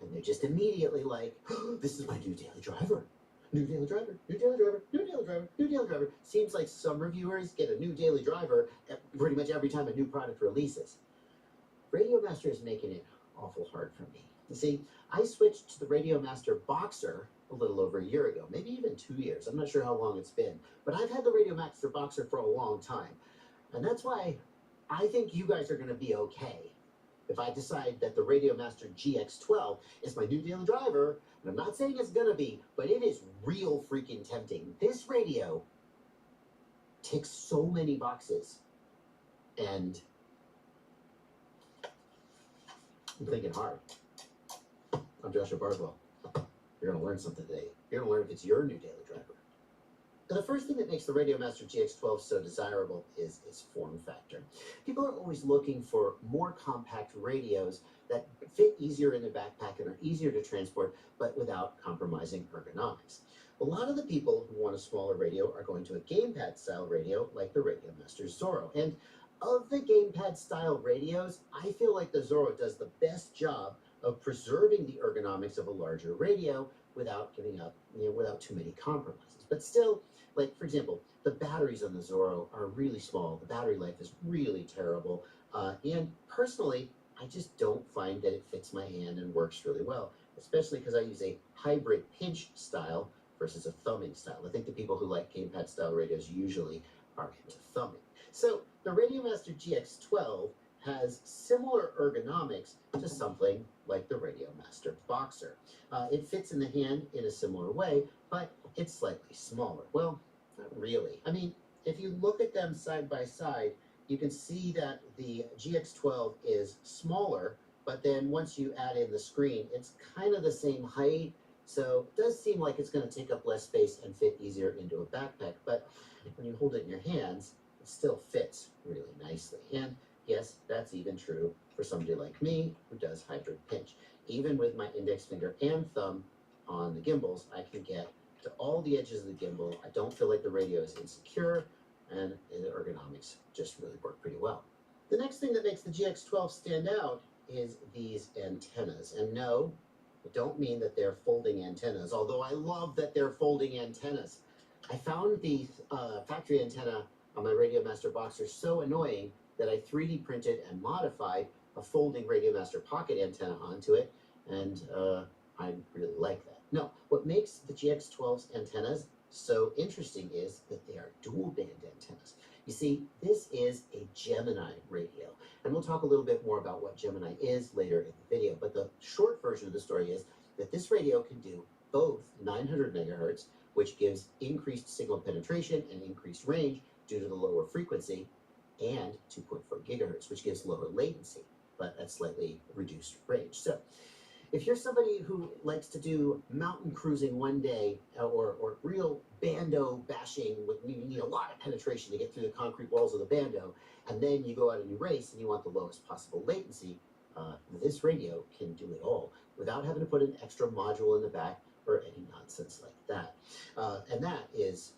and they're just immediately like, oh, this is my new daily driver. New daily driver, new daily driver, new daily driver, new daily driver. Seems like some reviewers get a new daily driver pretty much every time a new product releases. Radio Master is making it awful hard for me. You see, I switched to the Radio Master Boxer a little over a year ago, maybe even 2 years. I'm not sure how long it's been, but I've had the Radio Master Boxer for a long time. And that's why I think you guys are going to be okay if I decide that the Radio Master GX12 is my new daily driver. And I'm not saying it's going to be, but it is real freaking tempting. This radio ticks so many boxes. And I'm thinking hard. I'm Joshua Bardwell. You're going to learn something today. You're going to learn if it's your new daily driver. Now, the first thing that makes the Radio Master GX12 so desirable is its form factor. People are always looking for more compact radios that fit easier in the backpack and are easier to transport, but without compromising ergonomics. A lot of the people who want a smaller radio are going to a gamepad-style radio like the Radio Master Zorro. And of the gamepad-style radios, I feel like the Zorro does the best job of preserving the ergonomics of a larger radio without giving up, without too many compromises. But still, like, for example, the batteries on the Zorro are really small. The battery life is really terrible. And personally, I just don't find that it fits my hand and works really well, especially because I use a hybrid pinch style versus a thumbing style. I think the people who like gamepad style radios usually are into thumbing. So the Radio Master GX12 has similar ergonomics to something like the Radio Master Boxer. It fits in the hand in a similar way, but it's slightly smaller. Well, not really. I mean, if you look at them side by side, you can see that the GX12 is smaller, but then once you add in the screen, it's kind of the same height. So it does seem like it's going to take up less space and fit easier into a backpack. But when you hold it in your hands, it still fits really nicely. And yes, that's even true for somebody like me who does hybrid pinch. Even with my index finger and thumb on the gimbals, I can get to all the edges of the gimbal. I don't feel like the radio is insecure, and the ergonomics just really work pretty well. The next thing that makes the GX12 stand out is these antennas. And no, I don't mean that they're folding antennas, although I love that they're folding antennas. I found the factory antenna on my Radio Master Boxer so annoying that I 3D printed and modified a folding Radio Master Pocket antenna onto it, and I really like that. No, what makes the GX12's antennas so interesting is that they are dual band antennas. You see, this is a Gemini radio, and we'll talk a little bit more about what Gemini is later in the video, but the short version of the story is that this radio can do both 900 megahertz, which gives increased signal penetration and increased range due to the lower frequency, and 2.4 gigahertz, which gives lower latency, but at slightly reduced range. So if you're somebody who likes to do mountain cruising one day or real bando bashing with you need a lot of penetration to get through the concrete walls of the bando, and then you go out and you race and you want the lowest possible latency, this radio can do it all without having to put an extra module in the back or any nonsense like that. And that is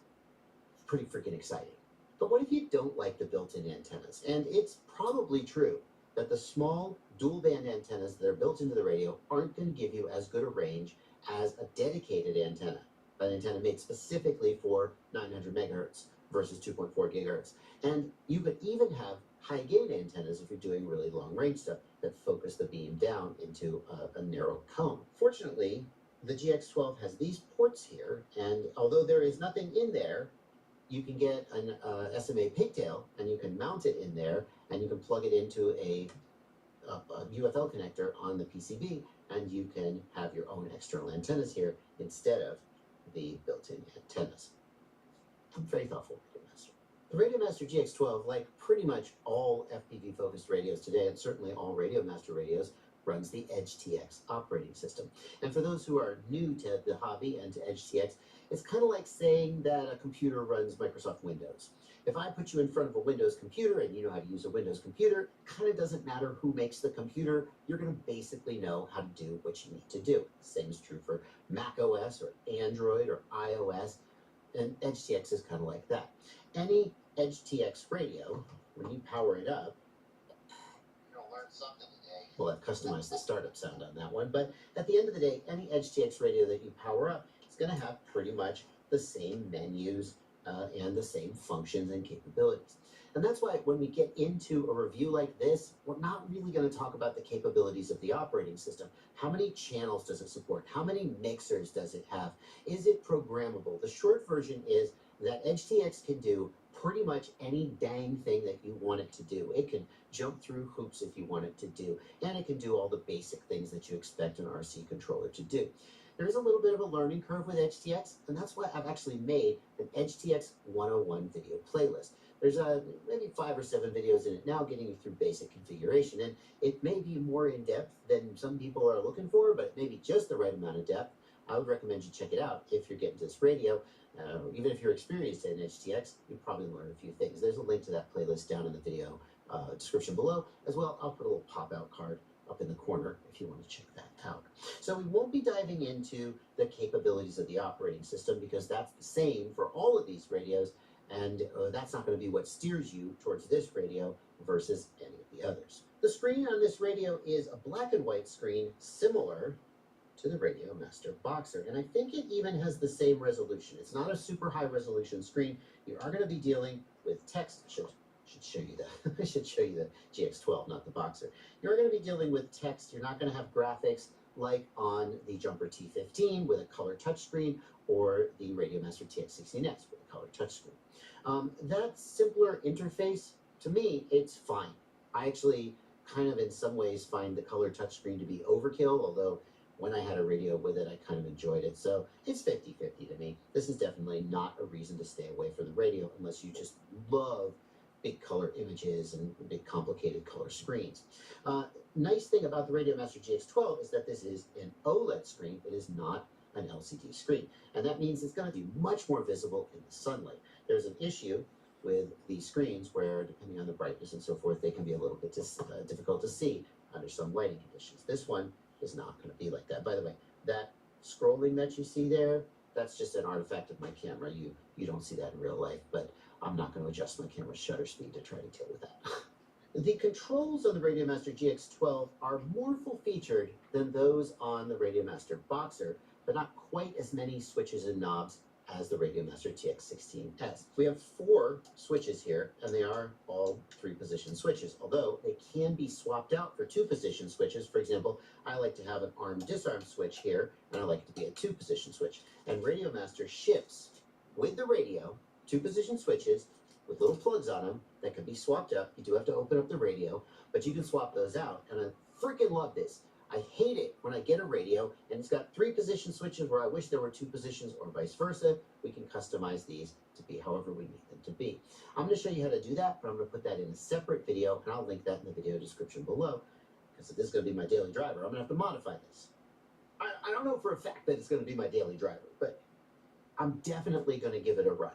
pretty freaking exciting. But what if you don't like the built-in antennas? And it's probably true that the small dual-band antennas that are built into the radio aren't going to give you as good a range as a dedicated antenna, an antenna made specifically for 900 megahertz versus 2.4 gigahertz. And you could even have high-gain antennas if you're doing really long-range stuff that focus the beam down into a narrow cone. Fortunately, the GX12 has these ports here, and although there is nothing in there, you can get an SMA pigtail, and you can mount it in there, and you can plug it into a UFL connector on the PCB, and you can have your own external antennas here instead of the built-in antennas. Very thoughtful, Radio Master. The Radio Master GX12, like pretty much all FPV-focused radios today, and certainly all Radio Master radios, runs the EdgeTX operating system. And for those who are new to the hobby and to EdgeTX, it's kind of like saying that a computer runs Microsoft Windows. If I put you in front of a Windows computer and you know how to use a Windows computer, it kind of doesn't matter who makes the computer, you're going to basically know how to do what you need to do. The same is true for Mac OS or Android or iOS, and EdgeTX is kind of like that. Any EdgeTX radio, when you power it up, you're going to learn something today. Well, I've customized the startup sound on that one, but at the end of the day, any EdgeTX radio that you power up is going to have pretty much the same menus and the same functions and capabilities. And that's why when we get into a review like this, we're not really going to talk about the capabilities of the operating system. How many channels does it support? How many mixers does it have? Is it programmable? The short version is that EdgeTX can do pretty much any dang thing that you want it to do. It can jump through hoops if you want it to do, and it can do all the basic things that you expect an RC controller to do. There is a little bit of a learning curve with EdgeTX, and that's why I've actually made an EdgeTX 101 video playlist. There's maybe 5 or 7 videos in it now getting you through basic configuration, and it may be more in-depth than some people are looking for, but maybe just the right amount of depth. I would recommend you check it out if you're getting to this radio. Even if you're experienced in HTX, you'll probably learn a few things. There's a link to that playlist down in the video description below. As well, I'll put a little pop-out card up in the corner if you want to check that out. So we won't be diving into the capabilities of the operating system because that's the same for all of these radios, and that's not going to be what steers you towards this radio versus any of the others. The screen on this radio is a black and white screen similar to the Radio Master Boxer, and I think it even has the same resolution. It's not a super high resolution screen. You are going to be dealing with text. I should show you that. I should show you the GX12, not the Boxer. You're going to be dealing with text. You're not going to have graphics like on the Jumper T15 with a color touchscreen or the Radio Master TX16S with a color touchscreen. That simpler interface, to me, it's fine. I actually kind of in some ways find the color touchscreen to be overkill, although when I had a radio with it, I kind of enjoyed it. So it's 50-50 to me. This is definitely not a reason to stay away from the radio unless you just love big color images and big complicated color screens. Nice thing about the Radio Master GX12 is that this is an OLED screen. It is not an LCD screen. And that means it's going to be much more visible in the sunlight. There's an issue with these screens where, depending on the brightness and so forth, they can be a little bit difficult to see under some lighting conditions. This one is not going to be like that. By the way, that scrolling that you see there, that's just an artifact of my camera. You don't see that in real life, but I'm not going to adjust my camera's shutter speed to try to deal with that. The controls on the Radio Master GX12 are more full-featured than those on the Radio Master Boxer, but not quite as many switches and knobs as the Radio Master TX16S. We have 4 switches here, and they are all 3-position switches, although they can be swapped out for 2-position switches. For example, I like to have an arm-disarm switch here, and I like it to be a 2-position switch. And Radio Master ships with the radio 2-position switches with little plugs on them that can be swapped up. You do have to open up the radio, but you can swap those out, and I freaking love this. I hate it when I get a radio and it's got 3-position switches where I wish there were 2 positions or vice versa. We can customize these to be however we need them to be. I'm going to show you how to do that, but I'm going to put that in a separate video, and I'll link that in the video description below, because if this is going to be my daily driver, I'm going to have to modify this. I don't know for a fact that it's going to be my daily driver, but I'm definitely going to give it a run.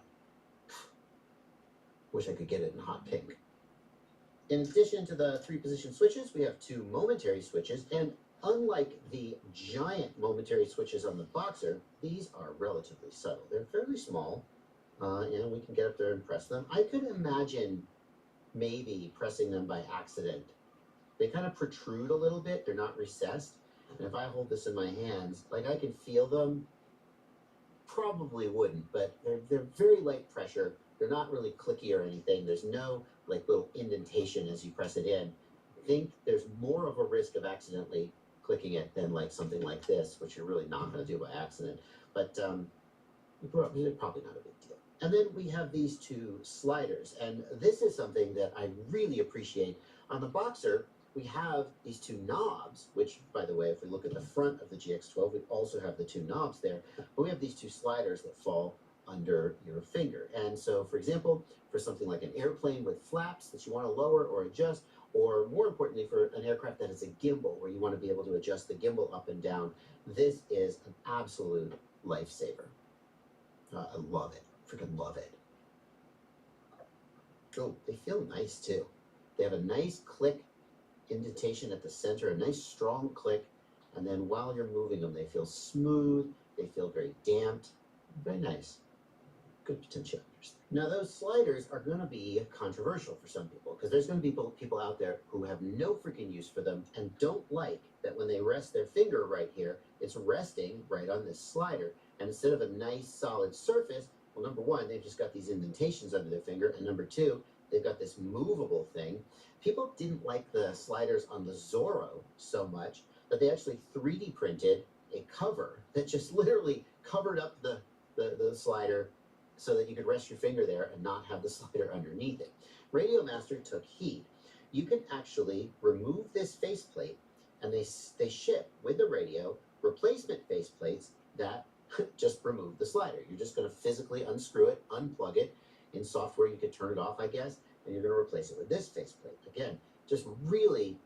Wish I could get it in hot pink. In addition to the 3-position switches, we have 2 momentary switches, and unlike the giant momentary switches on the Boxer, these are relatively subtle. They're fairly small, and we can get up there and press them. I could imagine maybe pressing them by accident. They kind of protrude a little bit. They're not recessed. And if I hold this in my hands, like I can feel them. Probably wouldn't, but they're very light pressure. They're not really clicky or anything. There's no like little indentation as you press it in. I think there's more of a risk of accidentally clicking it than like something like this, which you're really not going to do by accident. But probably not a big deal. And then we have these 2 sliders, and this is something that I really appreciate. On the Boxer, we have these 2 knobs, which, by the way, if we look at the front of the GX12, we also have the 2 knobs there. But we have these 2 sliders that fall under your finger. And so, for example, for something like an airplane with flaps that you want to lower or adjust, or more importantly, for an aircraft that is a gimbal, where you want to be able to adjust the gimbal up and down, this is an absolute lifesaver. I love it. Freaking love it. Oh, they feel nice too. They have a nice click indentation at the center, a nice strong click, and then while you're moving them, they feel smooth, they feel very damped, very nice. Good potentiometers. Now, those sliders are going to be controversial for some people because there's going to be people out there who have no freaking use for them and don't like that when they rest their finger right here, it's resting right on this slider. And instead of a nice solid surface, well, number one, they've just got these indentations under their finger, and number two, they've got this movable thing. People didn't like the sliders on the Zorro so much that they actually 3D printed a cover that just literally covered up the slider so that you could rest your finger there and not have the slider underneath it. Radio Master took heed. You can actually remove this faceplate, and they ship with the radio replacement faceplates that just remove the slider. You're just going to physically unscrew it, unplug it. In software, you could turn it off, I guess, and you're going to replace it with this faceplate. Again, just really,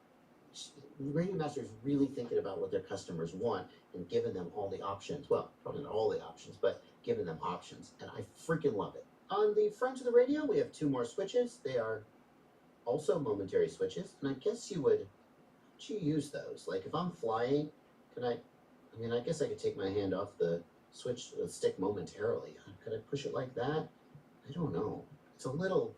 Radio Master is really thinking about what their customers want and giving them all the options. Well, probably not all the options, but giving them options, and I freaking love it. On the front of the radio, we have 2 more switches. They are also momentary switches, and I guess you would use those. Like if I'm flying, I guess I could take my hand off the stick momentarily. Could I push it like that? I don't know. It's a little,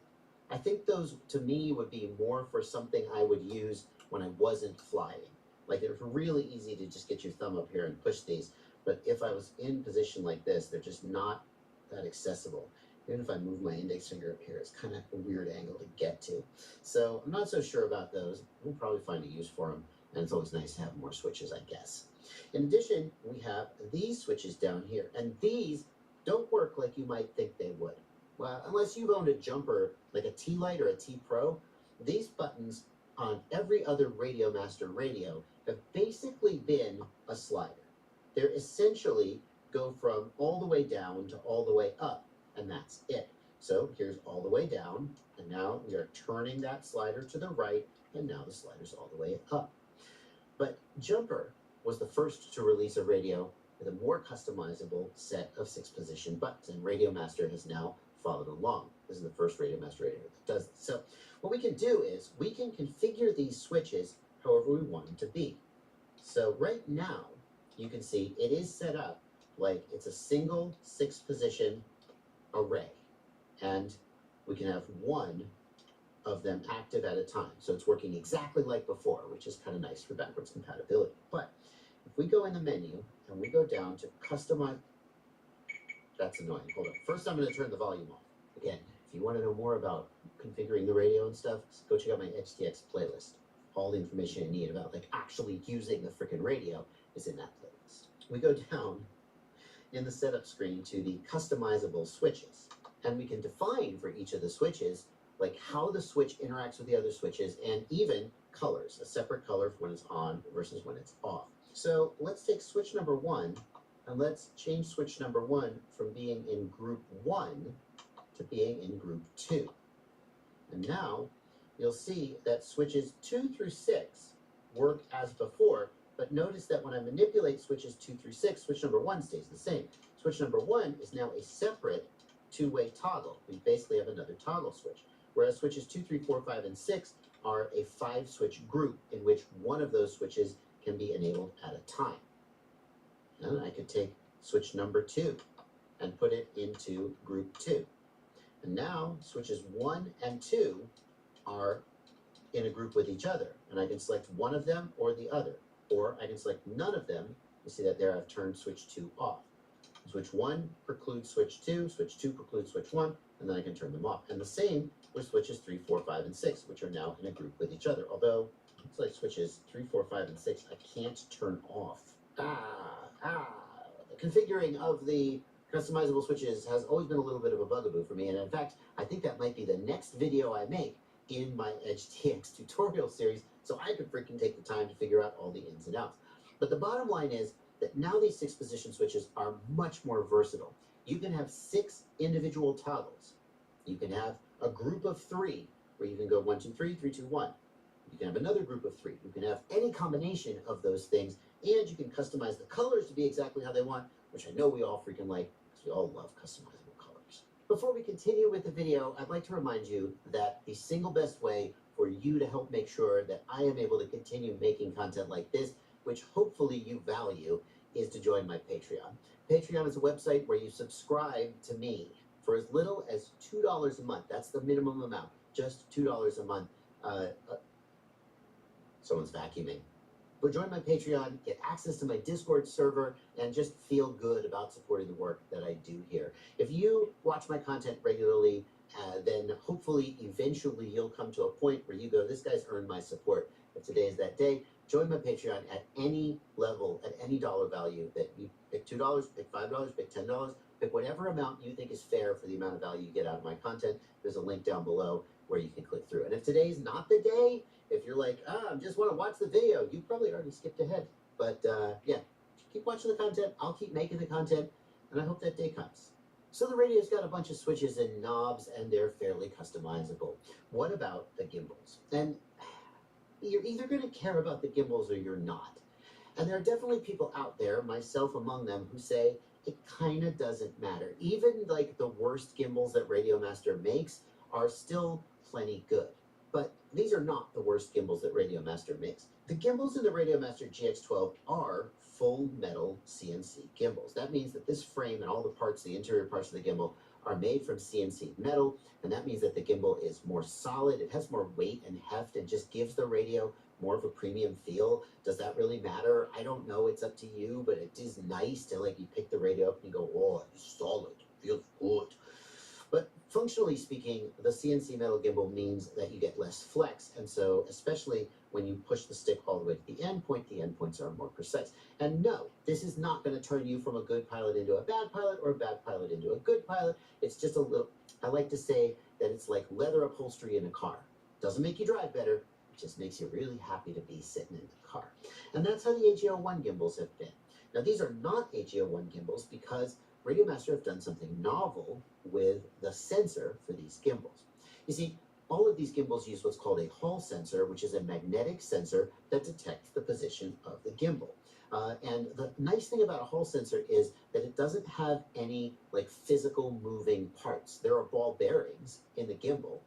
I think those to me would be more for something I would use when I wasn't flying. Like it's really easy to just get your thumb up here and push these. But if I was in position like this, they're just not that accessible. Even if I move my index finger up here, it's kind of a weird angle to get to. So I'm not so sure about those. We'll probably find a use for them, and it's always nice to have more switches, I guess. In addition, we have these switches down here, and these don't work like you might think they would. Well, unless you've owned a jumper like a T-Lite or a T-Pro, these buttons on every other Radio Master radio have basically been a slider. They're essentially go from all the way down to all the way up, and that's it. So here's all the way down, and now we are turning that slider to the right, and now the slider's all the way up. But Jumper was the first to release a radio with a more customizable set of 6-position buttons, and Radio Master has now followed along. This is the first Radio Master radio that does this. So what we can do is we can configure these switches however we want them to be. So right now, you can see it is set up like it's a single 6-position array, and we can have one of them active at a time. So it's working exactly like before, which is kind of nice for backwards compatibility. But if we go in the menu and we go down to customize, that's annoying. Hold on. First, I'm going to turn the volume off. Again, if you want to know more about configuring the radio and stuff, go check out my HTX playlist. All the information you need about like actually using the freaking radio is in that playlist. We go down in the setup screen to the customizable switches, and we can define for each of the switches like how the switch interacts with the other switches, and even colors, a separate color for when it's on versus when it's off. So let's take switch number 1, and let's change switch number 1 from being in group 1 to being in group 2. And now you'll see that switches 2 through 6 work as before, but notice that when I manipulate switches 2 through 6, switch number 1 stays the same. Switch number 1 is now a separate 2-way toggle. We basically have another toggle switch. Whereas switches 2, 3, 4, 5, and 6 are a 5-switch group in which one of those switches can be enabled at a time. And I could take switch number 2 and put it into group 2. And now switches 1 and 2 are in a group with each other. And I can select one of them or the other. Or I can select none of them. You see that there I've turned switch 2 off. Switch 1 precludes switch 2 precludes switch 1, and then I can turn them off. And the same with switches 3, 4, 5, and 6, which are now in a group with each other. Although, it's like switches 3, 4, 5, and 6, I can't turn off. The configuring of the customizable switches has always been a little bit of a bugaboo for me, and in fact, I think that might be the next video I make in my HTX tutorial series, so I could freaking take the time to figure out all the ins and outs. But the bottom line is that now these 6-position switches are much more versatile. You can have 6 individual toggles. You can have a group of 3, where you can go 1, 2, 3, 3, 2, 1. You can have another group of 3. You can have any combination of those things, and you can customize the colors to be exactly how they want, which I know we all freaking like, because we all love customizable colors. Before we continue with the video, I'd like to remind you that the single best way for you to help make sure that I am able to continue making content like this, which hopefully you value, is to join my Patreon. Patreon is a website where you subscribe to me. for as little as $2 a month. That's the minimum amount, just $2 a month. Someone's vacuuming. But join my Patreon, get access to my Discord server, and just feel good about supporting the work that I do here. If you watch my content regularly, then hopefully, eventually, you'll come to a point where you go, this guy's earned my support. If today is that day, join my Patreon at any level, at any dollar value that you pick. $2, pick $5, pick $10, pick whatever amount you think is fair for the amount of value you get out of my content. There's a link down below where you can click through. And if today's not the day, if you're like, I just want to watch the video, you probably already skipped ahead. But yeah, keep watching the content. I'll keep making the content, and I hope that day comes. So the radio's got a bunch of switches and knobs, and they're fairly customizable. What about the gimbals? And you're either going to care about the gimbals or you're not. And there are definitely people out there, myself among them, who say it kind of doesn't matter. Even like the worst gimbals that Radiomaster makes are still plenty good. But these are not the worst gimbals that Radiomaster makes. The gimbals in the Radiomaster GX12 are full metal CNC gimbals. That means that this frame and all the parts, the interior parts of the gimbal, are made from CNC metal, and that means that the gimbal is more solid, it has more weight and heft, and just gives the radio more of a premium feel. Does that really matter? I don't know, it's up to you, but it is nice to, like, you pick the radio up and you go, oh, it's solid, it feels good. But functionally speaking, the CNC metal gimbal means that you get less flex, and so especially when you push the stick all the way to the endpoints are more precise. And no, this is not going to turn you from a good pilot into a bad pilot or a bad pilot into a good pilot. It's just a little, I like to say that it's like leather upholstery in a car. Doesn't make you drive better, it just makes you really happy to be sitting in the car. And that's how the AG01 gimbals have been. Now these are not AG01 gimbals because Radiomaster have done something novel with the sensor for these gimbals. You see, all of these gimbals use what's called a Hall sensor, which is a magnetic sensor that detects the position of the gimbal. And the nice thing about a Hall sensor is that it doesn't have any like physical moving parts. There are ball bearings in the gimbal,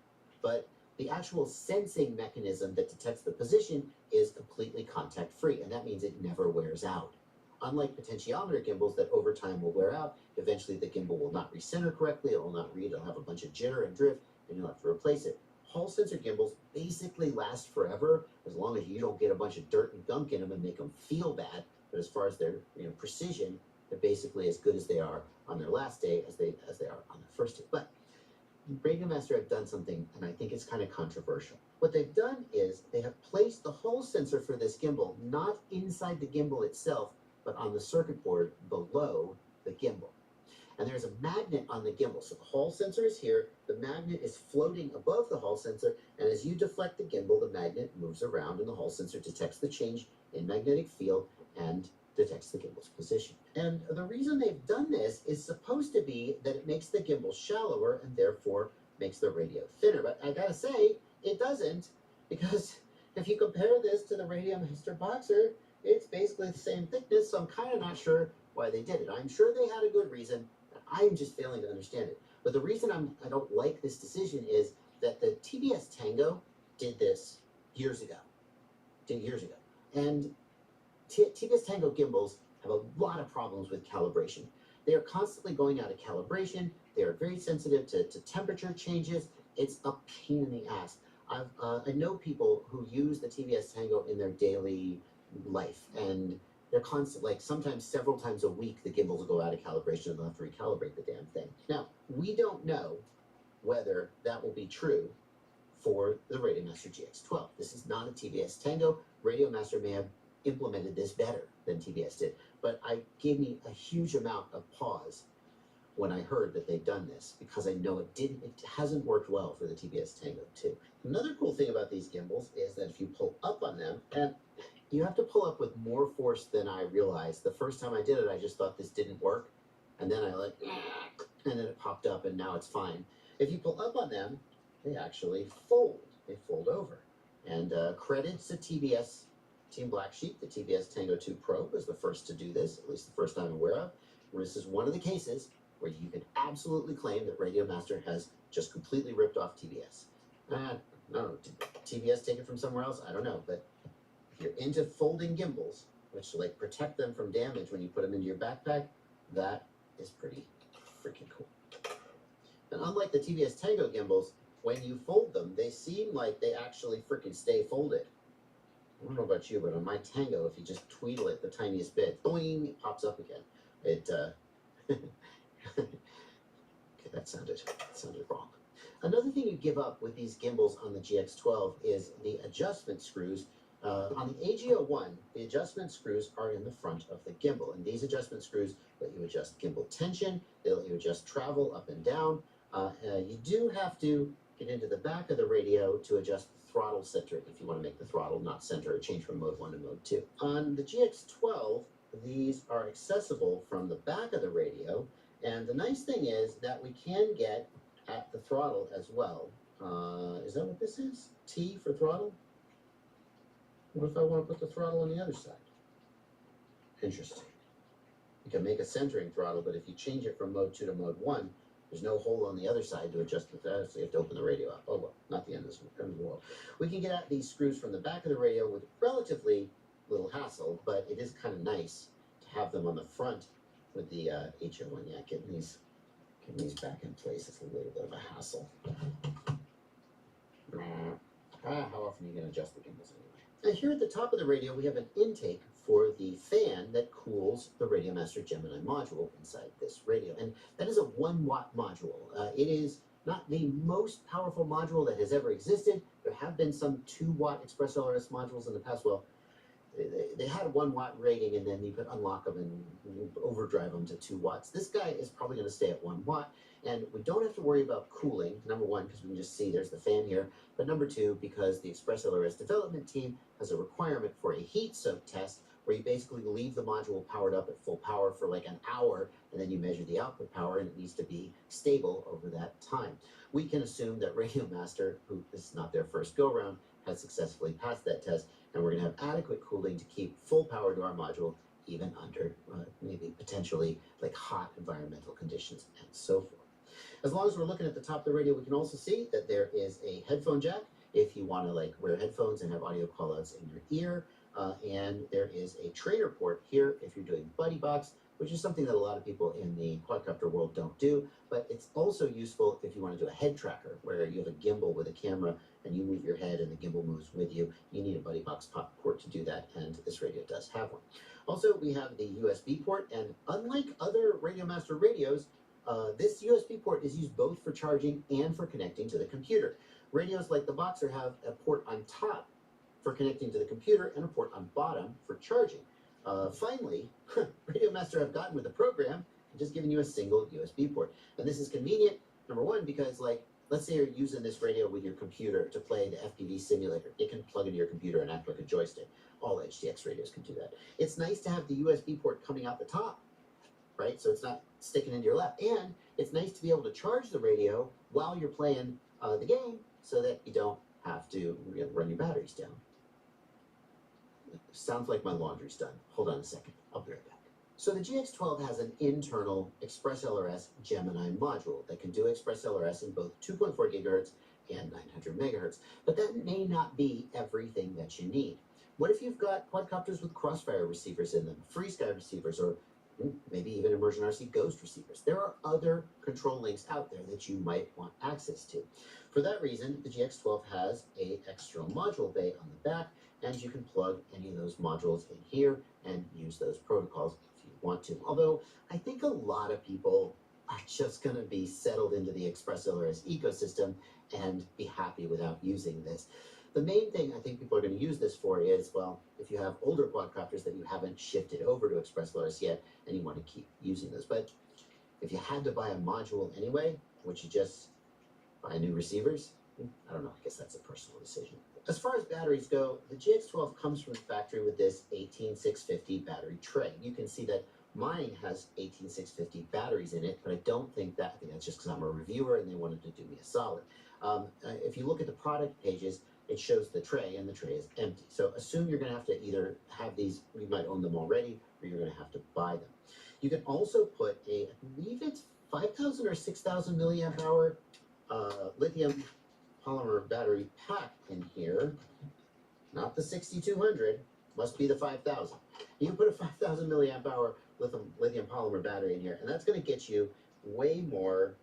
but the actual sensing mechanism that detects the position is completely contact-free, and that means it never wears out. Unlike potentiometer gimbals that over time will wear out, eventually the gimbal will not recenter correctly, it will not read, it'll have a bunch of jitter and drift, and you'll have to replace it. Hall sensor gimbals basically last forever, as long as you don't get a bunch of dirt and gunk in them and make them feel bad. But as far as their precision, they're basically as good as they are on their last day as they are on their first day. But Radiomaster have done something, and I think it's kind of controversial. What they've done is they have placed the Hall sensor for this gimbal not inside the gimbal itself, but on the circuit board below the gimbal. And there's a magnet on the gimbal. So the Hall sensor is here, the magnet is floating above the Hall sensor, and as you deflect the gimbal, the magnet moves around and the Hall sensor detects the change in magnetic field and detects the gimbal's position. And the reason they've done this is supposed to be that it makes the gimbal shallower and therefore makes the radio thinner. But I gotta say, it doesn't, because if you compare this to the Radiomaster Boxer, it's basically the same thickness, so I'm kind of not sure why they did it. I'm sure they had a good reason, but I'm just failing to understand it. But the reason I don't like this decision is that the TBS Tango did this years ago. And TBS Tango gimbals have a lot of problems with calibration. They are constantly going out of calibration. They are very sensitive to temperature changes. It's a pain in the ass. I know people who use the TBS Tango in their daily life, and they're constant, like sometimes several times a week, the gimbals will go out of calibration and they'll have to recalibrate the damn thing. Now, we don't know whether that will be true for the Radiomaster GX12. This is not a TBS Tango. Radiomaster may have implemented this better than TBS did, but it gave me a huge amount of pause when I heard that they'd done this, because I know it hasn't worked well for the TBS Tango 2. Another cool thing about these gimbals is that if you pull up on them, and you have to pull up with more force than I realized. The first time I did it, I just thought this didn't work, and then I and then it popped up, and now it's fine. If you pull up on them, they actually fold. They fold over. And credits to TBS, Team Black Sheep. The TBS Tango 2 Pro was the first to do this, at least the first I'm aware of. This is one of the cases where you can absolutely claim that Radiomaster has just completely ripped off TBS. I don't know, did TBS take it from somewhere else? I don't know, but if you're into folding gimbals, which like protect them from damage when you put them into your backpack, that is pretty freaking cool. And unlike the TVS Tango gimbals, when you fold them, they seem like they actually freaking stay folded. I don't know about you, but on my Tango, if you just tweedle it the tiniest bit, boing, it pops up again. It, okay, that sounded wrong. Another thing you give up with these gimbals on the GX12 is the adjustment screws. On the AG01, the adjustment screws are in the front of the gimbal, and these adjustment screws let you adjust gimbal tension, they let you adjust travel up and down. You do have to get into the back of the radio to adjust the throttle center if you want to make the throttle not center or change from mode 1 to mode 2. On the GX12, these are accessible from the back of the radio, and the nice thing is that we can get at the throttle as well. Is that what this is? T for throttle? What if I want to put the throttle on the other side? Interesting. You can make a centering throttle, but if you change it from mode 2 to mode 1, there's no hole on the other side to adjust the throttle, so you have to open the radio up. Oh well, not the end of the world. We can get at these screws from the back of the radio with relatively little hassle, but it is kind of nice to have them on the front with the HO1. Yeah, getting these back in place is a little bit of a hassle. How often are you going to adjust the gimbals anyway? Now here at the top of the radio, we have an intake for the fan that cools the Radiomaster Gemini module inside this radio. And that is a 1 watt module. It is not the most powerful module that has ever existed. There have been some 2 watt Express LRS modules in the past. Well, they had a 1 watt rating, and then you could unlock them and overdrive them to 2 watts. This guy is probably going to stay at 1 watt, and we don't have to worry about cooling, number 1, because we can just see there's the fan here, but number 2, because the Express LRS development team has a requirement for a heat soak test, where you basically leave the module powered up at full power for like an hour, and then you measure the output power, and it needs to be stable over that time. We can assume that Radiomaster, who this is not their first go-around, has successfully passed that test, and we're going to have adequate cooling to keep full power to our module, even under maybe potentially like hot environmental conditions and so forth. As long as we're looking at the top of the radio, we can also see that there is a headphone jack if you want to like wear headphones and have audio callouts in your ear. And there is a trainer port here if you're doing buddy box, which is something that a lot of people in the quadcopter world don't do, but it's also useful if you want to do a head tracker where you have a gimbal with a camera and you move your head and the gimbal moves with you. You need a buddy box port to do that, and this radio does have one. Also, we have the USB port, and unlike other Radiomaster radios, this USB port is used both for charging and for connecting to the computer. Radios like the Boxer have a port on top for connecting to the computer and a port on bottom for charging. Finally, Radiomaster have gotten with the program and just given you a single USB port. And this is convenient, number 1, because like, let's say you're using this radio with your computer to play the FPV simulator. It can plug into your computer and act like a joystick. All HDX radios can do that. It's nice to have the USB port coming out the top, right? So it's not sticking into your lap. And it's nice to be able to charge the radio while you're playing the game so that you don't have to run your batteries down. Sounds like my laundry's done. Hold on a second. I'll be right back. So the GX12 has an internal Express LRS Gemini module that can do Express LRS in both 2.4 gigahertz and 900 megahertz. But that may not be everything that you need. What if you've got quadcopters with Crossfire receivers in them, FreeSky receivers, or maybe even Immersion RC Ghost receivers? There are other control links out there that you might want access to. For that reason, the GX12 has an external module bay on the back, and you can plug any of those modules in here and use those protocols if you want to. Although, I think a lot of people are just going to be settled into the Express LRS ecosystem and be happy without using this. The main thing I think people are going to use this for is, well, if you have older quadcopters that you haven't shifted over to Express LRS yet, and you want to keep using those. But if you had to buy a module anyway, would you just buy new receivers? I don't know. I guess that's a personal decision. As far as batteries go, the GX12 comes from the factory with this 18650 battery tray. You can see that mine has 18650 batteries in it, but I don't think that, I think that's just because I'm a reviewer and they wanted to do me a solid. If you look at the product pages, it shows the tray, and the tray is empty. So assume you're going to have to either have these, you might own them already, or you're going to have to buy them. You can also put a, I believe it's 5,000 or 6,000 milliamp hour lithium polymer battery pack in here. Not the 6200, must be the 5,000. You can put a 5,000 milliamp hour lithium polymer battery in here, and that's going to get you way more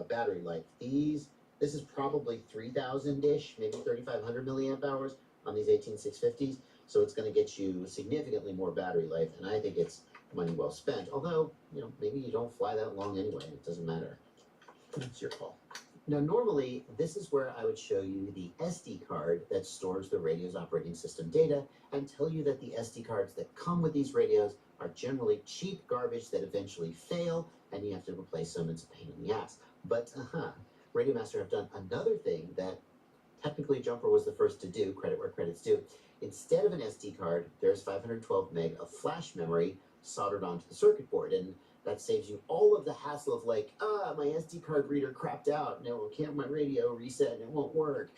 battery life. This is probably 3,000-ish, maybe 3,500 milliamp hours on these 18650s. So it's going to get you significantly more battery life, and I think it's money well spent. Although, maybe you don't fly that long anyway. It doesn't matter. It's your call. Now, normally, this is where I would show you the SD card that stores the radio's operating system data and tell you that the SD cards that come with these radios are generally cheap garbage that eventually fail, and you have to replace them. It's a pain in the ass. But, Radiomaster have done another thing that technically Jumper was the first to do, credit where credit's due. Instead of an SD card, there's 512 meg of flash memory soldered onto the circuit board, and that saves you all of the hassle of like, my SD card reader crapped out, and it can't my radio reset, and it won't work.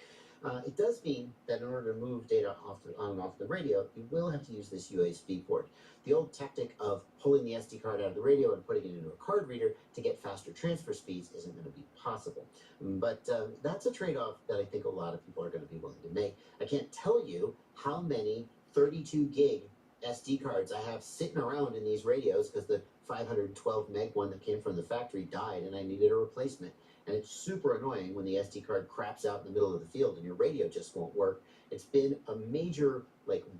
It does mean that in order to move data on and off the radio, you will have to use this USB port. The old tactic of pulling the SD card out of the radio and putting it into a card reader to get faster transfer speeds isn't going to be possible. But that's a trade-off that I think a lot of people are going to be willing to make. I can't tell you how many 32 gig SD cards I have sitting around in these radios because the 512 meg one that came from the factory died and I needed a replacement. And it's super annoying when the SD card craps out in the middle of the field and your radio just won't work. It's been a major,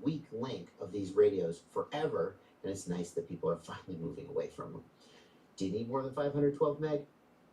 weak link of these radios forever, and it's nice that people are finally moving away from them. Do you need more than 512 meg?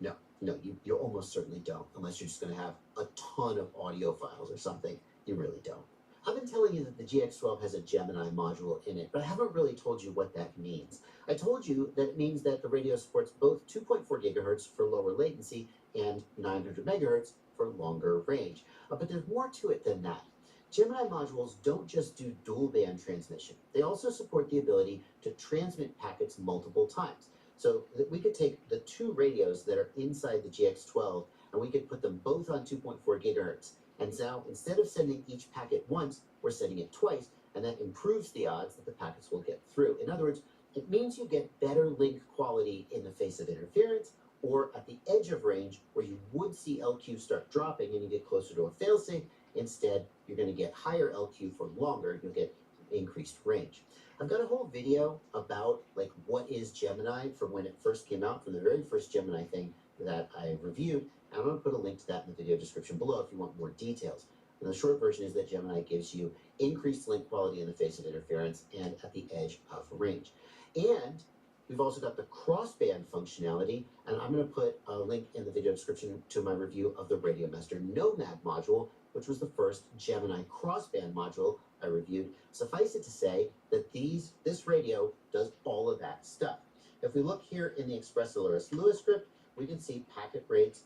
No, you almost certainly don't, unless you're just going to have a ton of audio files or something. You really don't. I've been telling you that the GX12 has a Gemini module in it, but I haven't really told you what that means. I told you that it means that the radio supports both 2.4 gigahertz for lower latency and 900 megahertz for longer range. But there's more to it than that. Gemini modules don't just do dual band transmission. They also support the ability to transmit packets multiple times. So that we could take the two radios that are inside the GX12 and we could put them both on 2.4 gigahertz. And now, instead of sending each packet once, we're sending it twice, and that improves the odds that the packets will get through. In other words, it means you get better link quality in the face of interference, or at the edge of range where you would see LQ start dropping and you get closer to a failsafe. Instead, you're going to get higher LQ for longer. You'll get increased range. I've got a whole video about what is Gemini from when it first came out, from the very first Gemini thing that I reviewed. And I'm going to put a link to that in the video description below if you want more details. And the short version is that Gemini gives you increased link quality in the face of interference and at the edge of range. And we've also got the crossband functionality, and I'm going to put a link in the video description to my review of the Radiomaster Nomad module, which was the first Gemini crossband module I reviewed. Suffice it to say that this radio does all of that stuff. If we look here in the Express Solaris Lewis script, we can see packet rates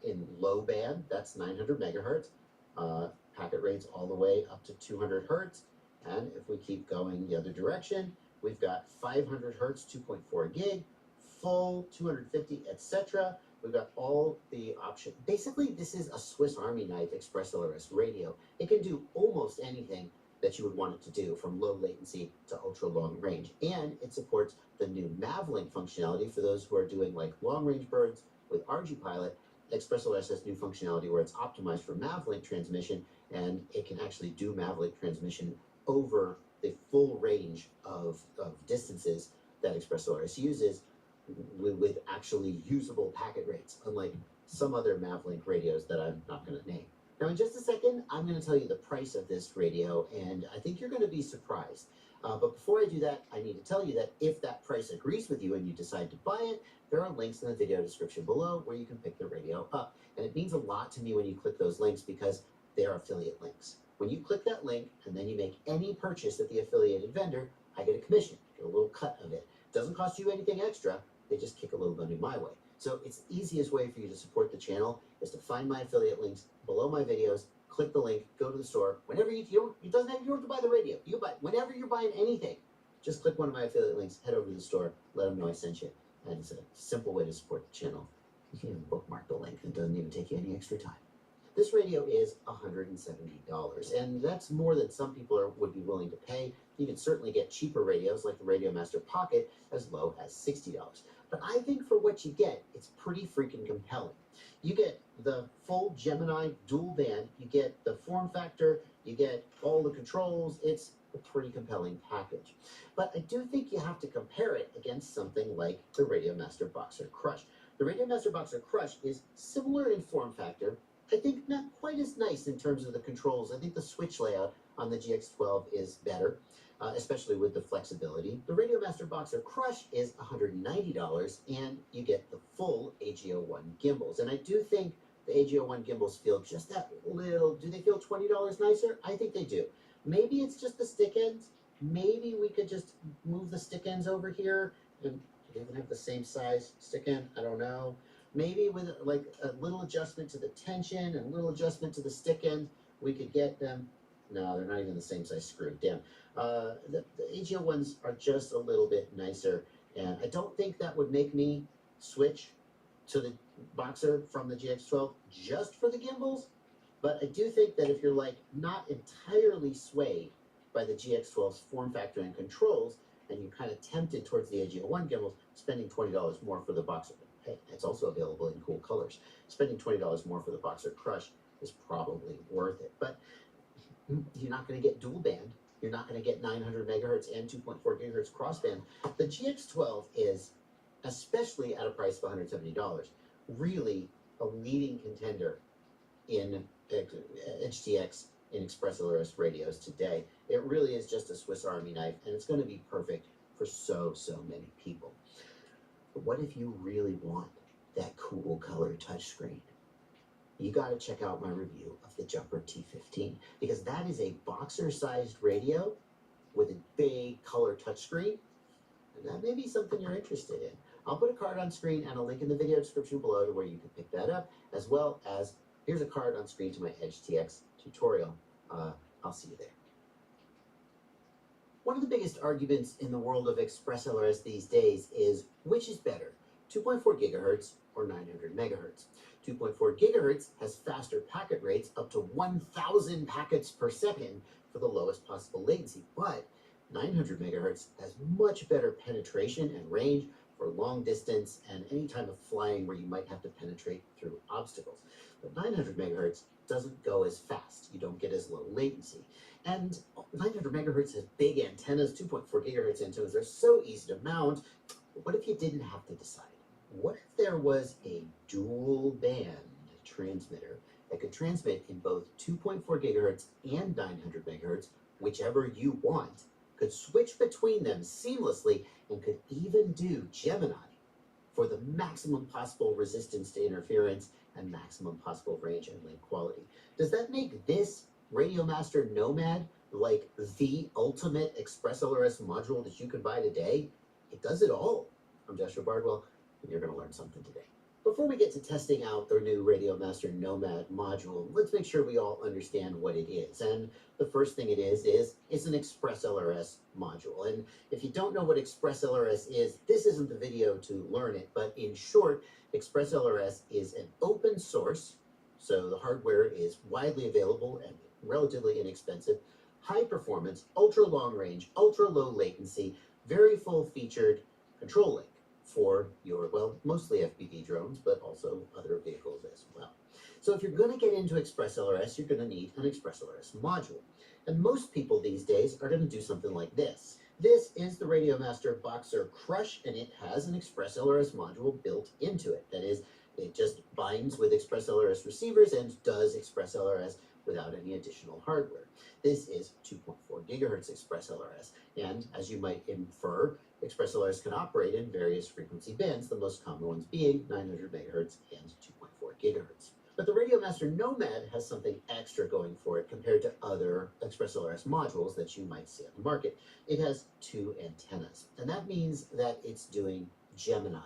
in low band, that's 900 megahertz, packet rates all the way up to 200 hertz. And if we keep going the other direction, we've got 500 hertz, 2.4 gig, full 250, etc. We've got all the options. Basically, this is a Swiss Army knife Express Solaris radio. It can do almost anything that you would want it to do, from low latency to ultra long range. And it supports the new Mavlink functionality for those who are doing long range birds with RGPilot. Express Solaris has new functionality where it's optimized for Mavlink transmission, and it can actually do Mavlink transmission over the full range of distances that Express Solaris uses with actually usable packet rates, unlike some other Mavlink radios that I'm not going to name. Now, in just a second, I'm going to tell you the price of this radio, and I think you're going to be surprised. But before I do that, I need to tell you that if that price agrees with you and you decide to buy it, there are links in the video description below where you can pick the radio up. And it means a lot to me when you click those links because they are affiliate links. When you click that link and then you make any purchase at the affiliated vendor, I get a commission, get a little cut of it. It doesn't cost you anything extra, they just kick a little money my way. So it's the easiest way for you to support the channel is to find my affiliate links below my videos, click the link, go to the store. Whenever you don't have to buy the radio. You buy whenever you're buying anything, just click one of my affiliate links, head over to the store, let them know I sent you. And it's a simple way to support the channel. You can even bookmark the link. It doesn't even take you any extra time. This radio is $170, and that's more than some people would be willing to pay. You can certainly get cheaper radios like the Radiomaster Pocket as low as $60. But I think for what you get, it's pretty freaking compelling. You get the full Gemini dual band, you get the form factor, you get all the controls. It's a pretty compelling package. But I do think you have to compare it against something like the Radiomaster Boxer Crush. The Radiomaster Boxer Crush is similar in form factor. I think not quite as nice in terms of the controls. I think the switch layout on the GX12 is better, especially with the flexibility. The Radiomaster Boxer Crush is $190, and you get the full AG01 gimbals. And I do think the AG01 gimbals feel just that little. Do they feel $20 nicer? I think they do. Maybe it's just the stick ends. Maybe we could just move the stick ends over here. And do they even have the same size stick end? I don't know. Maybe with like a little adjustment to the tension and a little adjustment to the stick end, we could get them. No, they're not even the same size screw. Damn. The AGO ones are just a little bit nicer. And I don't think that would make me switch to the Boxer from the GX12 just for the gimbals. But I do think that if you're like not entirely swayed by the GX12's form factor and controls, and you're kind of tempted towards the AG01 gimbals, spending $20 more for the Boxer. Hey, it's also available in cool colors. Spending $20 more for the Boxer Crush is probably worth it. But you're not going to get dual band. You're not going to get 900 megahertz and 2.4 gigahertz crossband. The GX12 is, especially at a price of $170, really a leading contender in HTX in Express LRS radios today. It really is just a Swiss Army knife, and it's going to be perfect for so many people. But what if you really want that cool color touchscreen? You got to check out my review of the Jumper T15, because that is a Boxer-sized radio with a big color touchscreen, and that may be something you're interested in. I'll put a card on screen and a link in the video description below to where you can pick that up, as well as here's a card on screen to my HTX tutorial. I'll see you there. One of the biggest arguments in the world of Express LRS these days is which is better, 2.4 gigahertz or 900 megahertz. 2.4 gigahertz has faster packet rates up to 1,000 packets per second for the lowest possible latency, but 900 megahertz has much better penetration and range for long distance and any time of flying where you might have to penetrate through obstacles. But 900 megahertz doesn't go as fast. You don't get as low latency. And 900 megahertz has big antennas. 2.4 gigahertz antennas are so easy to mount. But what if you didn't have to decide? What if there was a dual band transmitter that could transmit in both 2.4 gigahertz and 900 megahertz, whichever you want, could switch between them seamlessly, and could even do Gemini for the maximum possible resistance to interference and maximum possible range and link quality? Does that make this Radiomaster Nomad like the ultimate Express LRS module that you could buy today? It does it all. I'm Joshua Bardwell, and you're going to learn something today. Before we get to testing out the new Radiomaster Nomad module, let's make sure we all understand what it is. And the first thing it is it's an Express LRS module. And if you don't know what Express LRS is, this isn't the video to learn it. But in short, Express LRS is an open source, so the hardware is widely available and relatively inexpensive, high performance, ultra long range, ultra low latency, very full featured control link for your, well, mostly FPV drones, but also other vehicles as well. So if you're going to get into Express LRS, you're going to need an Express LRS module. And most people these days are going to do something like this. This is the Radiomaster Boxer Crush, and it has an Express LRS module built into it. That is, it just binds with Express LRS receivers and does Express LRS without any additional hardware. This is 2.4 gigahertz Express LRS, and as you might infer, Express LRS can operate in various frequency bands, the most common ones being 900 megahertz and 2.4 gigahertz. But the Radiomaster Nomad has something extra going for it compared to other Express LRS modules that you might see on the market. It has two antennas, and that means that it's doing Gemini.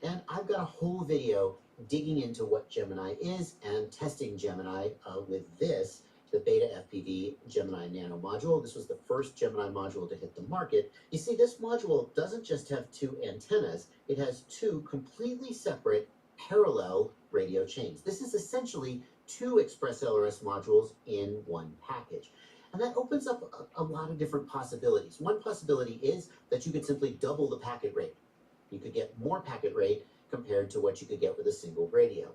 And I've got a whole video digging into what Gemini is and testing Gemini with this, the Beta FPV Gemini Nano module. This was the first Gemini module to hit the market. You see, this module doesn't just have two antennas, it has two completely separate parallel radio chains. This is essentially two Express LRS modules in one package. And that opens up a lot of different possibilities. One possibility is that you could simply double the packet rate. You could get more packet rate compared to what you could get with a single radio.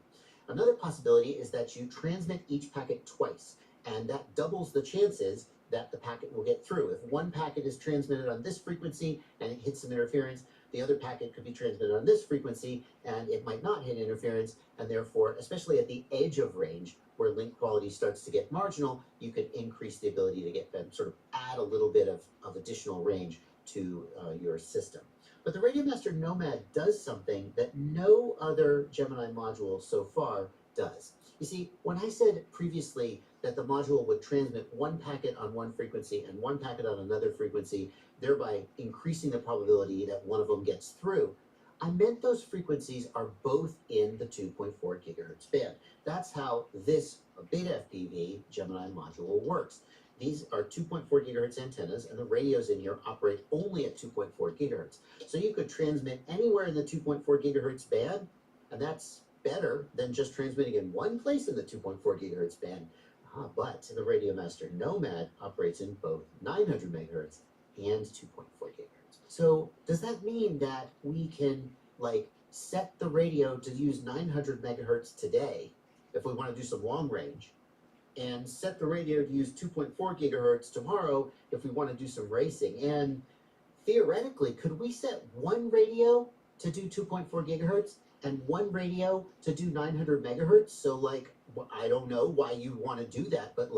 Another possibility is that you transmit each packet twice, and that doubles the chances that the packet will get through. If one packet is transmitted on this frequency and it hits some interference, the other packet could be transmitted on this frequency and it might not hit interference, and therefore, especially at the edge of range where link quality starts to get marginal, you could increase the ability to get sort of add a little bit of additional range to your system. But the Radiomaster Nomad does something that no other Gemini module so far does. You see, when I said previously that the module would transmit one packet on one frequency and one packet on another frequency, thereby increasing the probability that one of them gets through, I meant those frequencies are both in the 2.4 gigahertz band. That's how this Beta FPV Gemini module works. These are 2.4 gigahertz antennas, and the radios in here operate only at 2.4 gigahertz. So you could transmit anywhere in the 2.4 gigahertz band, and that's better than just transmitting in one place in the 2.4 gigahertz band. But the Radiomaster Nomad operates in both 900 megahertz and 2.4 gigahertz. So does that mean that we can set the radio to use 900 megahertz today if we want to do some long range, and set the radio to use 2.4 gigahertz tomorrow if we want to do some racing? And theoretically, could we set one radio to do 2.4 gigahertz and one radio to do 900 megahertz? So I don't know why you want to do that, but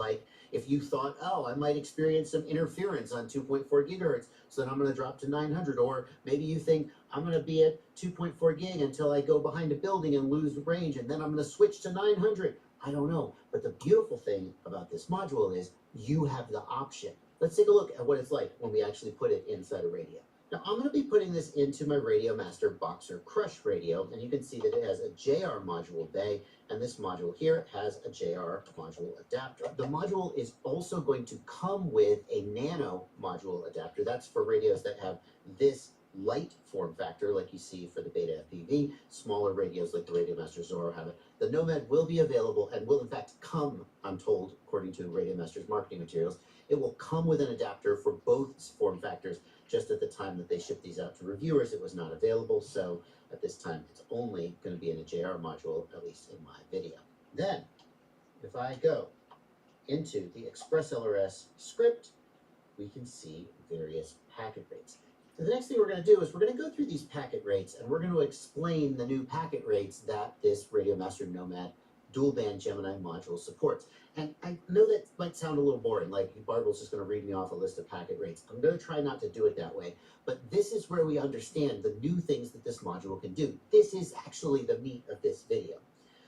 if you thought, oh, I might experience some interference on 2.4 gigahertz, so then I'm going to drop to 900, or maybe you think I'm going to be at 2.4 gig until I go behind a building and lose range, and then I'm going to switch to 900. I don't know. But the beautiful thing about this module is you have the option. Let's take a look at what it's like when we actually put it inside a radio. Now, I'm going to be putting this into my Radiomaster Boxer Crush radio, and you can see that it has a JR module bay, and this module here has a JR module adapter. The module is also going to come with a nano module adapter. That's for radios that have this light form factor, like you see for the Beta FPV. Smaller radios like the Radiomaster Zorro have it. The Nomad will be available and will in fact come, I'm told, according to Radiomaster's marketing materials, it will come with an adapter for both form factors. Just at the time that they shipped these out to reviewers, it was not available, so at this time it's only going to be in a JR module, at least in my video. Then, if I go into the ExpressLRS script, we can see various packet rates. So the next thing we're going to do is we're going to go through these packet rates, and we're going to explain the new packet rates that this Radiomaster Nomad dual band Gemini module supports. And I know that might sound a little boring, like Barbara's just going to read me off a list of packet rates. I'm going to try not to do it that way, but this is where we understand the new things that this module can do. This is actually the meat of this video.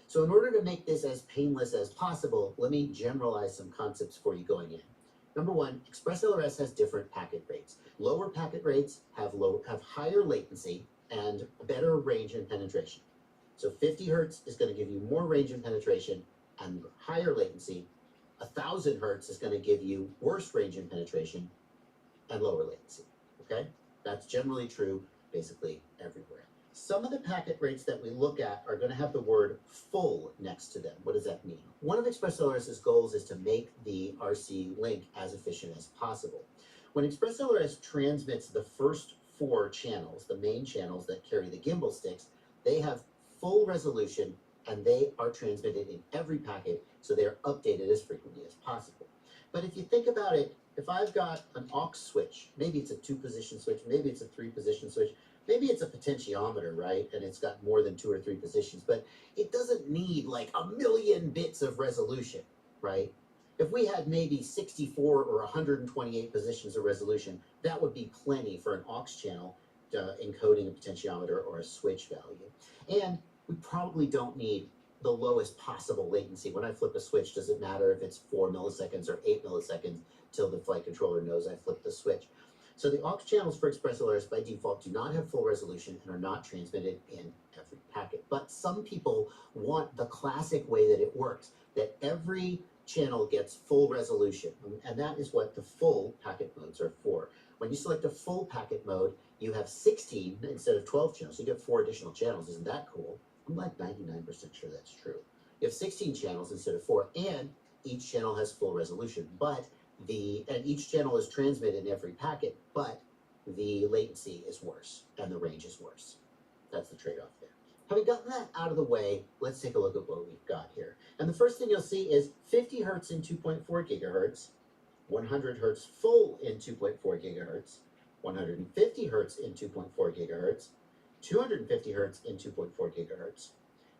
So in order to make this as painless as possible, let me generalize some concepts for you going in. Number one, ExpressLRS has different packet rates. Lower packet rates have higher latency and better range and penetration. So 50 hertz is going to give you more range and penetration and higher latency. 1,000 hertz is going to give you worse range and penetration and lower latency. Okay? That's generally true basically everywhere. Some of the packet rates that we look at are going to have the word full next to them. What does that mean? One of ExpressLRS's goals is to make the RC link as efficient as possible. When ExpressLRS transmits the first 4 channels, the main channels that carry the gimbal sticks, they have full resolution and they are transmitted in every packet, so they are updated as frequently as possible. But if you think about it, if I've got an aux switch, maybe it's a 2-position switch, maybe it's a 3-position switch, maybe it's a potentiometer, right? And it's got more than 2 or 3 positions, but it doesn't need like a million bits of resolution, right? If we had maybe 64 or 128 positions of resolution, that would be plenty for an aux channel encoding a potentiometer or a switch value. And we probably don't need the lowest possible latency. When I flip a switch, does it matter if it's 4 milliseconds or 8 milliseconds till the flight controller knows I flipped the switch? So the aux channels for ExpressLRS by default do not have full resolution and are not transmitted in every packet. But some people want the classic way that it works, that every channel gets full resolution, and that is what the full packet modes are for. When you select a full packet mode, you have 16 instead of 12 channels. You get 4 additional channels. Isn't that cool? I'm like 99% sure that's true. You have 16 channels instead of 4, and each channel has full resolution. But and each channel is transmitted in every packet, but the latency is worse and the range is worse. That's the trade-off there. Having gotten that out of the way, let's take a look at what we've got here. And the first thing you'll see is 50 hertz in 2.4 gigahertz, 100 hertz full in 2.4 gigahertz, 150 hertz in 2.4 gigahertz, 250 hertz in 2.4 gigahertz,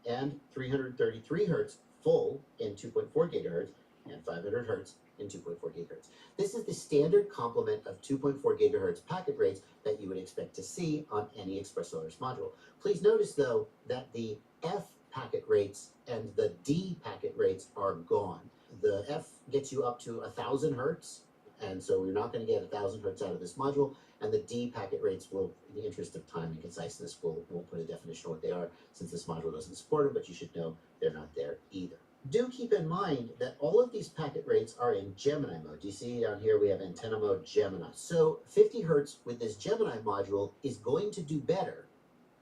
and 333 hertz full in 2.4 gigahertz, and 500 hertz in 2.4 gigahertz. This is the standard complement of 2.4 gigahertz packet rates that you would expect to see on any ExpressLRS module. Please notice, though, that the F packet rates and the D packet rates are gone. The F gets you up to 1,000 hertz, and so we're not going to get 1,000 hertz out of this module, and the D packet rates will, in the interest of time and conciseness, won't put a definition of what they are since this module doesn't support them, but you should know they're not there either. Do keep in mind that all of these packet rates are in Gemini mode. You see down here we have antenna mode Gemini. So 50 hertz with this Gemini module is going to do better,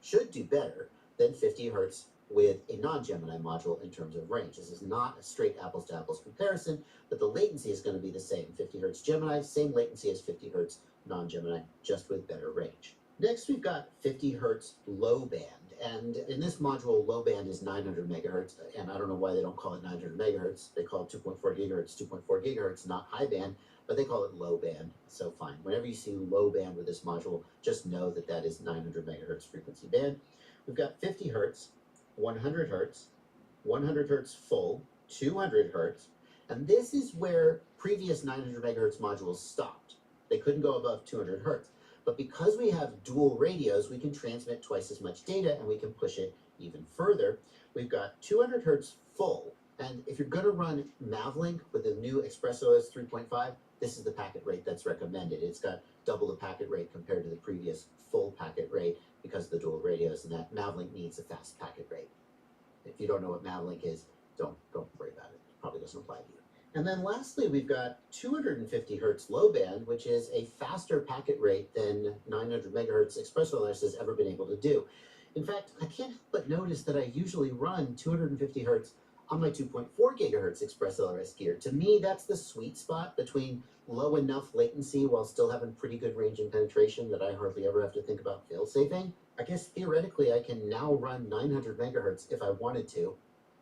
should do better, than 50 hertz with a non-Gemini module in terms of range. This is not a straight apples-to-apples comparison, but the latency is going to be the same. 50 hertz Gemini, same latency as 50 hertz non-Gemini, just with better range. Next, we've got 50 hertz low band. And in this module, low band is 900 megahertz, and I don't know why they don't call it 900 megahertz. They call it 2.4 gigahertz, 2.4 gigahertz, not high band, but they call it low band, so fine. Whenever you see low band with this module, just know that that is 900 megahertz frequency band. We've got 50 hertz, 100 hertz, 100 hertz full, 200 hertz, and this is where previous 900 megahertz modules stopped. They couldn't go above 200 hertz. But because we have dual radios, we can transmit twice as much data, and we can push it even further. We've got 200 hertz full, and if you're going to run Mavlink with the new ExpressOS 3.5, this is the packet rate that's recommended. It's got double the packet rate compared to the previous full packet rate because of the dual radios, and that Mavlink needs a fast packet rate. If you don't know what Mavlink is, don't worry about it. It probably doesn't apply to you. And then lastly, we've got 250 hertz low band, which is a faster packet rate than 900 megahertz ExpressLRS has ever been able to do. In fact, I can't help but notice that I usually run 250 hertz on my 2.4 gigahertz ExpressLRS gear. To me, that's the sweet spot between low enough latency while still having pretty good range and penetration that I hardly ever have to think about fail-safing. I guess theoretically I can now run 900 megahertz if I wanted to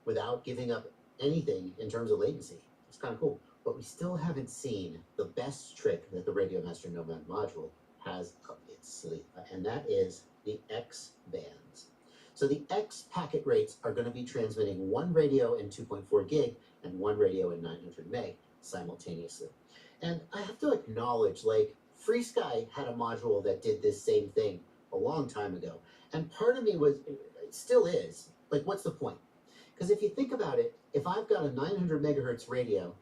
without giving up anything in terms of latency. It's kind of cool, but we still haven't seen the best trick that the Radiomaster Nomad module has up its sleeve, and that is the X bands. So the X packet rates are going to be transmitting one radio in 2.4 gig and one radio in 900 meg simultaneously. And I have to acknowledge, like, FreeSky had a module that did this same thing a long time ago, and part of me was, it still is, like, what's the point? Because if you think about it, if I've got a 900 megahertz radio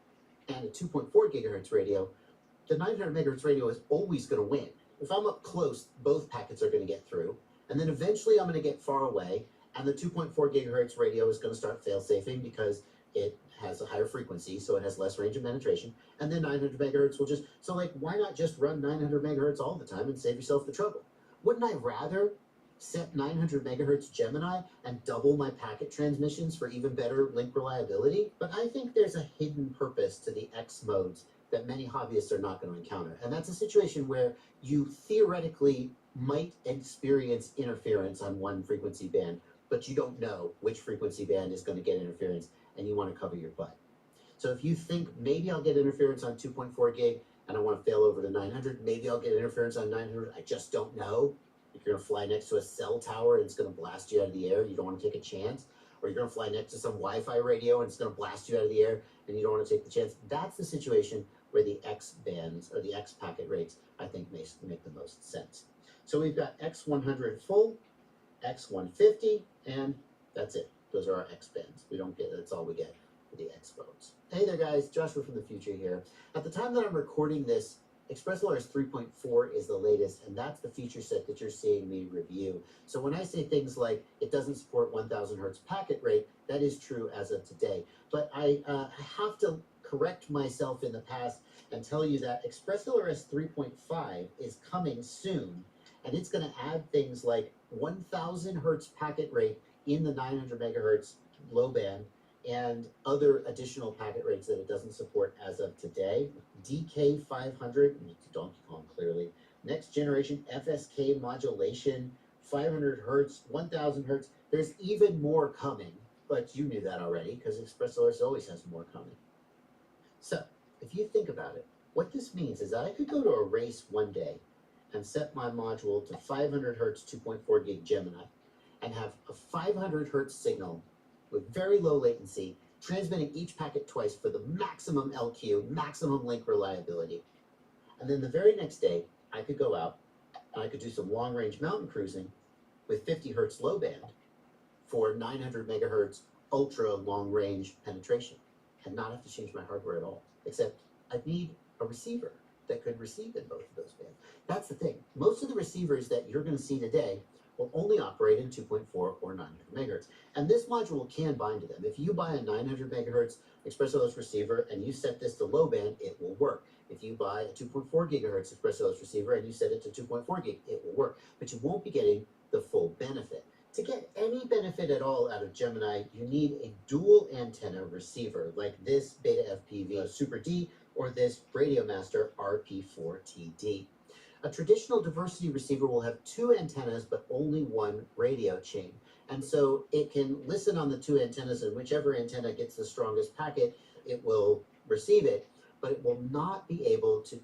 and a 2.4 gigahertz radio, the 900 megahertz radio is always going to win. If I'm up close, both packets are going to get through, and then eventually I'm going to get far away, and the 2.4 gigahertz radio is going to start fail-safing because it has a higher frequency, so it has less range of penetration, and then 900 megahertz will just, so like, why not just run 900 megahertz all the time and save yourself the trouble? Wouldn't I rather set 900 megahertz Gemini and double my packet transmissions for even better link reliability? But I think there's a hidden purpose to the X modes that many hobbyists are not going to encounter. And that's a situation where you theoretically might experience interference on one frequency band, but you don't know which frequency band is going to get interference, and you want to cover your butt. So if you think maybe I'll get interference on 2.4 gig and I want to fail over to 900, maybe I'll get interference on 900, I just don't know. If you're going to fly next to a cell tower and it's going to blast you out of the air, you don't want to take a chance. Or you're going to fly next to some Wi-Fi radio and it's going to blast you out of the air and you don't want to take the chance. That's the situation where the X bands or the X packet rates, I think, make the most sense. So we've got X100 full, X150, and that's it. Those are our X bands. We don't get, that's all we get for the X modes. Hey there guys, Joshua from the future here. At the time that I'm recording this, ExpressLRS 3.4 is the latest, and that's the feature set that you're seeing me review. So when I say things like it doesn't support 1000 hertz packet rate, that is true as of today. But I have to correct myself in the past and tell you that ExpressLRS 3.5 is coming soon, and it's going to add things like 1000 hertz packet rate in the 900 megahertz low band, and other additional packet rates that it doesn't support as of today. DK500, Donkey Kong clearly, next generation FSK modulation, 500 hertz, 1000 hertz. There's even more coming, but you knew that already because ExpressLRS always has more coming. So if you think about it, what this means is that I could go to a race one day and set my module to 500 hertz 2.4 gig Gemini and have a 500 hertz signal with very low latency, transmitting each packet twice for the maximum LQ, maximum link reliability. And then the very next day, I could go out and I could do some long-range mountain cruising with 50 hertz low band for 900 megahertz ultra long-range penetration and not have to change my hardware at all, except I'd need a receiver that could receive in both of those bands. That's the thing. Most of the receivers that you're going to see today will only operate in 2.4 or 900 megahertz. And this module can bind to them. If you buy a 900 megahertz ExpressLS receiver and you set this to low band, it will work. If you buy a 2.4 gigahertz ExpressLS receiver and you set it to 2.4 gig, it will work. But you won't be getting the full benefit. To get any benefit at all out of Gemini, you need a dual antenna receiver like this Beta FPV Super D or this Radiomaster RP4TD. A traditional diversity receiver will have two antennas but only one radio chain. And so it can listen on the two antennas, and whichever antenna gets the strongest packet, it will receive it, but it will not be able to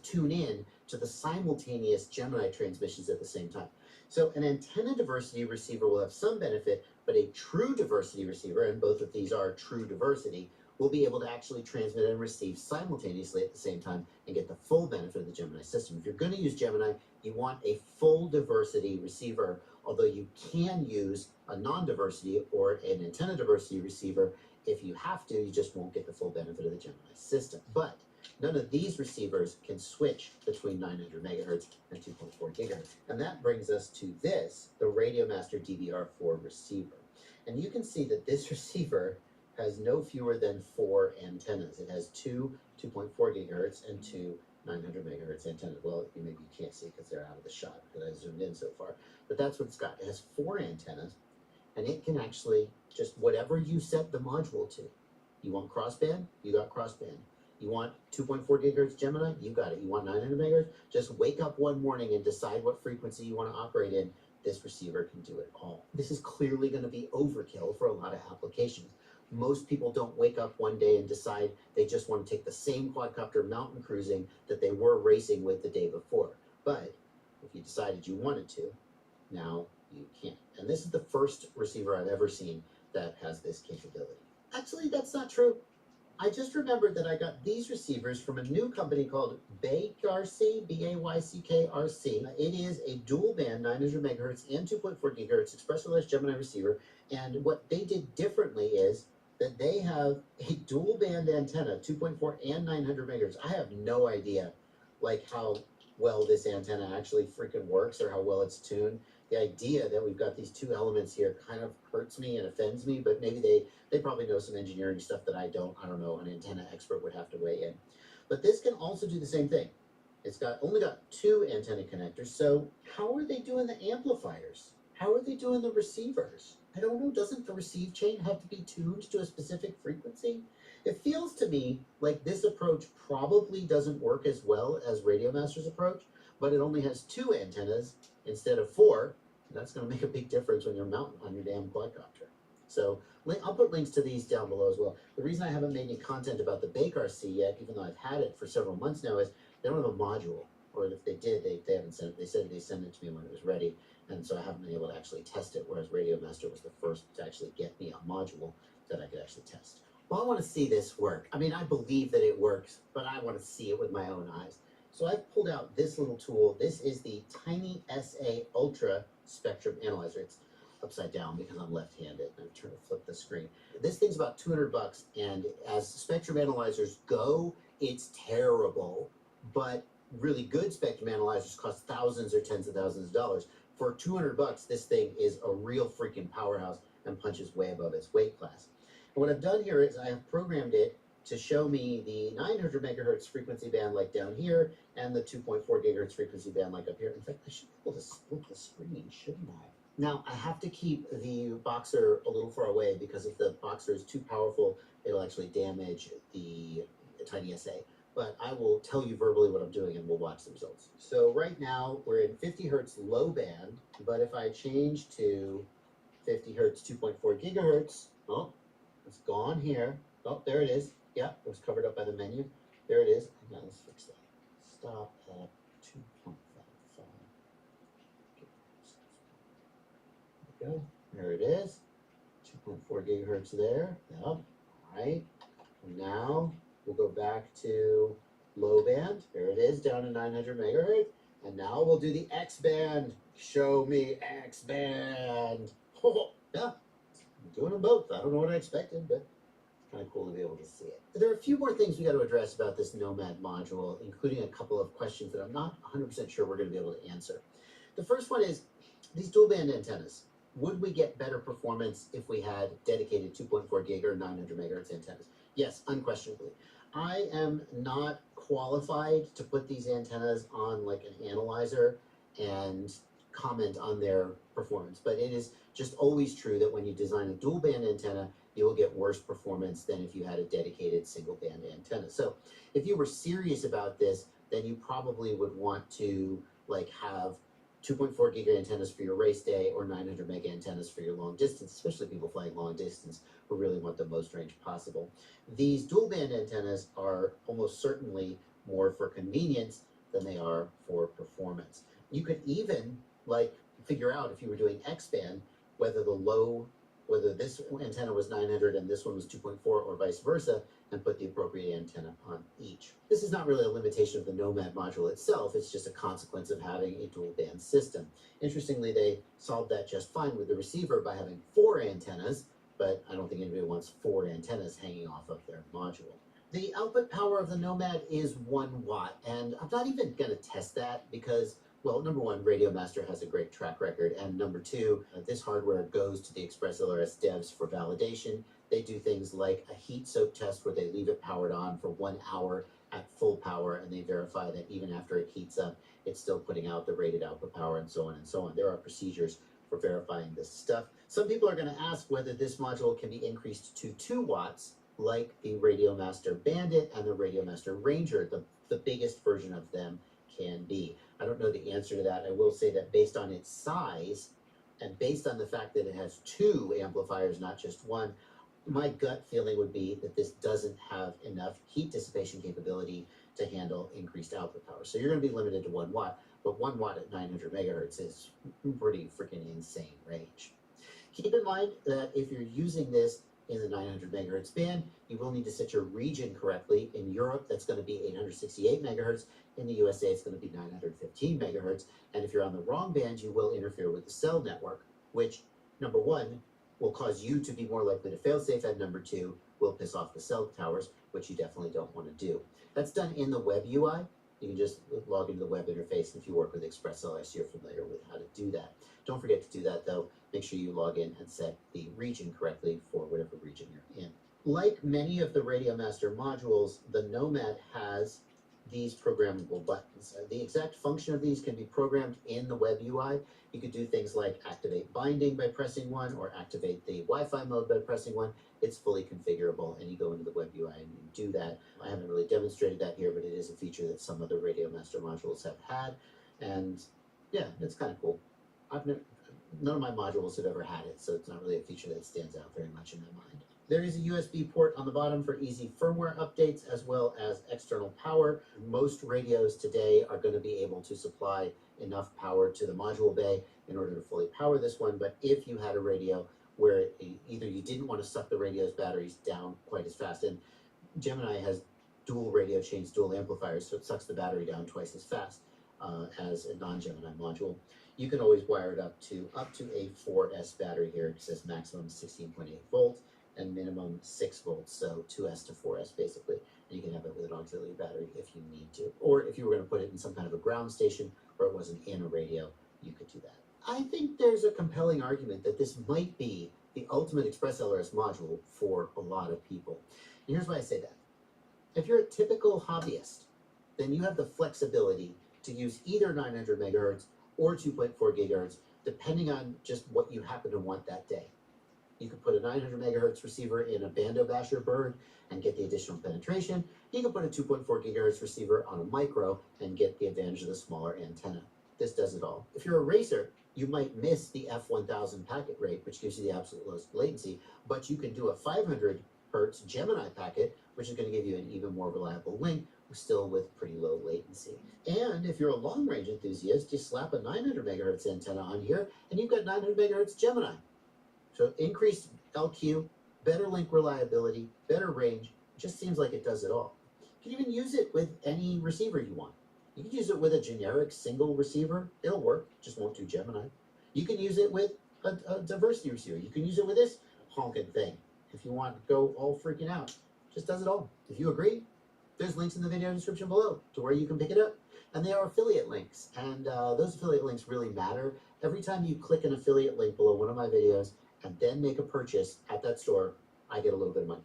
tune in to the simultaneous Gemini transmissions at the same time. So an antenna diversity receiver will have some benefit, but a true diversity receiver, and both of these are true diversity, will be able to actually transmit and receive simultaneously at the same time and get the full benefit of the Gemini system. If you're going to use Gemini, you want a full diversity receiver, although you can use a non-diversity or an antenna diversity receiver. If you have to, you just won't get the full benefit of the Gemini system. But none of these receivers can switch between 900 megahertz and 2.4 gigahertz. And that brings us to this, the Radiomaster DVR4 receiver. And you can see that this receiver has no fewer than 4 antennas. It has two 2.4 gigahertz and two 900 megahertz antennas. Well, maybe you can't see because they're out of the shot because I zoomed in so far. But that's what it's got. It has 4 antennas, and it can actually just whatever you set the module to. You want crossband? You got crossband. You want 2.4 gigahertz Gemini? You got it. You want 900 megahertz? Just wake up one morning and decide what frequency you want to operate in. This receiver can do it all. This is clearly going to be overkill for a lot of applications. Most people don't wake up one day and decide they just want to take the same quadcopter mountain cruising that they were racing with the day before. But if you decided you wanted to, now you can. And this is the first receiver I've ever seen that has this capability. Actually, that's not true. I just remembered that I got these receivers from a new company called BayCRC, B-A-Y-C-K-R-C. It is a dual band 900 megahertz and 2.4 gigahertz ExpressLS Gemini receiver. And what they did differently is that they have a dual band antenna, 2.4 and 900 megahertz. I have no idea like how well this antenna actually freaking works or how well it's tuned. The idea that we've got these two elements here kind of hurts me and offends me, but maybe they probably know some engineering stuff that I don't know, an antenna expert would have to weigh in. But this can also do the same thing. It's only got 2 antenna connectors, so how are they doing the amplifiers? How are they doing the receivers? I don't know, doesn't the receive chain have to be tuned to a specific frequency? It feels to me like this approach probably doesn't work as well as Radiomaster's approach, but it only has 2 antennas instead of 4. That's going to make a big difference when you're mounting on your damn quadcopter. So I'll put links to these down below as well. The reason I haven't made any content about the BayCRC yet, even though I've had it for several months now, is they don't have a module. Or if they did, they haven't sent it. They said they sent it to me when it was ready, and so I haven't been able to actually test it, whereas Radiomaster was the first to actually get me a module that I could actually test. Well, I want to see this work. I mean, I believe that it works, but I want to see it with my own eyes. So I've pulled out this little tool. This is the Tiny SA Ultra Spectrum Analyzer. It's upside down because I'm left-handed. I'm trying to flip the screen. This thing's about $200, and as spectrum analyzers go, it's terrible. But really good spectrum analyzers cost thousands or tens of thousands of dollars. For $200, this thing is a real freaking powerhouse and punches way above its weight class. And what I've done here is I have programmed it to show me the 900 megahertz frequency band like down here and the 2.4 gigahertz frequency band like up here. In fact, I should be able to split the screen, shouldn't I? Now, I have to keep the Boxer a little far away because if the Boxer is too powerful, it'll actually damage the Tiny SA. But I will tell you verbally what I'm doing and we'll watch the results. So right now we're in 50 hertz low band, but if I change to 50 hertz 2.4 gigahertz, oh, it's gone here. Oh, there it is. Yeah, it was covered up by the menu. There it is. Now let's fix that. Stop at 2.5. go. There it is. 2.4 gigahertz there. Yep. All right. Now we'll go back to low band. There it is, down to 900 megahertz. And now we'll do the X band. Show me X band. Oh, yeah, I'm doing them both. I don't know what I expected, but it's kind of cool to be able to see it. There are a few more things we got to address about this Nomad module, including a couple of questions that I'm not 100% sure we're going to be able to answer. The first one is these dual band antennas. Would we get better performance if we had dedicated 2.4 gig or 900 megahertz antennas? Yes, unquestionably. I am not qualified to put these antennas on like an analyzer and comment on their performance, but it is just always true that when you design a dual band antenna, you will get worse performance than if you had a dedicated single band antenna. So if you were serious about this, then you probably would want to like have 2.4 giga antennas for your race day or 900 mega antennas for your long distance, especially people flying long distance who really want the most range possible. These dual band antennas are almost certainly more for convenience than they are for performance. You could even like figure out if you were doing X band whether this antenna was 900 and this one was 2.4 or vice versa, and put the appropriate antenna on each. This is not really a limitation of the Nomad module itself, it's just a consequence of having a dual band system. Interestingly, they solved that just fine with the receiver by having 4 antennas, but I don't think anybody wants 4 antennas hanging off of their module. The output power of the Nomad is 1 watt, and I'm not even going to test that because, well, number one, Radio Master has a great track record, and number two, this hardware goes to the ExpressLRS devs for validation. They do things like a heat soak test where they leave it powered on for 1 hour at full power, and they verify that even after it heats up, it's still putting out the rated output power, and so on and so on. There are procedures for verifying this stuff. Some people are going to ask whether this module can be increased to 2 watts, like the Radio Master Bandit and the Radio Master Ranger, the biggest version of them can be. I don't know the answer to that. I will say that based on its size and based on the fact that it has 2 amplifiers, not just 1, my gut feeling would be that this doesn't have enough heat dissipation capability to handle increased output power. So you're going to be limited to 1 watt, but 1 watt at 900 megahertz is pretty freaking insane range. Keep in mind that if you're using this in the 900 megahertz band, you will need to set your region correctly. In Europe, that's going to be 868 megahertz. In the USA, it's going to be 915 megahertz. And if you're on the wrong band, you will interfere with the cell network, which, number one, will cause you to be more likely to fail safe, and number two, will piss off the cell towers, which you definitely don't want to do. That's done in the web UI. You can just log into the web interface, and if you work with ExpressLRS, you're familiar with how to do that. Don't forget to do that, though. Make sure you log in and set the region correctly for whatever region you're in. Like many of the Radio Master modules, the Nomad has these programmable buttons. The exact function of these can be programmed in the web UI. You could do things like activate binding by pressing 1 or activate the Wi-Fi mode by pressing 1. It's fully configurable, and you go into the web UI and you do that. I haven't really demonstrated that here, but it is a feature that some other Radio Master modules have had, and yeah, it's kind of cool. None of my modules have ever had it, so it's not really a feature that stands out very much in my mind. There is a USB port on the bottom for easy firmware updates as well as external power. Most radios today are going to be able to supply enough power to the module bay in order to fully power this one, but if you had a radio where either you didn't want to suck the radio's batteries down quite as fast, and Gemini has dual radio chains, dual amplifiers, so it sucks the battery down twice as fast as a non-Gemini module. You can always wire it up to a 4S battery here. It says maximum 16.8 volts and minimum 6 volts, so 2S to 4S basically. And you can have it with an auxiliary battery if you need to. Or if you were going to put it in some kind of a ground station where it wasn't in a radio, you could do that. I think there's a compelling argument that this might be the ultimate ExpressLRS module for a lot of people. And here's why I say that. If you're a typical hobbyist, then you have the flexibility to use either 900 megahertz or 2.4 gigahertz, depending on just what you happen to want that day. You could put a 900 megahertz receiver in a Bando Basher bird and get the additional penetration. You could put a 2.4 gigahertz receiver on a micro and get the advantage of the smaller antenna. This does it all. If you're a racer, you might miss the F1000 packet rate, which gives you the absolute lowest latency, but you can do a 500 hertz Gemini packet, which is going to give you an even more reliable link, still with pretty low latency. And if you're a long-range enthusiast, you slap a 900 megahertz antenna on here, and you've got 900 megahertz Gemini. So increased LQ, better link reliability, better range. It just seems like it does it all. You can even use it with any receiver you want. You can use it with a generic single receiver. It'll work, just won't do Gemini. You can use it with a diversity receiver. You can use it with this honking thing. If you want to go all freaking out, just does it all. If you agree, there's links in the video description below to where you can pick it up. And they are affiliate links. And those affiliate links really matter. Every time you click an affiliate link below one of my videos and then make a purchase at that store, I get a little bit of money.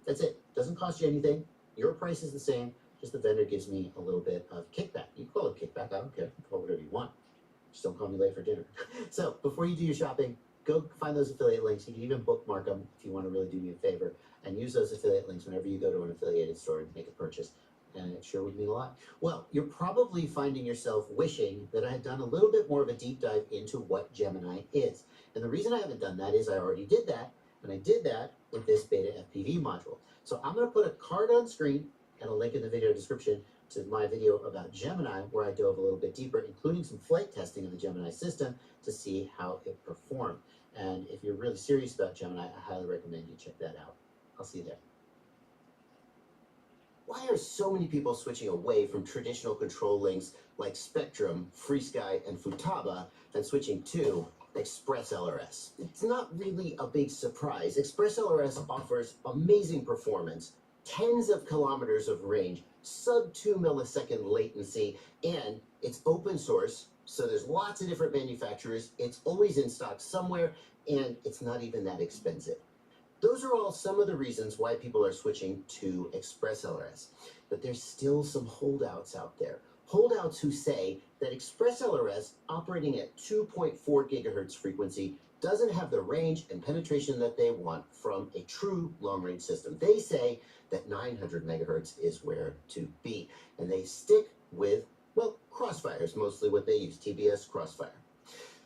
That's it. Doesn't cost you anything. Your price is the same. Just the vendor gives me a little bit of kickback. You can call it kickback. I don't care. You can call it whatever you want. Just don't call me late for dinner. So before you do your shopping, go find those affiliate links. You can even bookmark them if you want to really do me a favor. And use those affiliate links whenever you go to an affiliated store and make a purchase. And it sure would mean a lot. Well, you're probably finding yourself wishing that I had done a little bit more of a deep dive into what Gemini is. And the reason I haven't done that is I already did that. And I did that with this Beta FPV module. So I'm going to put a card on screen and a link in the video description to my video about Gemini, where I dove a little bit deeper, including some flight testing of the Gemini system to see how it performed. And if you're really serious about Gemini, I highly recommend you check that out. I'll see you there. Why are so many people switching away from traditional control links like Spectrum, FreeSky, and Futaba and switching to ExpressLRS? It's not really a big surprise. ExpressLRS offers amazing performance, tens of kilometers of range, sub 2 millisecond latency, and it's open source, so there's lots of different manufacturers. It's always in stock somewhere, and it's not even that expensive. Those are all some of the reasons why people are switching to ExpressLRS. But there's still some holdouts out there. Holdouts who say that ExpressLRS operating at 2.4 gigahertz frequency doesn't have the range and penetration that they want from a true long-range system. They say that 900 megahertz is where to be. And they stick with, well, Crossfire is mostly what they use, TBS Crossfire.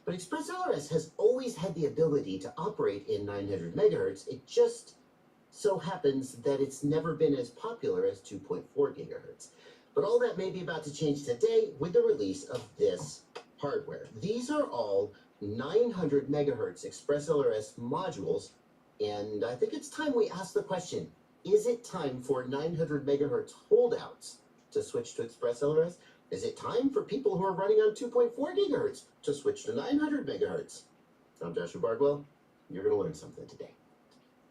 But ExpressLRS has always had the ability to operate in 900 megahertz. It just so happens that it's never been as popular as 2.4 gigahertz. But all that may be about to change today with the release of this hardware. These are all 900 megahertz ExpressLRS modules, and I think it's time we ask the question, is it time for 900 megahertz holdouts to switch to ExpressLRS? Is it time for people who are running on 2.4 gigahertz to switch to 900 megahertz? I'm Joshua Bardwell. You're going to learn something today.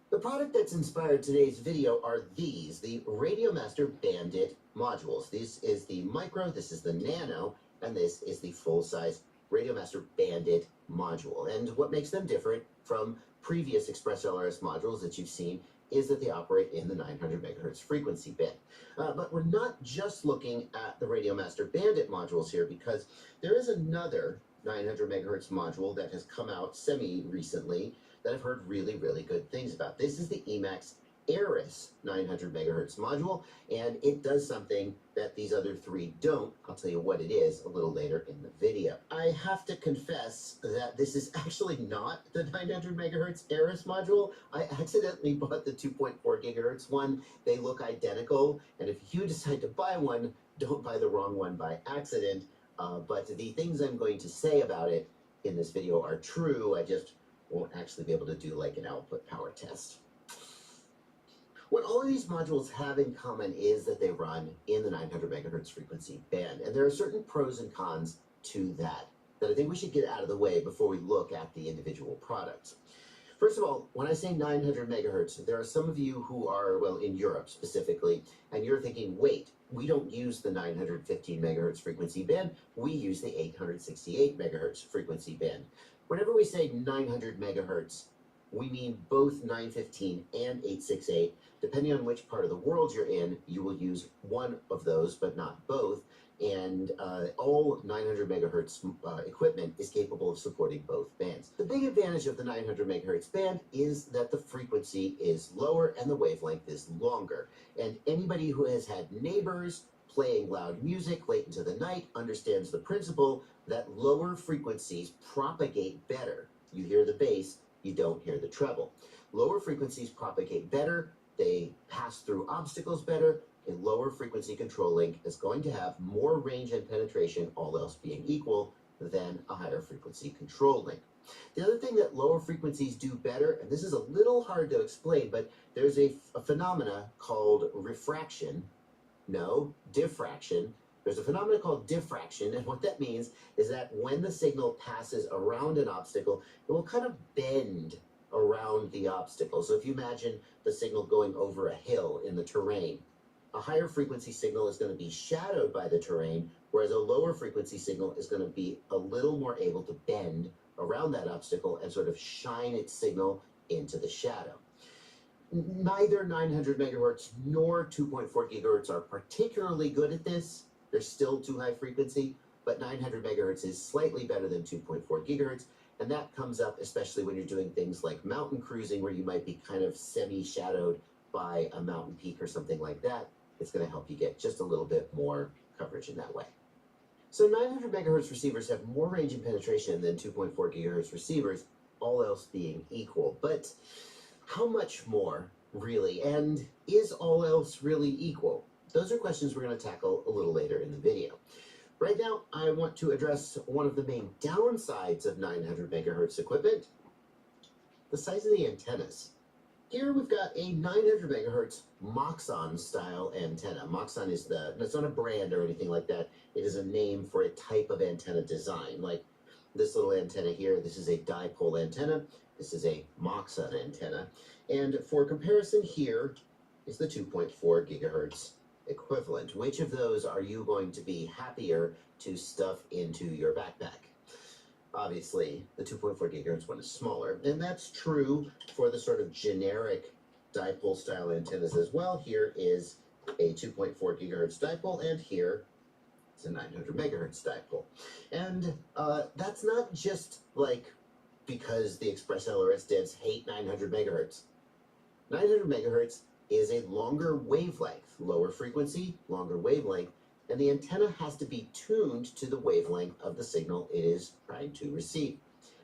The product that's inspired today's video are these, the Radiomaster Bandit modules. This is the Micro, this is the Nano, and this is the full-size Radiomaster Bandit module. And what makes them different from previous ExpressLRS modules that you've seen is that they operate in the 900 megahertz frequency band. But we're not just looking at the Radiomaster Bandit modules here, because there is another 900 megahertz module that has come out semi-recently that I've heard really, really good things about. This is the Emax Aeris 900 megahertz module, and it does something that these other three don't. I'll tell you what it is a little later in the video. I have to confess that this is actually not the 900 megahertz Aeris module. I accidentally bought the 2.4 gigahertz one. They look identical, and if you decide to buy one, don't buy the wrong one by accident. But the things I'm going to say about it in this video are true. I just won't actually be able to do like an output power test. What all of these modules have in common is that they run in the 900 megahertz frequency band, and there are certain pros and cons to that I think we should get out of the way before we look at the individual products. First of all, when I say 900 megahertz, there are some of you who are, well, in Europe specifically, and you're thinking, wait, we don't use the 915 megahertz frequency band, we use the 868 megahertz frequency band. Whenever we say 900 megahertz, we mean both 915 and 868. Depending on which part of the world you're in, you will use one of those, but not both. And all 900 megahertz equipment is capable of supporting both bands. The big advantage of the 900 megahertz band is that the frequency is lower and the wavelength is longer. And anybody who has had neighbors playing loud music late into the night understands the principle that lower frequencies propagate better. You hear the bass, you don't hear the treble. Lower frequencies propagate better, they pass through obstacles better, a lower frequency control link is going to have more range and penetration, all else being equal, than a higher frequency control link. The other thing that lower frequencies do better, and this is a little hard to explain, but there's a phenomena called diffraction. There's a phenomenon called diffraction, and what that means is that when the signal passes around an obstacle, it will kind of bend around the obstacle. So if you imagine the signal going over a hill in the terrain, a higher frequency signal is going to be shadowed by the terrain, whereas a lower frequency signal is going to be a little more able to bend around that obstacle and sort of shine its signal into the shadow. Neither 900 megahertz nor 2.4 gigahertz are particularly good at this. They're still too high frequency, but 900 megahertz is slightly better than 2.4 gigahertz, and that comes up especially when you're doing things like mountain cruising, where you might be kind of semi-shadowed by a mountain peak or something like that. It's going to help you get just a little bit more coverage in that way. So 900 megahertz receivers have more range and penetration than 2.4 gigahertz receivers, all else being equal. But how much more, really? And is all else really equal? Those are questions we're going to tackle a little later in the video. Right now, I want to address one of the main downsides of 900 megahertz equipment, the size of the antennas. Here we've got a 900 megahertz Moxon style antenna. Moxon is it's not a brand or anything like that. It is a name for a type of antenna design. Like this little antenna here, this is a dipole antenna. This is a Moxon antenna. And for comparison, here is the 2.4 gigahertz equivalent. Which of those are you going to be happier to stuff into your backpack? Obviously, the 2.4 gigahertz one is smaller, and that's true for the sort of generic dipole style antennas as well. Here is a 2.4 gigahertz dipole, and here is a 900 megahertz dipole. And that's not just like because the Express LRS devs hate 900 megahertz. 900 megahertz is a longer wavelength, lower frequency, longer wavelength, and the antenna has to be tuned to the wavelength of the signal it is trying to receive.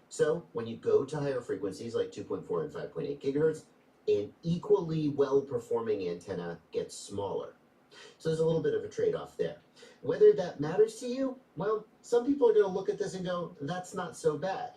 So when you go to higher frequencies like 2.4 and 5.8 gigahertz, an equally well-performing antenna gets smaller. So there's a little bit of a trade-off there. Whether that matters to you, well, some people are going to look at this and go, that's not so bad.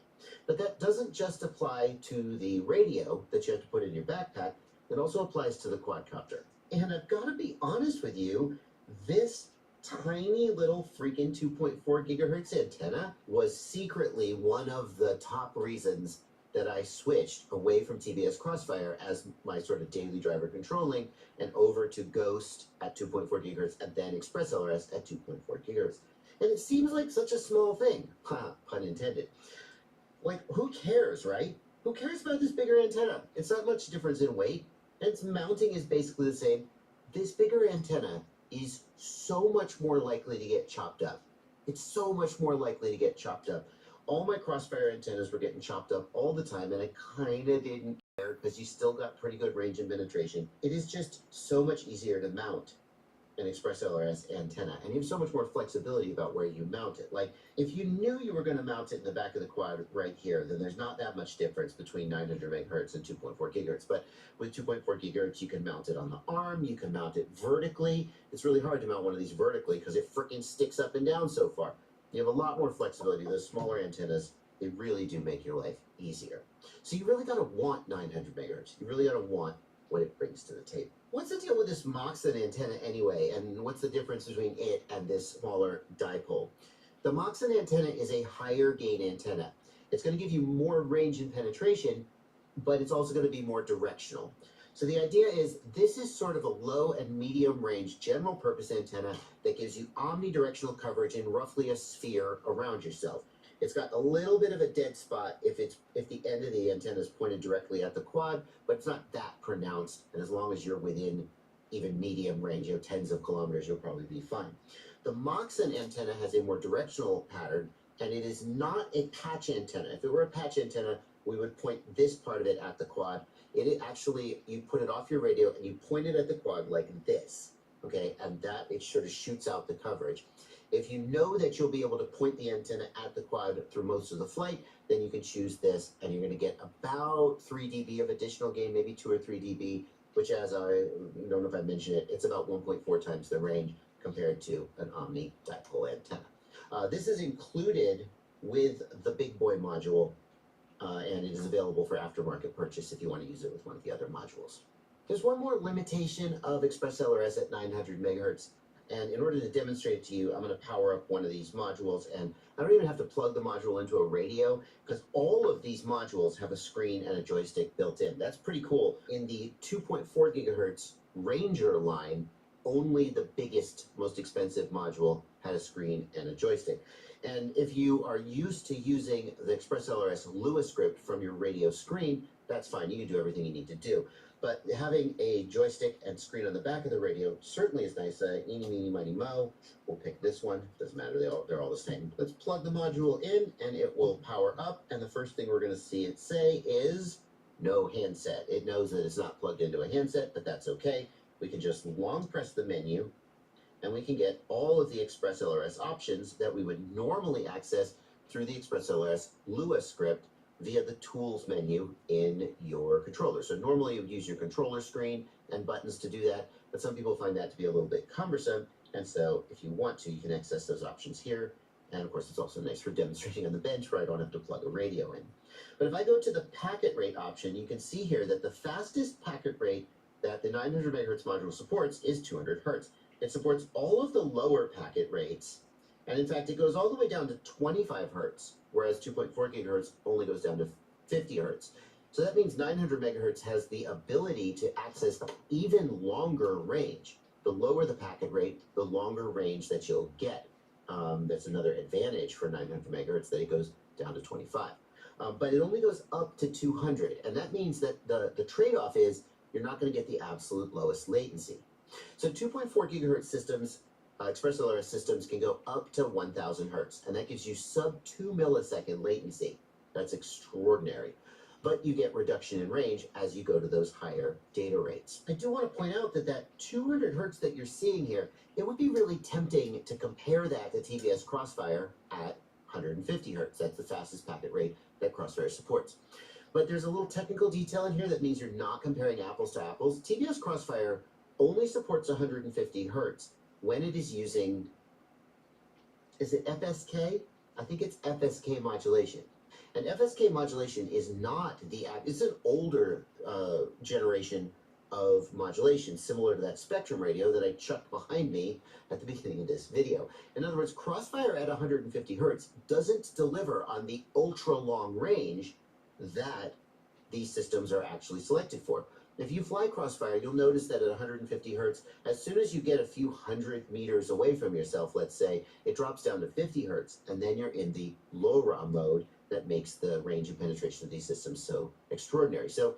But that doesn't just apply to the radio that you have to put in your backpack, it also applies to the quadcopter. And I've got to be honest with you, this tiny little freaking 2.4 gigahertz antenna was secretly one of the top reasons that I switched away from TBS Crossfire as my sort of daily driver control link and over to Ghost at 2.4 gigahertz and then Express LRS at 2.4 gigahertz. And it seems like such a small thing, pun intended. Like, who cares, right? Who cares about this bigger antenna? It's not much difference in weight, and its mounting is basically the same. This bigger antenna is so much more likely to get chopped up. It's so much more likely to get chopped up. All my Crossfire antennas were getting chopped up all the time, and I kind of didn't care because you still got pretty good range and penetration. It is just so much easier to mount an Express LRS antenna, and you have so much more flexibility about where you mount it. Like, if you knew you were going to mount it in the back of the quad right here, then there's not that much difference between 900 megahertz and 2.4 gigahertz. But with 2.4 gigahertz, you can mount it on the arm, you can mount it vertically. It's really hard to mount one of these vertically because it freaking sticks up and down so far. You have a lot more flexibility. Those smaller antennas, they really do make your life easier. So you really got to want 900 megahertz. You really got to want what it brings to the table. What's the deal with this Moxon antenna anyway, and what's the difference between it and this smaller dipole? The Moxon antenna is a higher gain antenna. It's going to give you more range and penetration, but it's also going to be more directional. So the idea is this is sort of a low and medium range general purpose antenna that gives you omnidirectional coverage in roughly a sphere around yourself. It's got a little bit of a dead spot if the end of the antenna is pointed directly at the quad, but it's not that pronounced. And as long as you're within even medium range, tens of kilometers, you'll probably be fine. The Moxon antenna has a more directional pattern, and it is not a patch antenna. If it were a patch antenna, we would point this part of it at the quad. It actually, you put it off your radio and you point it at the quad like this, okay? And that, it sort of shoots out the coverage. If you know that you'll be able to point the antenna at the quad through most of the flight, then you can choose this, and you're going to get about 3 dB of additional gain, maybe 2 or 3 dB which, as I don't know if I mentioned it, it's about 1.4 times the range compared to an Omni dipole antenna. This is included with the Big Boy module, and it is available for aftermarket purchase if you want to use it with one of the other modules. There's one more limitation of ExpressLRS at 900 megahertz, and in order to demonstrate it to you, I'm going to power up one of these modules, and I don't even have to plug the module into a radio, because all of these modules have a screen and a joystick built in. That's pretty cool. In the 2.4 gigahertz Ranger line, only the biggest, most expensive module had a screen and a joystick. And if you are used to using the ExpressLRS Lua script from your radio screen, that's fine. You can do everything you need to do. But having a joystick and screen on the back of the radio certainly is nice. Eeny, meeny, miny, mo. We'll pick this one. Doesn't matter. They're all the same. Let's plug the module in, and it will power up. And the first thing we're going to see it say is no handset. It knows that it's not plugged into a handset, but that's okay. We can just long press the menu, and we can get all of the ExpressLRS options that we would normally access through the ExpressLRS Lua script via the Tools menu in your controller. So normally you would use your controller screen and buttons to do that, but some people find that to be a little bit cumbersome, and so if you want to, you can access those options here. And of course, it's also nice for demonstrating on the bench where I don't have to plug a radio in. But if I go to the packet rate option, you can see here that the fastest packet rate that the 900 megahertz module supports is 200 hertz. It supports all of the lower packet rates, and in fact, it goes all the way down to 25 hertz, whereas 2.4 gigahertz only goes down to 50 hertz. So that means 900 megahertz has the ability to access even longer range. The lower the packet rate, the longer range that you'll get. That's another advantage for 900 megahertz, that it goes down to 25. But it only goes up to 200, and that means that the trade-off is you're not going to get the absolute lowest latency. So 2.4 gigahertz systems, ExpressLRS systems, can go up to 1000 hertz, and that gives you sub 2 millisecond latency. That's extraordinary. But you get reduction in range as you go to those higher data rates. I do want to point out that that 200 hertz that you're seeing here, it would be really tempting to compare that to TVS Crossfire at 150 hertz. That's the fastest packet rate that Crossfire supports. But there's a little technical detail in here that means you're not comparing apples to apples. TVS Crossfire only supports 150 hertz when it is using, is it FSK? I think it's FSK modulation. And FSK modulation is not it's an older generation of modulation, similar to that Spectrum radio that I chucked behind me at the beginning of this video. In other words, Crossfire at 150 hertz doesn't deliver on the ultra long range that these systems are actually selected for. If you fly Crossfire, you'll notice that at 150 hertz, as soon as you get a few hundred meters away from yourself, let's say, it drops down to 50 hertz, and then you're in the LoRa mode that makes the range and penetration of these systems so extraordinary. So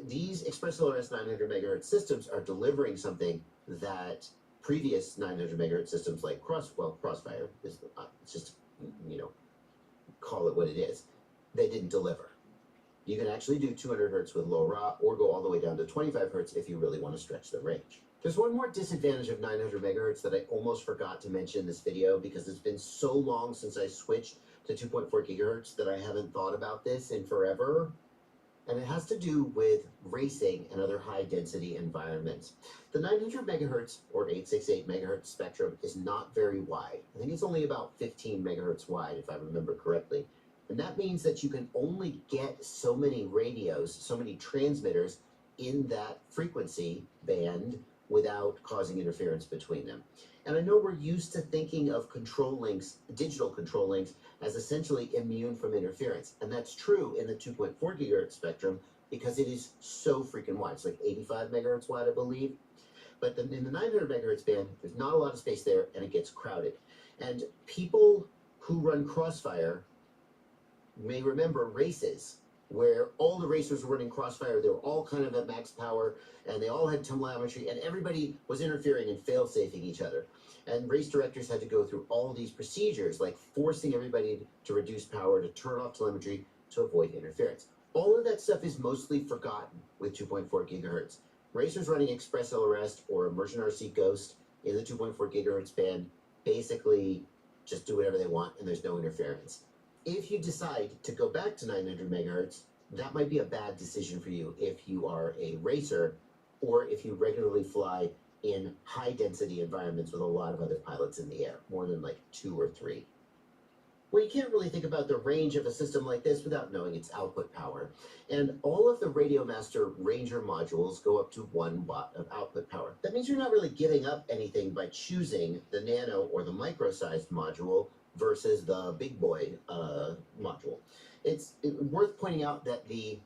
these ExpressLRS 900 megahertz systems are delivering something that previous 900 megahertz systems like Crossfire, it's just, call it what it is, they didn't deliver. You can actually do 200 hertz with LoRa, or go all the way down to 25 hertz if you really want to stretch the range. There's one more disadvantage of 900 megahertz that I almost forgot to mention in this video, because it's been so long since I switched to 2.4 gigahertz that I haven't thought about this in forever. And it has to do with racing and other high-density environments. The 900 megahertz or 868 megahertz spectrum is not very wide. I think it's only about 15 megahertz wide, if I remember correctly. And that means that you can only get so many radios, so many transmitters in that frequency band without causing interference between them. And I know we're used to thinking of control links, digital control links, as essentially immune from interference. And that's true in the 2.4 gigahertz spectrum, because it is so freaking wide. It's like 85 megahertz wide, I believe. But in the 900 megahertz band, there's not a lot of space there, and it gets crowded. And people who run Crossfire may remember races where all the racers were running Crossfire. They were all kind of at max power, and they all had telemetry, and everybody was interfering and fail-safing each other. And race directors had to go through all these procedures, like forcing everybody to reduce power, to turn off telemetry, to avoid interference. All of that stuff is mostly forgotten with 2.4 gigahertz. Racers running ExpressLRS or Immersion RC Ghost in the 2.4 gigahertz band basically just do whatever they want, and there's no interference. If you decide to go back to 900 megahertz, that might be a bad decision for you if you are a racer or if you regularly fly in high-density environments with a lot of other pilots in the air, more than like 2 or 3. Well, you can't really think about the range of a system like this without knowing its output power. And all of the Radiomaster Ranger modules go up to 1 watt of output power. That means you're not really giving up anything by choosing the nano or the micro-sized module versus the big boy module. It's worth pointing out that the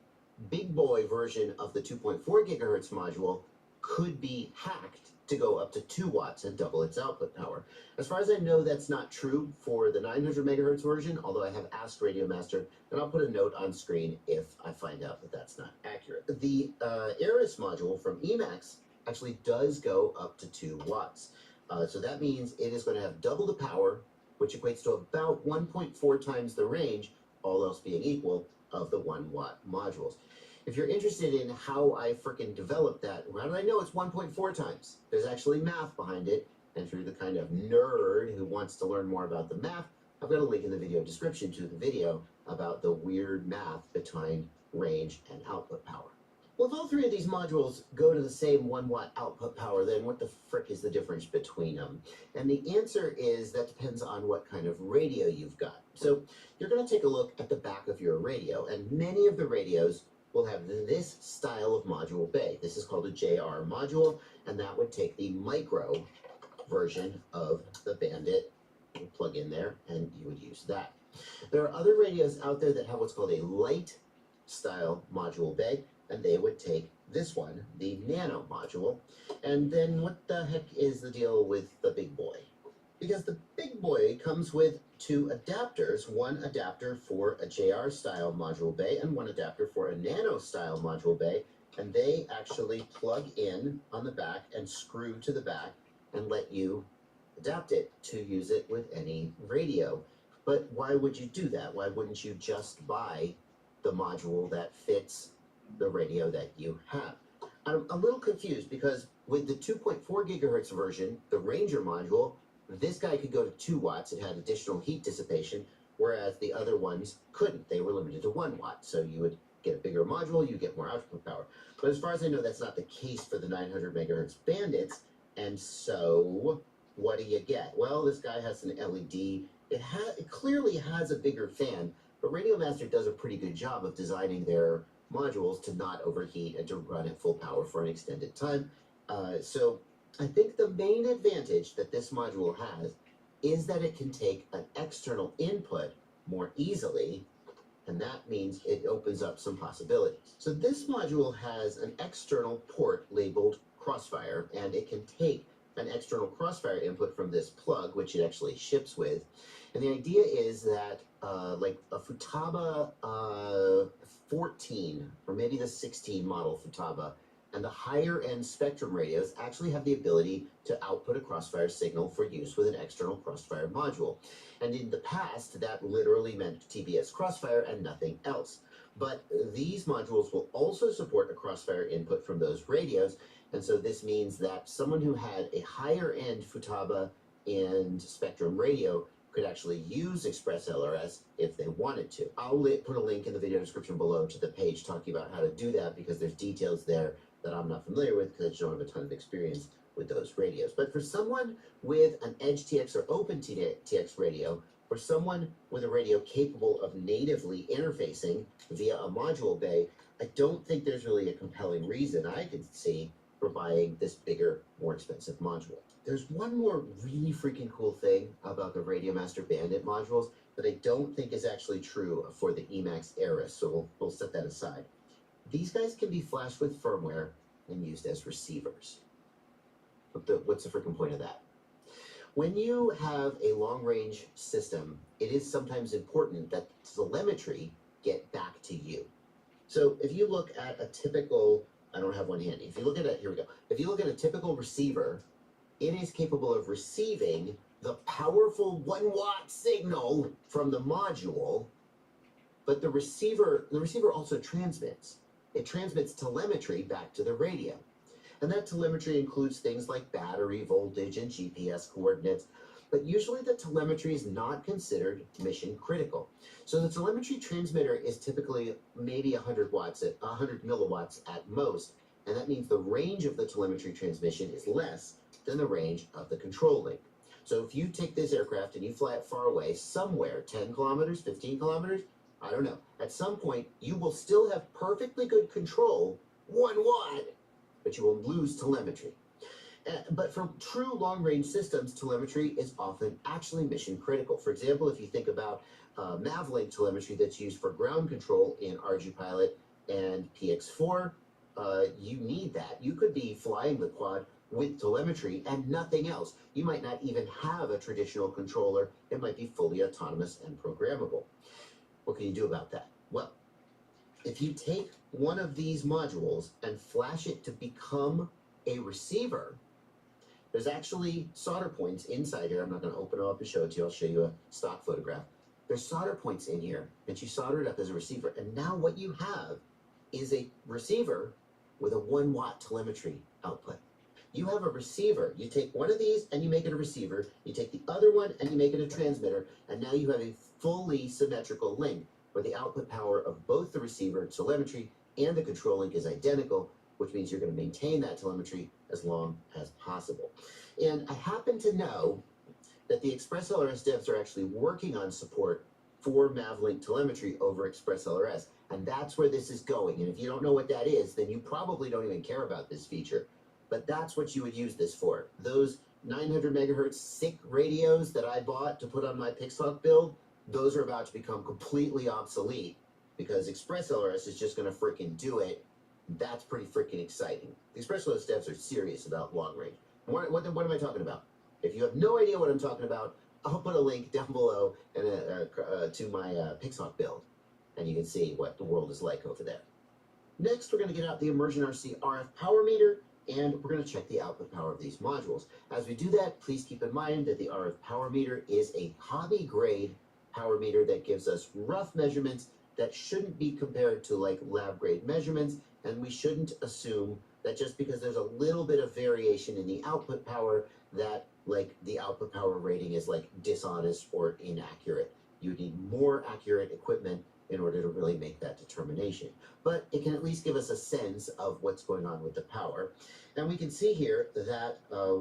big boy version of the 2.4 gigahertz module could be hacked to go up to 2 watts and double its output power. As far as I know, that's not true for the 900 megahertz version, although I have asked Radiomaster, and I'll put a note on screen if I find out that that's not accurate. The Ares module from Emacs actually does go up to 2 watts. So that means it is going to have double the power, which equates to about 1.4 times the range, all else being equal, of the 1 watt modules. If you're interested in how I frickin' developed that, how did I know it's 1.4 times? There's actually math behind it, and if you're the kind of nerd who wants to learn more about the math, I've got a link in the video description to the video about the weird math between range and output power. Well, if all 3 of these modules go to the same 1 watt output power, then what the frick is the difference between them? And the answer is that depends on what kind of radio you've got. So you're going to take a look at the back of your radio, and many of the radios will have this style of module bay. This is called a JR module, and that would take the micro version of the Bandit. You plug in there, and you would use that. There are other radios out there that have what's called a light style module bay, and they would take this one, the nano module. And then what the heck is the deal with the big boy? Because the big boy comes with 2 adapters, one adapter for a JR style module bay and one adapter for a nano style module bay, and they actually plug in on the back and screw to the back and let you adapt it to use it with any radio. But why would you do that? Why wouldn't you just buy the module that fits the radio that you have? I'm a little confused because with the 2.4 gigahertz version, the Ranger module, this guy could go to 2 watts. It had additional heat dissipation, whereas the other ones couldn't. They were limited to 1 watt. So you would get a bigger module, you get more output power. But as far as I know, that's not the case for the 900 megahertz Bandits. And so what do you get? Well, this guy has an LED. It clearly has a bigger fan, but Radiomaster does a pretty good job of designing their modules to not overheat and to run at full power for an extended time. So I think the main advantage that this module has is that it can take an external input more easily, and that means it opens up some possibilities. So this module has an external port labeled Crossfire, and it can take an external Crossfire input from this plug, which it actually ships with. And the idea is that like a Futaba 14, or maybe the 16 model Futaba, and the higher end Spectrum radios actually have the ability to output a Crossfire signal for use with an external Crossfire module. And in the past, that literally meant TBS Crossfire and nothing else. But these modules will also support a Crossfire input from those radios, and so this means that someone who had a higher end Futaba and Spectrum radio could actually use Express LRS if they wanted to. I'll put a link in the video description below to the page talking about how to do that, because there's details there that I'm not familiar with because I don't have a ton of experience with those radios. But for someone with an Edge TX or OpenTX radio, for someone with a radio capable of natively interfacing via a module bay, I don't think there's really a compelling reason I can see for buying this bigger, more expensive module. There's one more really freaking cool thing about the Radiomaster Bandit modules that I don't think is actually true for the Emacs Ares, so we'll set that aside. These guys can be flashed with firmware and used as receivers. What's the freaking point of that? When you have a long-range system, it is sometimes important that telemetry get back to you. So if you look at a typical, I don't have one handy. If you look at it, here we go. If you look at a typical receiver, it is capable of receiving the powerful 1 watt signal from the module, but the receiver also transmits. It transmits telemetry back to the radio. And that telemetry includes things like battery voltage and GPS coordinates. but usually the telemetry is not considered mission critical. So the telemetry transmitter is typically maybe 100 milliwatts at most, and that means the range of the telemetry transmission is less than the range of the control link. So if you take this aircraft and you fly it far away, somewhere, 10 kilometers, 15 kilometers, I don't know, at some point you will still have perfectly good control, 1 watt, but you will lose telemetry. But for true long-range systems, telemetry is often actually mission critical. For example, if you think about Mavlink telemetry that's used for ground control in ArduPilot and PX4, you need that. You could be flying the quad with telemetry and nothing else. You might not even have a traditional controller. It might be fully autonomous and programmable. What can you do about that? Well, if you take one of these modules and flash it to become a receiver, there's actually solder points inside here. I'm not going to open it up and show it to you. I'll show you a stock photograph. There's solder points in here that you solder it up as a receiver. And now what you have is a receiver with a 1 watt telemetry output. You have a receiver. You take one of these and you make it a receiver. You take the other one and you make it a transmitter. And now you have a fully symmetrical link where the output power of both the receiver telemetry and the control link is identical, which means you're going to maintain that telemetry as long as possible. And I happen to know that the ExpressLRS devs are actually working on support for Mavlink telemetry over ExpressLRS. And that's where this is going. And if you don't know what that is, then you probably don't even care about this feature. But that's what you would use this for. Those 900 megahertz SICK radios that I bought to put on my Pixhawk build, those are about to become completely obsolete because ExpressLRS is just going to freaking do it. That's pretty freaking exciting. The ExpressLRS devs are serious about long range. What am I talking about? If you have no idea what I'm talking about, I'll put a link down below and to my Pixhawk build, and you can see what the world is like over there. Next, we're going to get out the Immersion RC RF power meter, and we're going to check the output power of these modules. As we do that, please keep in mind that the RF power meter is a hobby-grade power meter that gives us rough measurements that shouldn't be compared to like lab-grade measurements, and we shouldn't assume that just because there's a little bit of variation in the output power that like the output power rating is like dishonest or inaccurate. You need more accurate equipment in order to really make that determination. But it can at least give us a sense of what's going on with the power. And we can see here that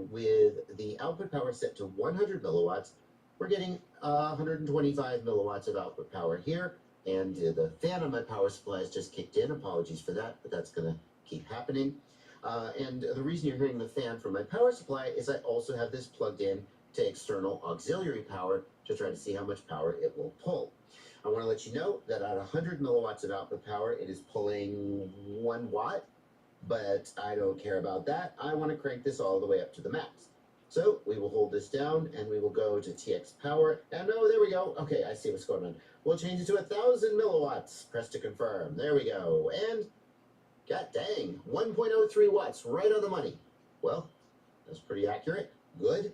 with the output power set to 100 milliwatts, we're getting 125 milliwatts of output power here. And the fan on my power supply has just kicked in. Apologies for that, but that's going to keep happening. And the reason you're hearing the fan from my power supply is I also have this plugged in to external auxiliary power to try to see how much power it will pull. I want to let you know that at 100 milliwatts of output power, it is pulling 1 watt, but I don't care about that. I want to crank this all the way up to the max. So we will hold this down and we will go to TX power. And oh, there we go. Okay, I see what's going on. We'll change it to 1,000 milliwatts. Press to confirm. There we go. And god dang, 1.03 watts, right on the money. Well, that's pretty accurate. Good.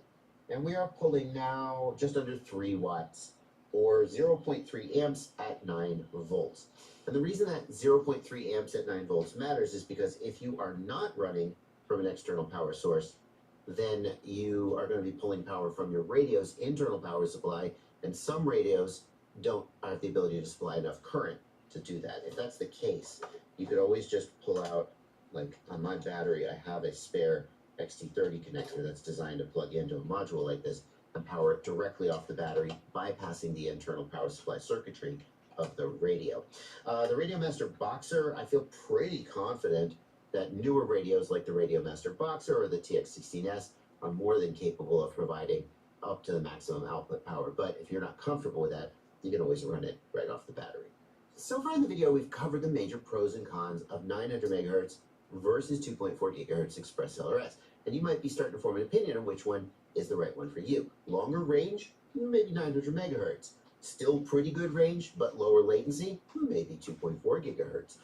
And we are pulling now just under 3 watts, or 0.3 amps at 9 volts. And the reason that 0.3 amps at 9 volts matters is because if you are not running from an external power source, then you are going to be pulling power from your radio's internal power supply, and some radios don't have the ability to supply enough current to do that. If that's the case, you could always just pull out, like on my battery, I have a spare XT30 connector that's designed to plug into a module like this and power it directly off the battery, bypassing the internal power supply circuitry of the radio. The Radiomaster Boxer, I feel pretty confident that newer radios like the Radiomaster Boxer or the TX16S are more than capable of providing up to the maximum output power. But if you're not comfortable with that, you can always run it right off the battery. So far in the video, we've covered the major pros and cons of 900 megahertz versus 2.4 gigahertz ExpressLRS. And you might be starting to form an opinion on which one is the right one for you. Longer range, maybe 900 megahertz. Still pretty good range, but lower latency, maybe 2.4 gigahertz.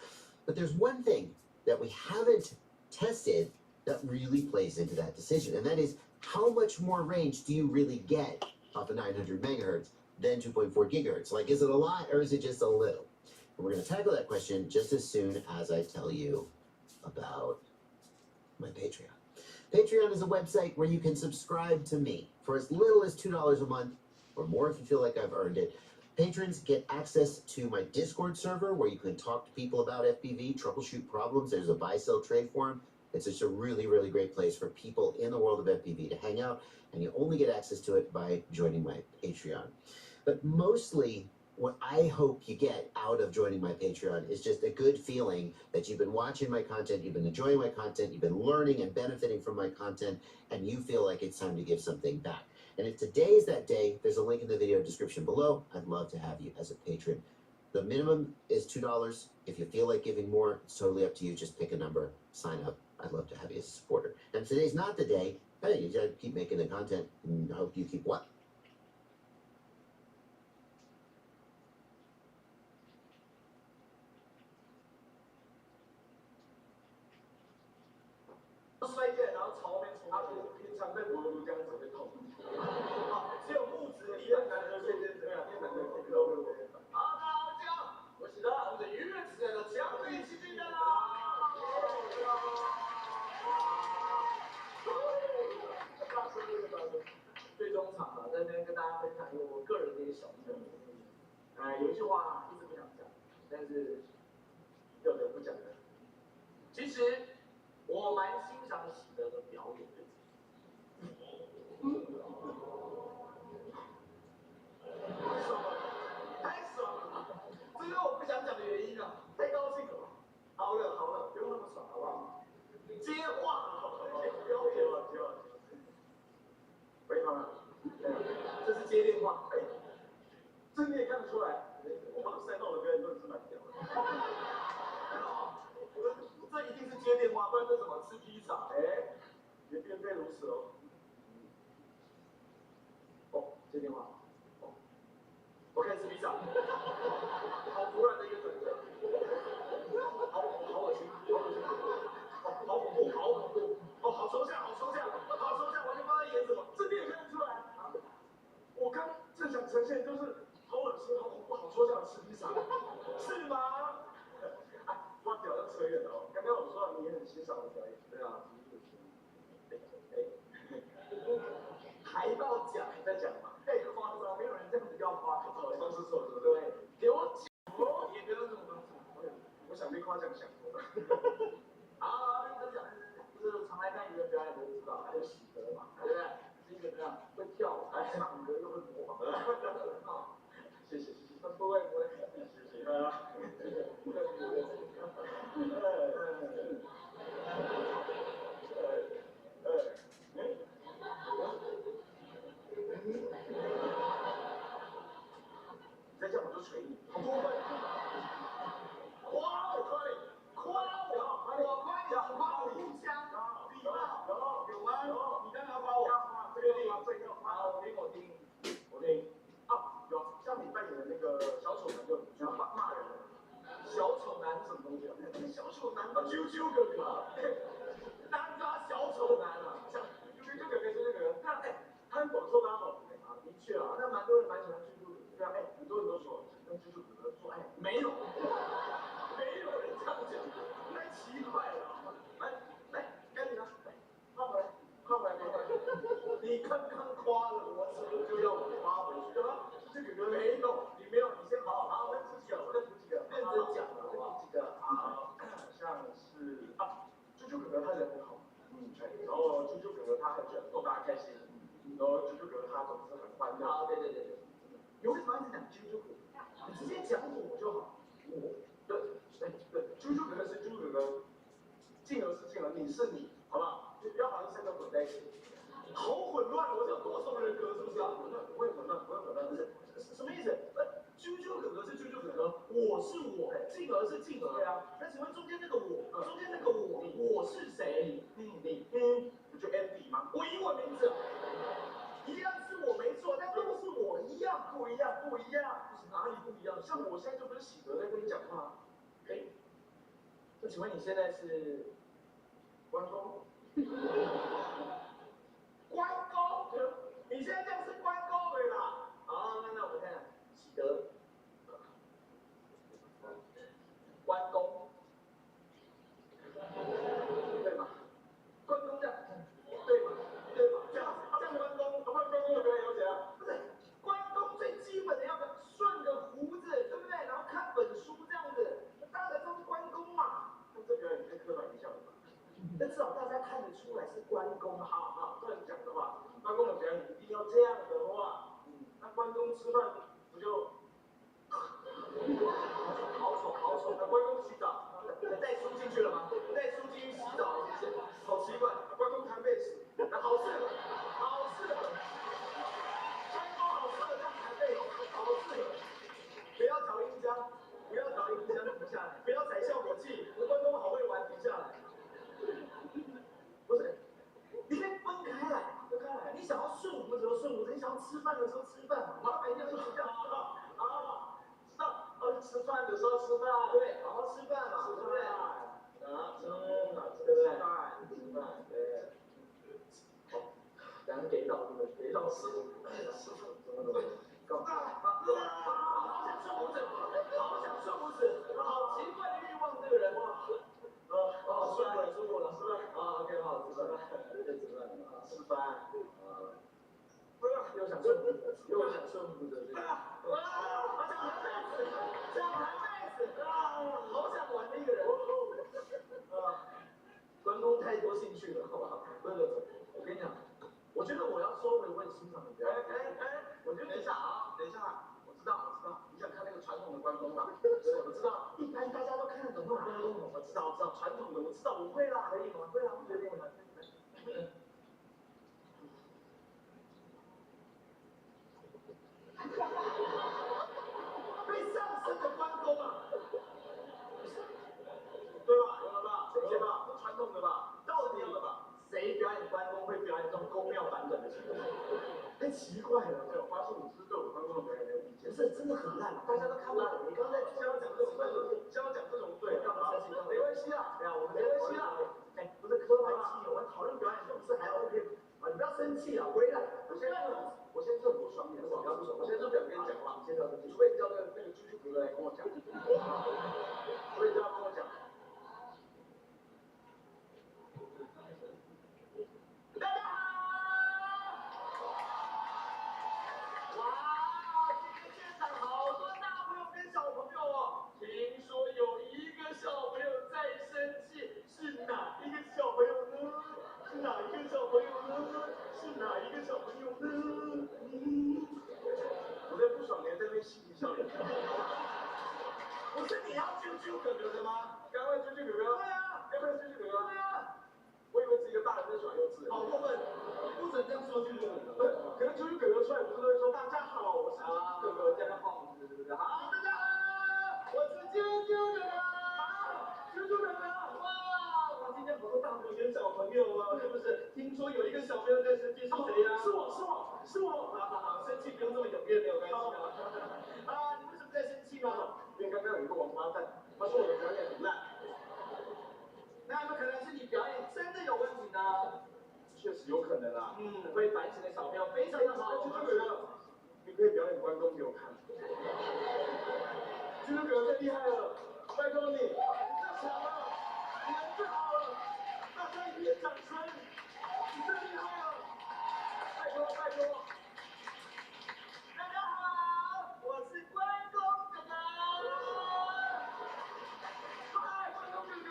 But there's one thing that we haven't tested that really plays into that decision, and that is how much more range do you really get off of 900 megahertz than 2.4 gigahertz? Like, is it a lot or is it just a little? And we're going to tackle that question just as soon as I tell you about my Patreon. Patreon is a website where you can subscribe to me for as little as $2 a month, or more if you feel like I've earned it. Patrons get access to my Discord server where you can talk to people about FPV, troubleshoot problems. There's a buy, sell, trade forum. It's just a really, really great place for people in the world of FPV to hang out, and you only get access to it by joining my Patreon. But mostly, what I hope you get out of joining my Patreon is just a good feeling that you've been watching my content, you've been enjoying my content, you've been learning and benefiting from my content, and you feel like it's time to give something back. And if today is that day, there's a link in the video description below. I'd love to have you as a patron. The minimum is $2. If you feel like giving more, it's totally up to you. Just pick a number, sign up. I'd love to have you as a supporter. And if today's not the day, hey, you gotta keep making the content, and I hope you keep what?最终场啊，在这边跟大家分享一个我个人的一个小经历。有一句话一直不想讲，但是不得不讲的。其实我蛮欣赏喜德的表演的。太爽了！这是我不想讲的原因啊，太高兴了。好了好了，不用那么爽好不好？接话，不要接了接了。喂，妈妈，这是接电话。哎，这你也看得出来，我把塞到的表演真的是蛮屌的。这一定是接电话，不然这怎么吃披萨？哎，也并非如此哦。哦，接电话。哦，我开始吃披萨。好突然的一个转折。好恶心，好恶心，好恐怖，好恐怖，哦，好抽象，好抽象，好抽象，完全不知道在演什么，这你也看得出来啊！我刚正想呈现就是好恶心、好恐怖、好抽象的吃披萨，是吗？哎，话题好像扯远了哦。刚刚我说你也很欣赏我的表演，对啊，还要讲你在讲嘛？太夸张，没有人这样子要夸，好像是错的，对，给我讲哦，也不要这种东西。我想被夸奖想多了。好，跟你讲，就是常来看语言表演的都知道，还有喜德嘛，对不对？是一个怎么样会跳舞、还唱歌又会模仿的。谢谢谢谢，不会不会，谢谢啊。再这样我就捶你，好过分！夸我夸你，夸我夸你，夸我互相礼貌，有吗？有，你刚刚夸我，这个地方最要夸，我听。啊，有，像你扮演的那个小丑男就很喜欢骂人。小丑男是什么东西啊？小丑男啊，啾啾哥哥，单抓小丑男啊，像啾啾哥哥，啾啾哥哥，那他很广受大家好评啊，的确啊，那蛮多人蛮喜欢啾啾哥哥，对啊，很多人都说跟啾啾哥哥做爱，没有人这样讲，太奇怪了。来，赶紧啊，换回来。你刚刚夸了我，是不是就要我夸回去了？这个没有，你没有，你先好，再补几个，认真讲了，再补几个。好，像是啊，啾啾哥哥他人很好，然后啾啾哥哥他很喜欢逗大家开心，然后啾啾哥哥他总是很欢乐。啊，对。你为什么一直讲啾啾哥哥？你直接讲我就好。对，啾啾哥哥是啾啾哥哥，静儿是静儿，你是你，好不好？就不要把这三个混在一起。好混乱，我是有多重人格，是不是啊？不会混乱，不是什么意思？啾啾哥哥是啾啾哥哥，我是我，静儿是静儿，对啊。那请问中间那个我是谁？你不就 Andy 吗？我英文名字一样是我没错，但都是我一样，不一样，哪里不一样？像我现在就不是喜德在跟你讲话，那请问你现在是关公？关公，你现在这样是关公对啦。好，那我们看喜德，关公，对吗？关公这样，关公好这样讲的话，关公的表演一定要这样的话，那关公吃饭不就好丑，那关公洗澡，带书进去了吗？带书进去洗澡，好奇怪，关公弹贝斯，那好适合，关公好适合这样弹贝斯，好适合，不要调音箱，停下来，不要踩效果器，关公好会玩，停下来。不是，你可以分开来，你想要顺服的时候顺服，你想要吃饭的时候吃饭，老板一定要一起这样知道？吃饭的时候吃饭，对，好好吃饭嘛，对不对？吃饭，对。好，两个给到师傅，干嘛？好想顺胡子，好奇怪的欲望，这个人哇。舒服了，是吧？OK， 好，吃饭，又想顺服的这个，好想玩的一个人，关公太多兴趣了，好不好？不是，我跟你讲，我觉得我要收回问欣赏的表演。我觉得等一下，我知道，你想看那个传统的关公嘛？我知道，一般大家都看得懂那种关公，我知道，传统的我知道，我会啦，可以吗？会啦，决定了。被上身的关公啊，对吧？有了吧？谁吧？不传统的吧？到底有了吧？谁表演关公会表演这种宫庙版本的情况？太奇怪了！我发现你是对我关公的表演没有意见，不是真的很烂，大家都看不懂。你刚才教我讲这种对，干嘛生气？没关系啊，没关系啊。哎，不是磕拍戏，我们讨论表演不是还 OK 啊？你不要生气啊，回来。我先这不爽，不要不爽，我先这不想跟你讲话，除非你叫那个啾啾哥来跟我讲，除非你要跟我讲。大家好！哇，今天现场好多大朋友跟小朋友哦，听说有一个小朋友在生气，是哪一个小朋友呢？我在不爽，你还在那边嬉皮笑脸。不是你要啾啾哥哥的吗？刚刚啾啾哥哥。对啊，要不要啾啾哥哥？对啊。我以为是一个大人在耍幼稚。好过分，不准这样说啾啾哥哥。可能啾啾哥哥出来不是都会说大家好，我是啾啾哥哥，这样的话，对不对？好，大家好，我是啾啾哥哥。啾啾哥哥，哇，今天好多大朋友跟小朋友啊，是不是？听说有一个小朋友在生气，是谁呀？是我。好，生气不用这么踊跃，没有关系的。啊，你为什么在生气呢？因为刚刚有一个王八蛋，他说我的表演很烂。那有没有可能是你表演真的有问题呢？确实有可能啊。会反省的小朋友非常的好。啾啾哥哥，你可以表演关公给我看。啾啾哥哥太厉害了，拜托你，太强了，你人最好了，大家一起掌声，你最厉害了，拜托。大家好，我是关公哥哥。嗨，关公哥哥，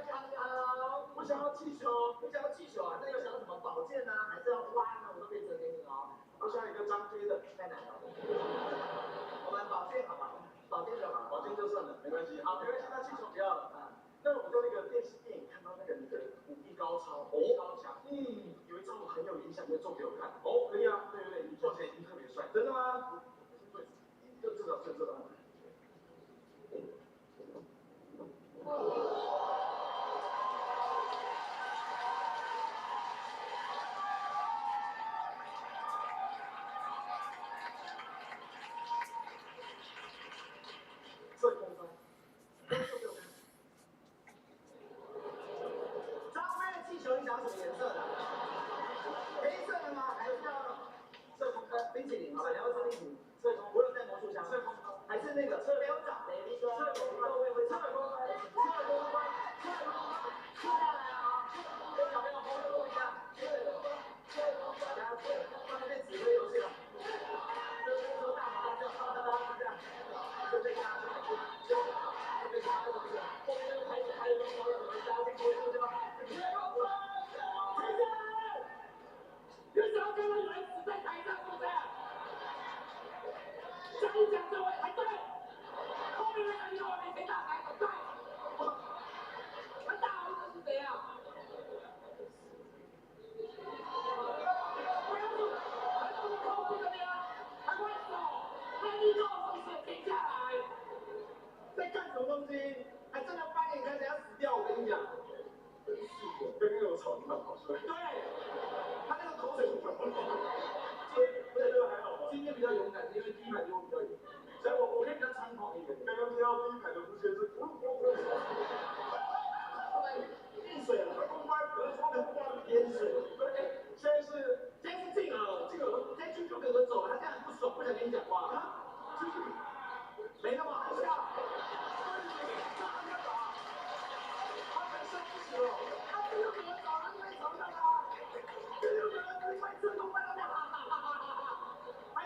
你好。我想要气球啊？那要想要什么宝剑呢？还是要花呢？我都可以折给你哦。我想要一个张飞的，太难了。我们宝剑好吧？宝剑就好，宝剑就算了，没关系。好，没关系，那气球不要了啊。那我在那个电视电影看到那个你的武艺高超，高强，有一招我很有印象，你做给我看。哦，可以啊，对，你做起来一定特别帅。真的吗？就知道。这公分，张飞的气球你想要什么颜色的？黑色的吗？还是要对，他那个口水不对，这个还好，今天比较勇敢，因为第一排离我比较远，所以我可以比较猖狂一点。刚刚听到第一排的呼吸是，进水了，公关有人说的公关淹水，对，现在是静儿，现在啾哥哥走了，他这样不爽，不想跟你讲话啊，没那么好笑。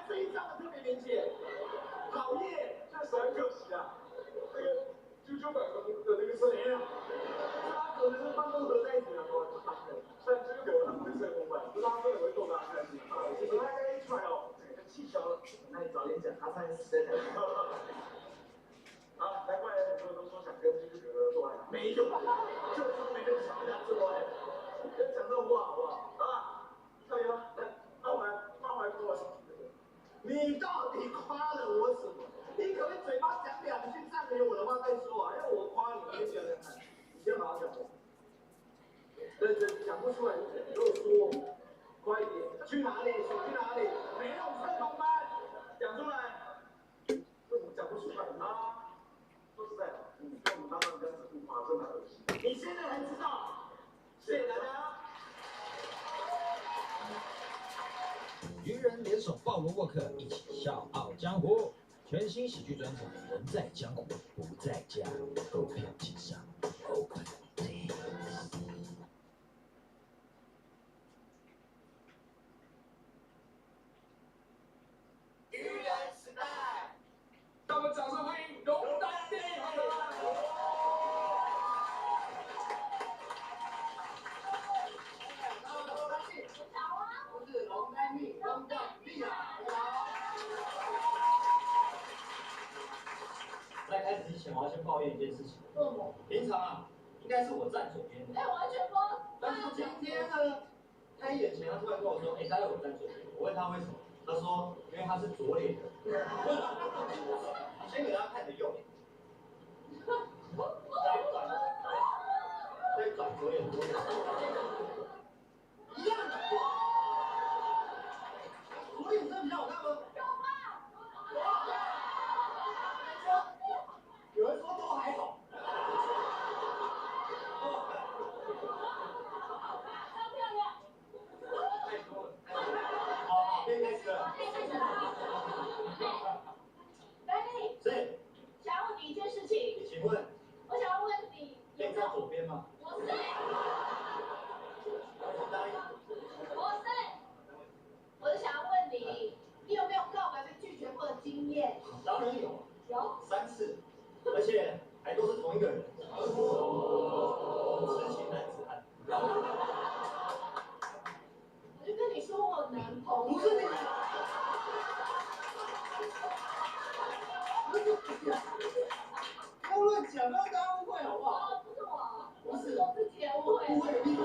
这一张的特别明显，讨厌，确实很可惜啊。这个啾啾版的那个谁啊，他可能是办公合在一起的，但啾哥他不是成功版，不知道他真的会逗大家开心。其实他刚一出来哦，这个气球，那你早点讲，他差点死在台上。啊，难怪很多人都说想跟啾啾哥哥做爱，没有，就是没人想跟他做爱。不要讲这种话好不好？啊，可以吗？来，放完给我。你到底夸了我什么？你可不可以嘴巴讲两句赞美我的话再说啊？要我夸你，你讲讲看，你先好好讲我。对，讲不出来就给我说，快一点。去哪里？手去哪里？没有特工班，讲出来。为什么讲不出来啊？说实在的，你跟我们当当跟这不夸，真的恶心。你现在才知道，谢谢大家。愚人联手鲍罗沃克一起笑傲江湖，全新喜剧专场《人在江湖不在家》，购票请上 OpenTix。愚人时代，让我们掌声欢迎龙丹弟。我是龙丹弟，龙丹弟啊！在开始之前，我要先抱怨一件事情。平常啊，应该是我站左边的。完全不。但是今天呢，他一眼前，他突然跟我说：“待会我站左边。”我问他为什么，他说：“因为他是左脸的。”你先给他看你的右脸。再转左脸，左脸。一样的。左脸真的比较好看吗？有人说都还好。太多了。好，可以开始了。Danny，是。想要问你一件事情。请问。我想要问你。可以站左边吗？不是。不是。我是想要问你，你有没有告白被拒绝过的经验？当然有。有。3次，而且还都是同一个人。痴情男子汉。我就跟你说我男朋友。不是你。不要乱讲，不要大家误会好不好？不是我，不是我自己误会。误会个屁！根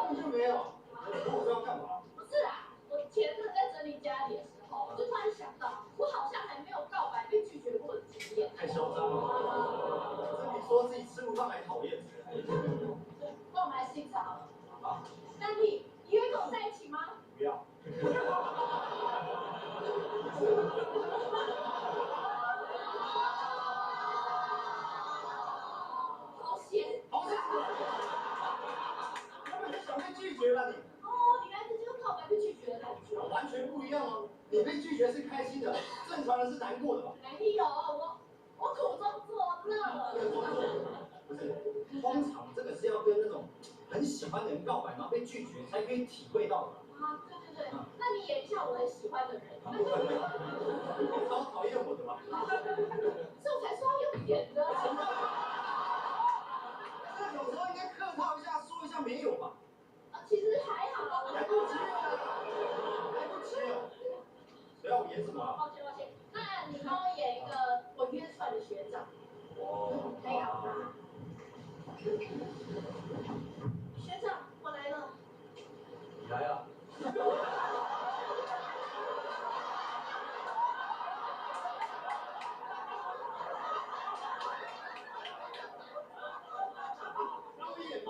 本就没有。我要干嘛？不是啊，我前阵在整理家里的时候，我就突然想到，我好像还没有告白被拒绝过的经验。太嚣张了！这比说自己吃不胖还讨厌。那我们来欣赏好了。好。那你愿意跟我在一起吗？不要。好险！好险！根本就想被拒绝吧你。哦，原来这就是告白被拒绝的感觉。完全不一样哦！你被拒绝是开心的，正常人是难过的吧？没有，我苦中作乐。不是，通常这个是要跟那种很喜欢的人告白，然后被拒绝才可以体会到的。啊，对，那你演一下我很喜欢的人。你超讨厌我的吧？所以我才说要用演的。这有时候应该客套一下，说一下没有吧？其实还好。来不及了，来不及了。所以要我演什么啊？抱歉，那你帮我演一个我约出来的学长。可以好吗？学长，我来了。你来啊！让我演吧。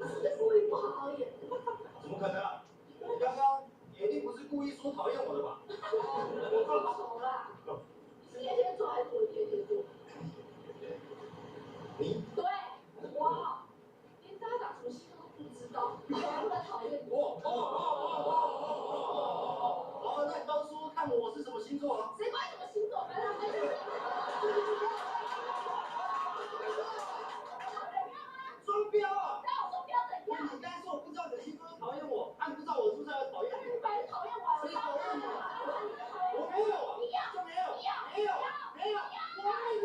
是故意不好好演。怎么可能啊？你刚刚一定不是故意说讨厌我的吧？我放手啦。是天天做还是我天天做？你对，我连大家长什么星座都不知道，还不能讨厌我。哦，那你当初看我是什么星座啊？谁管什么星座？反正他们双标啊！那我双标怎样？你刚才说我不知道你的星座就讨厌我，你不知道我是不是要讨厌你？你本来讨厌我，谁讨厌你？我没有啊，你要就没有，没有，我爱你。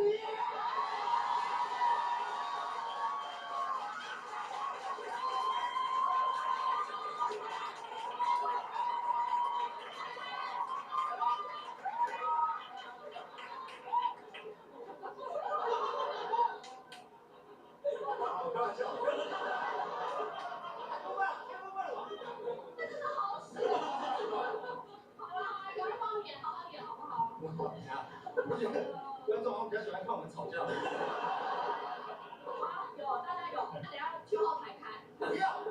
我开玩笑。太过分了吧？这真的好使。好啦，赶快帮我演，好好演好不好？我觉得观众好像比较喜欢看我们吵架。好，有，大家有，那等下9号台开。不要，我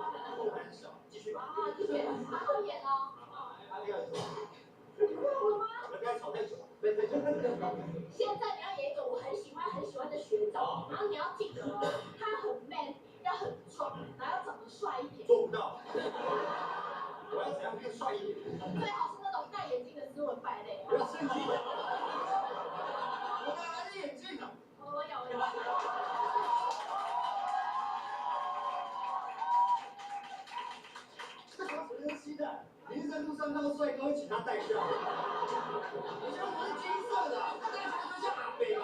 很小，继续吧。好，继续，好好演哦。阿丽要说，你忘了吗？我们刚才吵太久了，对。现在你要演一个我很喜欢的学长，然后你要记得他很 man， 要很壮，然后要长得帅一点。做不到。我要怎样更帅一点？最好是那种戴眼镜的斯文败类。不要生气。我哪来的眼镜啊？我有。这什么神奇的？你是在路上看到帅哥会请他戴下？我觉得我是金色的，他戴起来就像阿北吧？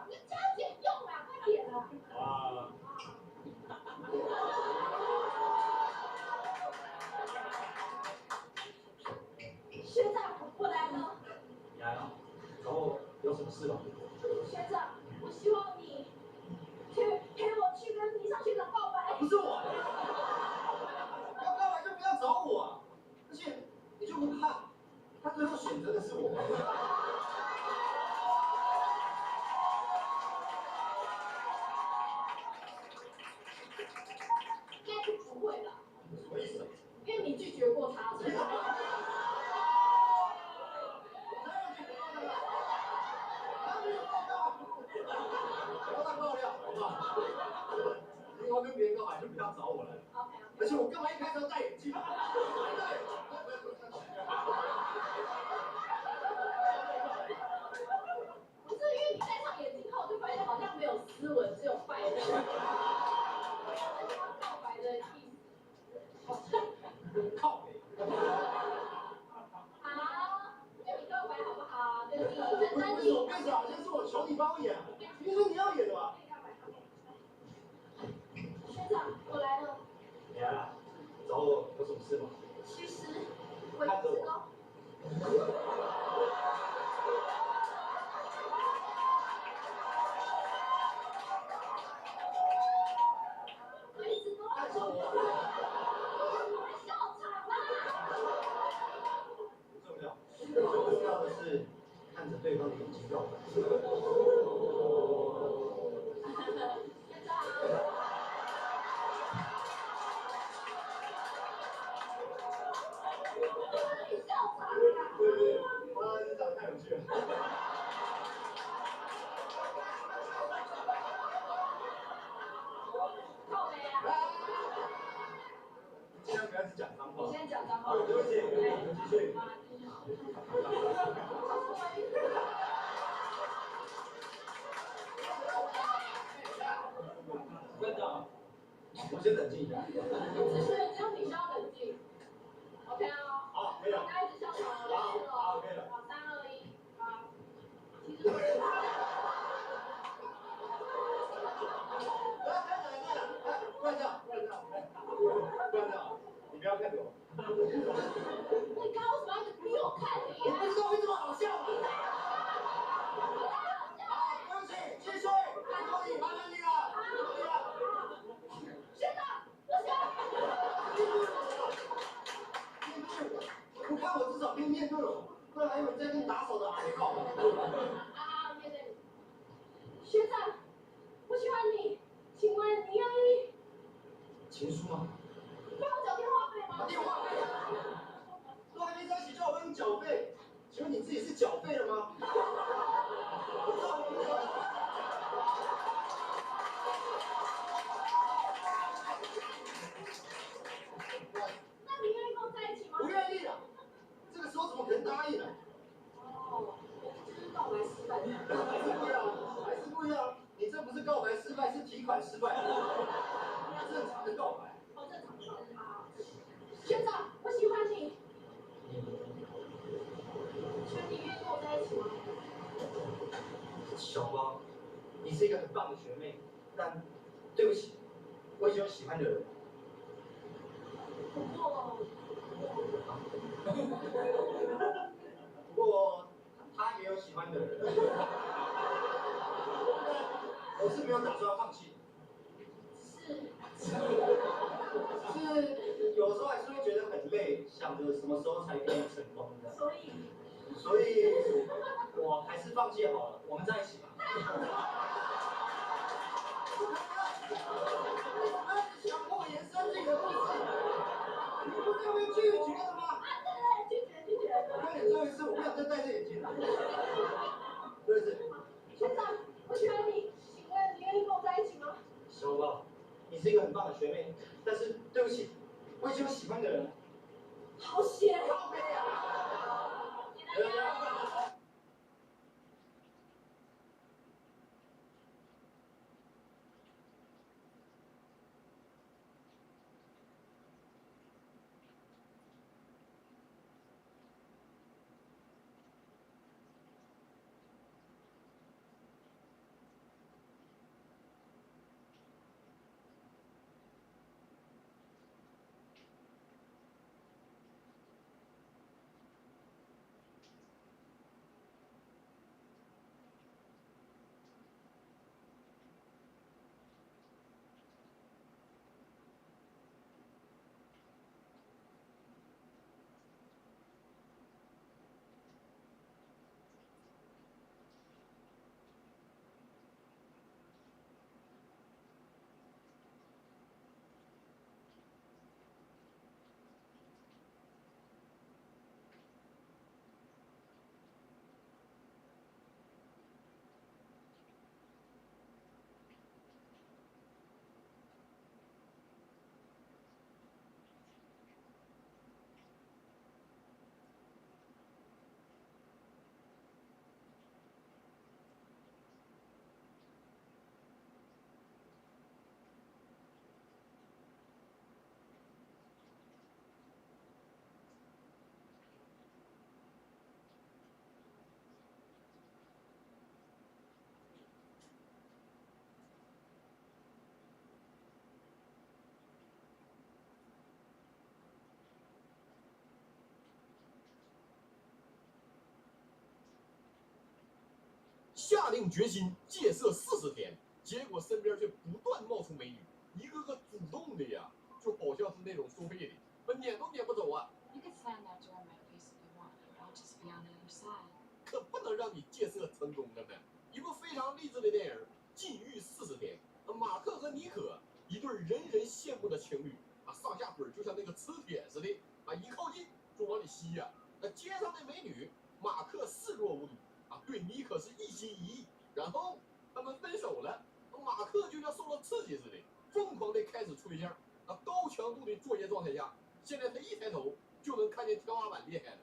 你加减用啦，快点啦！啊。学长，我来了。你来了，然后有什么事吗？学长，我希望你陪我去跟倪尚学长告白。不是我。要告白就不要找我啊！而且你就不怕他最后选择的是我吗？应该是不会啦。什么意思？因为你拒绝过他。以后跟别人告白就不要找我了。而且我干嘛一开始要戴眼镜？不是因为你戴上眼镜后，就发现好像没有斯文，只有败类。告白的意思，好像靠北。好，跟你告白好不好？跟你认真为什么变成好像是我求你帮我演？明明是你要演的吧？学长，我来了。你来了，找我有什么事吗？其实我也不知道。我一直都在说，我们笑场啦。不重要，最重要的是看着对方的眼睛告白。哇，你长得太有趣了。靠北啊！尽量不要去讲脏话。你先讲脏话。对不起，继续。班长，我先冷静一下。只有你需要冷静。OK 啊。好，可以了。大家一直笑场，我开始了。好，可以了。好，3、2、1，好。其实我是。班长，你不要看着我。你刚刚为什么要一直逼我看你？我不知道为什么好笑嘛。对不起，继续，拜托你，麻烦你了。学长，我想。我看我至少可以面对我，不然还有人在跟打手的矮靠。面对你。学长，我喜欢你，请问你愿意情书吗？你要缴电话费吗？电话费啊！都还没在一起，叫我帮你缴费，请问你自己是缴费了吗？那你愿意跟我在一起吗？不愿意啊！这个时候怎么可能答应呢？哦，这是告白失败。还是不一样，还是不一样。你这不是告白失败，是提款失败。正常的告白。好正常的啊。学长，我喜欢你。请问你愿意跟我在一起吗？小包，你是一个很棒的学妹，但对不起，我已经有喜欢的人。不过他也有喜欢的人。我是没有打算要放弃。是有时候还是会觉得很累，想着什么时候才可以成功的。所以我还是放弃好了，我们在一起吧。强迫延伸这个故事，你不是会拒绝的吗？对，拒绝。快点，最后一次，我不想再戴这眼镜了。对不起。学长，我喜欢你，请问你愿意跟我在一起吗？小宝，你是一个很棒的学妹，但是对不起，我已经有喜欢的人了。好险！靠背啊！下定决心戒色40天，结果身边却不断冒出美女，一个个主动的呀，就好像是那种收费的，我撵都撵不走啊。You could stand there during my face if you want, but I'll just be on the other side. 可不能让你戒色成功了呢。一部非常励志的电影《禁欲40天》，马克和妮可一对人人羡慕的情侣啊，上下腿就像那个磁铁似的啊，一靠近就往里吸呀。那街上的美女，马克视若无睹。对妮可是一心一意，然后他们分手了，马克就像受了刺激似的，疯狂的开始吹相。高强度的作业状态下，现在他一抬头就能看见天花板裂开了。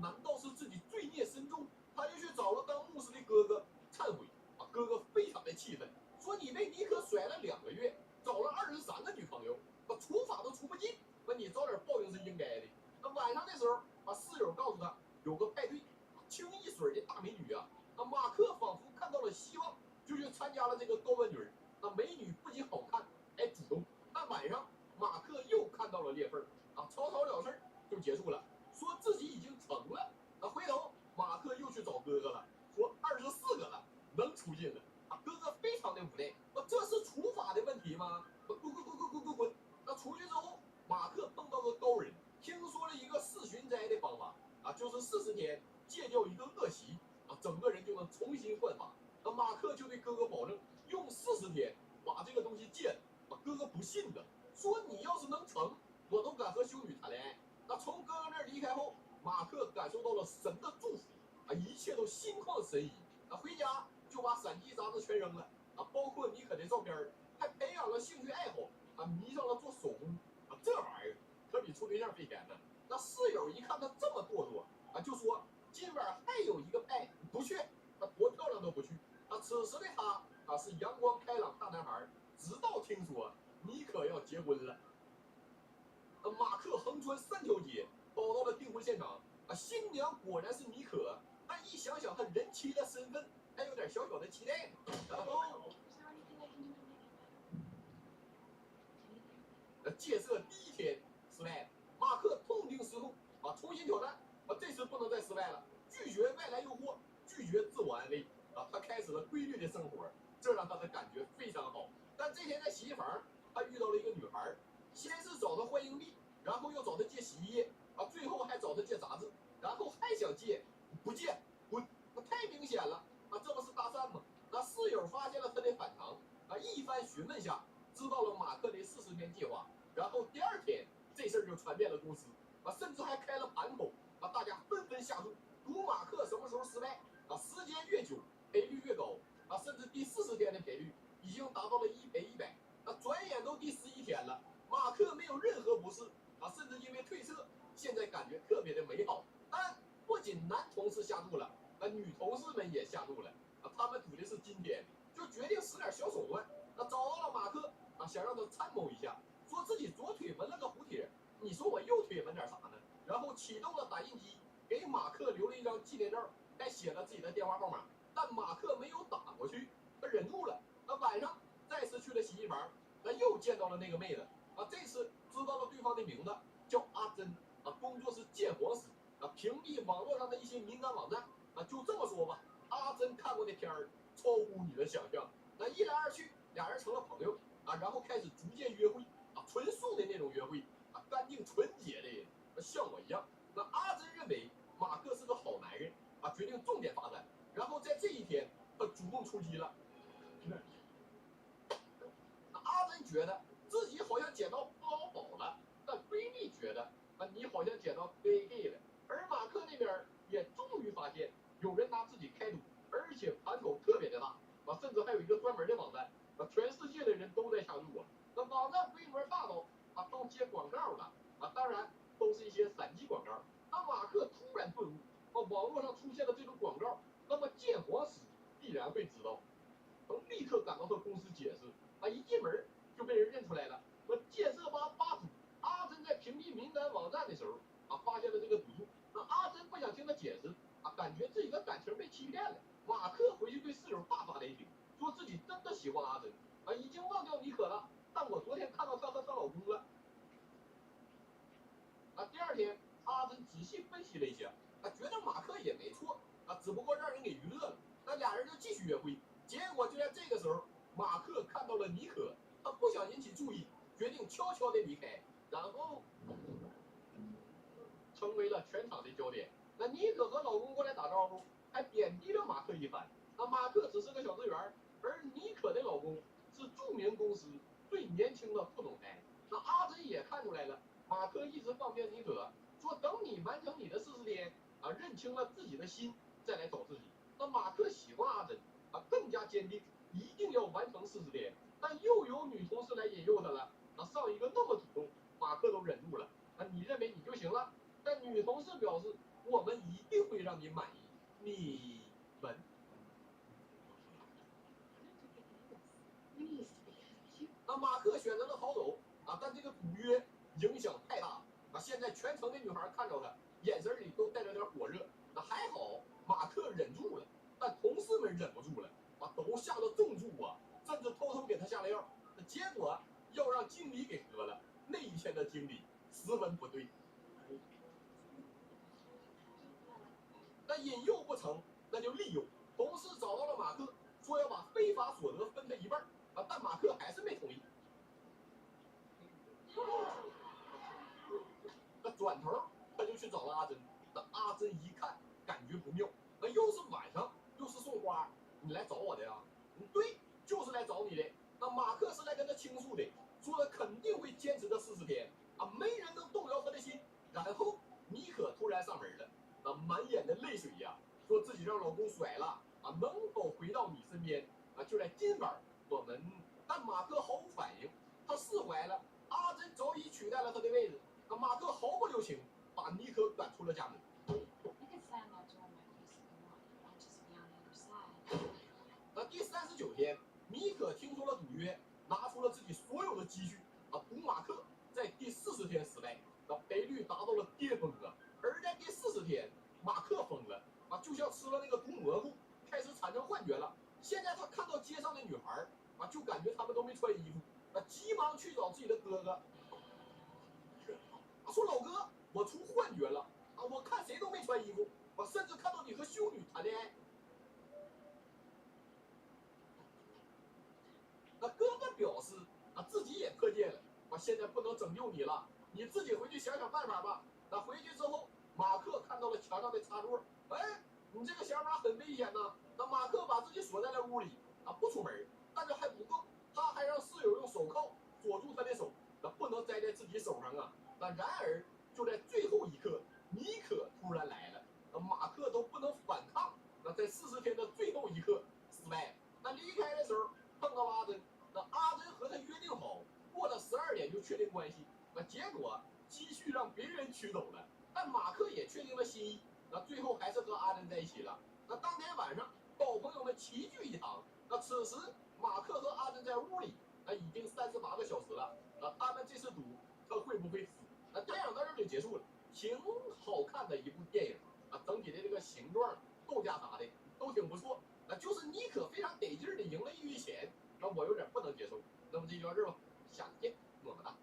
难道是自己罪孽深重？他就去找了当牧师的哥哥忏悔。哥哥非常的气愤，说你被妮可甩了2个月，找了23个女朋友，除法都除不尽，你早点报应是应该的。晚上的时候，室友告诉他有个派对。清一水的大美女啊！马克仿佛看到了希望，就去参加了这个高温局。美女不仅好看，还主动。晚上，马克又看到了裂缝草草了事就结束了，说自己已经成了。回头马克又去找哥哥了，说24个了，能出境了。哥哥非常的无奈，这是处罚的问题吗？滚！出去之后，马克碰到个高人，听说了一个4旬斋的方法就是40天。戒掉一个恶习整个人就能重新焕发。马克就对哥哥保证，用40天把这个东西戒了。哥哥不信的，说你开后，马克感受到了神的祝福啊，一切都心旷神怡啊，回家就把闪击杂志全扔了啊，包括妮可的照片，还培养了兴趣爱好啊，迷上了做手工啊，这玩意儿可比处对象费钱呢。那室友一看他这么堕落啊，就说今晚还有一个派，不去，他多漂亮都不去啊。此时的他啊是阳光开朗大男孩，直到听说妮可要结婚了。马克横穿3条街，跑到了订婚现场啊！新娘果然是妮可，但一想想她人妻的身份，还有点小小的期待呢。然后，戒色第1天失败了，马克痛定思痛啊，重新挑战啊！这次不能再失败了，拒绝外来诱惑，拒绝自我安慰啊！他开始了规律的生活，这让他的感觉非常好。但这天在洗衣房，他遇到了一个女孩。先是找他换硬币，然后又找他借洗衣液啊，最后还找他借杂志，然后还想借，不借，滚！那太明显了啊，这不是搭讪吗？那室友发现了他的反常啊，一番询问下，知道了马克的40天计划，然后第2天这事儿就传遍了公司啊，甚至还开了盘口啊，大家纷纷下注，赌马克什么时候失败啊，时间越久赔率越高啊，甚至第40天的赔率已经达到了1赔100，那转眼都第11天了。马克没有任何不适啊，甚至因为退社，现在感觉特别的美好。但不仅男同事下注了，女同事们也下注了啊，他们赌的是今天，就决定使点小手段啊，找到了马克啊，想让他参谋一下，说自己左腿纹了个蝴蝶，你说我右腿纹点啥呢？然后启动了打印机，给马克留了一张纪念照，还写了自己的电话号码，但马克没有打过去，他忍住了。那晚上再次去了洗衣房，那又见到了那个妹子。啊，这次知道了对方的名字叫阿珍啊，工作是鉴黄师啊，屏蔽网络上的一些敏感网站啊，就这么说吧，阿珍看过的片儿超乎你的想象。那一来二去，俩人成了朋友啊，然后开始逐渐约会啊，纯素的那种约会啊，干净纯洁的，像我一样。那阿珍认为马克是个好男人啊，决定重点发展。然后在这一天，他主动出击了。那阿珍觉得自己好像捡到不老宝了，但闺蜜觉得啊，你好像捡到 gay 了。而马克那边也终于发现有人拿自己开赌，而且盘口特别的大啊，甚至还有一个专门的网站啊，全世界的人都在下注啊。那网站规模大到啊都接广告了啊，当然都是一些闪击广告。那马克突然顿悟啊，网络上出现了这种广告，那么鉴黄师必然会知道，能立刻赶到他公司解释啊，一进门就被人认出来了。那建设吧吧主阿珍在屏蔽敏感网站的时候啊，发现了这个赌注。那阿珍不想听他解释啊，感觉自己的感情被欺骗了。马克回去对室友大发雷霆，说自己真的喜欢阿珍啊，已经忘掉妮可了，但我昨天看到她和她老公了。啊，第2天阿珍仔细分析了一下，啊，觉得马克也没错啊，只不过让人给娱乐了。那俩人就继续约会，结果就在这个时候，马克看到了妮可。他不想引起注意，决定悄悄地离开，然后成为了全场的焦点。那妮可和老公过来打招呼，还贬低了马克一番。那马克只是个小职员，而妮可的老公是著名公司最年轻的副总裁。那阿珍也看出来了，马克一直放便妮可，说等你完成你的40天啊，认清了自己的心，再来找自己。那马克喜欢阿珍啊，更加坚定，一定要完成40天。但又有女同事来引诱他了，啊，上一个那么主动，马克都忍住了。啊，你认为你就行了？但女同事表示，我们一定会让你满意。你们。那马克选择了逃走啊，但这个赌约影响太大啊，现在全城的女孩看着他，眼神里都带着点火热。那还好，马克忍住了，但同事们忍不住了，啊，都下了重注啊。甚至偷偷给他下了药，结果要让经理给喝了。那一天的经理十分不对。那引诱不成，那就利诱。同事找到了马克，说要把非法所得分他一半啊，但马克还是没同意。那转头他就去找了阿珍。那阿珍一看，感觉不妙，那又是晚上，又是送花，你来找我的呀？对。就是来找你的。那马克是来跟他倾诉的，说他肯定会坚持这40天啊，没人能动摇他的心。然后妮可突然上门了，那满眼的泪水呀，说自己让老公甩了啊，能否回到你身边啊？就在今晚，但马克毫无反应，他释怀了。阿珍早已取代了他的位置，那马克毫不留情，把妮可赶出了家门。那第39天，妮可听说了赌约，拿出了自己所有的积蓄啊，赌马克。在第40天失败，那赔率达到了巅峰啊！而在第40天，马克疯了啊，就像吃了那个毒蘑菇，开始产生幻觉了。现在他看到街上的女孩啊，就感觉她们都没穿衣服，急忙去找自己的哥哥，说老哥，我出幻觉了啊！我看谁都没穿衣服，我甚至看到你和修女谈恋爱。那哥哥表示啊，自己也破戒了。现在不能拯救你了，你自己回去想想办法吧。那回去之后，马克看到了墙上的插座，哎，你这个想法很危险呢。那马克把自己锁在了屋里啊，不出门。但是还不够，他还让室友用手铐锁住他的手，那不能摘在自己手上啊。那然而就在最后一刻，妮可突然来了，那马克都不能反抗。那在40天的最后一刻失败了。那离开的时候碰到阿珍，那阿珍和他约定好。过了12点就确定关系，那结果积蓄让别人取走了，但马克也确定了心意，那最后还是和阿珍在一起了。那当天晚上，好朋友们齐聚一堂，那此时马克和阿珍在屋里，那已经38个小时了，那他们这次赌他会不会死？那电影到这儿就结束了，挺好看的一部电影啊，整体的这个形状、构架啥的都挺不错，就是妮可非常得劲儿的赢了1亿钱，那我有点不能接受。那么这就到这儿吧。下次见，么么哒。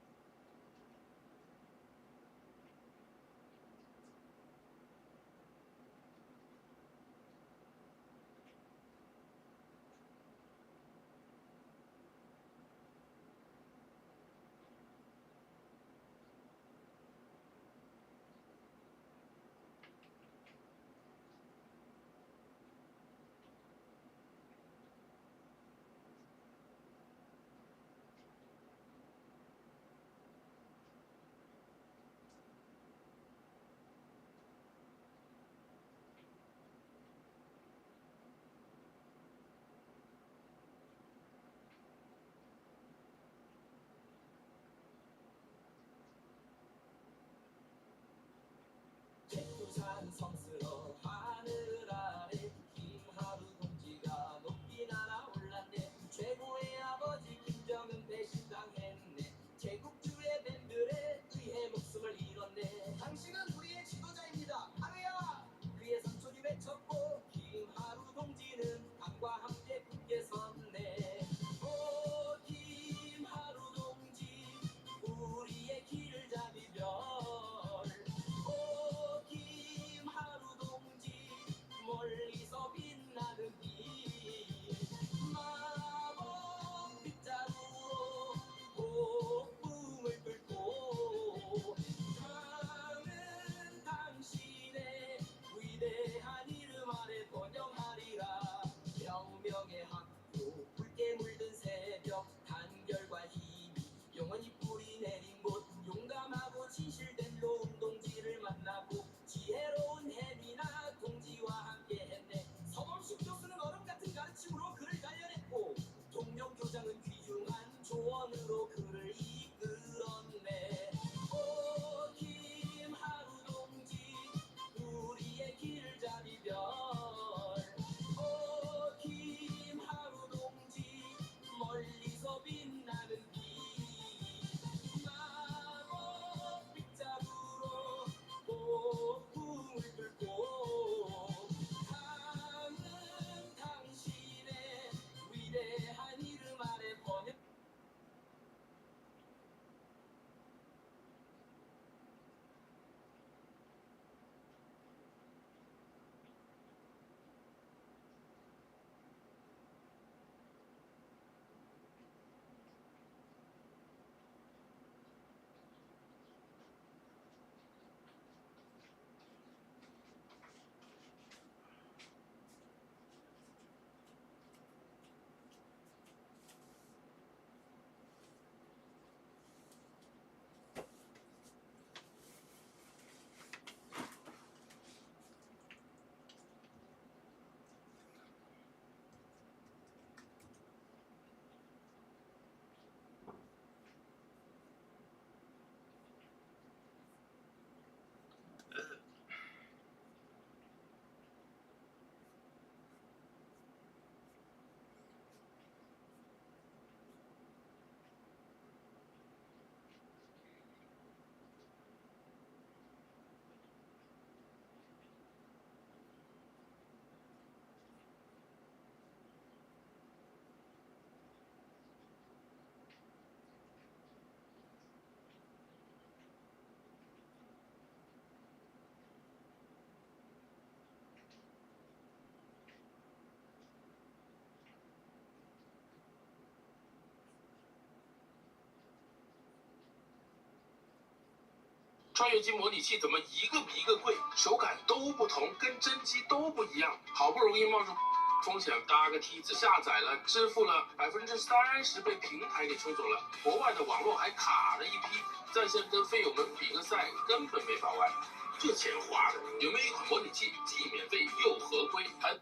穿越机模拟器怎么一个比一个贵，手感都不同，跟真机都不一样。好不容易冒着风险搭个梯子下载了，支付了30%被平台给抽走了，国外的网络还卡了一批，在线跟飞友们比个赛根本没法玩。这钱花的，有没有一款模拟器既免费又合规，还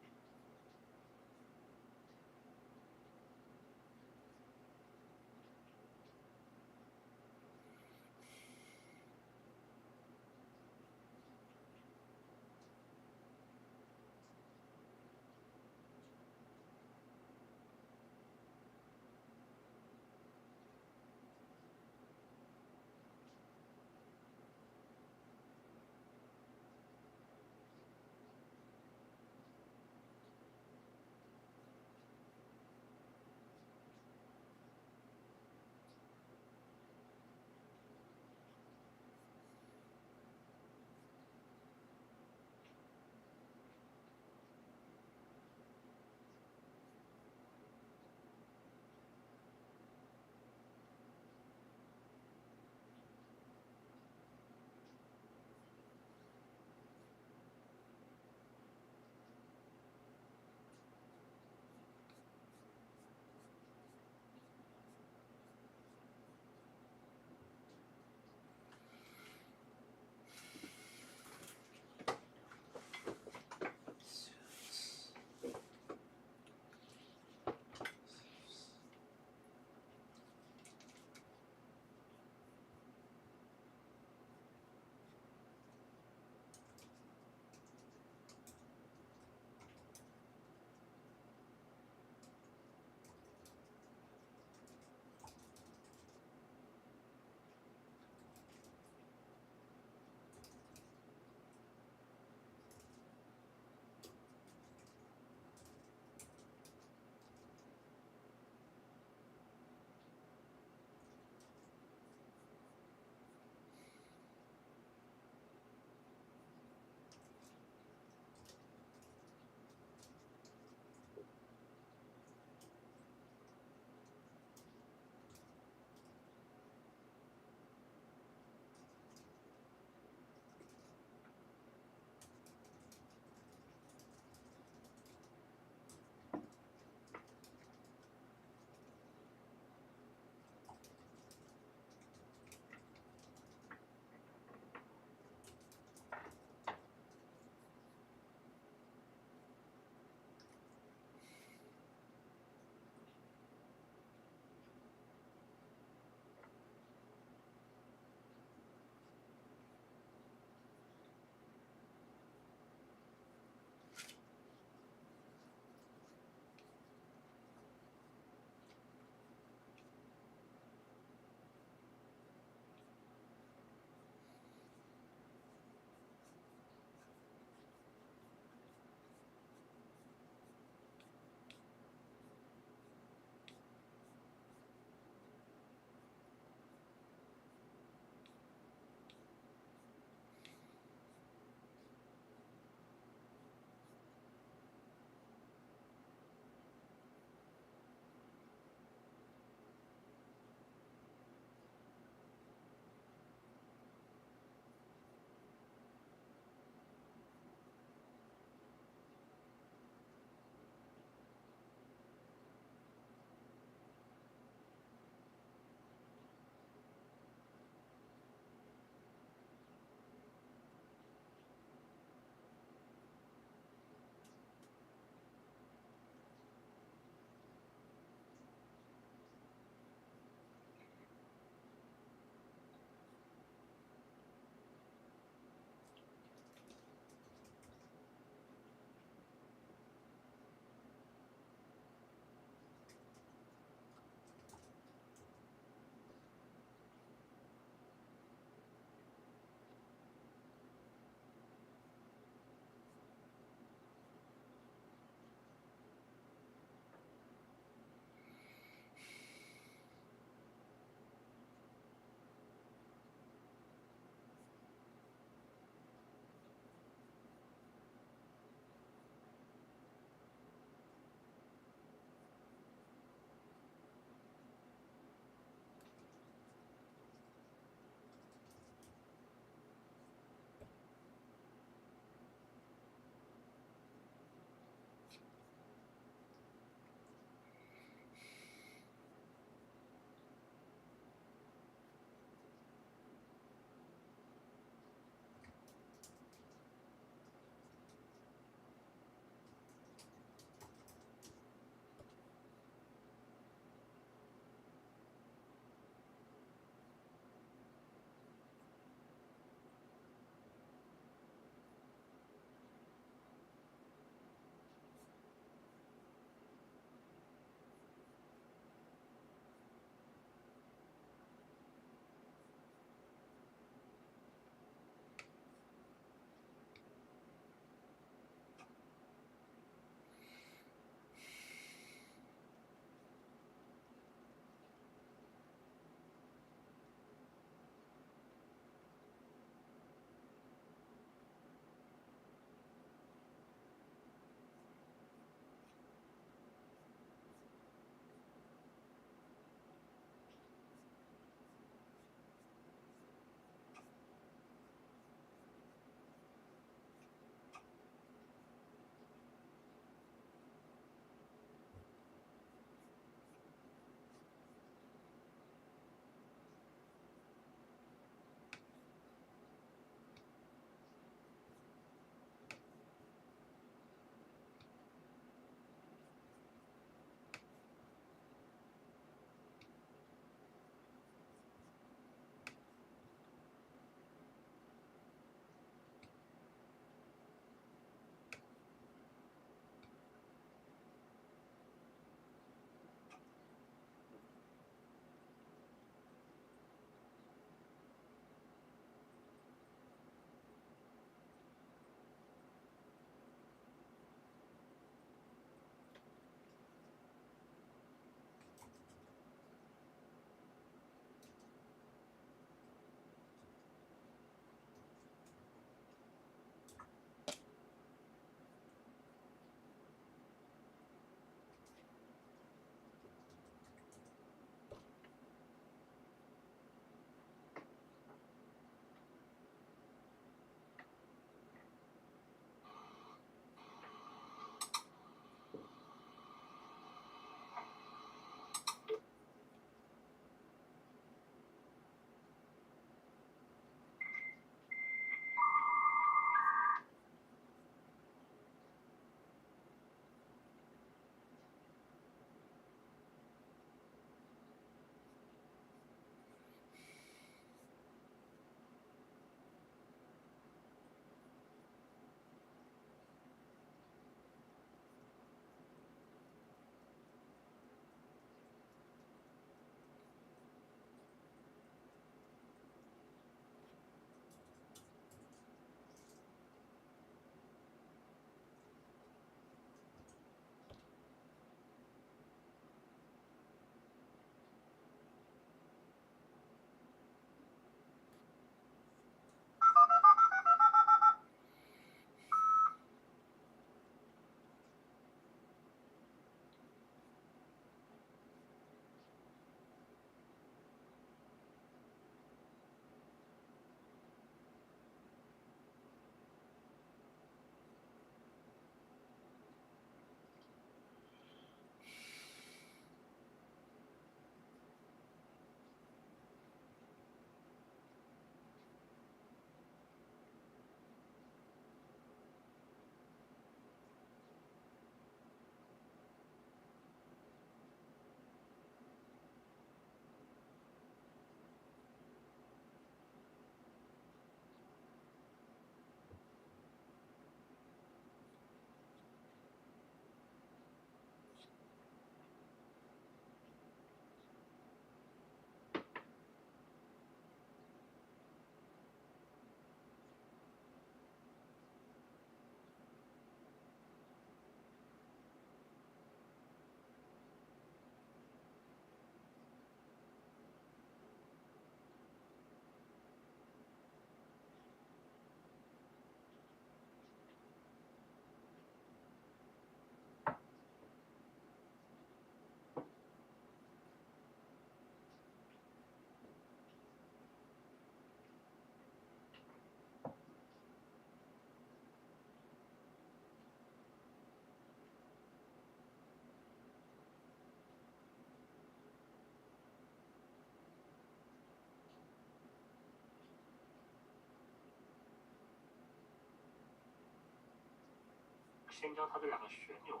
先将它这两个旋钮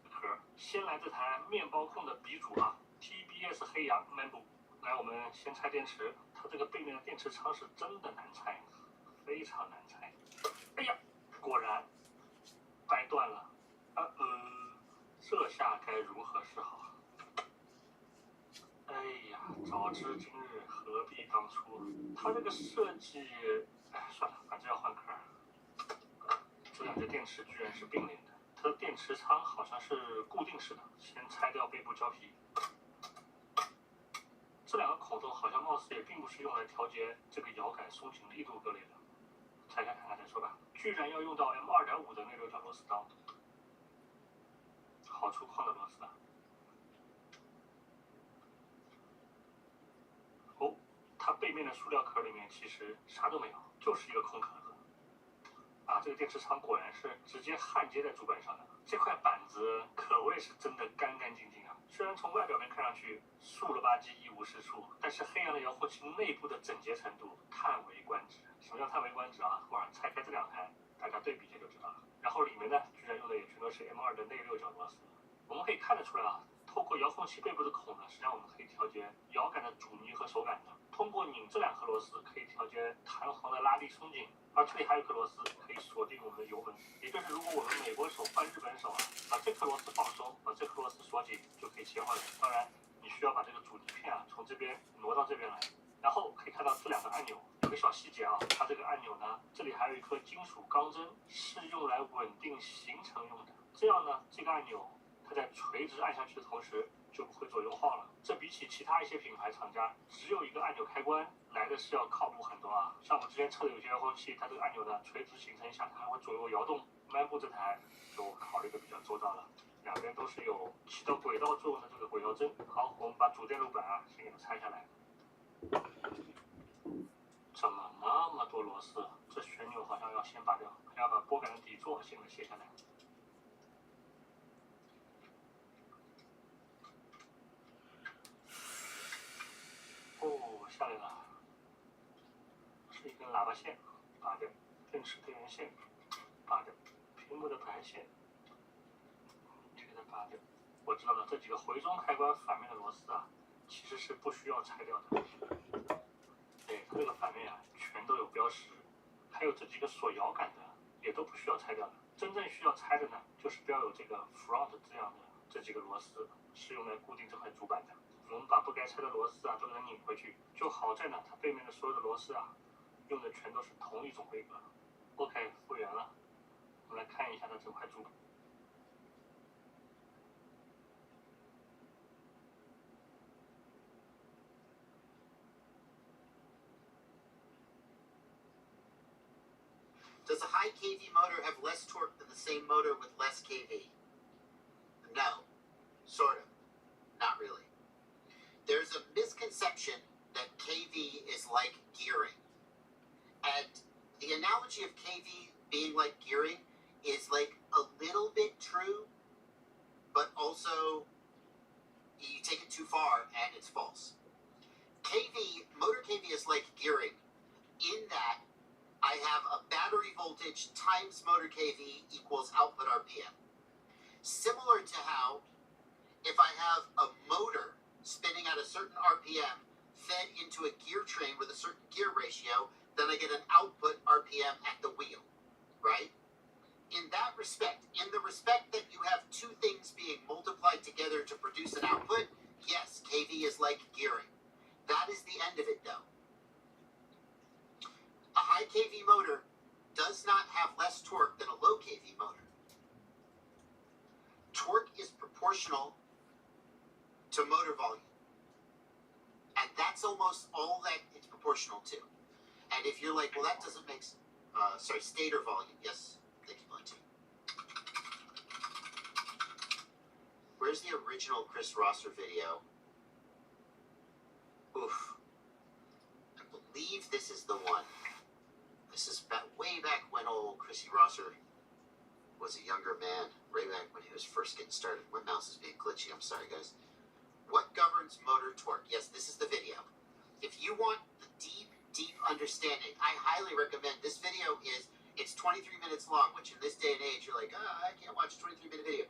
壳，先来这台面包控的鼻主TBS 黑羊 Mambo。来，我们先拆电池，它这个背面的电池仓是真的难拆，非常难拆。哎呀，果然掰断了。这下该如何是好？哎呀，早知今日何必当初。它这个设计，算了，反正要换壳。这两节电池居然是并联的，它的电池仓好像是固定式的。先拆掉背部胶皮。这两个孔洞好像貌似也并不是用来调节这个摇杆松紧力度各类的，拆开看看再说吧。居然要用到 M2.5 的内六角螺丝刀，好粗犷的螺丝啊！哦，它背面的塑料壳里面其实啥都没有，就是一个空壳子。这个电池仓果然是直接焊接在主板上的，这块板子可谓是真的干干净净啊！虽然从外表面看上去素了吧唧一无是处，但是黑羊的遥控器内部的整洁程度叹为观止。什么叫叹为观止啊？晚上拆开这两台，大家对比一下就知道了。然后里面呢，居然用的也全都是 M2 的内六角螺丝。我们可以看得出来透过遥控器背部的孔呢，实际上我们可以调节摇杆的阻尼和手感的。通过拧这两颗螺丝，可以调节弹簧的拉力松紧。而这里还有一颗螺丝可以锁定我们的油门，也就是如果我们美国手换日本手把这颗螺丝放松，把这颗螺丝锁紧，就可以切换了。当然，你需要把这个阻尼片从这边挪到这边来。然后可以看到这两个按钮有个小细节它这个按钮呢，这里还有一颗金属钢针，是用来稳定行程用的。这样呢，这个按钮它在垂直按下去的同时就不会左右晃了。这比起其他一些品牌厂家只有一个按钮开关来的是要靠谱很多像我们之前测的有些遥控器，它这个按钮呢垂直行程下它还会左右摇动。Mambo 这台就考虑的比较周到了，两边都是有起到轨道作用的这个轨道针。好，我们把主电路板先给它拆下来。怎么那么多螺丝？这旋钮好像要先拔掉，还要把拨杆的底座先给卸下来。下来了，是一根喇叭线，拔掉；电池电源线，拔掉；屏幕的排线，这个再拔掉。我知道了，这几个回中开关反面的螺丝其实是不需要拆掉的。它这个反面全都有标识，还有这几个锁摇杆的也都不需要拆掉的。真正需要拆的呢，就是标有这个 front 字样的这几个螺丝，是用来固定这块主板的。我们把不该拆的螺丝都给它拧回去，就好在呢，它背面的所有的螺丝用的全都是同一种规格。OK， 复原了。我们来看一下它整块主板。Does a high kV motor have less torque than the same motor with less kV? No. Sort of. Not really. There's a misconception that kV is like gearing. And the analogy of kV being like gearing is like a little bit true, but also you take it too far and it's false. Motor kV is like gearing in that I have a battery voltage times motor kV equals output RPM. Similar to how if I have a motor spinning at a certain RPM fed into a gear train with a certain gear ratio, then I get an output RPM at the wheel, right? In that respect, in the respect that you have two things being multiplied together to produce an output, yes, kV is like gearing. That is the end of it, though. A high kV motor does not have less torque than a low kV motor. Torque is proportional to motor volume. And that's almost all that it's proportional to. And if you're like, well, that doesn't make stator volume. Yes, thank you, Monty. Where's the original Chris Rosser video? Oof. I believe this is the one. This is way back when old Chrissy Rosser was a younger man, way back when he was first getting started. My mouse is being glitchy, I'm sorry guys. What governs motor torque? Yes, this is the video. If you want the deep understanding, I highly recommend this video. Is It's 23 minutes long, which in this day and age, you're like, I can't watch a 23-minute video.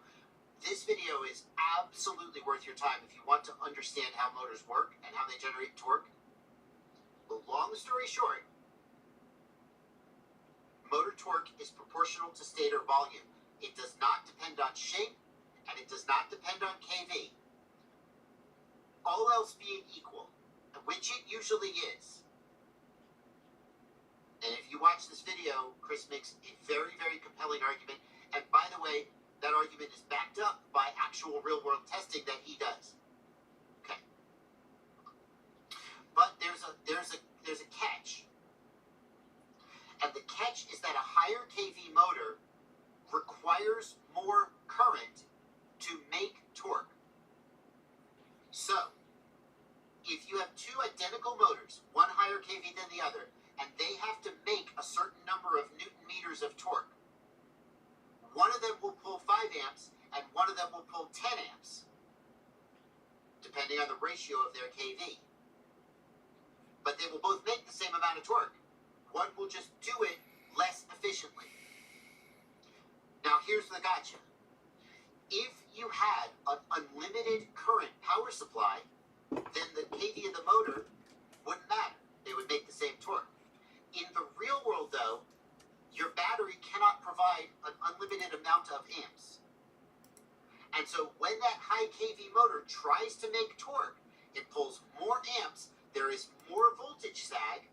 This video is absolutely worth your time if you want to understand how motors work and how they generate torque. The long story short, motor torque is proportional to stator volume. It does not depend on shape, and it does not depend on kV. All else being equal, which it usually is. And if you watch this video, Chris makes a very, very compelling argument. And by the way, that argument is backed up by actual real-world testing that he does. Okay. But there's a catch. And the catch is that a higher kV motor requires more current to make torque. So, if you have two identical motors, one higher kV than the other, and they have to make a certain number of Newton meters of torque, one of them will pull 5 amps and one of them will pull 10 amps, depending on the ratio of their kV. But they will both make the same amount of torque. One will just do it less efficiently. Now here's the gotcha. If you had an unlimited current power supply, then the kV of the motor wouldn't matter. They would make the same torque. In the real world, though, your battery cannot provide an unlimited amount of amps. And so when that high kV motor tries to make torque, it pulls more amps, there is more voltage sag,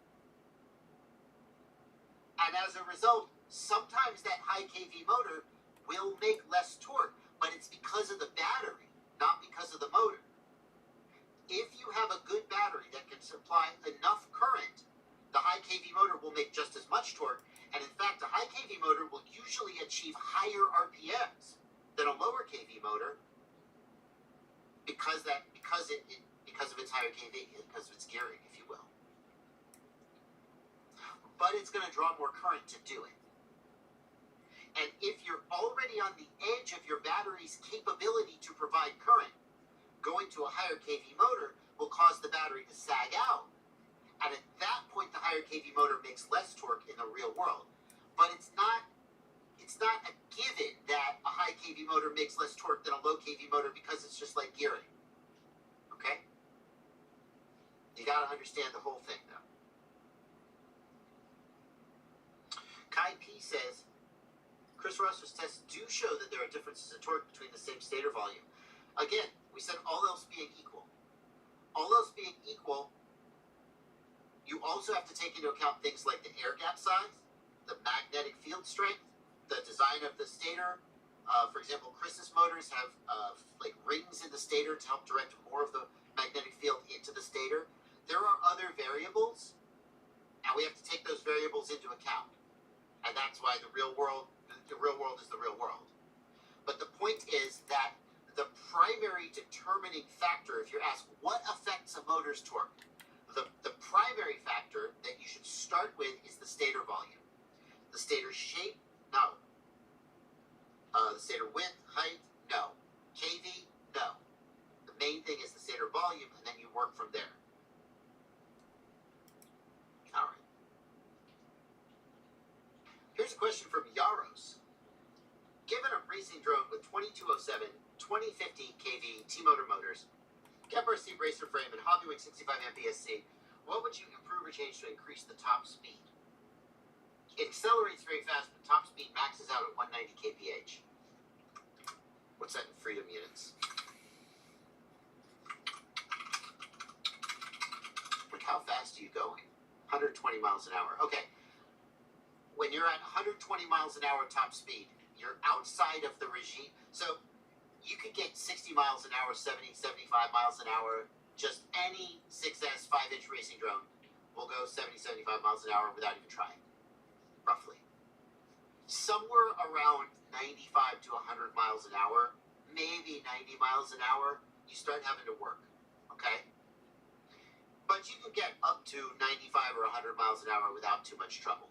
and as a result, sometimes that high kV motor will make less torque, but it's because of the battery, not because of the motor. If you have a good battery that can supply enough current, the high kV motor will make just as much torque, and in fact, a high kV motor will usually achieve higher RPMs than a lower kV motor because of its higher kV, because of its gearing, if you will. But it's going to draw more current to do it. And if you're already on the edge of your battery's capability to provide current, going to a higher kV motor will cause the battery to sag out. And at that point, the higher kV motor makes less torque in the real world. But it's not a given that a high kV motor makes less torque than a low kV motor because it's just like gearing. Okay? You got to understand the whole thing, though. Kai P says, Chris Rosser's tests do show that there are differences in torque between the same stator volume. Again, we said all else being equal. All else being equal, you also have to take into account things like the air gap size, the magnetic field strength, the design of the stator. For example, Chris's motors have like rings in the stator to help direct more of the magnetic field into the stator. There are other variables, and we have to take those variables into account. And that's why the real world is the real world. But the point is that the primary determining factor, if you're asked what affects a motor's torque, the primary factor that you should start with is the stator volume. The stator shape, no. The stator width, height, no. KV, no. The main thing is the stator volume, and then you work from there. All right. Here's a question from Yaros. Given a racing drone with 2207, 2050 kV T-motor motors, Kep-RC racer frame, and Hobbywing 65 MPSC, what would you improve or change to increase the top speed? It accelerates very fast, but top speed maxes out at 190 kph. What's that in freedom units? Like, how fast are you going? 120 miles an hour. Okay. When you're at 120 miles an hour top speed, you're outside of the regime. So you could get 60 miles an hour, 70, 75 miles an hour. Just any 6S 5-inch racing drone will go 70, 75 miles an hour without even trying, roughly. Somewhere around 95 to 100 miles an hour, maybe 90 miles an hour, you start having to work, okay? But you can get up to 95 or 100 miles an hour without too much trouble.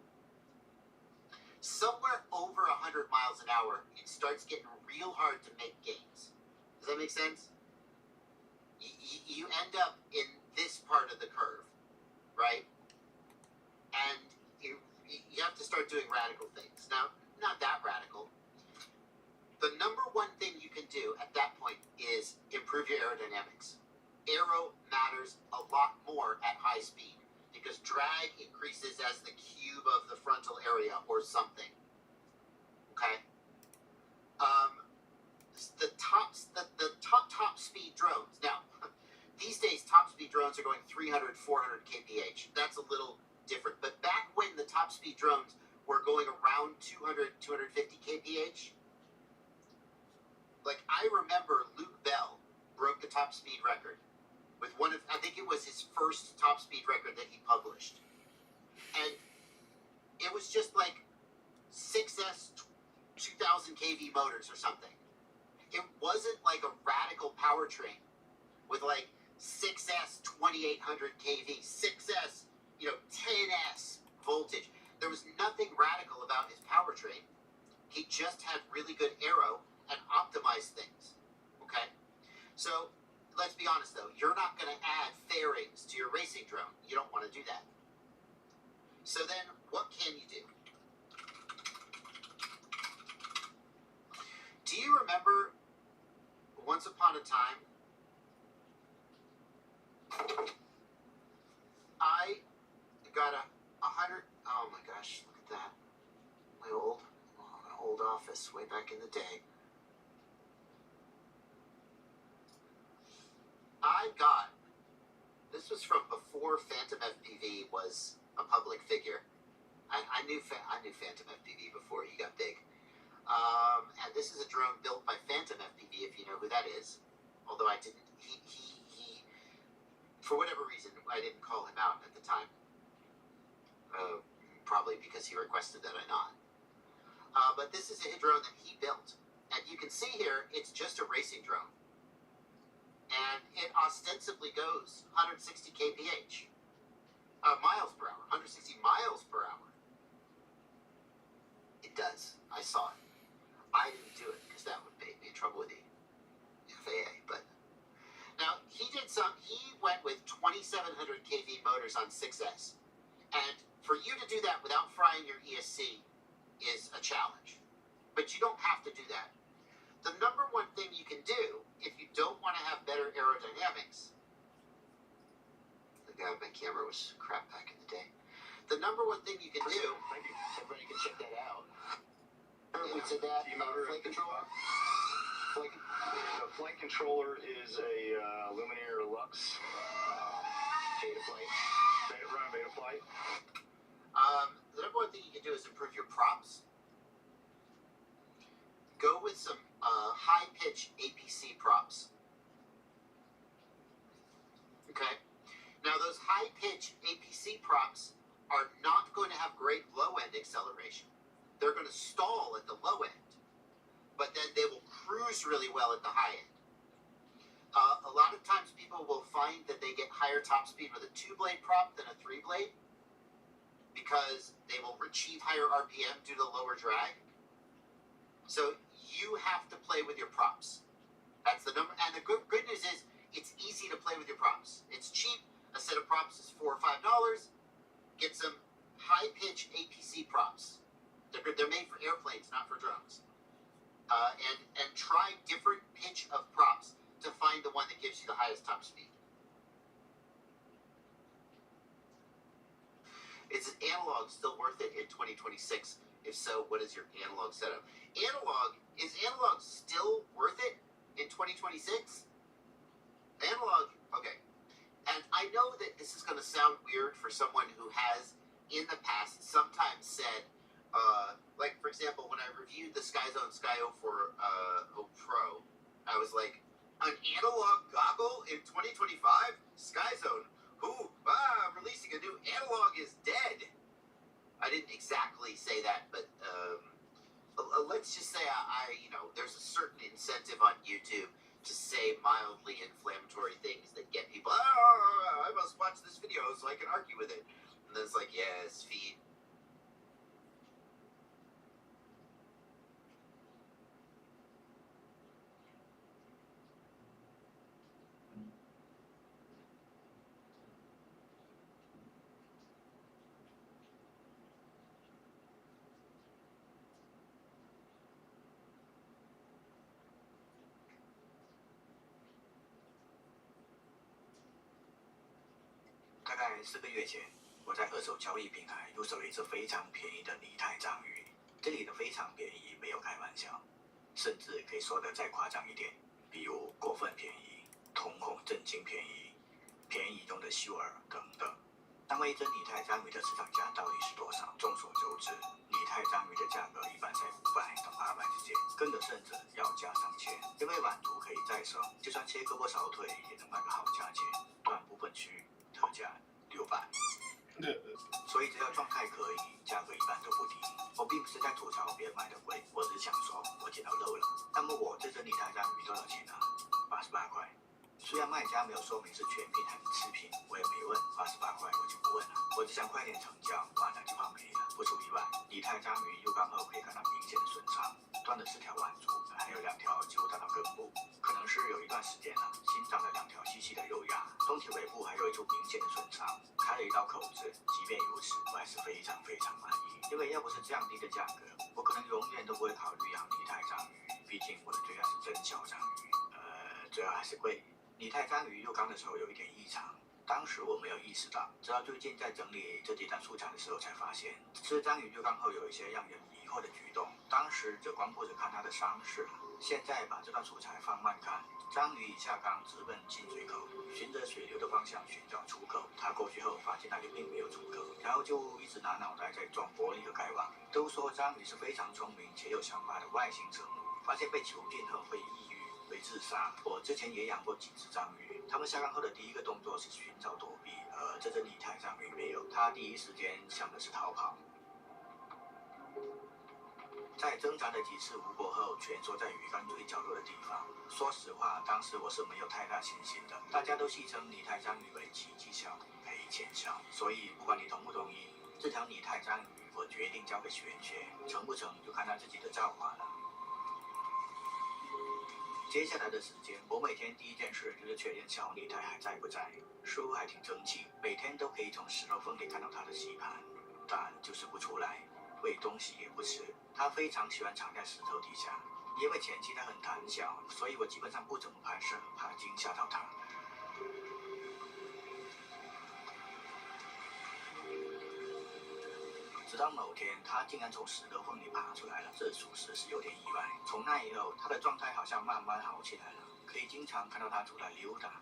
Somewhere over 100 miles an hour, it starts getting real hard to make gains. Does that make sense? You end up in this part of the curve, right? And you You have to start doing radical things. Now, not that radical. The number one thing you can do at that point is improve your aerodynamics. Aero matters a lot more at high speed because drag increases as the cube of the frontal area or something. Okay? The top speed drones. Now, these days, top speed drones are going 300, 400 kph. That's a little different. But back when the top speed drones were going around 200, 250 kph, like I remember Luke Bell broke the top speed record with one of, I think it was his first top speed record that he published. And it was just like 6S 2000 kV motors or something. It wasn't like a radical powertrain with like 6S 2800 kV, 6S, 10S voltage. There was nothing radical about his powertrain. He just had really good aero and optimized things. Okay? So let's be honest though, you're not going to add fairings to your racing drone. You don't want to do that. So then what can you do? Do you remember once upon a time, I got a 100, oh my gosh, look at that. My old office way back in the day. I got, this was from before Phantom FPV was a public figure. I knew Phantom FPV before he got big. And this is a drone built by Phantom FPV, if you know who that is. Although I didn't, he for whatever reason, I didn't call him out at the time. Probably because he requested that I not. But this is a drone that he built. And you can see here, it's just a racing drone. And it ostensibly goes 160 kph. Miles per hour, 160 miles per hour. It does. I saw it. I didn't do it because that would make me in trouble with the FAA. But now he went with 2700 kV motors on 6S. And for you to do that without frying your ESC is a challenge. But you don't have to do that. The number one thing you can do if you don't want to have better aerodynamics, the guy with my camera was crap back in the day. The number one thing you can do, everybody can check that out. We said that flight controller. The flight controller is a Luminaire Lux Beta Flight. Beta Flight. The number one thing you can do is improve your props. Go with some high-pitch APC props. Okay? Now, those high-pitch APC props are not going to have great low-end acceleration. They're going to stall at the low end, but then they will cruise really well at the high end. A lot of times people will find that they get higher top speed with a 2-blade prop than a 3-blade because they will achieve higher RPM due to lower drag. So you have to play with your props. That's the number. And the good news is it's easy to play with your props. It's cheap. A set of props is $4 or $5. Get some high-pitch APC props. They're made for airplanes, not for drones. And try different pitch of props to find the one that gives you the highest top speed. Is an analog still worth it in 2026? If so, what is your analog setup? Is analog still worth it in 2026? Analog, okay. And I know that this is going to sound weird for someone who has, in the past, sometimes said, like, for example, when I reviewed the SkyZone Skyo for Pro, I was like, an analog goggle in 2025? SkyZone, releasing a new analog is dead. I didn't exactly say that, but let's just say there's a certain incentive on YouTube to say mildly inflammatory things that get people, I must watch this video so I can argue with it. And then it's like, yes, feed. 概4个月前，我在二手交易平台入手了一只非常便宜的拟态章鱼。这里的非常便宜没有开玩笑，甚至可以说得再夸张一点，比如过分便宜、瞳孔震惊便宜、便宜中的秀儿等等。那么一只拟态章鱼的市场价到底是多少？众所周知，拟态章鱼的价格一般在500到800之间，更有甚者要价上千。因为版图可以再生，就算切胳膊少腿也能卖个好价钱。断部分区特价600。所以只要状态可以，价格一般都不低。我并不是在吐槽别人卖的贵，我只是想说我捡到肉了。那么我这只拟态章鱼多少钱呢？88块。虽然卖家没有说明是全品还是次品，我也没问，88块我就不问了。我只想快点成交，马上就泡没了。不出意外，拟态章鱼入缸后可以看到明显的损伤，断的是条腕足，还有2条几乎达到根部，可能是有一段时间了，新长了2条细细的肉芽，胴体尾部还有一处明显的损伤，开了一道口子。即便如此，我还是非常非常满意，因为要不是这样低的价格，我可能永远都不会考虑养拟态章鱼，毕竟我的最爱是真小章鱼，最后还是贵。拟态章鱼入缸的时候有一点异常，当时我没有意识到，直到最近在整理这几段素材的时候才发现，这只章鱼入缸后有一些让人疑惑的举动，当时只光顾着看它的伤势了。现在把这段素材放慢看，章鱼一下缸直奔进水口，循着水流的方向寻找出口。它过去后发现那里并没有出口，然后就一直拿脑袋在撞玻璃和盖网。都说章鱼是非常聪明且有想法的外星生物，发现被囚禁后会抑郁。会自杀。我之前也养过几只章鱼，它们下缸后的第一个动作是寻找躲避，而这只拟态章鱼没有，它第一时间想的是逃跑。在挣扎了几次无果后，蜷缩在鱼缸最角落的地方。说实话，当时我是没有太大信心的。大家都戏称拟态章鱼为奇迹小，赔钱小，所以不管你同不同意，这条拟态章鱼我决定交给玄学，成不成就看他自己的造化了。接下来的时间，我每天第一件事就是确认小拟态还在不在，似乎还挺争气，每天都可以从石头缝里看到它的吸盘，但就是不出来，喂东西也不吃。它非常喜欢藏在石头底下，因为前期它很胆小，所以我基本上不怎么拍摄，怕惊吓到它。直到某天，它竟然从石头缝里爬出来了，这属实是有点意外。从那以后，它的状态好像慢慢好起来了，可以经常看到它出来溜达。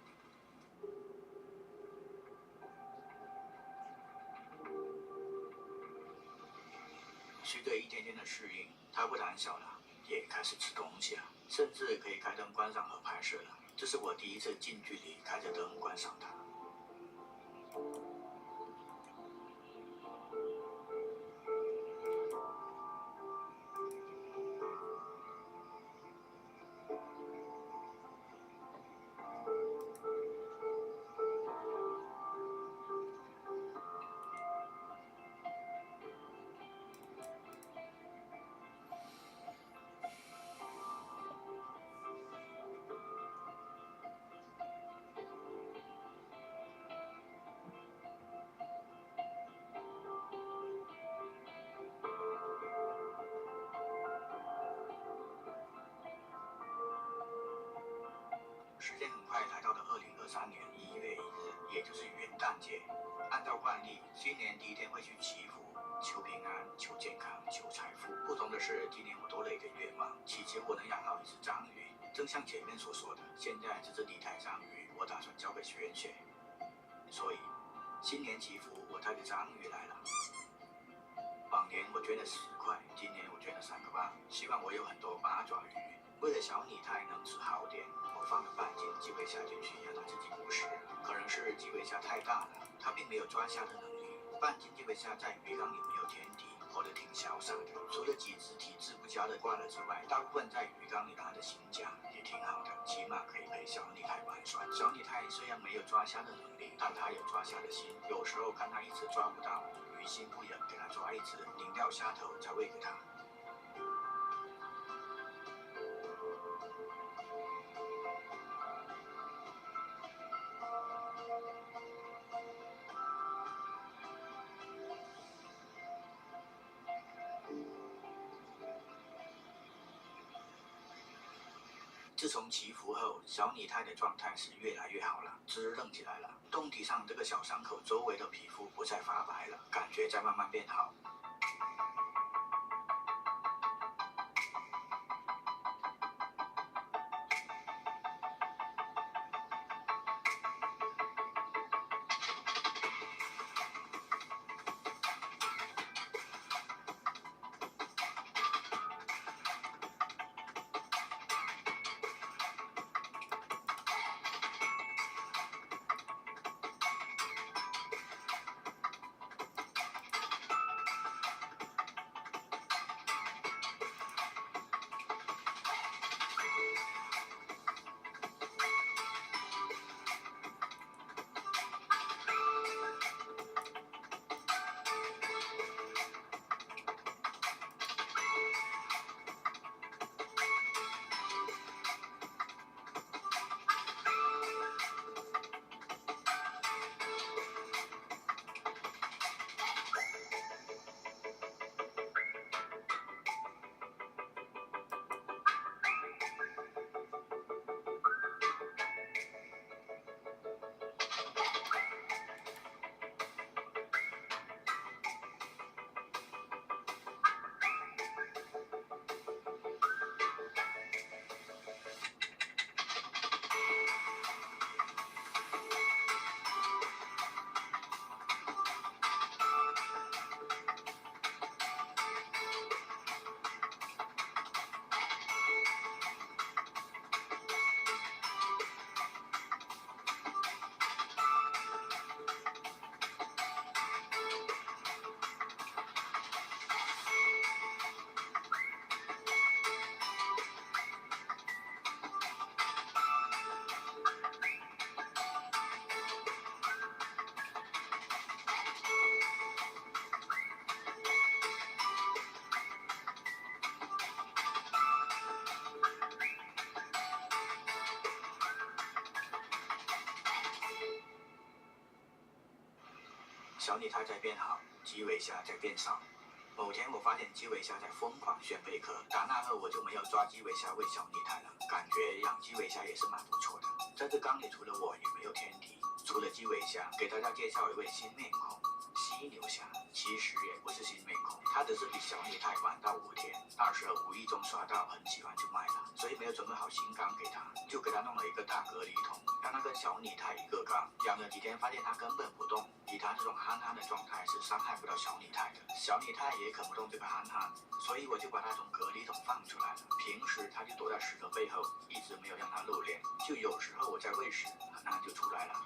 随着一天天的适应，它不胆小了，也开始吃东西了，甚至可以开灯观赏和拍摄了。这是我第一次近距离开着灯观赏它。时间很快来到了2023年1月1日，也就是元旦节。按照惯例，新年第一天会去祈福，求平安、求健康、求财富。不同的是，今年我多了一个愿望，祈求我能养好一只章鱼。正像前面所说的，现在这只拟态章鱼，我打算交给玄学。所以，新年祈福，我带着章鱼来了。往年我捐了10块，今年我捐了3个8，希望我有很多8爪鱼。为了小拟态能吃好点，我放了半斤基围虾进去，让它自己捕食。可能是基围虾太大了，它并没有抓虾的能力。半斤基围虾在鱼缸里没有天敌，活得挺潇洒的。除了几只体质不佳的挂了之外，大部分在鱼缸里拿的新家也挺好的，起码可以陪小拟态玩耍。小拟态虽然没有抓虾的能力，但它有抓虾的心。有时候看它一直抓不到，于心不忍，给它抓一只，拧掉虾头再喂给它。自从祈福后，小拟态的状态是越来越好了，滋润起来了。胴体上这个小伤口周围的皮肤不再发白了，感觉在慢慢变好。小拟态在变好，基围虾在变少。某天我发现基围虾在疯狂炫贝壳，打那后我就没有抓基围虾喂小拟态了，感觉养基围虾也是蛮不错的。在这缸里除了我也没有天敌，除了基围虾，给大家介绍一位新面孔——犀牛虾。其实也不是新面孔，他只是比小拟态晚到5天。那时候无意中刷到，很喜欢就买了，所以没有准备好新缸给他，就给他弄了一个大隔离桶，让他跟小拟态一个缸。养了几天，发现他根本不动，以他这种憨憨的状态是伤害不到小拟态的，小拟态也啃不动这个憨憨，所以我就把他从隔离桶放出来了。平时他就躲在石头背后，一直没有让他露脸，就有时候我在喂食，憨憨就出来了。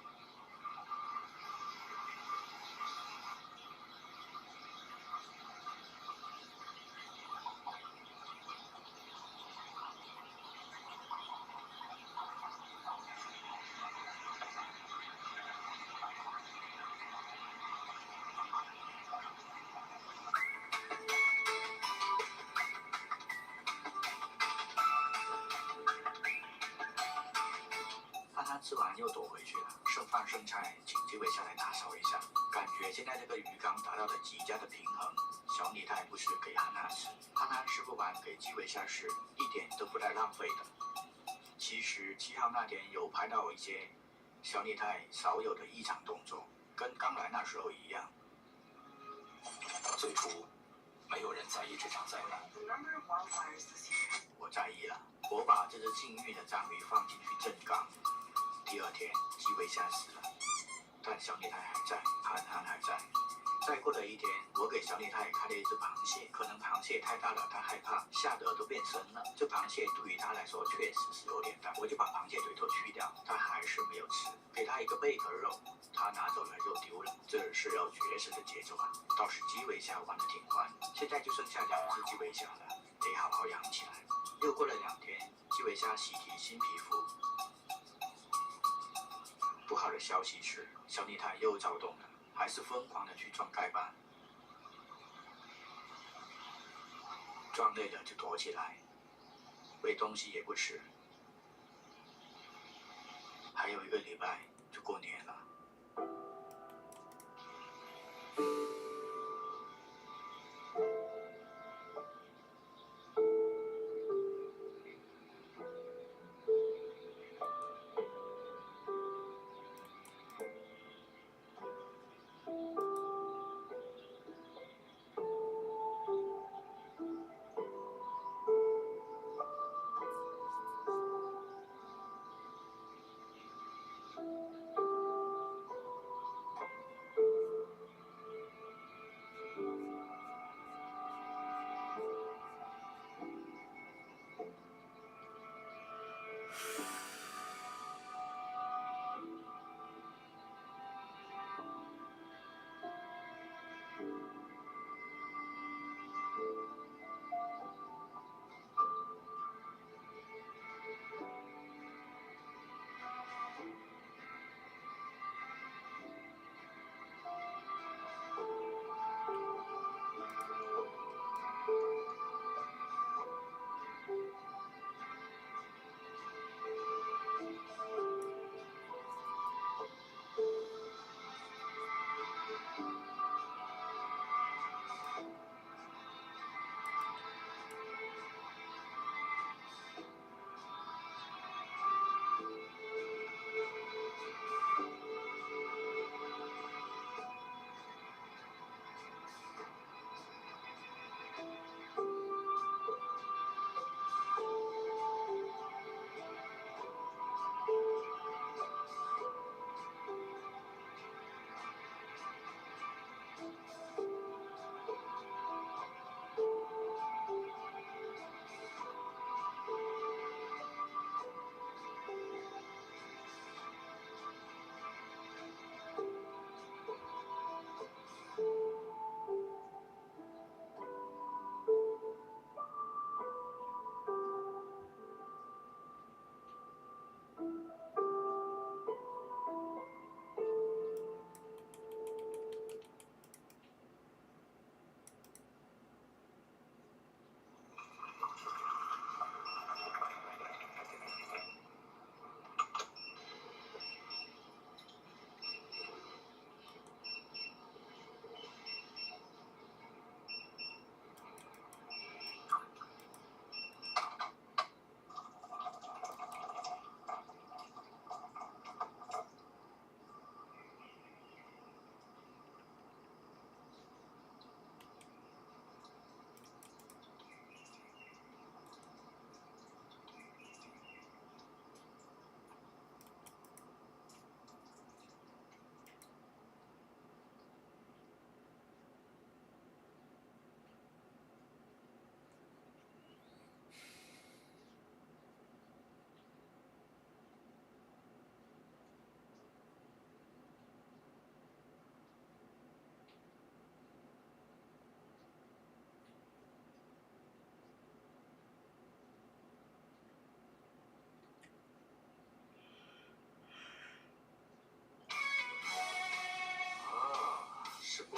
吃完又躲回去了，剩饭剩菜请基围虾来打扫一下。感觉现在这个鱼缸达到了极佳的平衡。小拟态不是给憨憨吃，憨憨吃不完给基围虾吃，一点都不带浪费的。其实7号那天有拍到一些小拟态少有的异常动作，跟刚来那时候一样。最初没有人在意这场灾难，我在意了。我把这只禁欲的章鱼放进去正缸。第2天，基围虾死了，但小拟态还在，憨憨还在。再过了1天，我给小拟态开了一只螃蟹，可能螃蟹太大了，它害怕，吓得都变身了。这螃蟹对于它来说确实是有点大，我就把螃蟹腿头去掉，它还是没有吃。给它一个贝壳肉，它拿走了又丢了，这是要绝食的节奏啊！倒是基围虾玩得挺欢，现在就剩下2只基围虾了，得好好养起来。又过了2天，基围虾喜提新皮肤。不好的消息是，小拟态又躁动了，还是疯狂的去撞盖板，撞累了就躲起来，喂东西也不吃。还有1个礼拜就过年了。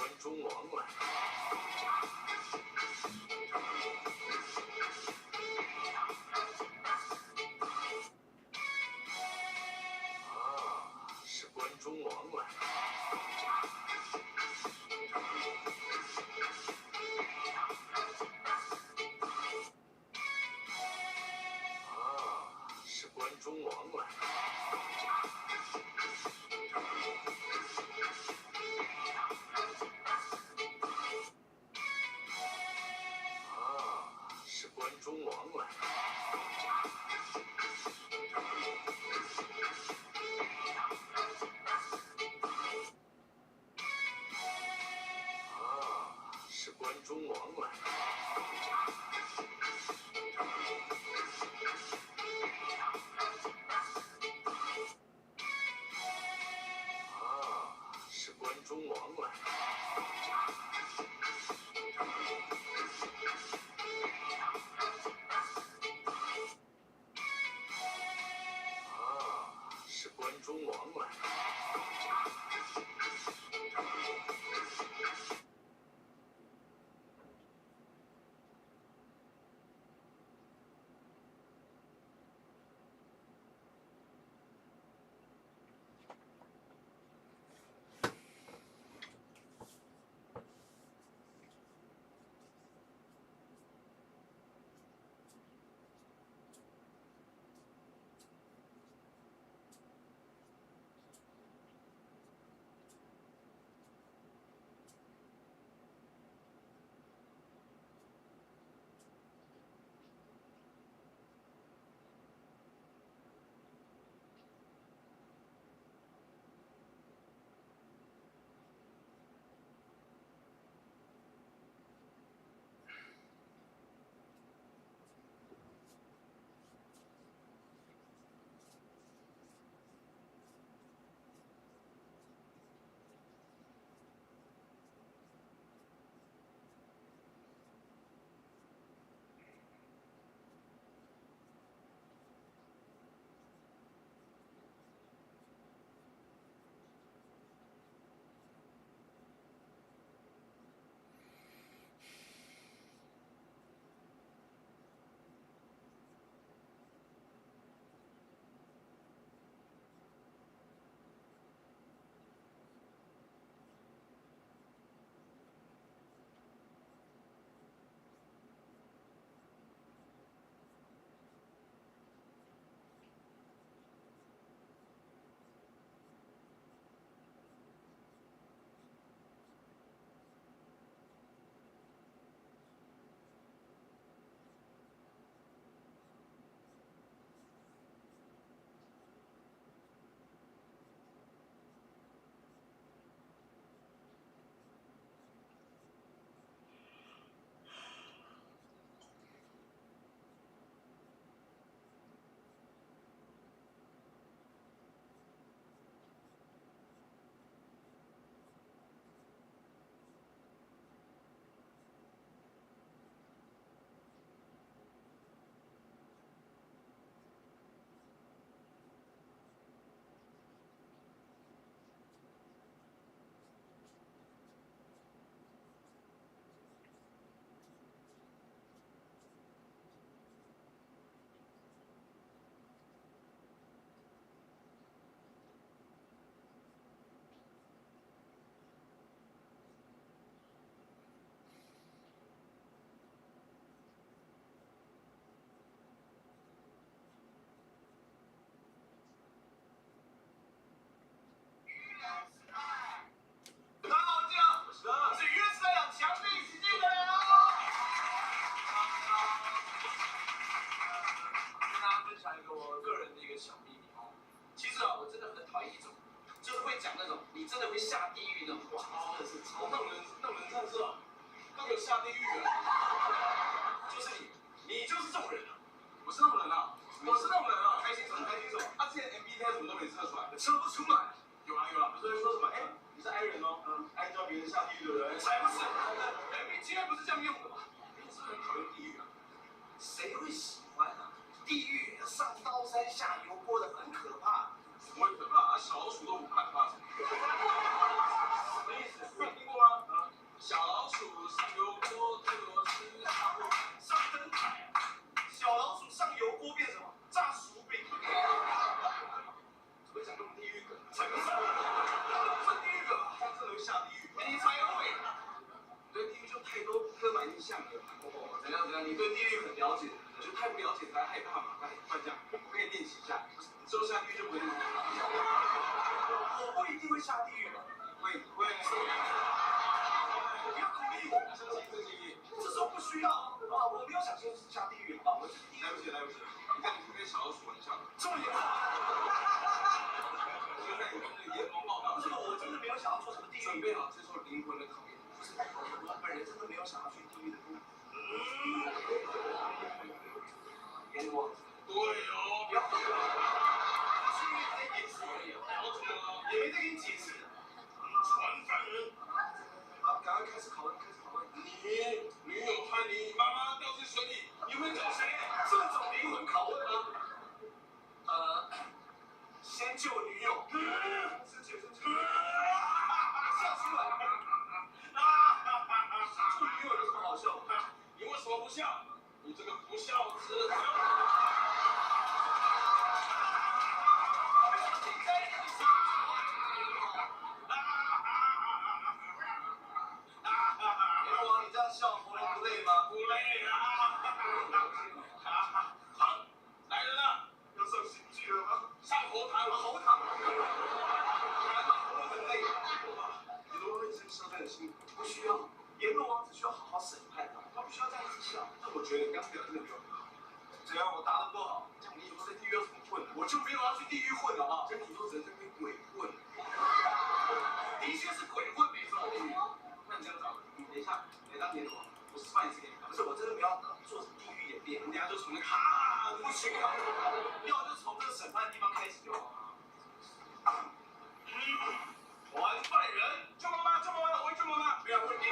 关中王来。是关中王来。是关中王来。是关中王来。是关中王来。是关中王来。是关中王来。太不了解才害怕嘛。来，不然这样，我可以练习一下，之后下地狱就不会那么害怕。我不一定会下地狱吧？会。不要鼓励我，相信自己。这时候不需要啊，我没有想说下地狱，好吧？我就是来不及。你看你跟小老鼠玩笑，这么严重？就在你跟那个阎王报道。不是，我真的没有想要做什么地狱。准备好接受灵魂的考验。不是，我本人真的没有想要去地狱的路。阎王。对哦。不要。是因为在演戏而已，了解了，也没在跟你解释。传犯人。好，赶快开始拷问。你女友和你妈妈掉进水里，你会救谁？这种灵魂拷问吗？先救女友。是救。笑出来。救女友有什么好笑？你为什么不笑？你这个不孝子！阎王，你这样笑，活人不累吗？不累啊！好，来人了，要上刑具了吗？上佛堂，佛堂。我很累，阎罗王一直笑得很辛苦。不需要，阎罗王只需要好好审判他，他不需要这样一直笑。但我觉得你刚表现的比我好。只要我答得不好，这样你以后在地狱要怎么混？我就没有要去地狱混了啊！这样你以后只能在跟鬼混。的确是鬼混没错。那你这样找，你等一下来当阎罗王，我示范一次给你看。不是，我真的没有做什么地狱演练，人家就从那个不需要，要就从这个审判的地方开始就好。传犯人，救妈妈，我会救妈妈，不要问你。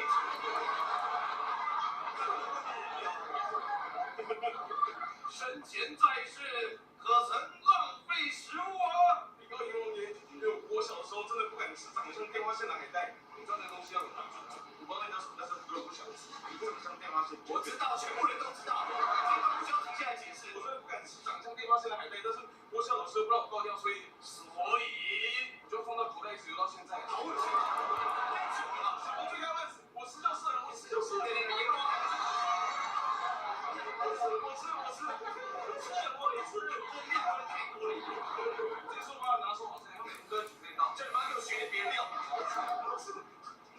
生前在世，可曾浪费食物啊？你告阎王爷，因为我小时候真的不敢吃长得像电话线的海带，你知道那东西要怎么做？我帮人家说，但是我不想吃，长得像电话线。我知道，全部人都知道，这个不需要停下来解释。我真的不敢吃长得像电话线的海带，但是我小老师不让我倒掉，所以我就放到口袋一直留到现在。好恶心！太久了，小王最该问死，我吃就是了，我吃就是了。阎罗王。我吃，这料太多了。这说话拿手好菜，他每天都在煮这道，叫你妈给我学别料。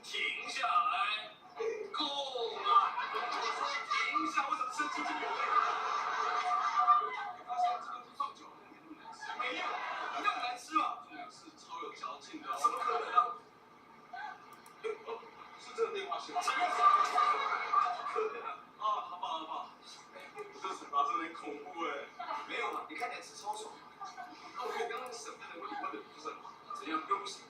停下来，够了！我说停下，为什么吃津津有味？你发现这个放久了没那么难吃？没有，一样难吃嘛。重点是超有嚼劲的，怎么可能啊？是这个电话线。什么？可能啊！好不好？这惩罚真的很恐怖哎。没有嘛，你看起来吃超爽。那我觉得刚刚审判的问题问的不是很好，怎样又不行？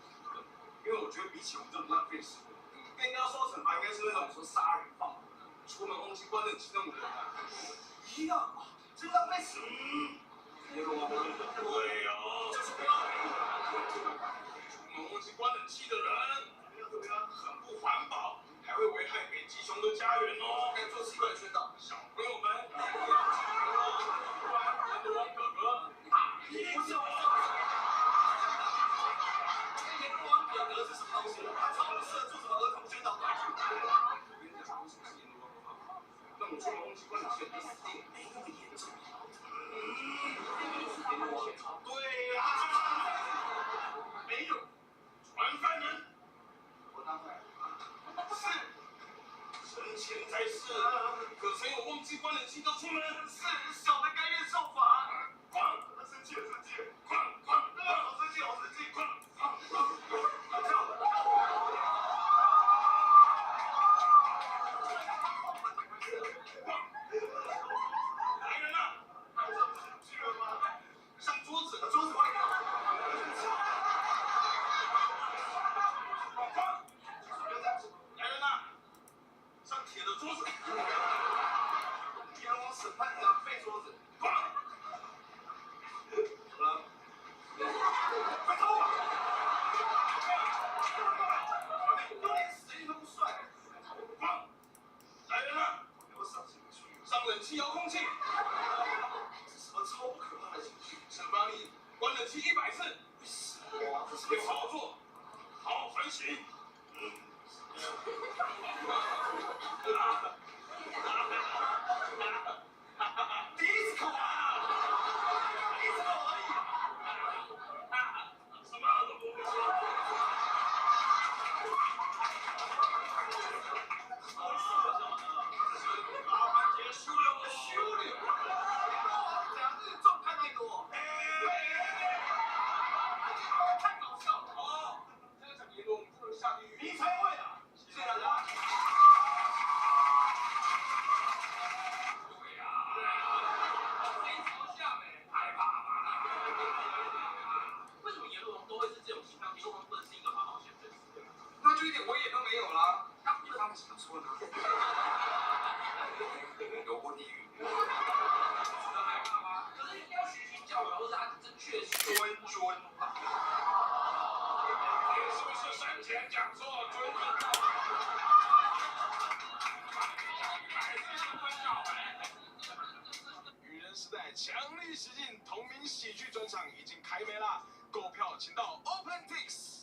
因为我觉得比起我们这种浪费食物，跟人家说惩罚应该是那种说杀人放火的，出门忘记关冷气那种人啊，一样啊，这浪费食物。阎罗王，对哦，就是不要出门忘记关冷气的人，怎么样？很不环保，还会危害北极熊的家园哦。该做奇怪的宣导，小朋友们不要抢哦，不然阎罗王哥哥打你不是。阎罗王哥哥是什么东西？他超不适合做什么儿童宣导短剧。我跟你讲，为什么是阎罗王不好？那我出门忘记关冷气的死定没那么严重。阎罗王，对呀。讲座愚人时代强力实境同名喜剧专场已经开卖啦！购票请到 OpenTix。